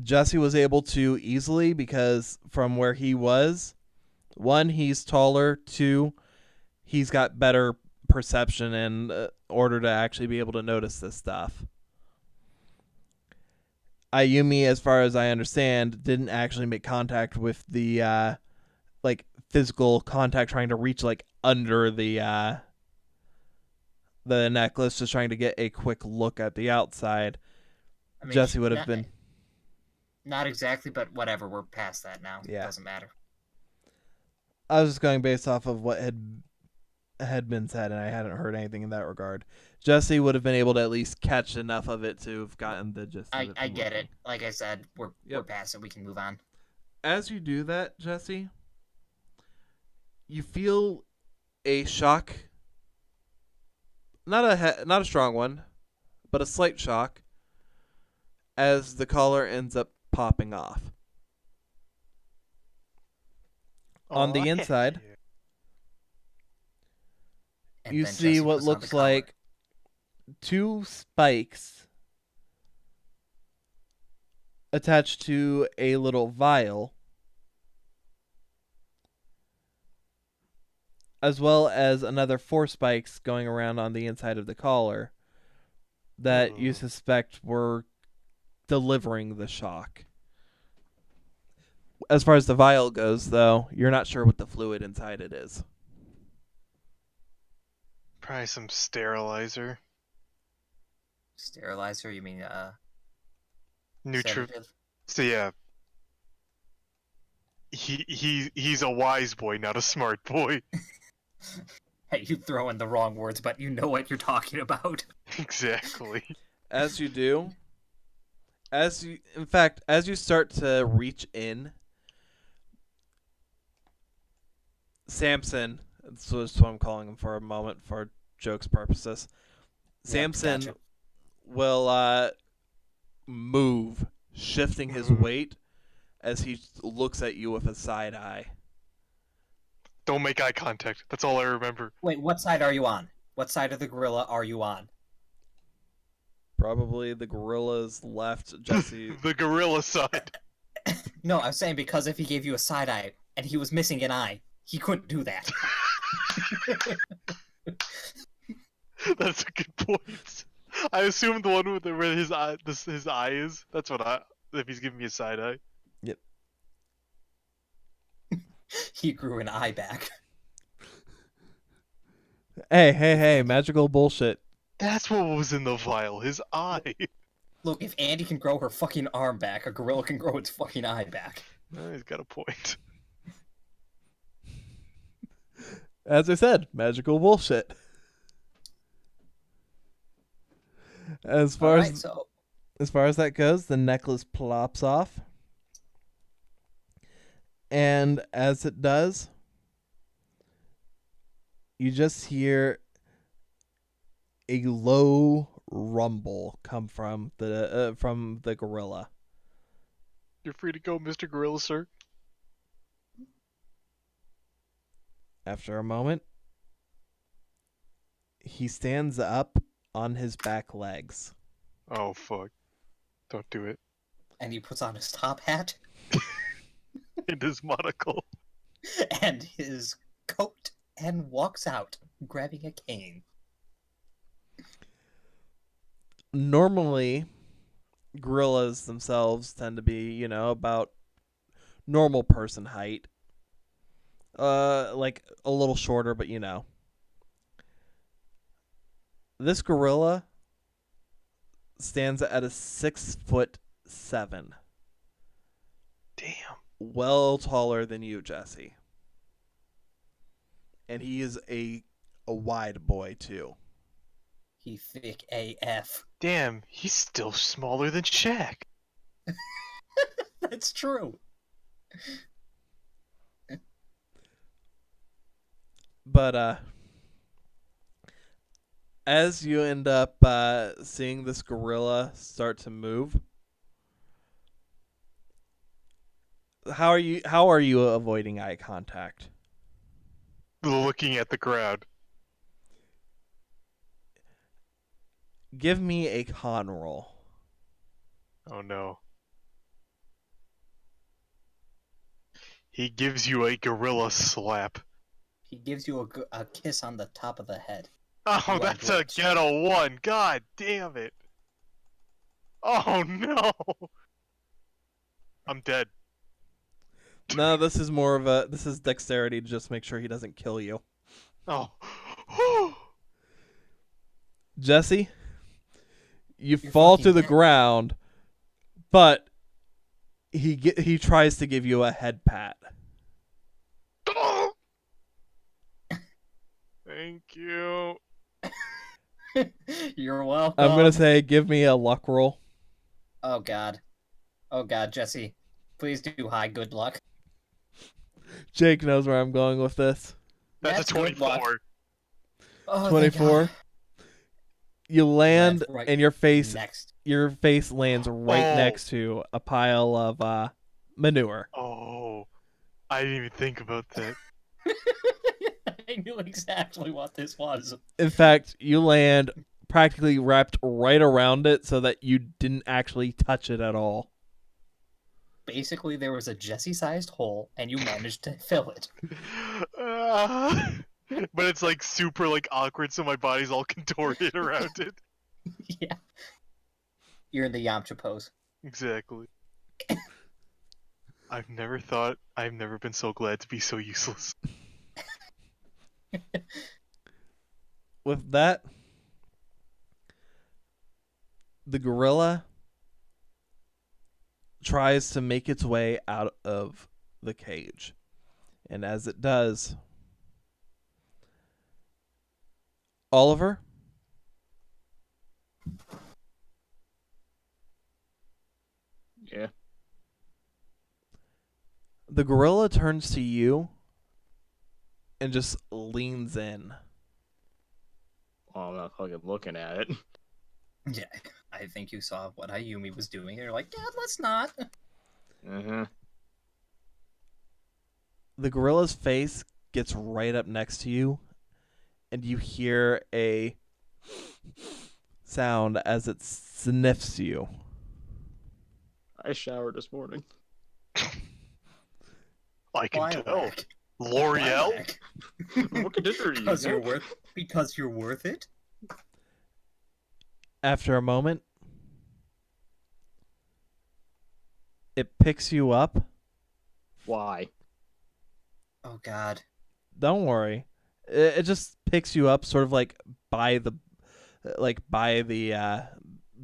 Jesse was able to easily, because from where he was, 1, he's taller, 2, he's got better perception in order to actually be able to notice this stuff. Ayumi, as far as I understand, didn't actually make contact with the like physical contact, trying to reach like under the necklace, just trying to get a quick look at the outside. I mean, Jesse would have been... Not exactly, but whatever. We're past that now. Yeah. It doesn't matter. I was just going based off of what had been said, and I hadn't heard anything in that regard. Jesse would have been able to at least catch enough of it to have gotten the gist of it. I get it. Like I said, we're past it. We can move on. As you do that, Jesse, you feel a shock. Not a strong one, but a slight shock as the collar ends up popping off. On the inside, you see what looks like 2 spikes attached to a little vial, as well as another 4 spikes going around on the inside of the collar that you suspect were delivering the shock. As far as the vial goes, though, you're not sure what the fluid inside it is. Probably some sterilizer. Sterilizer? You mean sedative? So yeah. He's a wise boy, not a smart boy. Hey, you throw in the wrong words, but you know what you're talking about. Exactly. As you do, as you start to reach in, Samson, that's what I'm calling him for a moment for jokes purposes. Samson will move, shifting his weight as he looks at you with a side eye. Don't make eye contact. That's all I remember. Wait, what side are you on? What side of the gorilla are you on? Probably the gorilla's left, Jesse. The gorilla side. No, I'm saying because if he gave you a side eye and he was missing an eye, he couldn't do that. That's a good point. I assume the one with where his eye is. That's what if he's giving me a side eye. Yep. He grew an eye back. Hey, magical bullshit. That's what was in the vial, his eye. Look, if Andy can grow her fucking arm back, a gorilla can grow its fucking eye back. He's got a point. As I said, magical bullshit. As All far right, as so as far as that goes, the necklace plops off. And as it does, you just hear a low rumble come from the gorilla. You're free to go, Mr. Gorilla, sir. After a moment, he stands up on his back legs. Oh, fuck. Don't do it. and he puts on his top hat And his monocle. and his coat and walks out, grabbing a cane. Normally, gorillas themselves tend to be, about normal person height. Like a little shorter, but This gorilla stands at a 6'7". Damn. Well taller than you, Jesse. And he is a wide boy too. He thick AF. Damn, he's still smaller than Shaq. That's true. But as you end up seeing this gorilla start to move, how are you avoiding eye contact? Looking at the crowd. Give me a con roll. Oh no. He gives you a gorilla slap. He gives you a kiss on the top of the head. Oh, You are that's a correct. ghetto one. God damn it. Oh no. I'm dead. No, this is dexterity to just make sure he doesn't kill you. Oh. Jesse, you You're fall fucking to the dead. ground, but he tries to give you a head pat. Thank you. You're welcome. I'm gonna say, give me a luck roll. Oh god. Oh god, Jesse. Please do high good luck. Jake knows where I'm going with this. That's a good luck. 24. Oh, thank 24. God. You land, Right and your face next. lands right Oh. next to a pile of manure. Oh. I didn't even think about that. I knew exactly what this was. In fact, you land practically wrapped right around it so that you didn't actually touch it at all. Basically, there was a Jesse-sized hole, and you managed to fill it. But it's like super like awkward, so my body's all contorted around it. Yeah. You're in the Yamcha pose. Exactly. I've never been so glad to be so useless. With that, the gorilla tries to make its way out of the cage. And as it does, Oliver, Yeah. the gorilla turns to you and just leans in. Well, I'm not fucking looking at it. Yeah, I think you saw what Ayumi was doing. You're like, yeah, let's not. Uh-huh. The gorilla's face gets right up next to you, and you hear a sound as it sniffs you. I showered this morning. I can tell. Lilac. L'Oreal? Lilac. What conditioner do you Because you're use? worth it. After a moment, it picks you up. Why? Oh god. Don't worry. It just picks you up sort of like by the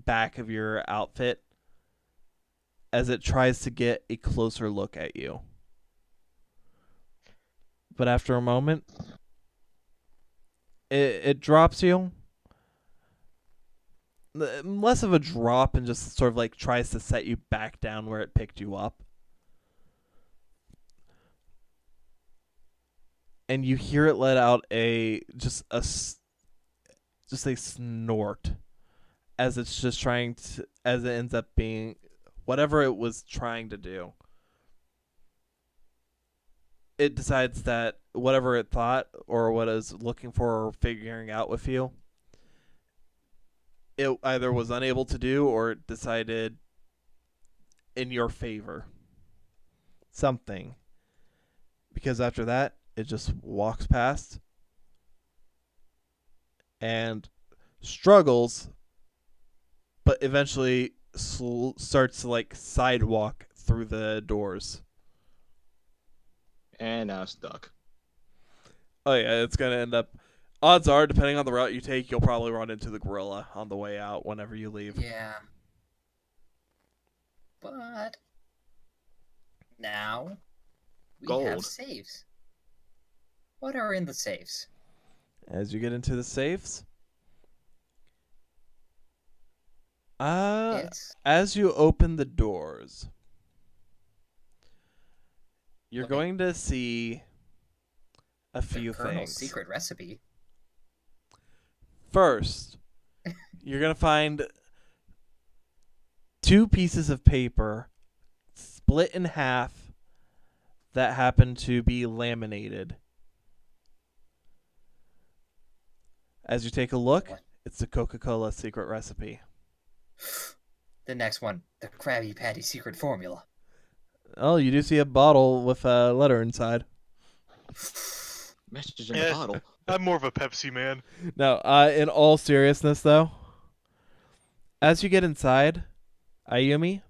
back of your outfit as it tries to get a closer look at you. But after a moment, it drops you. Less of a drop and just sort of like tries to set you back down where it picked you up. And you hear it let out just a snort as it's just trying to, as it ends up being whatever it was trying to do. It decides that whatever it thought or what it was looking for or figuring out with you, it either was unable to do or it decided in your favor. Something. Because after that, it just walks past and struggles, but eventually starts to like sidewalk through the doors. And now stuck. Oh yeah, it's gonna end up. Odds are, depending on the route you take, you'll probably run into the gorilla on the way out whenever you leave. Yeah. But now we have Gold. saves. What are in the safes? As you get into the safes, It's as you open the doors, you're Okay. going to see a few the Colonel's things. secret recipe. First, you're going to find 2 pieces of paper split in half that happen to be laminated. As you take a look, What? it's the Coca-Cola secret recipe. The next one, the Krabby Patty secret formula. Oh, you do see a bottle with a letter inside. Message in the Yeah. bottle. I'm more of a Pepsi man. No, in all seriousness, though, as you get inside, Ayumi,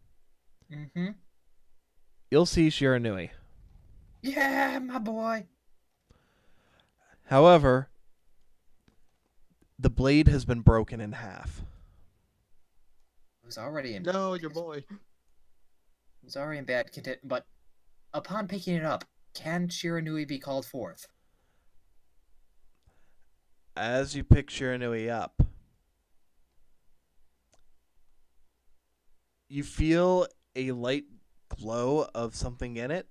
Mm-hmm. you'll see Shiranui. Yeah, my boy. However, the blade has been broken in half. It was already in. No, your boy. It was already in bad condition, but upon picking it up, can Shiranui be called forth? As you pick Shiranui up, you feel a light glow of something in it,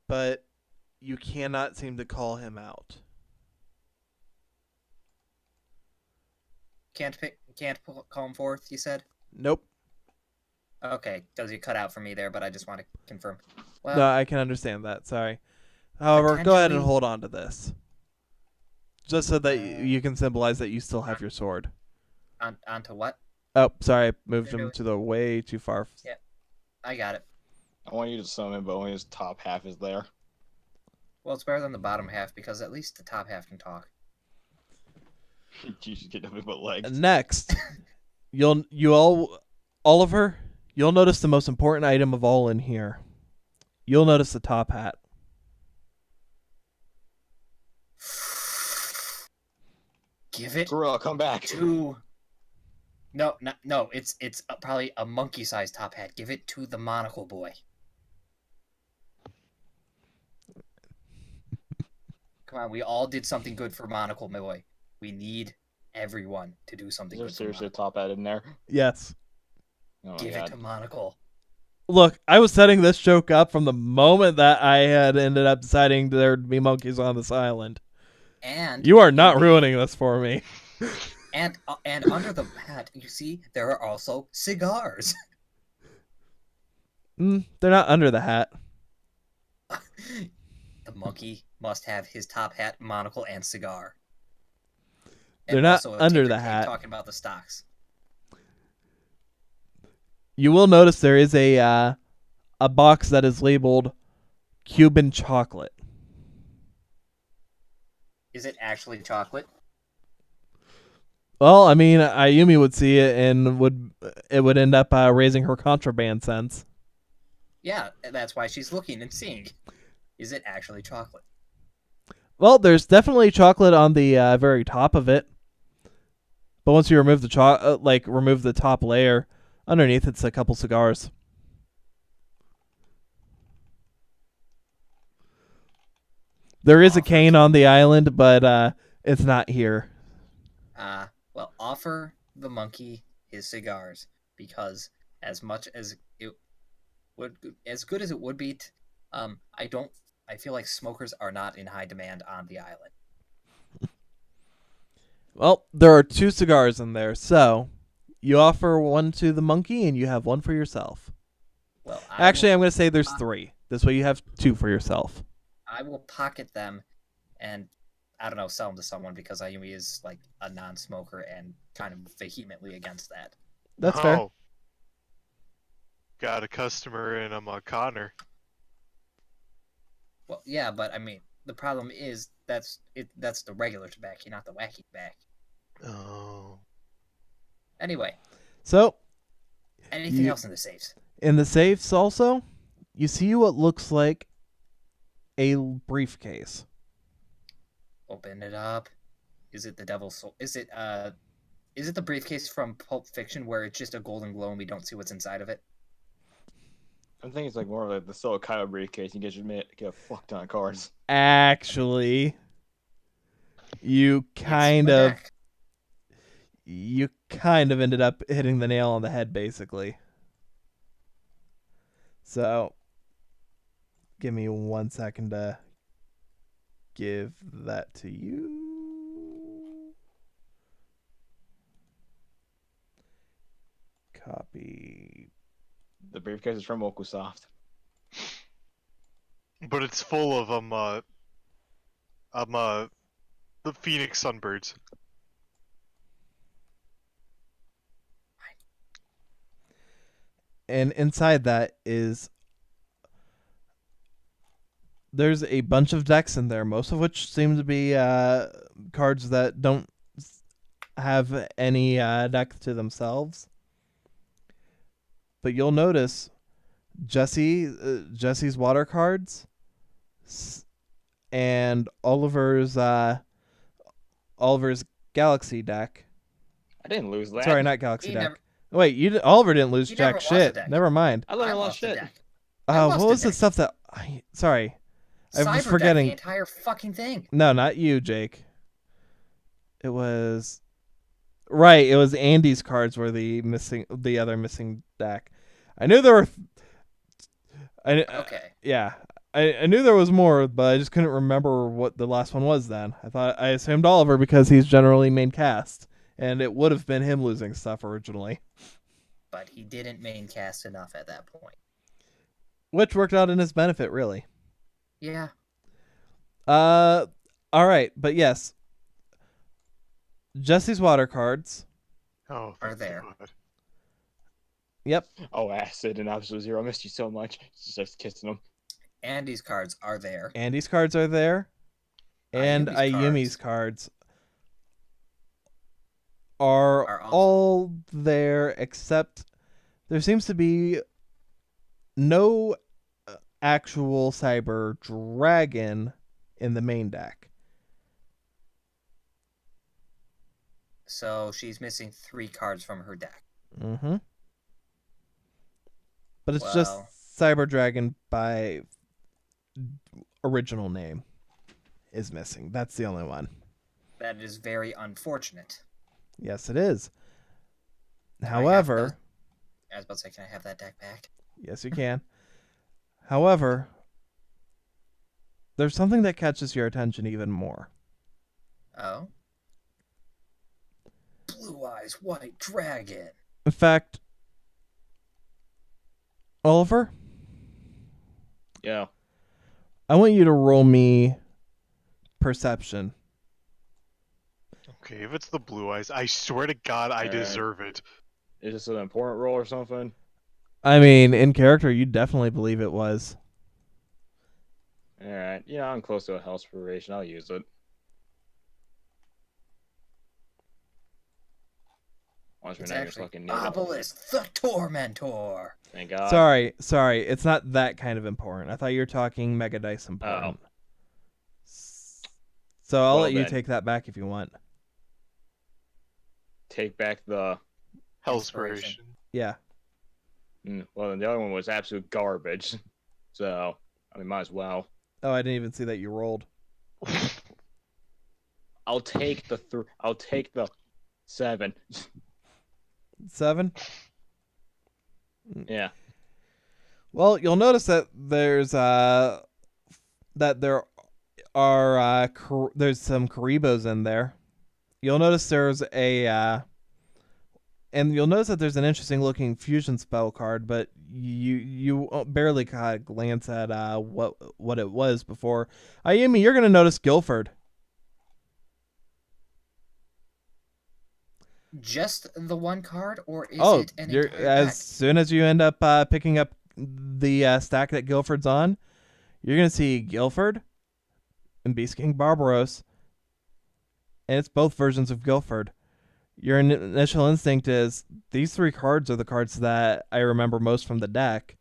but you cannot seem to call him out. Can't call him forth, you said? Nope. Okay, does he cut out for me there, but I just want to confirm. Well, No, I can understand that. Sorry. However, go ahead and potentially- hold on to this. Just so that you can symbolize that you still have your sword. onto what? Oh, sorry. I moved him Shiranui. to the way too far. Yeah. I got it. I want you to summon, but only his top half is there. Well, it's better than the bottom half, because at least the top half can talk. You should get nothing but legs. Next, Oliver, you'll notice the most important item of all in here. You'll notice the top hat. Give it Gorilla, come back. to... No, it's probably a monkey-sized top hat. Give it to the monocle boy. Come on, we all did something good for monocle boy. We need everyone to do Is something there good for seriously a monocle. top hat in there? Yes. Oh my Give god. it to monocle. Look, I was setting this joke up from the moment that I had ended up deciding there'd be monkeys on this island. And You are not ruining this for me. and under the hat, you see, there are also cigars. They're not under the hat. The monkey must have his top hat, monocle, and cigar. They're not also a under Tinker the Cake hat. Talking about the stocks. You will notice there is a box that is labeled Cuban chocolate. Is it actually chocolate? Well, I mean, Ayumi would see it and it would end up raising her contraband sense. Yeah, that's why she's looking and seeing. Is it actually chocolate? Well, there's definitely chocolate on the very top of it, but once you remove the remove the top layer, underneath it's a couple cigars. There is a Offer cane to- on the island, but it's not here. Well, offer the monkey his cigars because as much as it would, as good as it would be, I feel like smokers are not in high demand on the island. Well, there are 2 cigars in there, so you offer one to the monkey and you have one for yourself. Well, Actually, I'm going to say there's 3. This way you have 2 for yourself. I will pocket them and I don't know, sell them to someone because Ayumi is like a non-smoker and kind of vehemently against that. That's fair. Got a customer and I'm a Connor. Well, yeah, but I mean, the problem is that's the regular tobacco, not the wacky tobacco. Oh. Anyway, So, anything else in the safes? in the safes also, you see what looks like a briefcase. Open it up. Is it the devil's soul? Is it the briefcase from Pulp Fiction where it's just a golden glow and we don't see what's inside of it? I think it's like more like the Soul Kyle briefcase. You get a fuck ton of cards. Actually, you It's kind the of deck. ended up hitting the nail on the head, basically. So, give me 1 second to give that to you. Copy. The briefcase is from Okusoft. But it's full of the Phoenix Sunbirds. And inside that is there's a bunch of decks in there, most of which seem to be cards that don't have any deck to themselves. But you'll notice Jesse's water cards and Oliver's Galaxy deck. I didn't lose that. Sorry, not Galaxy He deck. never- Wait, Oliver didn't lose He jack never lost a shit. deck. Never mind. I learned I a lot of lost the shit. deck. I lost What the was the deck. stuff that sorry. I was Cyber deck, forgetting. the entire fucking thing. No, not you, Jake. It was right. It was Andy's cards were the other missing deck. I knew there were. Okay. Yeah, I knew there was more, but I just couldn't remember what the last one was. Then I assumed Oliver because he's generally main cast, and it would have been him losing stuff originally, But he didn't main cast enough at that point. which worked out in his benefit, really. Yeah. All right, but yes, Jesse's water cards. Oh, Are thank there. God. Yep. Oh, Acid and Absolute Zero. I missed you so much. Just starts kissing them. Andy's cards are there. Andy's cards are there, and Ayumi's Ayumi's cards are Are also- all there, except there seems to be no actual Cyber Dragon in the main deck. So she's missing 3 cards from her deck. Mm-hmm. But it's Well- just Cyber Dragon by original name is missing. That's the only one. That is very unfortunate. Yes, it is. I have However, I was about to say, can I have that deck back? yes, you can. However, there's something that catches your attention even more. Oh? Blue Eyes White Dragon. In fact, Oliver, Yeah. I want you to roll me perception. Okay, if it's the blue eyes, I swear to God, I Alright. deserve it. Is this an important role or something? I mean, in character, you definitely believe it was. Alright. Yeah, I'm close to a health spiration. I'll use it. Once we're It's not actually fucking near it. Obelisk the Tormentor. Thank God. Sorry, it's not that kind of important. I thought you were talking Mega Dice important. So I'll Well let you then. take that back if you want. Take back the. Hellspiration. Yeah. Well, then the other one was absolute garbage. So, I mean, might as well. Oh, I didn't even see that you rolled. I'll take the I'll take the 7. 7. Yeah. Well, you'll notice that there's there's some Karibos in there. You'll notice there's and you'll notice that there's an interesting looking fusion spell card, but you barely kind of glance at what it was before. Ayumi, you're gonna notice Guilford. Just the one card, or is Oh, it an you're entire as deck? soon as you end up picking up the stack that Guilford's on, you're gonna see Guilford and Beast King Barbaros, and it's both versions of Guilford. Your initial instinct is these 3 cards are the cards that I remember most from the deck.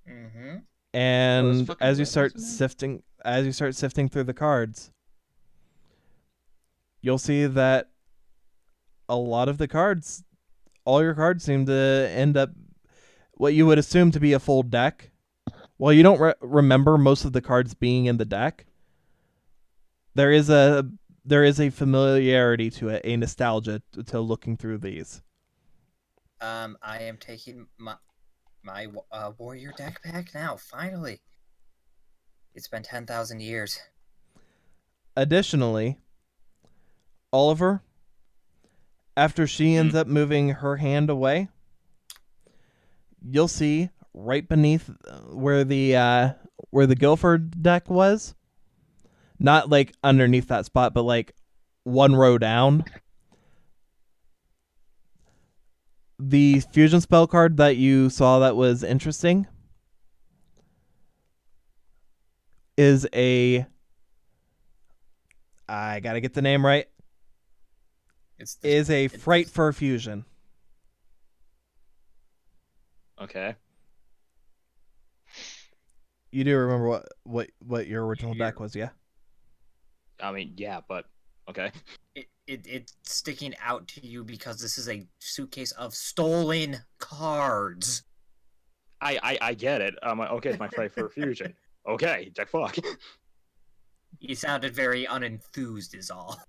Mm-hmm. And fucking as you rebels, start man. sifting through the cards, you'll see that a lot of the cards, all your cards seem to end up what you would assume to be a full deck. While you don't remember most of the cards being in the deck, there is a familiarity to it, a nostalgia to looking through these. I am taking my warrior deck back now. Finally, it's been 10,000 years. Additionally, Oliver, after she ends up moving her hand away, you'll see right beneath where the Guilford deck was, not like underneath that spot, but like one row down, the fusion spell card that you saw that was interesting is I gotta get the name right. Is a Fright for Fusion. Okay. You do remember what your original deck was, yeah? I mean, yeah, but okay. It's sticking out to you because this is a suitcase of stolen cards. I get it. Okay, it's my fight for fusion. Okay, Jack fuck. You sounded very unenthused, is all.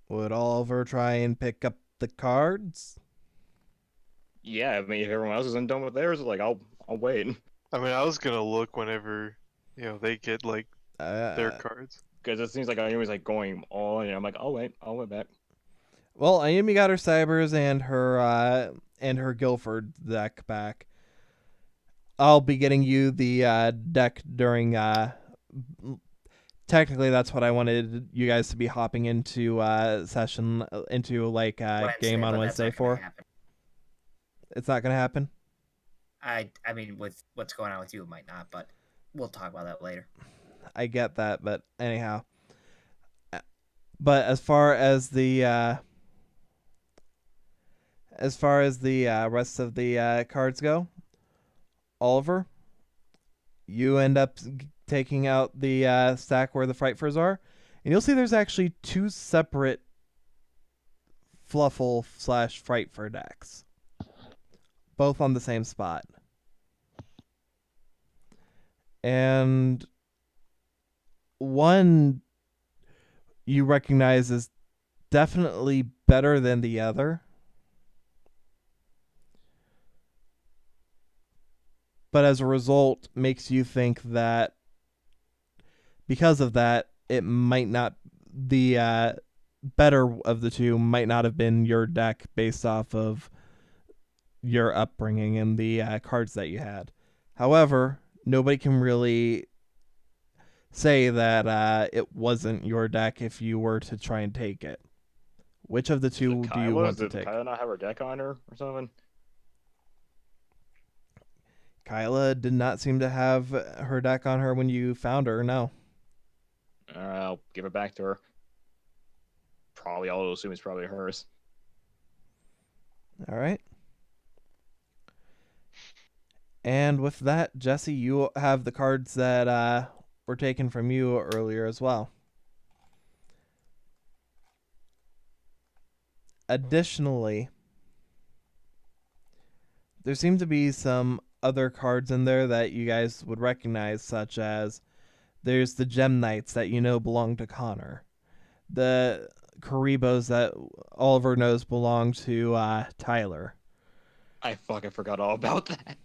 Would Oliver try and pick up the cards? Yeah, I mean, if everyone else isn't done with theirs, like I'll wait. I mean, I was gonna look whenever, they get like their cards. Because it seems like I always like going all in. I'm like, I'll wait back. Well, Ayumi got her Cybers and her Guilford deck back. I'll be getting you the deck during technically that's what I wanted you guys to be hopping into session into like game on Wednesday for. It's not gonna happen. I mean, with what's going on with you, it might not, but we'll talk about that later. I get that, but anyhow. But as far as the rest of the cards go, Oliver, you end up taking out the stack where the Frightfurs are, and you'll see there's actually 2 separate Fluffle / Frightfur decks, both on the same spot. And one you recognize as definitely better than the other. But as a result, makes you think that because of that, it might not, the better of the 2 might not have been your deck based off of your upbringing and the cards that you had. However, nobody can really say that it wasn't your deck if you were to try and take it. Which of the 2 do you want to take? Did Kyla not have her deck on her or something? Kyla did not seem to have her deck on her when you found her, no. I'll give it back to her. Probably, I'll assume it's probably hers. All right. And with that, Jesse, you have the cards that were taken from you earlier as well. Additionally, there seem to be some other cards in there that you guys would recognize, such as there's the Gem Knights that you know belong to Connor. The Karibos that Oliver knows belong to Tyler. I fucking forgot all about that.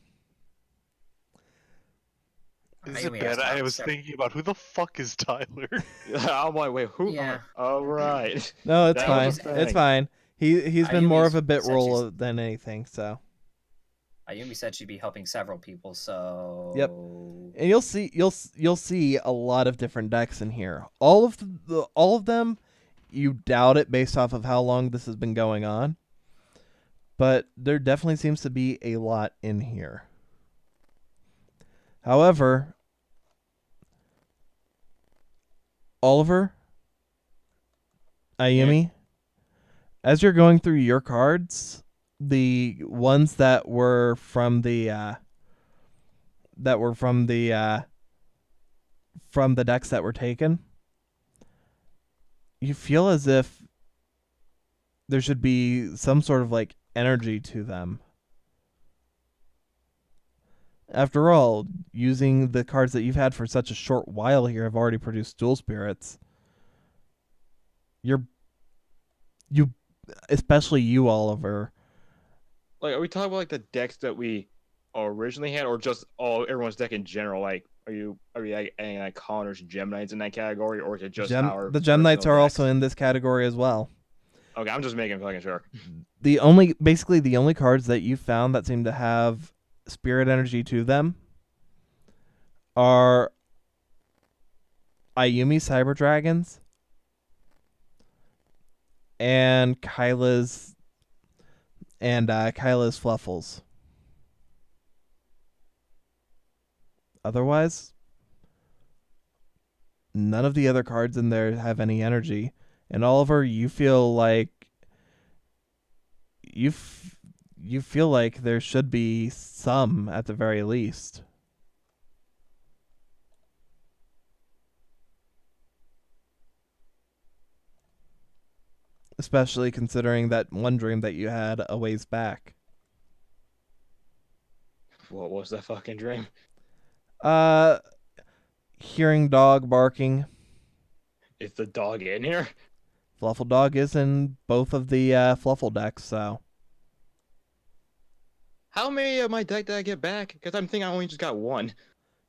Is I it mean, bad? it's I not was start- thinking about who the fuck is Tyler? I'm like, wait, who? Yeah. All right. No, it's That fine. was a It's thing. fine. He's been more of a Ayumi's bit said role than anything, so. Ayumi said she'd be helping several people, so Yep. And you'll see a lot of different decks in here. All of them, you doubt it based off of how long this has been going on. But there definitely seems to be a lot in here. However, Oliver, Ayumi, as you're going through your cards, the ones that were from the decks that were taken, you feel as if there should be some sort of like energy to them. After all, using the cards that you've had for such a short while here have already produced dual spirits. You, especially you, Oliver. Like, are we talking about like the decks that we originally had, or just everyone's deck in general? Like, are you like, adding like Connor's Gem Knights in that category, or is it just The Gem Knights are also in this category as well. Okay, I'm just making fucking sure. The only cards that you found that seem to have spirit energy to them are Ayumi Cyber Dragons and Kyla's Fluffles. Otherwise, none of the other cards in there have any energy. And Oliver, you feel like you feel like there should be some at the very least. Especially considering that one dream that you had a ways back. What was that fucking dream? Hearing dog barking. Is the dog in here? Fluffle Dog is in both of the Fluffle decks, so. How many of my deck did I get back? Because I'm thinking I only just got one.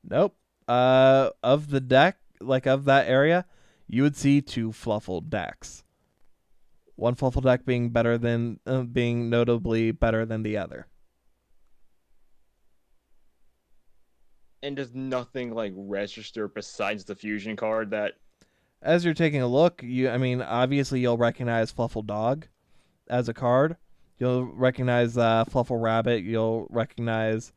Nope. Of the deck, like of that area, you would see 2 Fluffle decks. One Fluffle deck being being notably better than the other. And there's nothing like register besides the fusion card that. As you're taking a look, obviously you'll recognize Fluffle Dog as a card. You'll recognize Fluffle Rabbit. You'll recognize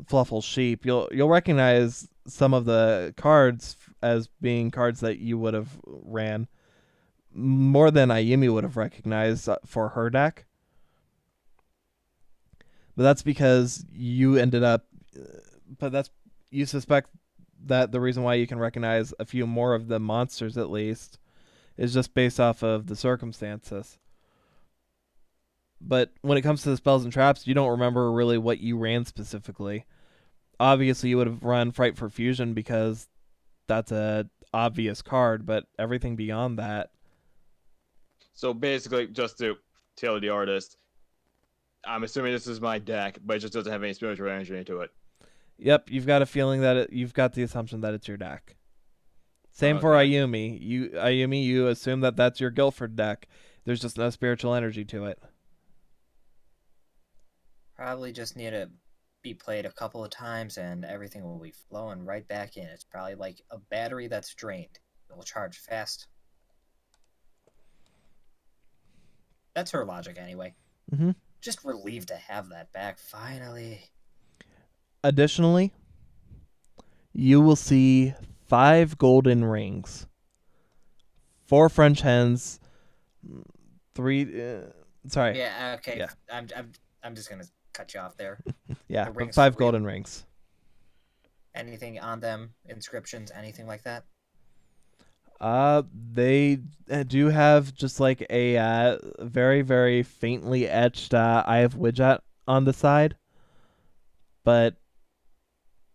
Fluffle Sheep. You'll recognize some of the cards as being cards that you would have ran more than Ayumi would have recognized for her deck. But that's because you ended up. You suspect that the reason why you can recognize a few more of the monsters at least is just based off of the circumstances. But when it comes to the spells and traps, you don't remember really what you ran specifically. Obviously, you would have run Fright for Fusion because that's a obvious card, but everything beyond that. So basically, just to tell the artist, I'm assuming this is my deck, but it just doesn't have any spiritual energy into it. Yep, you've got a feeling that you've got the assumption that it's your deck. Same for Okay. Ayumi. You assume that that's your Guilford deck. There's just no spiritual energy to it. probably just need to be played a couple of times and everything will be flowing right back in. It's probably like a battery that's drained. It will charge fast. That's her logic anyway. Mm-hmm. Just relieved to have that back, finally. Additionally, you will see 5 golden rings, 4 French hens, 3. Sorry. Yeah, okay. Yeah. I'm just gonna cut you off there. Yeah, The but rings 5 for real. golden rings. Anything on them? Inscriptions? Anything like that? They do have just like a very, very faintly etched Eye of Widget on the side. but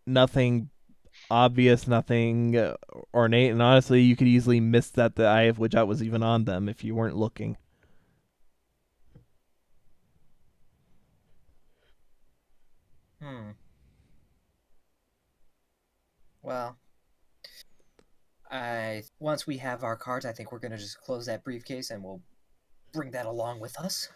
nothing obvious, nothing ornate, and honestly, you could easily miss that the Eye of Widget was even on them if you weren't looking. Well, once we have our cards, I think we're gonna just close that briefcase and we'll bring that along with us.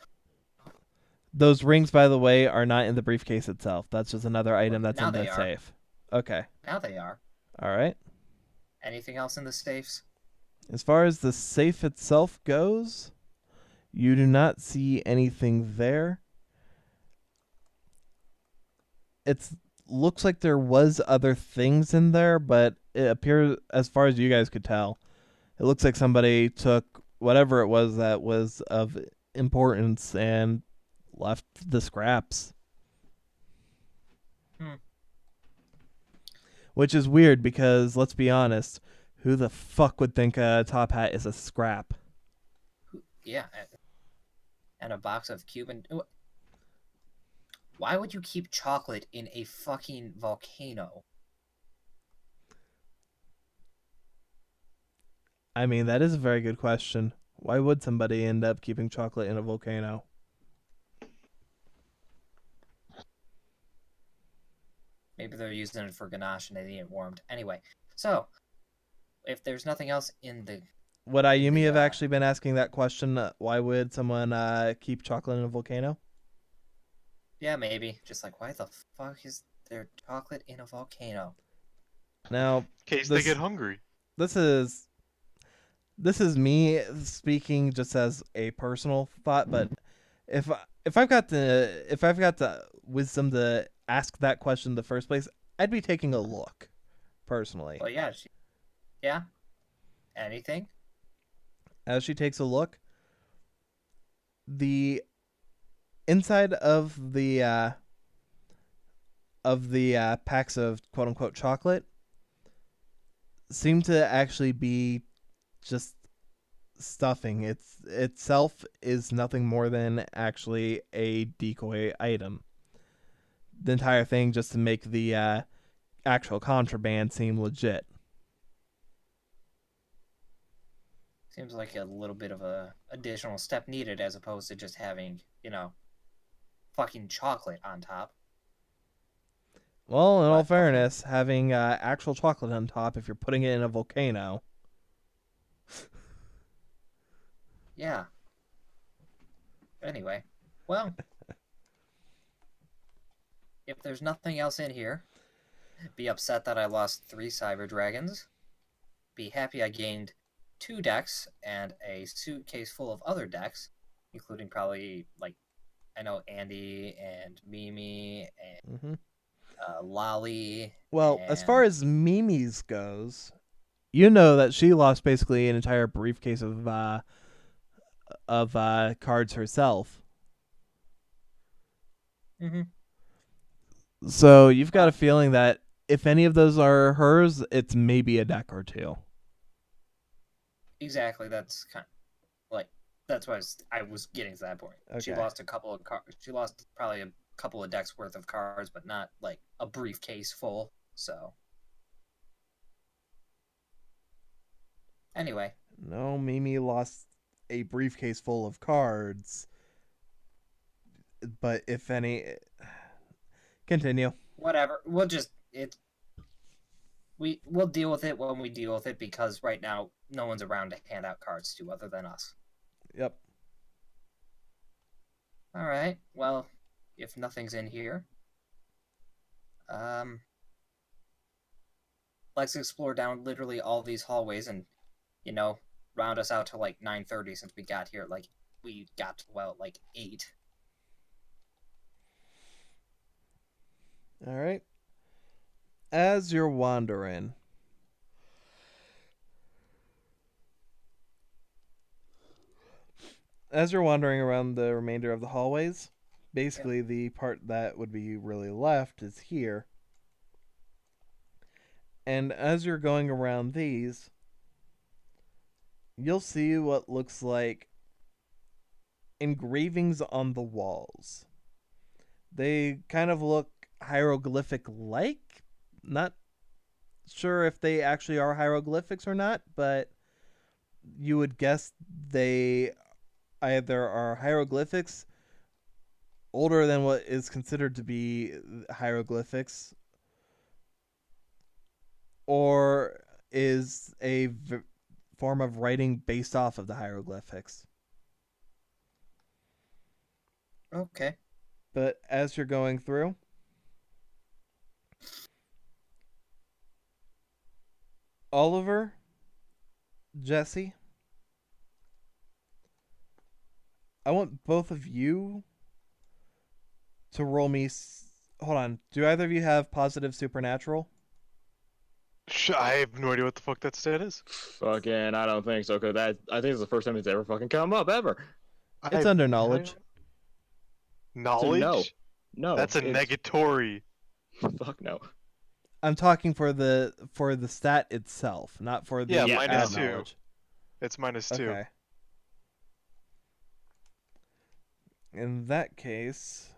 Those rings, by the way, are not in the briefcase itself. That's just another item that's now in the they are. safe. Okay. Now they are. All right. Anything else in the safes? As far as the safe itself goes, you do not see anything there. It looks like there was other things in there, but it appears, as far as you guys could tell, it looks like somebody took whatever it was that was of importance and left the scraps. Which is weird because, let's be honest, who the fuck would think a top hat is a scrap? Yeah. And a box of Cuban... Why would you keep chocolate in a fucking volcano? I mean, that is a very good question. Why would somebody end up keeping chocolate in a volcano? Maybe they're using it for ganache and they need it warmed. Anyway, so if there's nothing else in the... Would Ayumi have actually been asking that question? Why would someone keep chocolate in a volcano? Yeah, maybe. Just like, why the fuck is there chocolate in a volcano? Now, In case they get hungry. This is me speaking just as a personal thought, but if I've got the wisdom to ask that question in the first place, I'd be taking a look, personally. Well, yeah. Yeah? Anything? As she takes a look, the inside of the packs of quote-unquote chocolate seem to actually be just stuffing. Itself is nothing more than actually a decoy item. The entire thing just to make the actual contraband seem legit. Seems like a little bit of a additional step needed as opposed to just having, fucking chocolate on top. Well, in all fairness, having actual chocolate on top, if you're putting it in a volcano... Yeah. Anyway, well, if there's nothing else in here, be upset that I lost 3 cyber dragons. Be happy I gained 2 decks and a suitcase full of other decks, including probably, I know Andy and Mimi and Lolly. Well, as far as Mimi's goes, you know that she lost basically an entire briefcase of cards herself. So you've got a feeling that if any of those are hers, it's maybe a deck or 2. Exactly. That's kind of that's why I was getting to that point. Okay. She lost a couple of cards. She lost probably a couple of decks worth of cards, but not a briefcase full. So anyway, no, Mimi lost a briefcase full of cards, but if any, continue. Whatever. We'll deal with it when we deal with it, because right now no one's around to hand out cards to other than us. Yep. All right. Well, if nothing's in here, let's explore down literally all these hallways and, round us out to 9:30 since we got here. We got to 8. All right. As you're wandering, around the remainder of the hallways, basically the part that would be really left is here. And as you're going around these, you'll see what looks like engravings on the walls. They kind of look hieroglyphic-like. Not sure if they actually are hieroglyphics or not, but you would guess they either are hieroglyphics older than what is considered to be hieroglyphics, or is a form of writing based off of the hieroglyphics. Okay. But as you're going through, Oliver, Jesse, I want both of you to roll me. Hold on. Do either of you have positive supernatural? I have no idea what the fuck that stat is. Fucking, I don't think so. Cause I think it's the first time it's ever fucking come up ever. It's under knowledge. Knowledge? So no, That's a it's- negatory. Fuck no. I'm talking for the stat itself, not for the Yeah, minus two. knowledge. It's -2. Okay. In that case,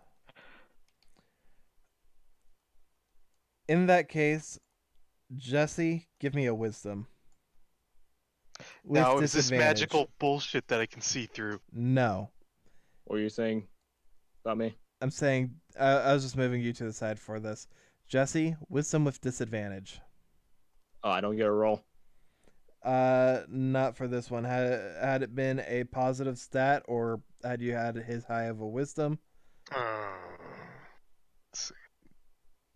Jesse, give me a wisdom. With Now, is this disadvantage. magical bullshit that I can see through? No. What are you saying about me? I'm saying I was just moving you to the side for this. Jesse, wisdom with disadvantage. Oh, I don't get a roll. Not for this one. Had it been a positive stat, or had you had his high of a wisdom? Let's see.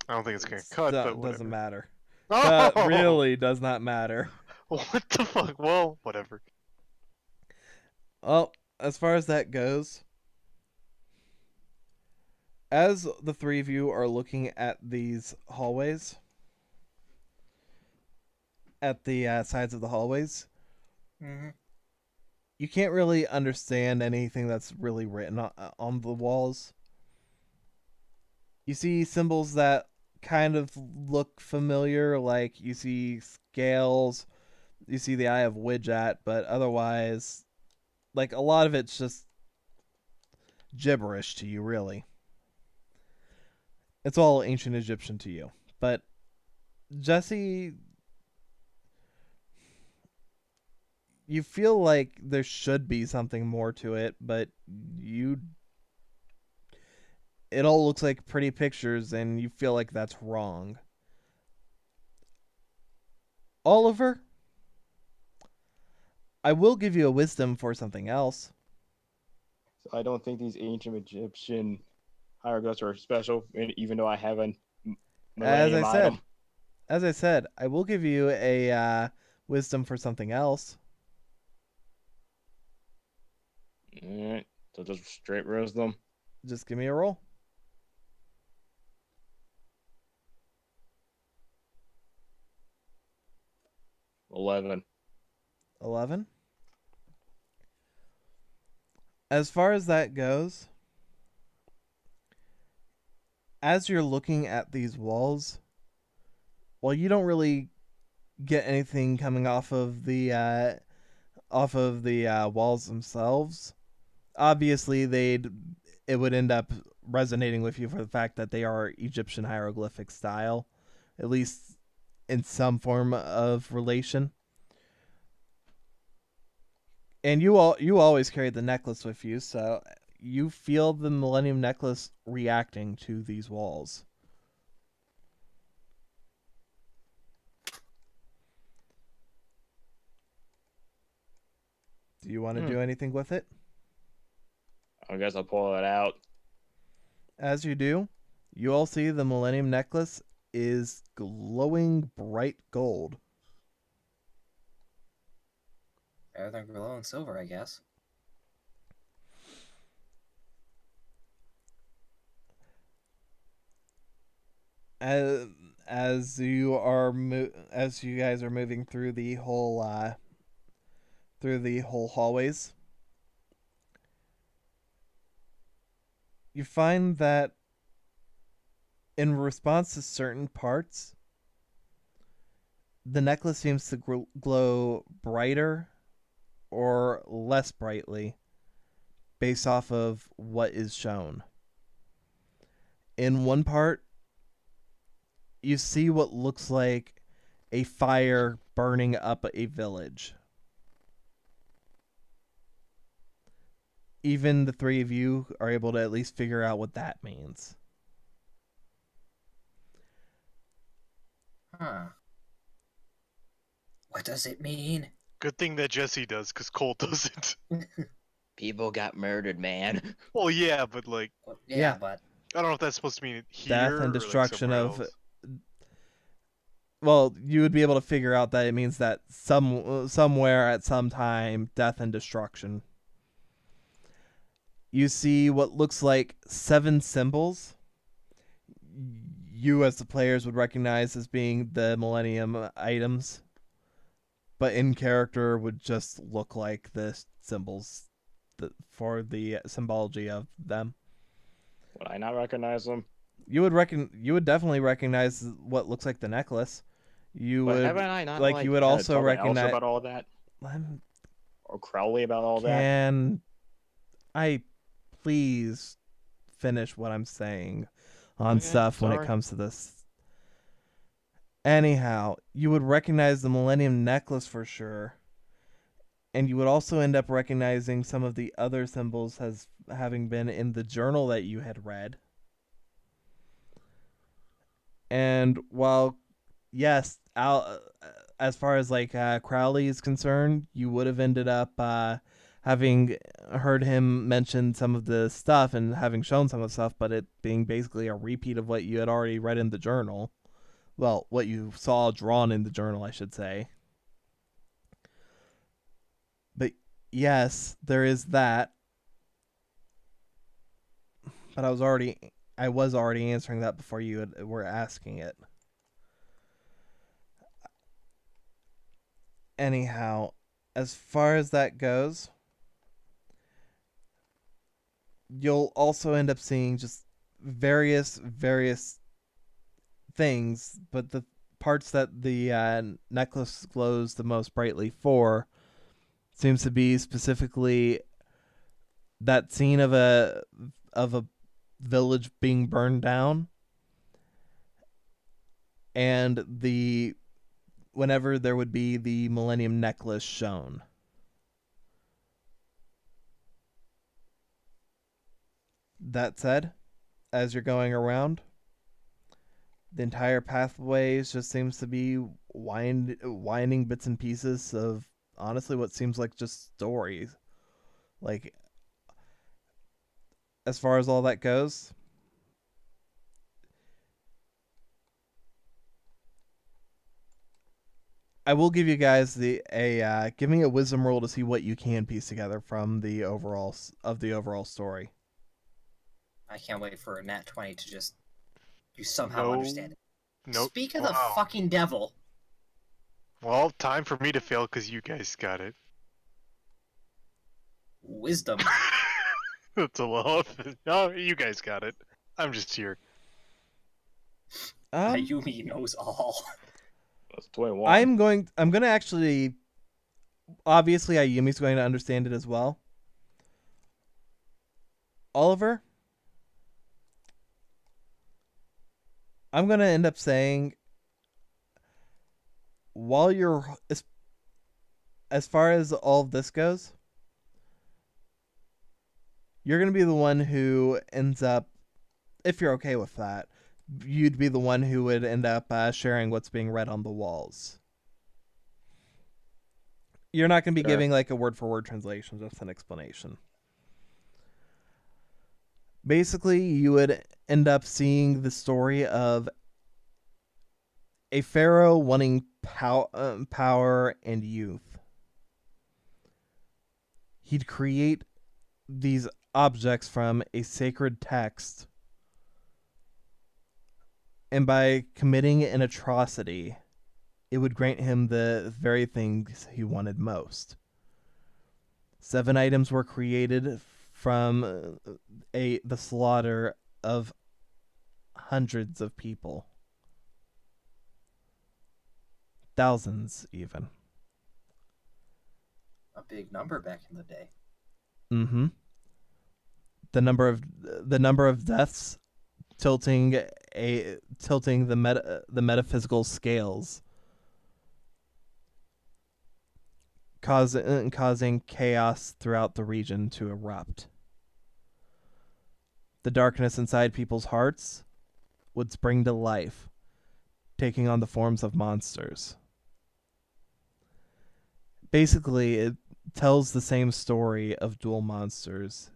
I don't think it's gonna cut, but whatever. Doesn't matter. Oh! That really does not matter. What the fuck? Well, whatever. Well, as far as that goes, as the three of you are looking at these hallways, at the sides of the hallways, you can't really understand anything that's really written on the walls. You see symbols that kind of look familiar, like you see scales, you see the Eye of Widget, but otherwise, like, a lot of it's just gibberish to you, really. It's all ancient Egyptian to you. But Jesse, you feel like there should be something more to it, but it all looks like pretty pictures, and you feel like that's wrong. Oliver, I will give you a wisdom for something else. So I don't think these ancient Egyptian hieroglyphs are special, even though I have a millennium item. As I said, I will give you a wisdom for something else. Alright, so just straight wisdom. Just give me a roll. 11. 11. As far as that goes, as you're looking at these walls, well, you don't really get anything coming off of the walls themselves. Obviously, it would end up resonating with you for the fact that they are Egyptian hieroglyphic style, at least in some form of relation. And you always carry the necklace with you, so you feel the Millennium Necklace reacting to these walls. Do you want to do anything with it? I guess I'll pull it out. As you do, you all see the Millennium Necklace is glowing bright gold. Better than glowing silver, I guess. As you guys are moving through the whole hallways, you find that in response to certain parts, the necklace seems to glow brighter or less brightly based off of what is shown. In one part, you see what looks like a fire burning up a village. Even the three of you are able to at least figure out what that means. Huh. What does it mean? Good thing that Jesse does, because Cole doesn't. People got murdered, man. Well, yeah, but like, Well, Yeah. but I don't know if that's supposed to mean here Death and or, like, destruction somewhere of. else. Well, you would be able to figure out that it means that somewhere at some time, death and destruction. You see what looks like 7 symbols. You, as the players, would recognize as being the Millennium items, but in character would just look like the symbols for the symbology of them. Would I not recognize them? You would definitely recognize what looks like the necklace. You But would haven't I not like you would kinda also talked to Elsa recognize. about all that, I'm- or Crowley about all that? Can I please finish what I'm saying on Okay, stuff when it sorry. comes to this? Anyhow, you would recognize the Millennium Necklace for sure. And you would also end up recognizing some of the other symbols as having been in the journal that you had read. And while, yes, as far as like Crowley is concerned, you would have ended up having heard him mention some of the stuff and having shown some of the stuff, but it being basically a repeat of what you had already read in the journal. Well, what you saw drawn in the journal, I should say. But yes, there is that. But I was already answering that before you were asking it. Anyhow, as far as that goes, you'll also end up seeing just various things, but the parts that the necklace glows the most brightly for seems to be specifically that scene of a village being burned down, and whenever there would be the Millennium Necklace shown. That said, as you're going around, the entire pathway just seems to be winding bits and pieces of honestly what seems like just stories. Like, as far as all that goes, I will give you guys give me a wisdom roll to see what you can piece together from the overall story. I can't wait for a nat 20 to just you somehow No. understand it. Nope. Speak of the Wow. fucking devil. Well, time for me to fail because you guys got it. Wisdom. That's a lot. No, you guys got it. I'm just here. Ayumi knows all. That's 21. I'm gonna actually. Obviously, Ayumi's going to understand it as well. Oliver, I'm gonna end up saying, while you're as far as all of this goes, you're gonna be the one who ends up, if you're okay with that, you'd be the one who would end up sharing what's being read on the walls. You're not going to be Sure. giving like a word-for-word translation, just an explanation. Basically, you would end up seeing the story of a pharaoh wanting power and youth. He'd create these objects from a sacred text, and by committing an atrocity, it would grant him the very things he wanted most. 7 items were created from the slaughter of hundreds of people. Thousands, even. A big number back in the day. Mm-hmm. The number of deaths tilting tilting the metaphysical scales, causing chaos throughout the region to erupt. The darkness inside people's hearts would spring to life, taking on the forms of monsters. Basically, it tells the same story of dual monsters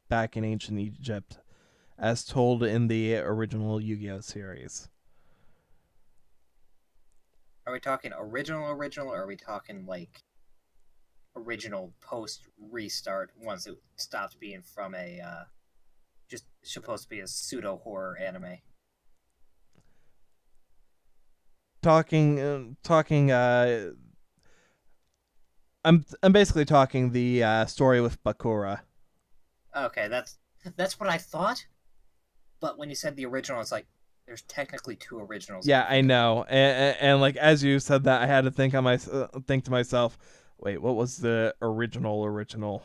back in ancient Egypt as told in the original Yu-Gi-Oh! Series. Are we talking original, or are we talking like original post restart once it stopped being from a just supposed to be a pseudo horror anime? I'm basically talking the story with Bakura. Okay, that's what I thought. But when you said the original, it's like there's technically two originals. Yeah, I know, and like as you said that, I had to think to myself, wait, what was the original?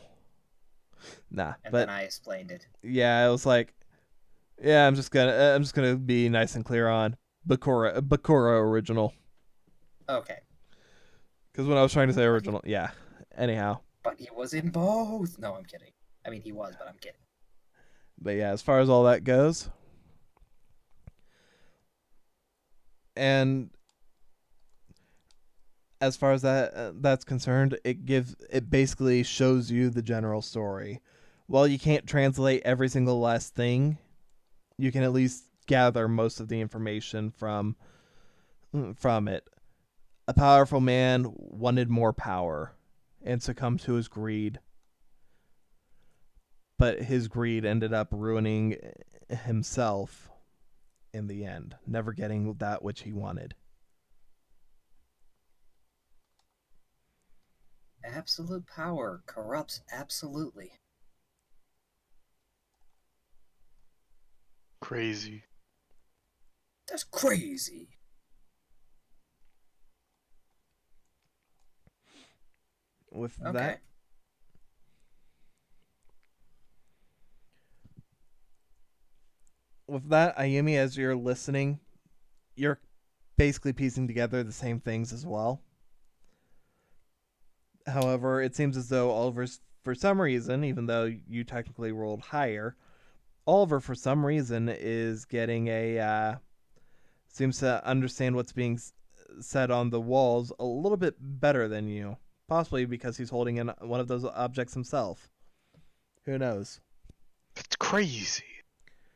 Nah, And but then I explained it. yeah, it was like, yeah, I'm just gonna be nice and clear on Bakura original. Okay. Because when I was trying to say original, yeah. Anyhow, But he was in both. No, I'm kidding. I mean, he was, but I'm kidding. but yeah, as far as all that goes, and as far as that's concerned, it basically shows you the general story. While you can't translate every single last thing, you can at least gather most of the information from it. A powerful man wanted more power and succumbed to his greed, but his greed ended up ruining himself in the end, never getting that which he wanted. Absolute power corrupts absolutely. Crazy. That's crazy. With Okay. that, Ayumi, as you're listening, you're basically piecing together the same things as well. However, it seems as though Oliver, for some reason, even though you technically rolled higher, Oliver, for some reason, is getting seems to understand what's being said on the walls a little bit better than you. Possibly because he's holding in one of those objects himself. Who knows? That's crazy.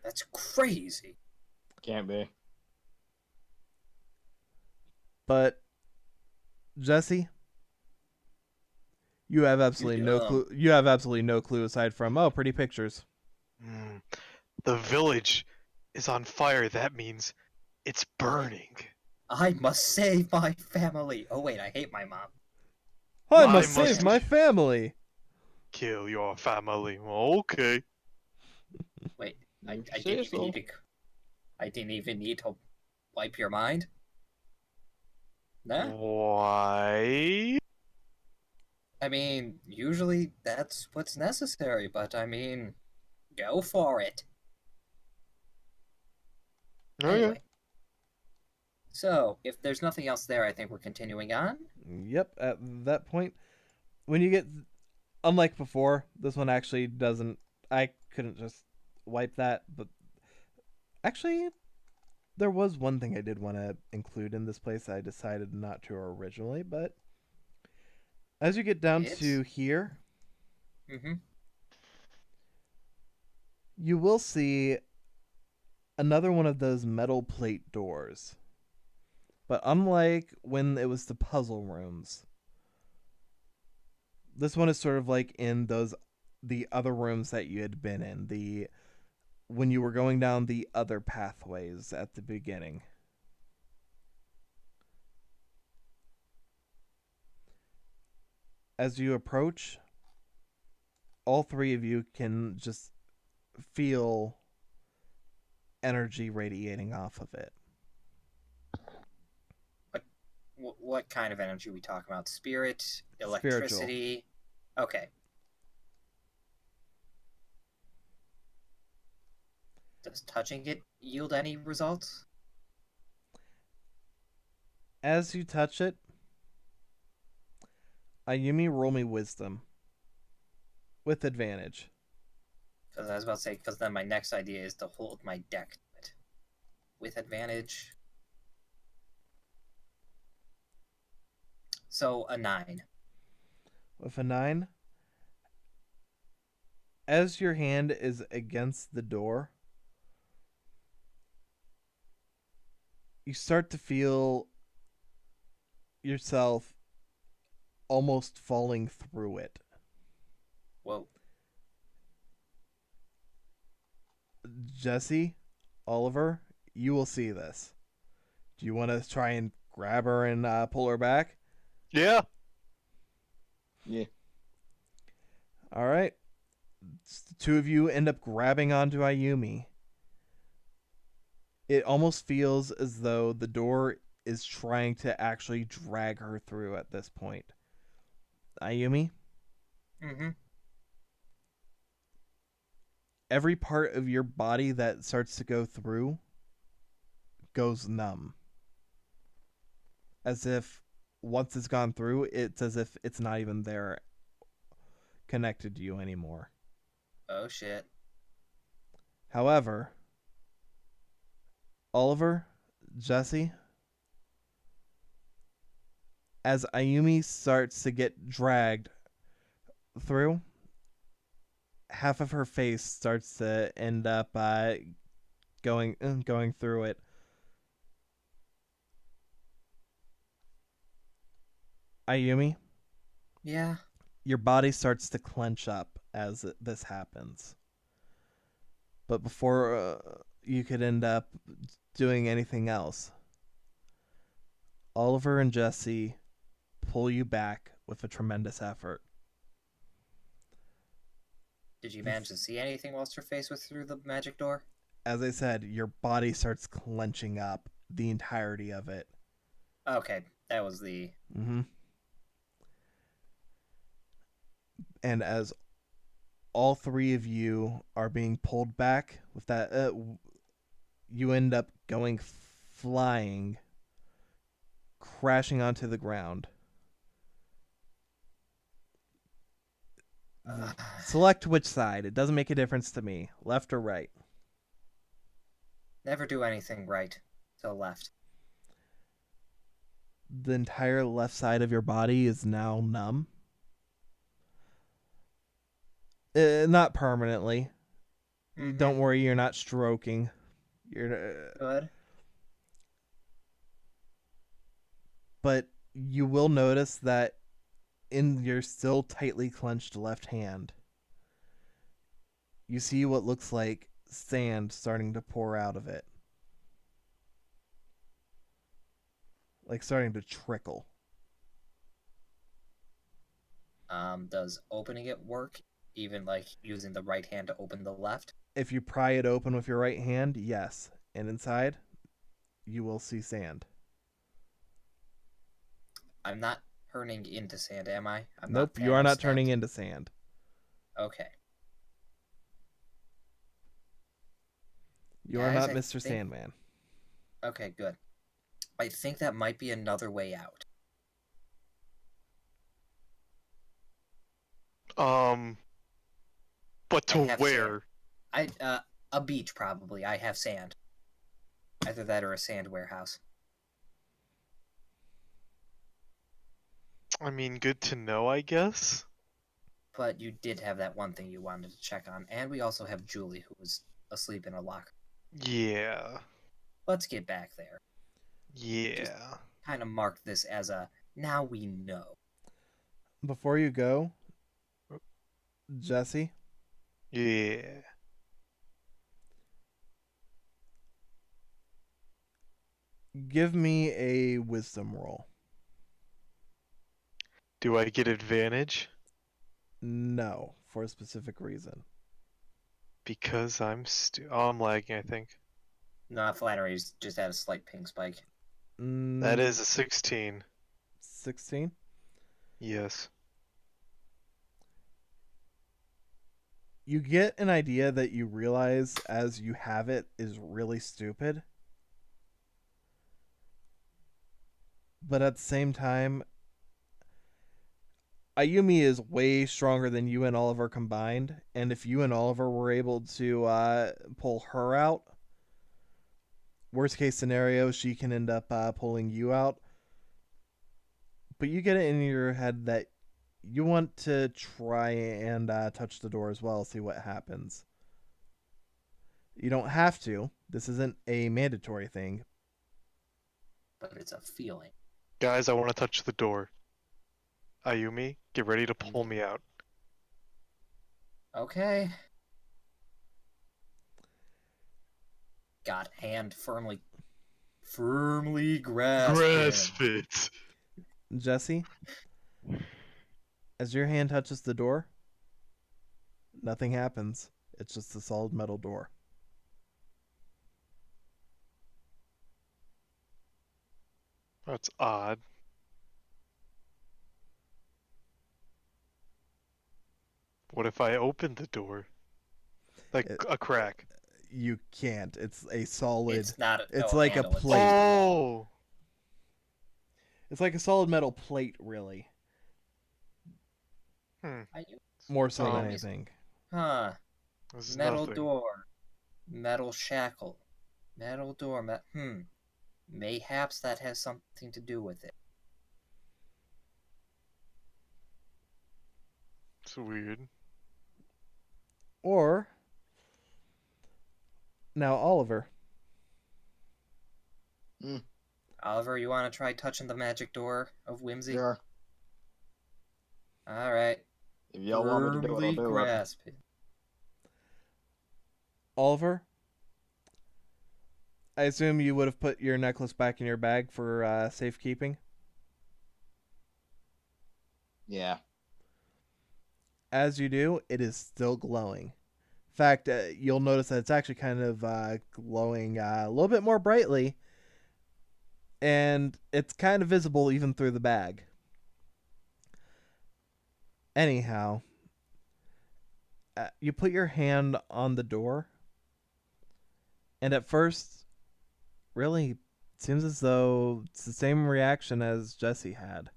That's crazy. Can't be. But Jesse, you have absolutely no clue. You have absolutely no clue aside from pretty pictures. The village is on fire. That means it's burning. I must save my family. Oh wait, I hate my mom. I I must must- save my family. Kill your family. Okay. Wait, You I say didn't even so. need to. I didn't even need to wipe your mind. Nah. Why? I mean, usually that's what's necessary, but I mean, go for it. Okay. Anyway. So, if there's nothing else there, I think we're continuing on. Yep. At that point, when you get, unlike before, this one actually doesn't. I couldn't just wipe that, but actually, there was one thing I did want to include in this place that I decided not to originally, but as you get down to here, Mm-hmm. you will see another one of those metal plate doors. But unlike when it was the puzzle rooms, this one is sort of like in the other rooms that you had been in, when you were going down the other pathways at the beginning. As you approach, all three of you can just feel energy radiating off of it. What kind of energy are we talking about? Spirit? Electricity? Okay. Does touching it yield any results? As you touch it, Ayumi, roll me wisdom with advantage. Because I was about to say, because then my next idea is to hold my deck to it. With advantage. So, a 9. With a 9, as your hand is against the door, you start to feel yourself almost falling through it. Whoa. Jesse, Oliver, you will see this. Do you want to try and grab her and pull her back? Yeah. Yeah. All right. The two of you end up grabbing onto Ayumi. It almost feels as though the door is trying to actually drag her through at this point. Ayumi, Mm-hmm. every part of your body that starts to go through goes numb. As if once it's gone through, it's as if it's not even there connected to you anymore. Oh, shit. However, Oliver, Jesse, as Ayumi starts to get dragged through, half of her face starts to end up going through it. Ayumi, Yeah. your body starts to clench up as this happens. But before you could end up doing anything else, Oliver and Jesse pull you back with a tremendous effort. Did you manage to see anything whilst her face was through the magic door? As I said, your body starts clenching up, the entirety of it. Okay, that was the... Mm-hmm. And as all three of you are being pulled back with that, you end up going flying, crashing onto the ground. Select which side. It doesn't make a difference to me, left or right. Never do anything right to the left. The entire left side of your body is now numb. Not permanently. Mm-hmm. Don't worry, you're not stroking. You're Good. but you will notice that in your still tightly clenched left hand, you see what looks like sand starting to pour out of it. Like starting to trickle. Does opening it work? Even like using the right hand to open the left? If you pry it open with your right hand, yes. And inside, you will see sand. I'm not turning into sand, am I? I'm Nope, not you are not Thanos turning stamped. into sand. Okay. You are Guys, not I Mr. think- Sandman. Okay, good. I think that might be another way out. But I to have where? A beach probably. I have sand. Either that or a sand warehouse. I mean, good to know, I guess. But you did have that one thing you wanted to check on, and we also have Julie, who was asleep in a locker. Yeah. Let's get back there. Yeah. Kind of mark this as a now we know. Before you go, Jesse, Yeah. give me a wisdom roll. Do I get advantage? No, for a specific reason. Because oh, I'm lagging, I think. Not Flannery's just had a slight ping spike. That is a 16. 16? Yes. You get an idea that you realize as you have it is really stupid. But at the same time, Ayumi is way stronger than you and Oliver combined. And if you and Oliver were able to pull her out, worst case scenario, she can end up pulling you out. But you get it in your head that you want to try and touch the door as well, see what happens. You don't have to. This isn't a mandatory thing. But it's a feeling. Guys, I want to touch the door. Ayumi, get ready to pull me out. Okay. Got hand firmly grasp. Grasp it. Jesse, as your hand touches the door, nothing happens. It's just a solid metal door. That's odd. What if I open the door? Like a crack. You can't. It's a solid. It's not. It's no like a handle, it's plate. just a wall. Oh! It's like a solid metal plate, really. More so than Um, anything. Huh. This is Metal nothing. door. Metal shackle. Metal door. Mayhaps that has something to do with it. It's weird. Or now Oliver. Oliver, you want to try touching the magic door of whimsy? Sure. All right. If y'all want me to do it, I'll Firmly do it. grasp it. Oliver, I assume you would have put your necklace back in your bag for safekeeping. Yeah. As you do, it is still glowing. In fact, you'll notice that it's actually kind of glowing a little bit more brightly, and it's kind of visible even through the bag. Anyhow, you put your hand on the door, and at first, really, it seems as though it's the same reaction as Jesse had.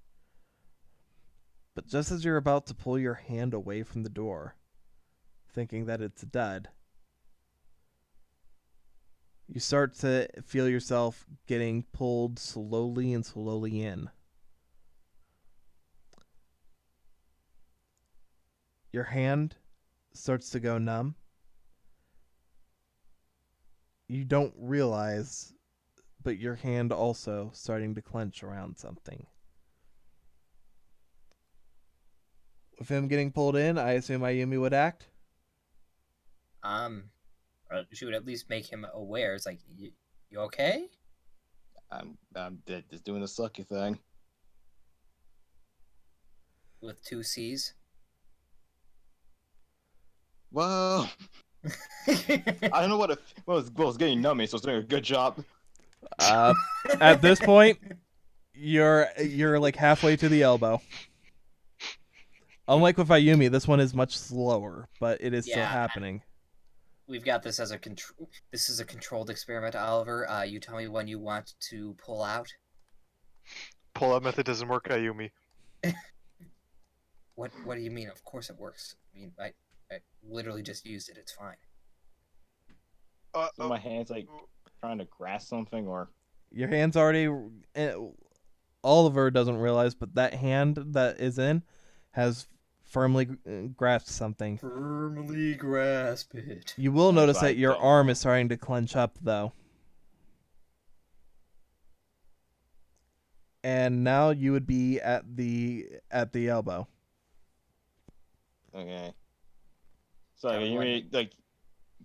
But just as you're about to pull your hand away from the door, thinking that it's a dud, you start to feel yourself getting pulled slowly and slowly in. Your hand starts to go numb. You don't realize, but your hand also starting to clench around something. With him getting pulled in, I assume Ayumi would act. She would at least make him aware. It's like, you okay? I'm just doing the sucky thing. With 2 C's. Well, I don't know what was getting nummy, so it's doing a good job. At this point, you're like halfway to the elbow. Unlike with Ayumi, this one is much slower, but it is still happening. We've got this as a control. This is a controlled experiment, Oliver. You tell me when you want to pull out. Pull-out method doesn't work, Ayumi. What do you mean? Of course it works. I mean, I literally just used it. It's fine. So my hand's like trying to grasp something, or Your hand's already. Oliver doesn't realize, but that hand that is in has firmly grasped something. Firmly grasp it. You will notice I that your don't arm know. is starting to clench up, though. And now you would be at the elbow. okay. So Tell me you when mean, like,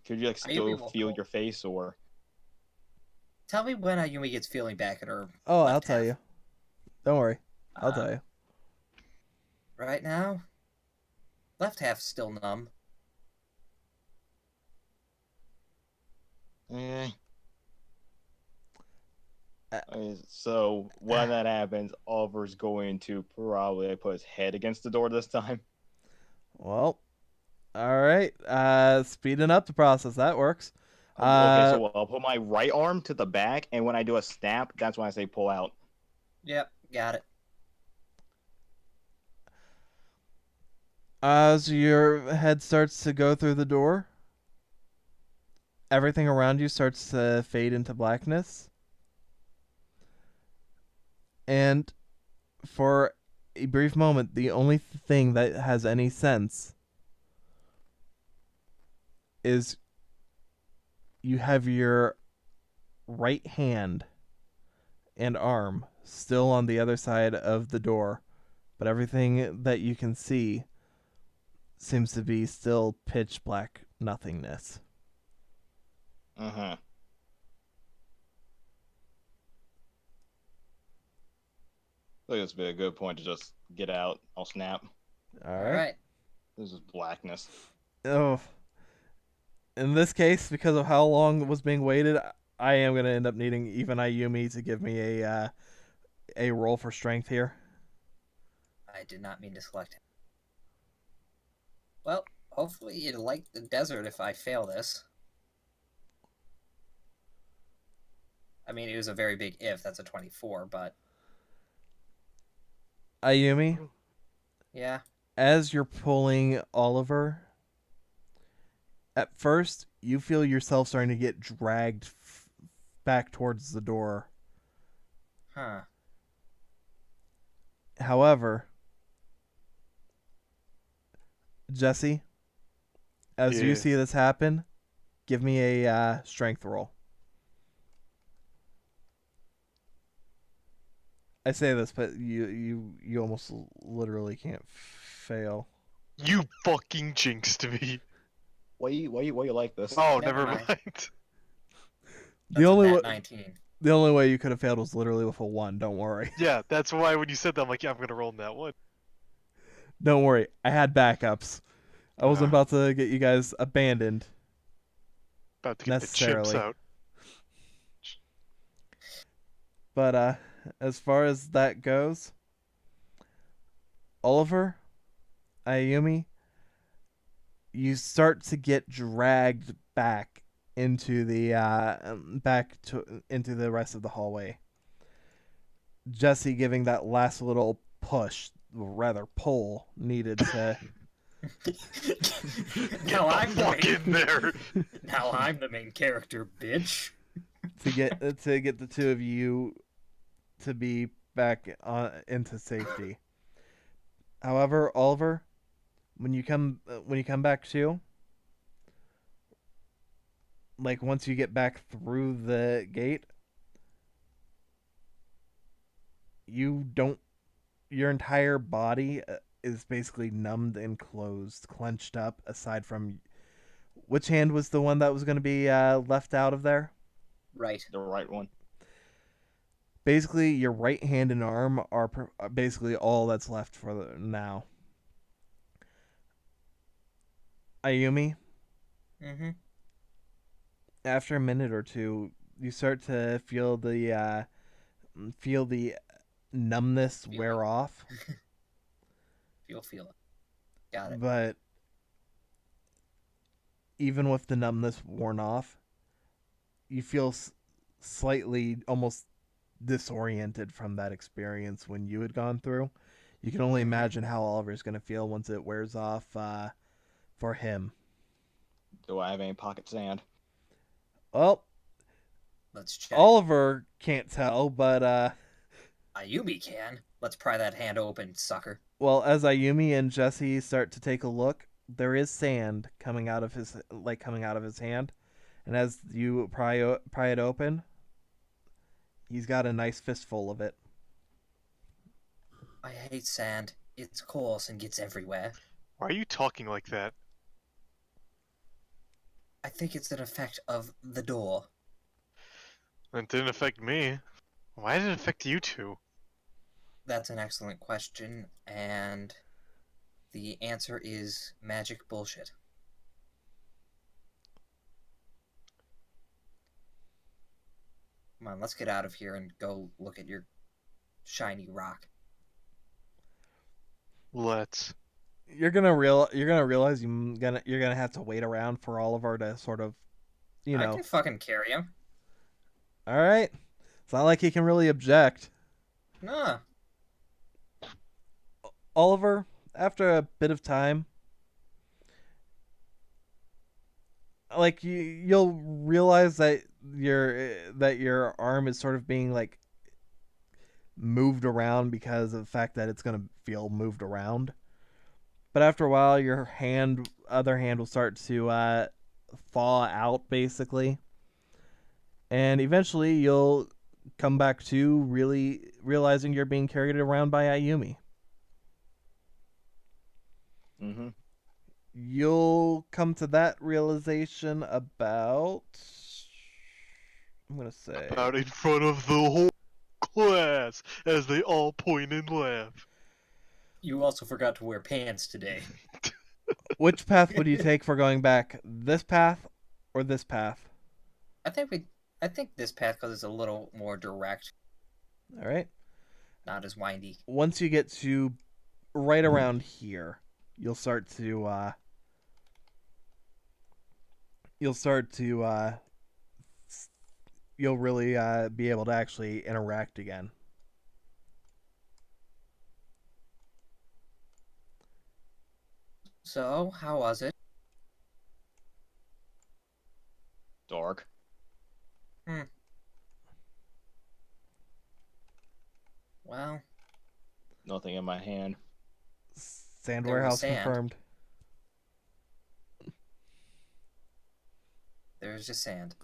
could you like Ayumi still will feel hold. your face, or Tell me when Ayumi gets feeling back at her. Oh, I'll left tell half. you. Don't worry. I'll tell you. Right now, left half's still numb. okay. Okay, so when that happens, Oliver's going to probably put his head against the door this time. Well, All right. Speeding up the process. That works. Okay, so I'll put my right arm to the back, and when I do a snap, that's when I say pull out. Yep, got it. As your head starts to go through the door, everything around you starts to fade into blackness. And for a brief moment, the only thing that has any sense is you have your right hand and arm still on the other side of the door, but everything that you can see seems to be still pitch black nothingness. Uh-huh. I think this would be a good point to just get out. I'll snap. All All right. right. This is blackness. Oh, in this case, because of how long was being waited, I am going to end up needing even Ayumi to give me a roll for strength here. I did not mean to select him. Well, hopefully it'll like the desert if I fail this. I mean, it was a very big if. That's a 24, but Ayumi, yeah. as you're pulling Oliver, at first you feel yourself starting to get dragged back towards the door. Huh. However, Jesse, as you see this happen, give me a strength roll. I say this, but you almost literally can't fail. You fucking jinxed me. Why you like this? Oh, Never never mind. mind. The only way way 19. the only way you could have failed was literally with a 1. Don't worry. Yeah, that's why when you said that, I'm like, yeah, I'm gonna roll in that one. Don't worry. I had backups. I wasn't Ah. about to get you guys abandoned. About to get the Necessarily. chimps out. But as far as that goes, Oliver, Ayumi, you start to get dragged back into the into the rest of the hallway. Jesse giving that last little push, or rather pull, needed to Now I'm the Fuck in there. Now I'm the main character, bitch. to get the two of you to be back into safety. However, Oliver, when you come back to, like once you get back through the gate, your entire body is basically numbed and closed, clenched up, aside from which hand was the one that was going to be left out of there? Right. The right one. Basically, your right hand and arm are basically all that's left for now. Ayumi, Mm-hmm. after a minute or two, you start to feel the numbness wear off. Feel it. Got it. But even with the numbness worn off, you feel slightly almost disoriented from that experience when you had gone through. You can only imagine how Oliver's going to feel once it wears off for him. Do I have any pocket sand? Well, Let's check. Oliver can't tell, but Ayumi can. Let's pry that hand open, sucker. well, as Ayumi and Jesse start to take a look, there is sand coming out of his hand, and as you pry it open, he's got a nice fistful of it. I hate sand. It's coarse and gets everywhere. Why are you talking like that? I think it's an effect of the door. It didn't affect me. Why did it affect you two? That's an excellent question, and the answer is magic bullshit. Come on, let's get out of here and go look at your shiny rock. Let's. you're gonna realize you're gonna have to wait around for Oliver to sort of, I can fucking carry him. All right. It's not like he can really object. Nah. Oliver, after a bit of time, like you'll realize that your arm is sort of being like moved around because of the fact that it's gonna feel moved around. But after a while, your other hand will start to thaw out, basically, and eventually you'll come back to really realizing you're being carried around by Ayumi. Mm-hmm. You'll come to that realization about, I'm gonna say, Out in front of the whole class as they all point and laugh. You also forgot to wear pants today. which path would you take for going back? This path or this path? I think this path because it's a little more direct, All right. not as windy. Once you get to right around here, you'll start to you'll really be able to actually interact again. So, how was it? Dark. Well, Nothing in my hand. Sand There was warehouse sand. confirmed. there's just sand.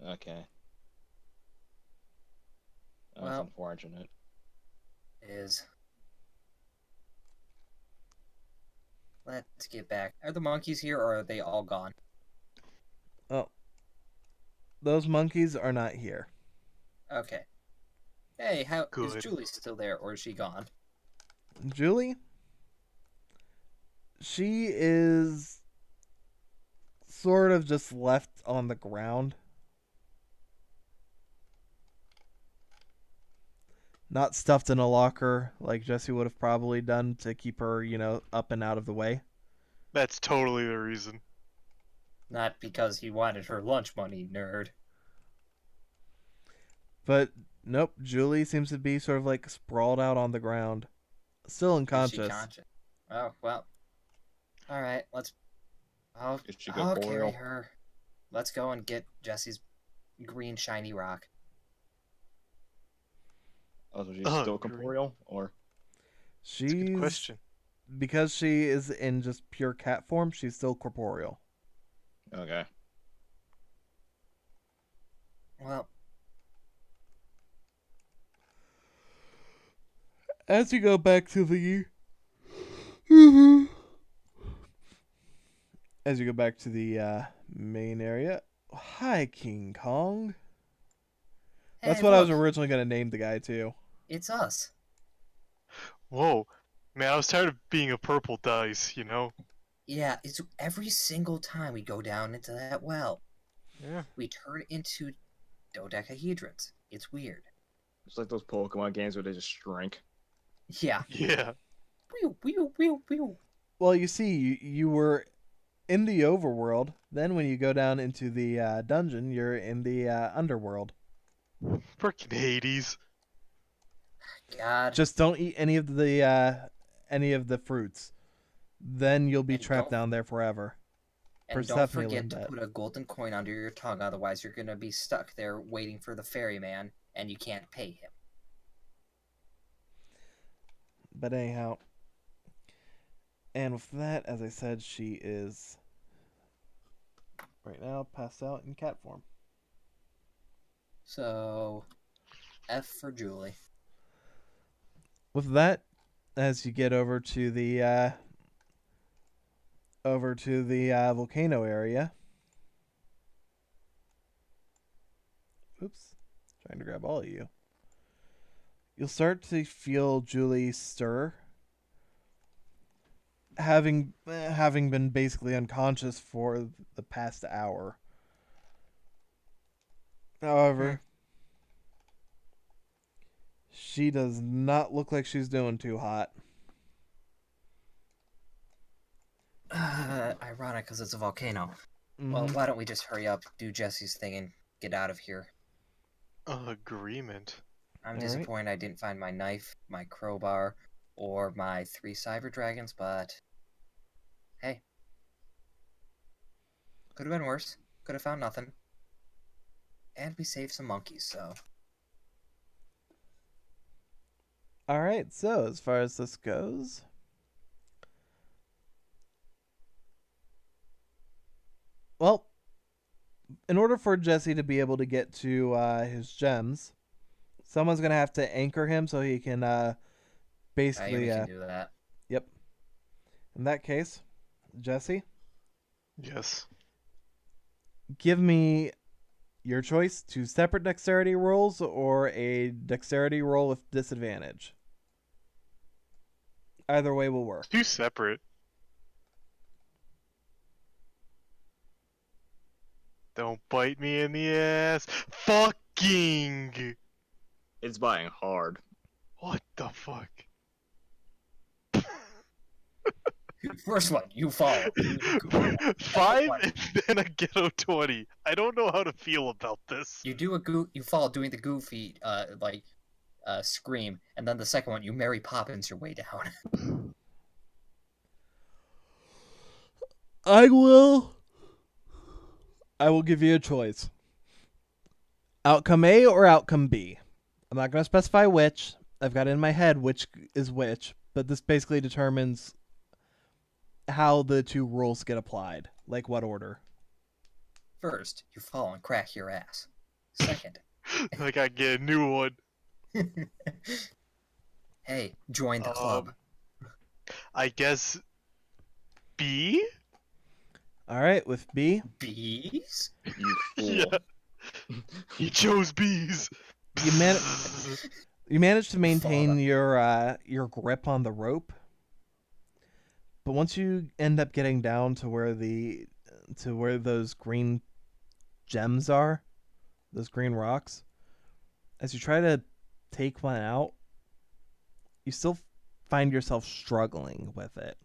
Okay. That's Well- unfortunate. Is. Let's get back. Are the monkeys here or are they all gone? Oh, those monkeys are not here. Okay. Hey, how is Good. Julie still there or is she gone? Julie, she is sort of just left on the ground. Not stuffed in a locker like Jesse would have probably done to keep her, up and out of the way. That's totally the reason. Not because he wanted her lunch money, nerd. But nope, Julie seems to be sort of like sprawled out on the ground. Still Is she unconscious. conscious? Oh, well. Alright, I'll Is she carry corporeal? her. Let's go and get Jesse's green shiny rock. Oh, so she's Oh, still great. corporeal? Or That's a good She's question. because she is in just pure cat form, she's still corporeal. okay. Well, As you go back to the main area. Hi, King Kong. That's hey, what I was look, originally gonna name the guy too. it's us. Whoa. Man, I was tired of being a purple dice, Yeah, it's every single time we go down into that well, Yeah. we turn into dodecahedrons. It's weird. It's like those Pokemon games where they just shrink. Yeah. Yeah. Whew, whew, whew, whew. Well, you see, you were in the overworld. Then, when you go down into the dungeon, you're in the underworld. Frickin' Hades. God. Just don't eat any of the fruits. Then you'll be And trapped don't- down there forever. And don't Persephone forget learned to that. put a golden coin under your tongue, otherwise you're gonna be stuck there waiting for the ferryman, and you can't pay him. But anyhow, and with that, as I said, she is right now passed out in cat form. So, F for Julie. With that, as you get over to the volcano area. Oops, trying to grab all of you. You'll start to feel Julie stir, having been basically unconscious for the past hour. However, she does not look like she's doing too hot. ironic because it's a volcano. Well, Mhm. why don't we just hurry up, do Jesse's thing, and get out of here? Agreement. I'm All right. disappointed I didn't find my knife, my crowbar, or my 3 cyber dragons, but hey, could have been worse. Could have found nothing. And we saved some monkeys, so All right. So as far as this goes, well, in order for Jesse to be able to get to his gems, someone's gonna have to anchor him so he can basically. Amy can do that. Yep. In that case, Jesse, Yes. give me your choice: 2 separate dexterity rolls or a dexterity roll with disadvantage. Either way will work. 2 separate. Don't bite me in the ass. Fucking. It's biting hard. What the fuck? First one, you fall. 5 and then a ghetto 20. I don't know how to feel about this. You do you fall doing the goofy, scream, and then the second one, you Mary Poppins your way down. I will give you a choice. Outcome A or outcome B. I'm not going to specify which. I've got it in my head which is which, but this basically determines how the 2 rules get applied, like what order. First, you fall and crack your ass. Second, Like I get a new one. hey, join the club. I guess B? All right, with B, Bees? You fool. Yeah. He chose bees. you managed to maintain your grip on the rope. But once you end up getting down to where those green gems are, those green rocks, as you try to take one out, you still find yourself struggling with it.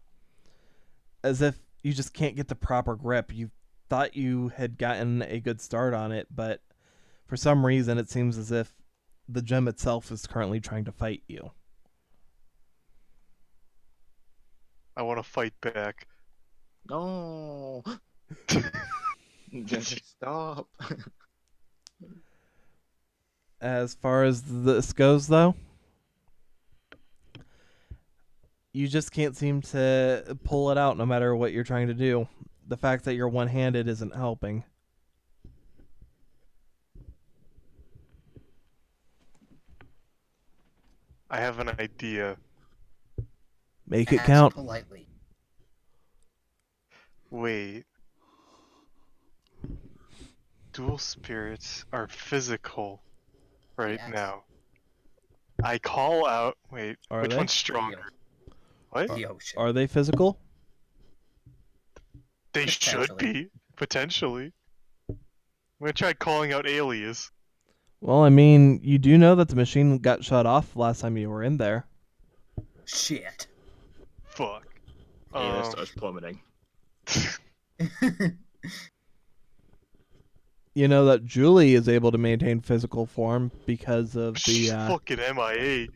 As if you just can't get the proper grip. You thought you had gotten a good start on it, but for some reason it seems as if the gem itself is currently trying to fight you. I want to fight back. No. Just stop. As far as this goes, though, you just can't seem to pull it out no matter what you're trying to do. The fact that you're one-handed isn't helping. I have an idea. Make it Ask count. politely. Wait. Dual spirits are physical right Yes. now. I call out. Wait, Are which they? one's stronger? What? The ocean. Are they physical? They should Potentially. be. Potentially. I'm gonna try calling out alias. Well, I mean, you do know that the machine got shut off last time you were in there. Shit. Fuck. Alias starts plummeting. You know that Julie is able to maintain physical form because of She's the... fucking MIA.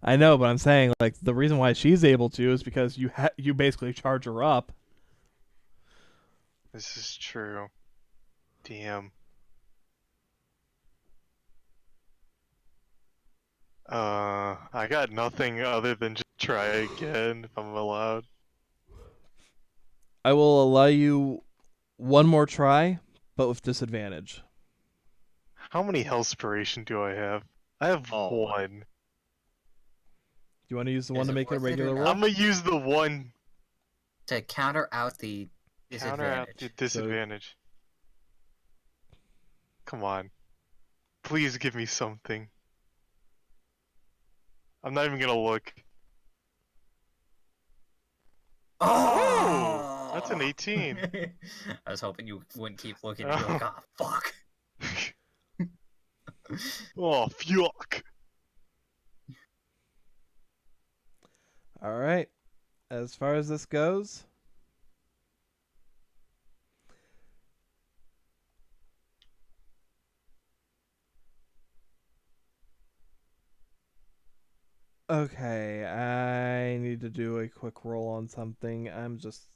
I know, but I'm saying, like, the reason why she's able to is because you basically charge her up. This is true. Damn. I got nothing other than just try again if I'm allowed. I will allow you one more try, but with disadvantage. How many Hellspiration do I have? I have Oh. 1. Do you want to use the Is one to it make it a worth it or regular not? roll? I'm gonna use the 1 To counter out the counter out disadvantage. the disadvantage. Come on. Please give me something. I'm not even gonna look. Oh! That's an 18. I was hoping you wouldn't keep looking and be like, oh, fuck. Oh, fuck. All right. As far as this goes, Okay, I need to do a quick roll on something. Where's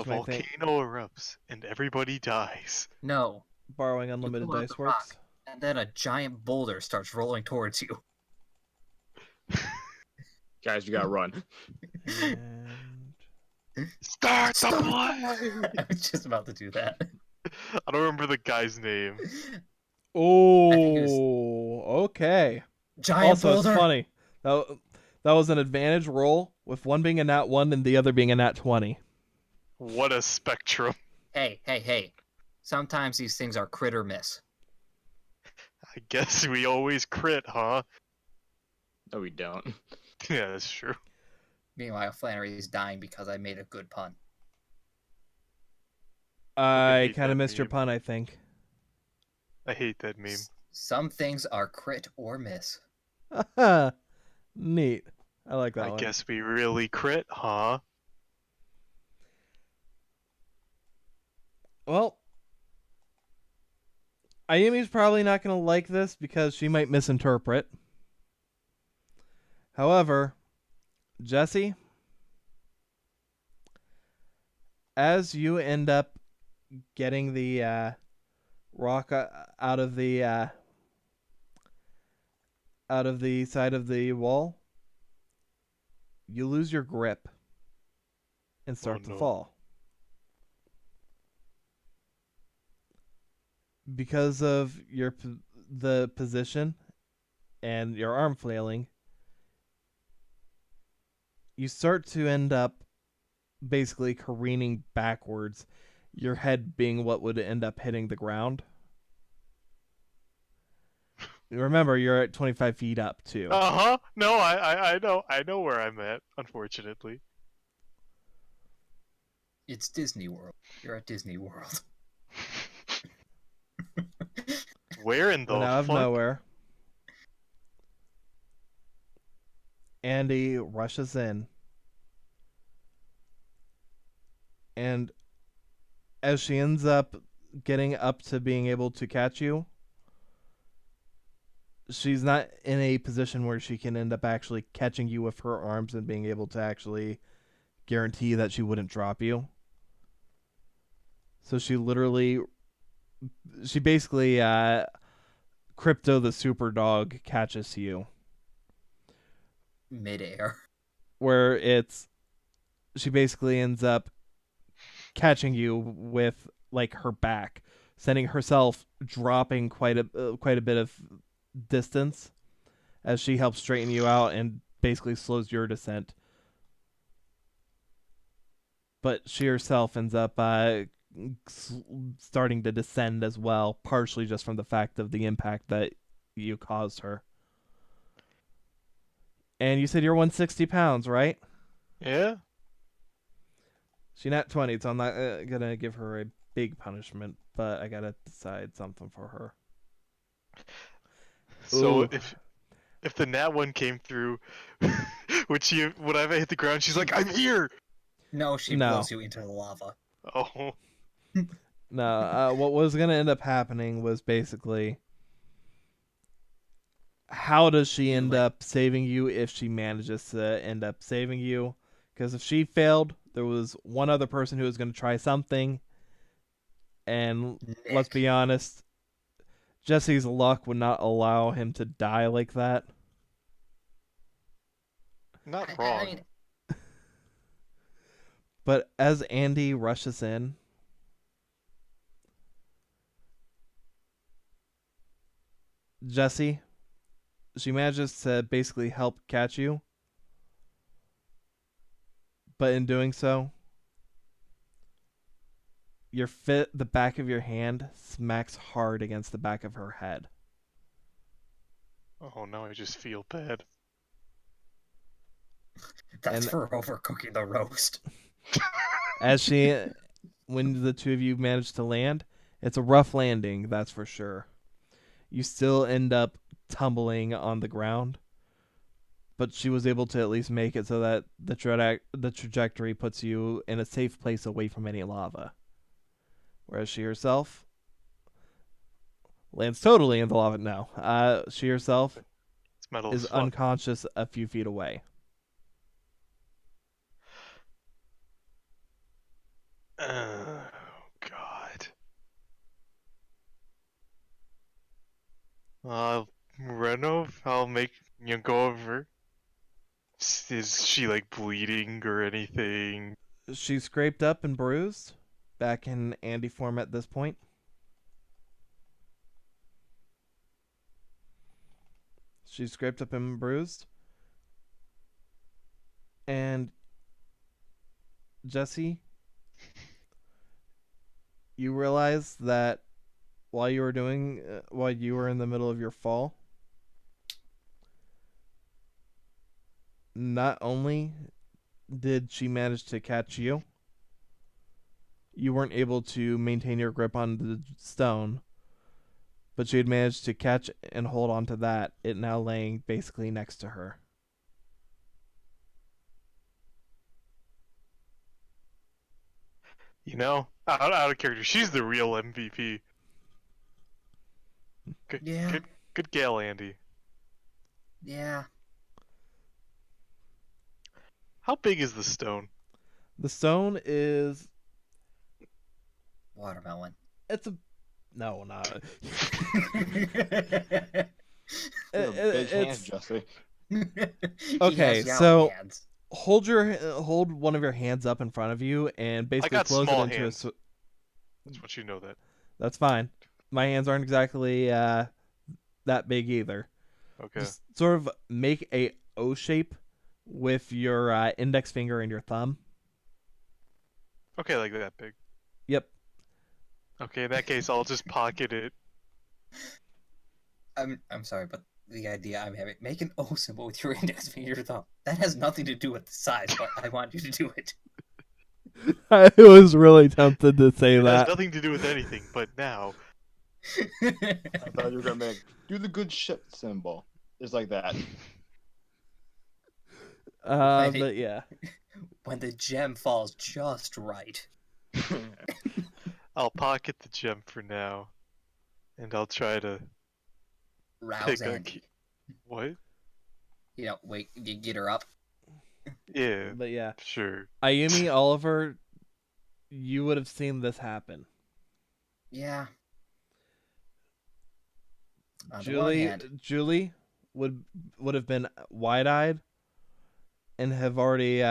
The my thing? volcano erupts and everybody dies. No, Borrowing you unlimited pull out dice the rock, works. and then a giant boulder starts rolling towards you. Guys, you gotta run. And Start the Stop! play! I was just about to do that. I don't remember the guy's name. think it was- okay. Giant Also, it's boulder. funny. That was an advantage roll, with one being a nat 1 and the other being a nat 20. What a spectrum. Hey. Sometimes these things are crit or miss. I guess we always crit, huh? No, we don't. Yeah, that's true. Meanwhile, Flannery is dying because I made a good pun. I hate kind of that missed your meme. pun, I think. I hate that meme. Some things are crit or miss. Neat. I like that I one. guess we really crit, huh? Well, Ayumi's probably not going to like this because she might misinterpret. However, Jesse, as you end up getting the rock out of the side of the wall, you lose your grip and start to no. fall. Because of the position and your arm flailing, you start to end up basically careening backwards, your head being what would end up hitting the ground. Remember, you're at 25 feet up, too. Uh-huh. No, I know where I'm at, unfortunately. It's Disney World. You're at Disney World. Where in the When out of fuck? nowhere, Andy rushes in. And as she ends up getting up to being able to catch you, she's not in a position where she can end up actually catching you with her arms and being able to actually guarantee that she wouldn't drop you. So she basically Crypto the super dog catches you, Midair. where she basically ends up catching you with like her back, sending herself dropping quite a bit of distance as she helps straighten you out and basically slows your descent. But she herself ends up starting to descend as well, partially just from the fact of the impact that you caused her. And you said you're 160 pounds, right? Yeah? She nat 20, so I'm not gonna give her a big punishment, but I gotta decide something for her. So Ooh. if the nat one came through, when I hit the ground, she's like, I'm here! No, she No. blows you into the lava. Oh. No, what was gonna end up happening was basically, how does she end up saving you if she manages to end up saving you? Because if she failed, there was one other person who was going to try something, and let's be honest, Jesse's luck would not allow him to die like that. Not wrong. I mean, But as Andy rushes in, Jesse, she manages to basically help catch you. But in doing so, the back of your hand smacks hard against the back of her head. Oh, now I just feel bad. that's for overcooking the roast. When the two of you manage to land, it's a rough landing, that's for sure. You still end up tumbling on the ground, but she was able to at least make it so that the trajectory puts you in a safe place away from any lava. Whereas she herself lands totally in the lava. No, she herself. It's metal is as fuck. unconscious a few feet away. Oh God. Renov, I'll make go over. Is she like bleeding or anything? She's scraped up and bruised, back in Andy form at this point. She's scraped up and bruised. And Jesse, you realize that while you were in the middle of your fall, not only did she manage to catch you, you weren't able to maintain your grip on the stone, but she had managed to catch and hold on to that, it now laying basically next to her. You know, out of character, she's the real MVP. Yeah. Good gal, Andy. Yeah. How big is the stone? The stone is... Watermelon. It's a... No, not... You have big hands, it's... Jesse. Okay, He has so- Yowie hands. Hold one of your hands up in front of you and basically got close it small into hands. a... Just want you to know that. That's fine. My hands aren't exactly that big either. Okay. Just sort of make a O shape with your index finger and your thumb. Okay, like that big. Yep. Okay, in that case, I'll just pocket it. I'm sorry, but the idea I'm having, make an O symbol with your index finger and thumb. That has nothing to do with the size, but I want you to do it. I was really tempted to say It has that. nothing to do with anything, but now. I thought you were gonna make do the good shit symbol. It's like that. But yeah. When the gem falls just right. I'll pocket the gem for now. And I'll try to Rouse pick a Andy. What? You know, wait, you get her up. Yeah, But yeah. sure. Ayumi, Oliver, you would have seen this happen. Yeah. On the one hand, Julie would have been wide-eyed and have already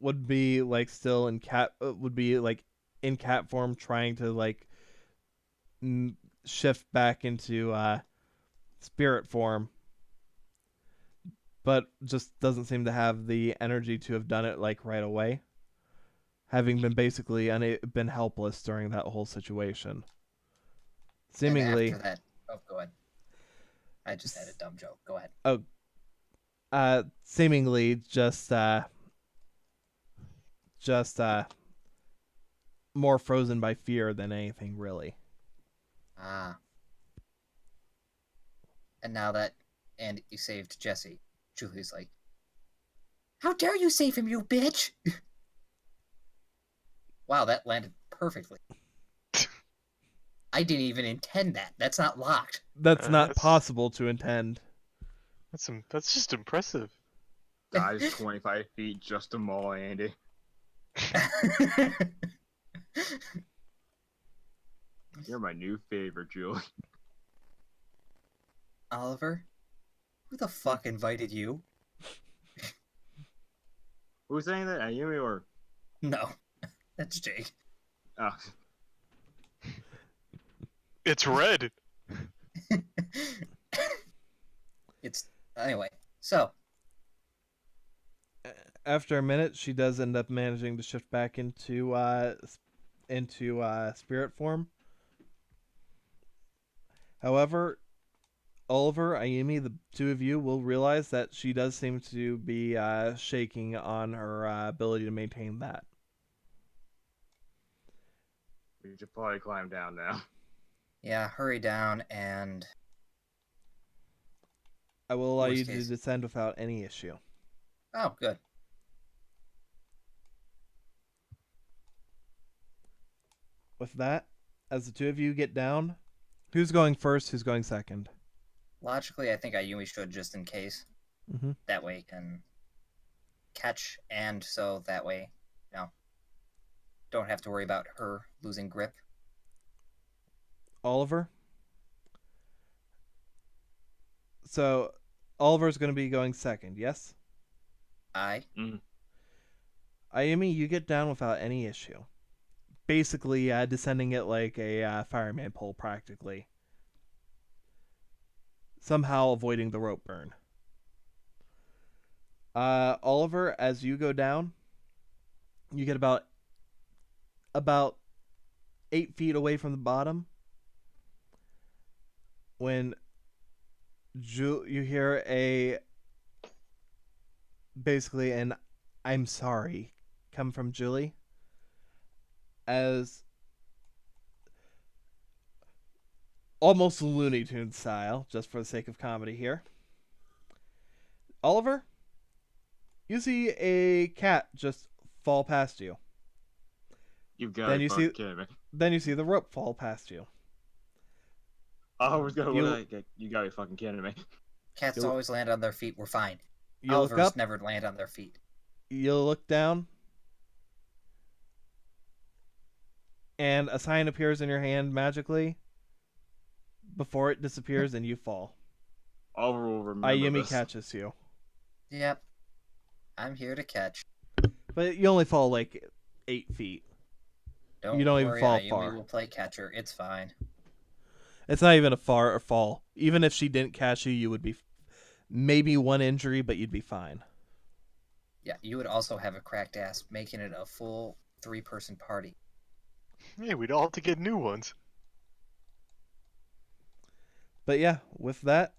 would be like still in cat would be like in cat form trying to like shift back into spirit form, but just doesn't seem to have the energy to have done it like right away, having been basically been helpless during that whole situation. Seemingly, and after that, oh, go ahead. I just had a dumb joke. Go ahead. Seemingly just more frozen by fear than anything really. Ah. And now that Andy saved Jesse, Julie's like, "How dare you save him, you bitch!" Wow, that landed perfectly. I didn't even intend that. That's not locked. That's not That's- possible to intend. That's just impressive. Guys, 25 feet just to maul Andy. You're my new favorite, Julie. Oliver, who the fuck invited you? Who's saying that? Ayumi or? No, that's Jake. Oh, It's red. It's anyway. So After a minute, she does end up managing to shift back into spirit form. However, Oliver, Ayumi, the two of you will realize that she does seem to be shaking on her ability to maintain that. we should probably climb down now. yeah, hurry down and I will allow Worst you to case. descend without any issue. oh, good. With that, as the two of you get down, who's going first? Who's going second? Logically, I think Ayumi should, just in case. Mm-hmm. That way can catch, and so that way, don't have to worry about her losing grip. Oliver. So Oliver's going to be going second, yes? Ayumi, you get down without any issue. Basically, descending it like a fireman pole, practically. Somehow avoiding the rope burn. Oliver, as you go down, you get about 8 feet away from the bottom when you hear basically an "I'm sorry" come from Julie, as almost Looney Tunes style, just for the sake of comedy here. Oliver, you see a cat just fall past you. You gotta fucking kidding me. Then you see the rope fall past you. I was gonna look like, you gotta be fucking kidding me. Cats always land on their feet. We're fine. You look Olivers up. never land on their feet. You look down, and a sign appears in your hand magically. Before it disappears, and you fall. Oliver will remember Ayumi this. catches you. Yep. I'm here to catch. But you only fall like 8 feet. You don't even fall Ayumi far. will play catcher. It's fine. It's not even a far fall. Even if she didn't catch you, you would be maybe one injury, but you'd be fine. Yeah, you would also have a cracked ass, making it a full 3-person party. Yeah, we'd all have to get new ones. But yeah, with that,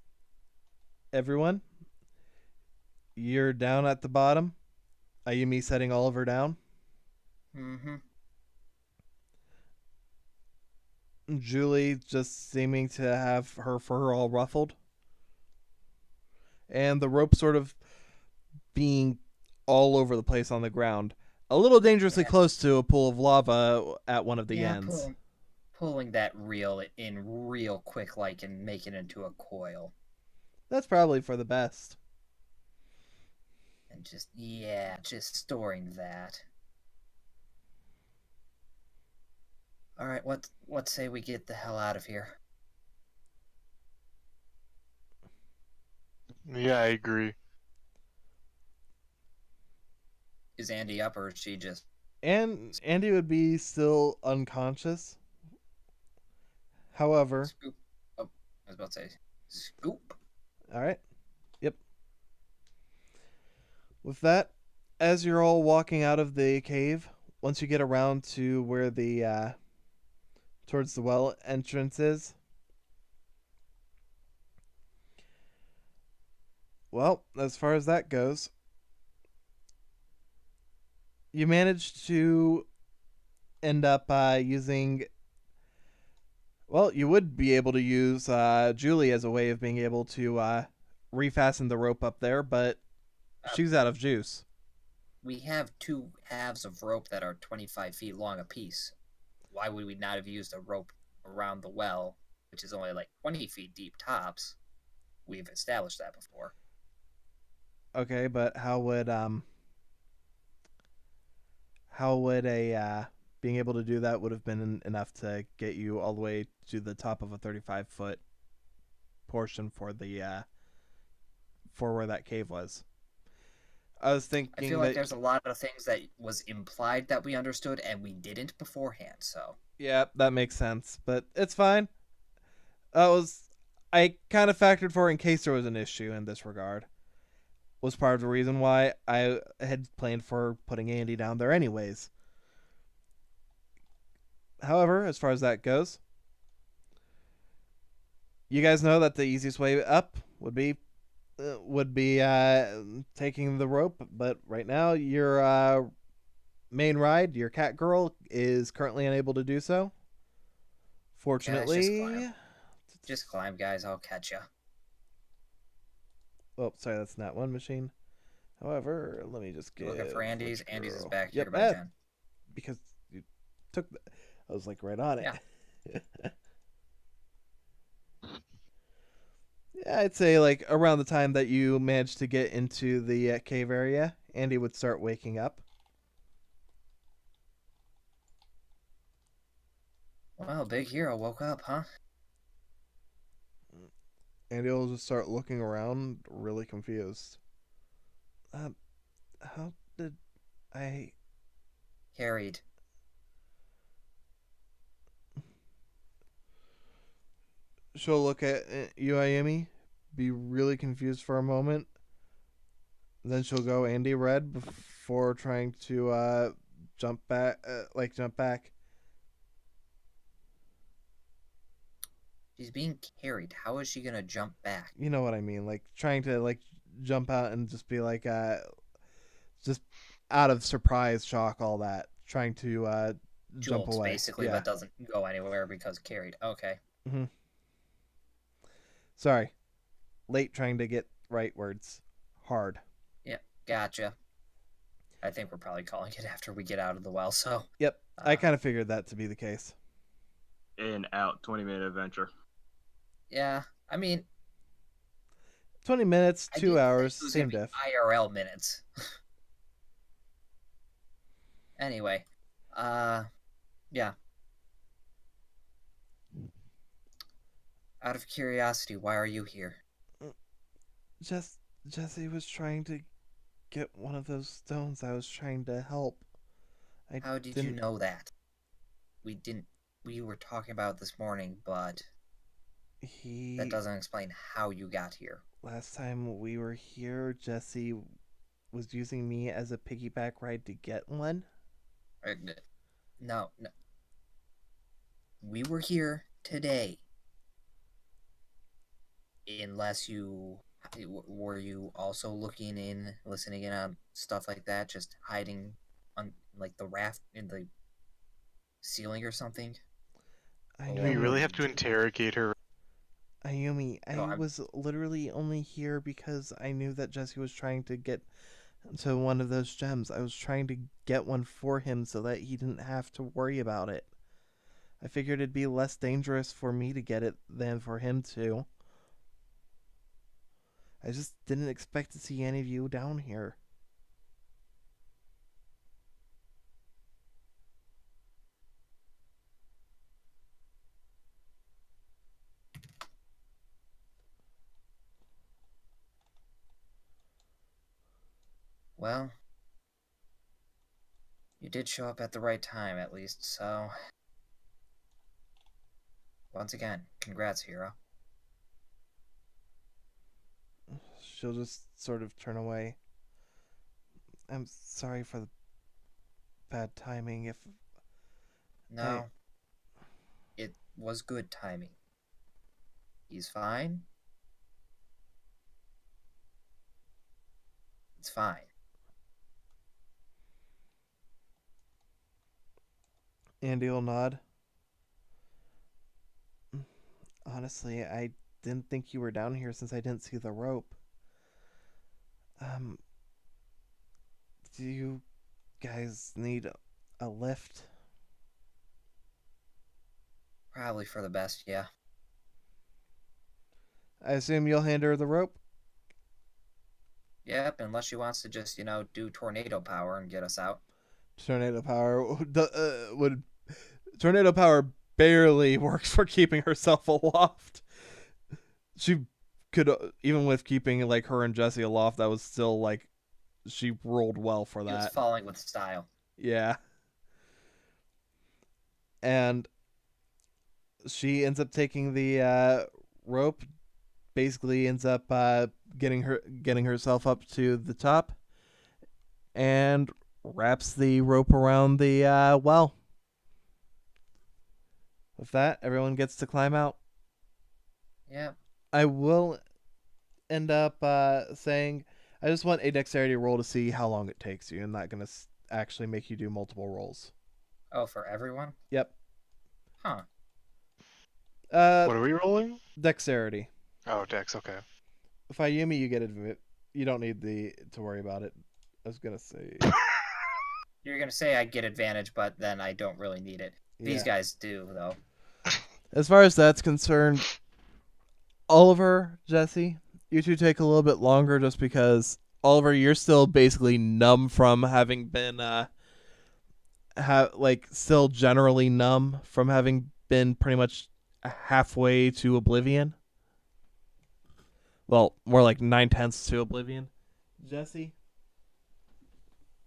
everyone, you're down at the bottom. Ayumi setting Oliver down. Mm-hmm. Julie just seeming to have her fur all ruffled. And the rope sort of being all over the place on the ground. A little dangerously close to a pool of lava at one of the ends. Pulling that reel in real quick, like, and making it into a coil. That's probably for the best. And just storing that. Alright, what say we get the hell out of here? Yeah, I agree. Is Andy up, or is she just... And Andy would be still unconscious. However... Scoop. Oh, I was about to say, scoop. Alright. Yep. With that, as you're all walking out of the cave, once you get around to where the, towards the well entrance is, well, as far as that goes, you managed to end up using... Well, you would be able to use Julie as a way of being able to refasten the rope up there, but she's out of juice. We have 2 halves of rope that are 25 feet long apiece. Why would we not have used a rope around the well, which is only like 20 feet deep tops? We've established that before. Okay, but how would a being able to do that would have been enough to get you all the way to the top of a 35-foot portion for the for where that cave was? I was thinking I feel like there's a lot of things that was implied that we understood and we didn't beforehand, so... Yeah, that makes sense, but it's fine. I kind of factored for in case there was an issue in this regard. Was part of the reason why I had planned for putting Andy down there anyways. However, as far as that goes, you guys know that the easiest way up would be taking the rope, but right now your main ride, your cat girl, is currently unable to do so. Fortunately, just climb, guys. I'll catch ya. Oh, sorry, that's not one machine. However, let me just get... Looking for Andy's. Andy's is back here by Jen. Because you took... I was like right on it. Yeah. I'd say like around the time that you managed to get into the cave area, Andy would start waking up. Well, Big Hero woke up, huh? Andy will just start looking around, really confused. Um, how did I? Carried. She'll look at you, Ayumi, be really confused for a moment. Then she'll go Andy red before trying to jump back, jump back. She's being carried. How is she gonna jump back? You know what I mean? Like trying to like jump out and just be like just out of surprise, shock, all that. Trying to jump Jolts, away. basically, Yeah. but doesn't go anywhere because carried. Okay. Mm-hmm. Sorry, late trying to get right words. Hard. Yeah, gotcha. I think we're probably calling it after we get out of the well, so... Yep, I kind of figured that to be the case. In, out, 20-minute adventure. Yeah, I mean... 20 minutes, 2 hours, same diff. IRL minutes. Anyway, yeah. Out of curiosity, why are you here? Jesse was trying to get one of those stones. I was trying to help. How did you know that? We were talking about it this morning, but that doesn't explain how you got here. Last time we were here, Jesse was using me as a piggyback ride to get one. No. We were here today. Unless you... Were you also looking in, listening in on stuff like that, just hiding on, like, the raft in the ceiling or something? Do we really have to interrogate her? Ayumi, I was literally only here because I knew that Jesse was trying to get to one of those gems. I was trying to get one for him so that he didn't have to worry about it. I figured it'd be less dangerous for me to get it than for him to. I just didn't expect to see any of you down here. Well, you did show up at the right time, at least, so... Once again, congrats, hero. She'll just sort of turn away. I'm sorry for the bad timing. If No, it was good timing. He's fine. It's fine. Andy will nod. Honestly, I didn't think you were down here since I didn't see the rope. Do you guys need a lift? Probably for the best, yeah. I assume you'll hand her the rope? Yep, unless she wants to just, do tornado power and get us out. Tornado power would tornado power barely works for keeping herself aloft. She could, even with keeping like her and Jesse aloft, that was still like she rolled well for that. She was falling with style. Yeah. And she ends up taking the rope, basically ends up getting herself up to the top, and wraps the rope around the well. With that, everyone gets to climb out. Yeah. I will end up saying I just want a dexterity roll to see how long it takes you. I'm not going to actually make you do multiple rolls. Oh, for everyone? Yep. Huh. What are we rolling? Dexterity. Oh, dex, okay. If Ayumi, you get it. You don't need to worry about it. I was going to say... You're going to say I get advantage, but then I don't really need it. These guys do, though. As far as that's concerned, Oliver, Jesse, you two take a little bit longer just because Oliver, you're still basically numb from having been still generally numb from having been pretty much halfway to oblivion. Well, more like 9/10 to oblivion. Jesse,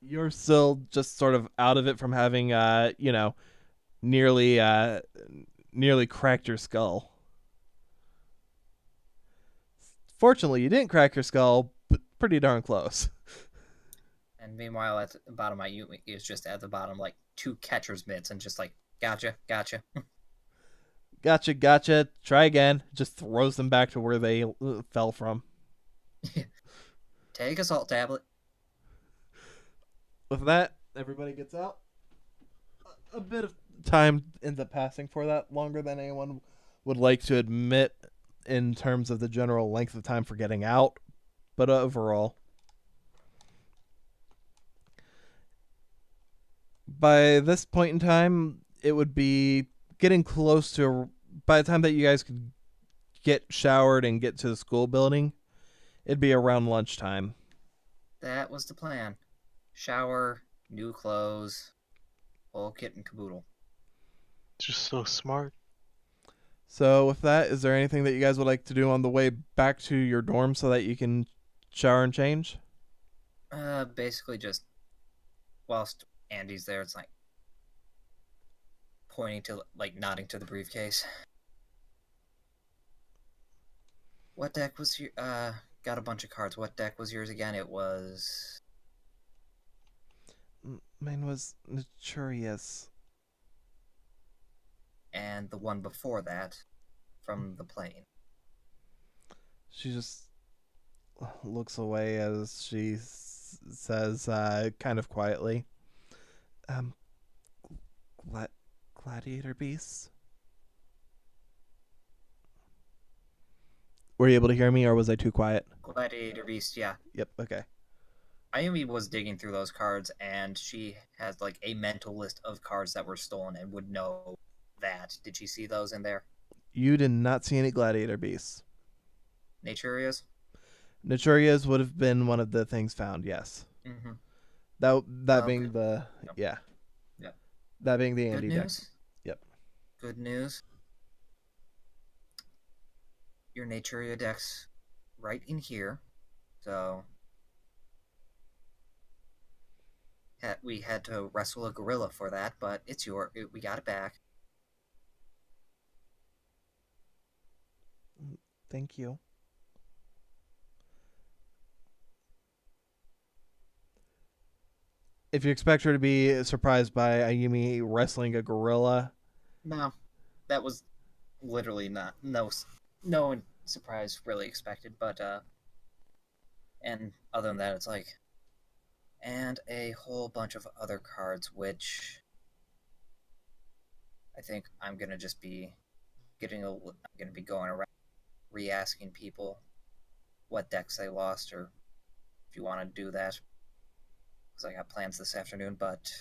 you're still just sort of out of it from having nearly nearly cracked your skull. Fortunately, you didn't crack your skull, but pretty darn close. And meanwhile, at the bottom, my Yumi is just at the bottom, like 2 catcher's mitts, and just like, gotcha, gotcha. Gotcha, gotcha. Try again. Just throws them back to where they fell from. Take a salt tablet. With that, everybody gets out. A bit of time ends up passing for that, longer than anyone would like to admit in terms of the general length of time for getting out. But overall, by this point in time, it would be getting close to, by the time that you guys could get showered and get to the school building, it'd be around lunchtime. That was the plan. Shower, new clothes, whole kit and caboodle. Just so smart. So with that, is there anything that you guys would like to do on the way back to your dorm so that you can shower and change? Basically just, whilst Andy's there, it's like pointing to, like, nodding to the briefcase. What deck was your, got a bunch of cards. What deck was yours again? It was... Mine was Naturius. And the one before that, from the plane. She just looks away as she says, kind of quietly, gladiator beasts? Were you able to hear me, or was I too quiet? Gladiator Beast, yeah. Yep, okay. Ayumi was digging through those cards, and she has, like, a mental list of cards that were stolen and would know that. Did she see those in there? You did not see any gladiator beasts. Naturias? Naturias would have been one of the things found, yes. Mm-hmm. That being good. the... Yep. Yeah. Yep. That being the Good Andy news? deck. Yep. Good news. Your Naturia deck's right in here, so... We had to wrestle a gorilla for that, but it's we got it back. Thank you. If you expect her to be surprised by Ayumi wrestling a gorilla, No, that was literally not no surprise really expected, but and other than that, it's like, and a whole bunch of other cards, which I think I'm gonna just be I'm gonna be going around re-asking people what decks they lost, or if you want to do that, because I got plans this afternoon. But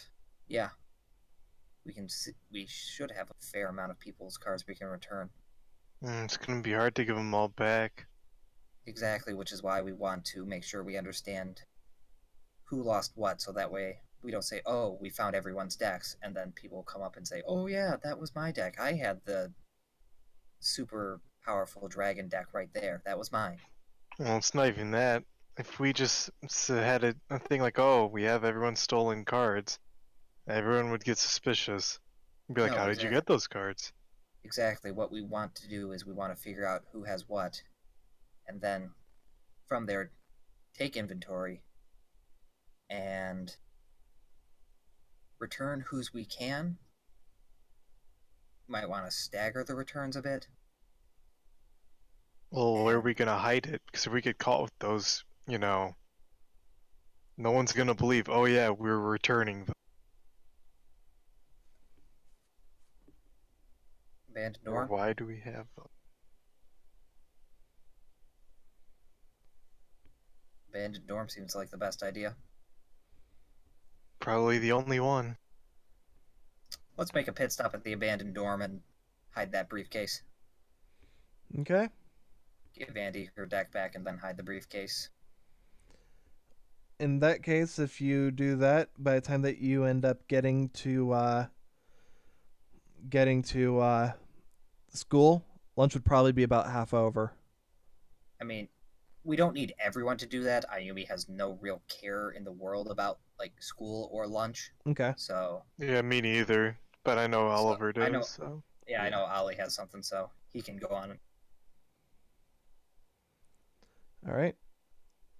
yeah, we should have a fair amount of people's cards we can return. It's gonna be hard to give them all back. Exactly, which is why we want to make sure we understand who lost what, so that way we don't say, oh, we found everyone's decks, and then people come up and say, oh yeah, that was my deck. I had the super powerful dragon deck right there. That was mine. Well, it's not even that. If we just had a thing like, oh, we have everyone's stolen cards, everyone would get suspicious. Be like, No, how did you get those cards? Exactly. What we want to do is we want to figure out who has what, and then from there take inventory and return whose we can. Might want to stagger the returns a bit. Well, where are we gonna hide it? Because if we get caught with those, no one's gonna believe, oh yeah, we're returning them. Abandoned Or dorm. why do we have them? Abandoned dorm seems like the best idea. Probably the only one. Let's make a pit stop at the abandoned dorm and hide that briefcase. okay? give Andy her deck back and then hide the briefcase. In that case, if you do that, by the time that you end up getting to school, lunch would probably be about half over. I mean, we don't need everyone to do that. Ayumi has no real care in the world about like school or lunch. Okay. So Yeah, me neither. But I know Oliver I know. does. So. I know Ollie has something, so he can go on. All right.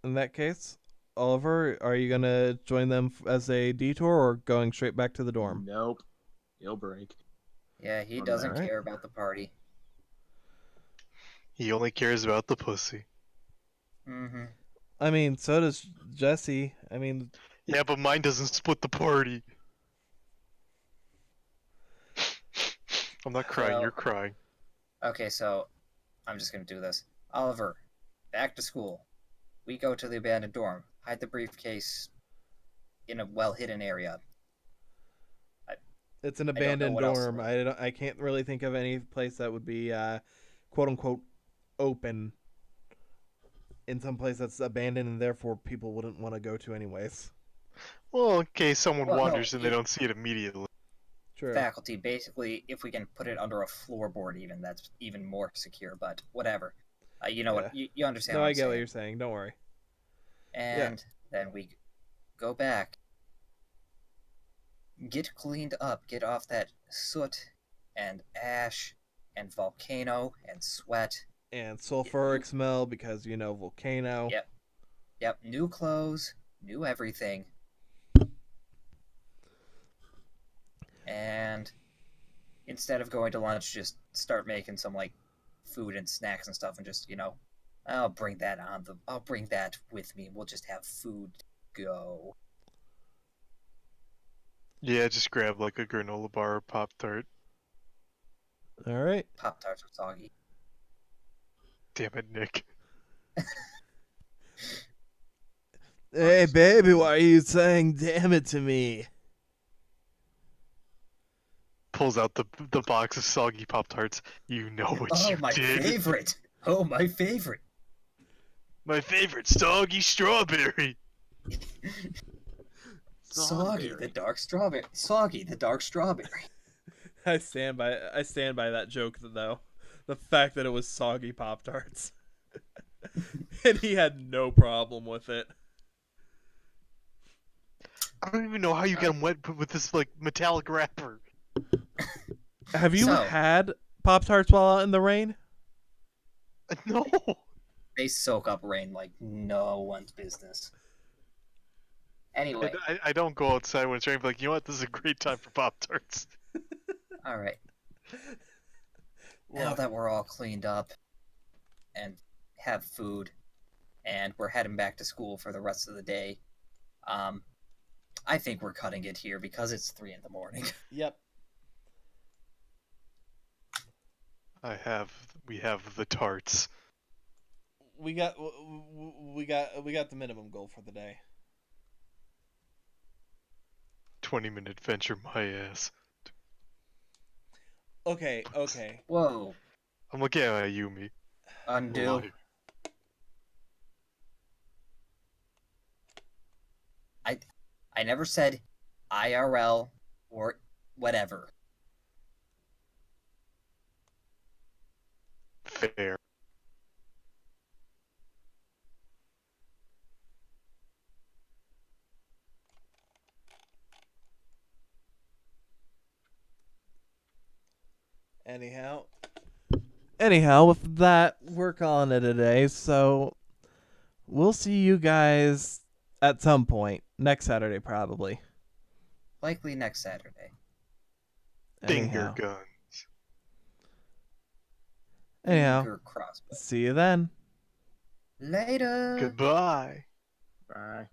In that case, Oliver, are you gonna join them as a detour or going straight back to the dorm? Nope. He'll break. Yeah, he From doesn't Alright. care about the party. He only cares about the pussy. Mm-hmm. I mean, so does Jesse. I mean, Yeah, but mine doesn't split the party. I'm not crying, Well- you're crying. Okay, so I'm just gonna do this. Oliver, back to school. We go to the abandoned dorm. Hide the briefcase in a well-hidden area. it's an don't know abandoned what else to dorm. I can't really think of any place that would be quote unquote open in some place that's abandoned and therefore people wouldn't want to go to anyways. Well, in case someone Well, no, wanders and they it- don't see it immediately. True. Faculty, basically, if we can put it under a floorboard, even that's even more secure. But whatever. You know what? You understand? No, what I I'm get saying. what you're saying. Don't worry. And then we go back, get cleaned up, get off that soot and ash and VolcaNO and sweat. And sulfuric smell because VolcaNO. Yep, new clothes, new everything. And instead of going to lunch, just start making some like food and snacks and stuff, and just I'll bring that with me. We'll just have food to go. Yeah, just grab like a granola bar or Pop-Tart. All right. Pop-Tarts are soggy. Damn it, Nick. Hey, baby, why are you saying damn it to me? Pulls out the box of soggy Pop-Tarts. You know what Oh, you my did. favorite! Oh, my favorite! My favorite, soggy strawberry. Soggy, the dark strawberry. Soggy, the dark strawberry. I stand by that joke though. The fact that it was soggy Pop-Tarts. And he had no problem with it. I don't even know how you get them wet with this like metallic wrapper. Have you So- had Pop-Tarts while out in the rain? No. They soak up rain like no one's business. Anyway, I don't go outside when it's raining. Like, you know what? This is a great time for Pop-Tarts. alright. Now Look, that we're all cleaned up and have food, and we're heading back to school for the rest of the day, I think we're cutting it here because it's 3 a.m. Yep. We have the tarts. We got the minimum goal for the day. 20-minute adventure, my ass. Okay. Whoa. I'm looking at Ayumi. Undo. Liar. I never said IRL or whatever. Fair. Anyhow, with that, we're calling it a day. So we'll see you guys at some point next Saturday, probably. Likely next Saturday. Finger Anyhow, guns. Finger crossbow. see you then. Later. Goodbye. Bye.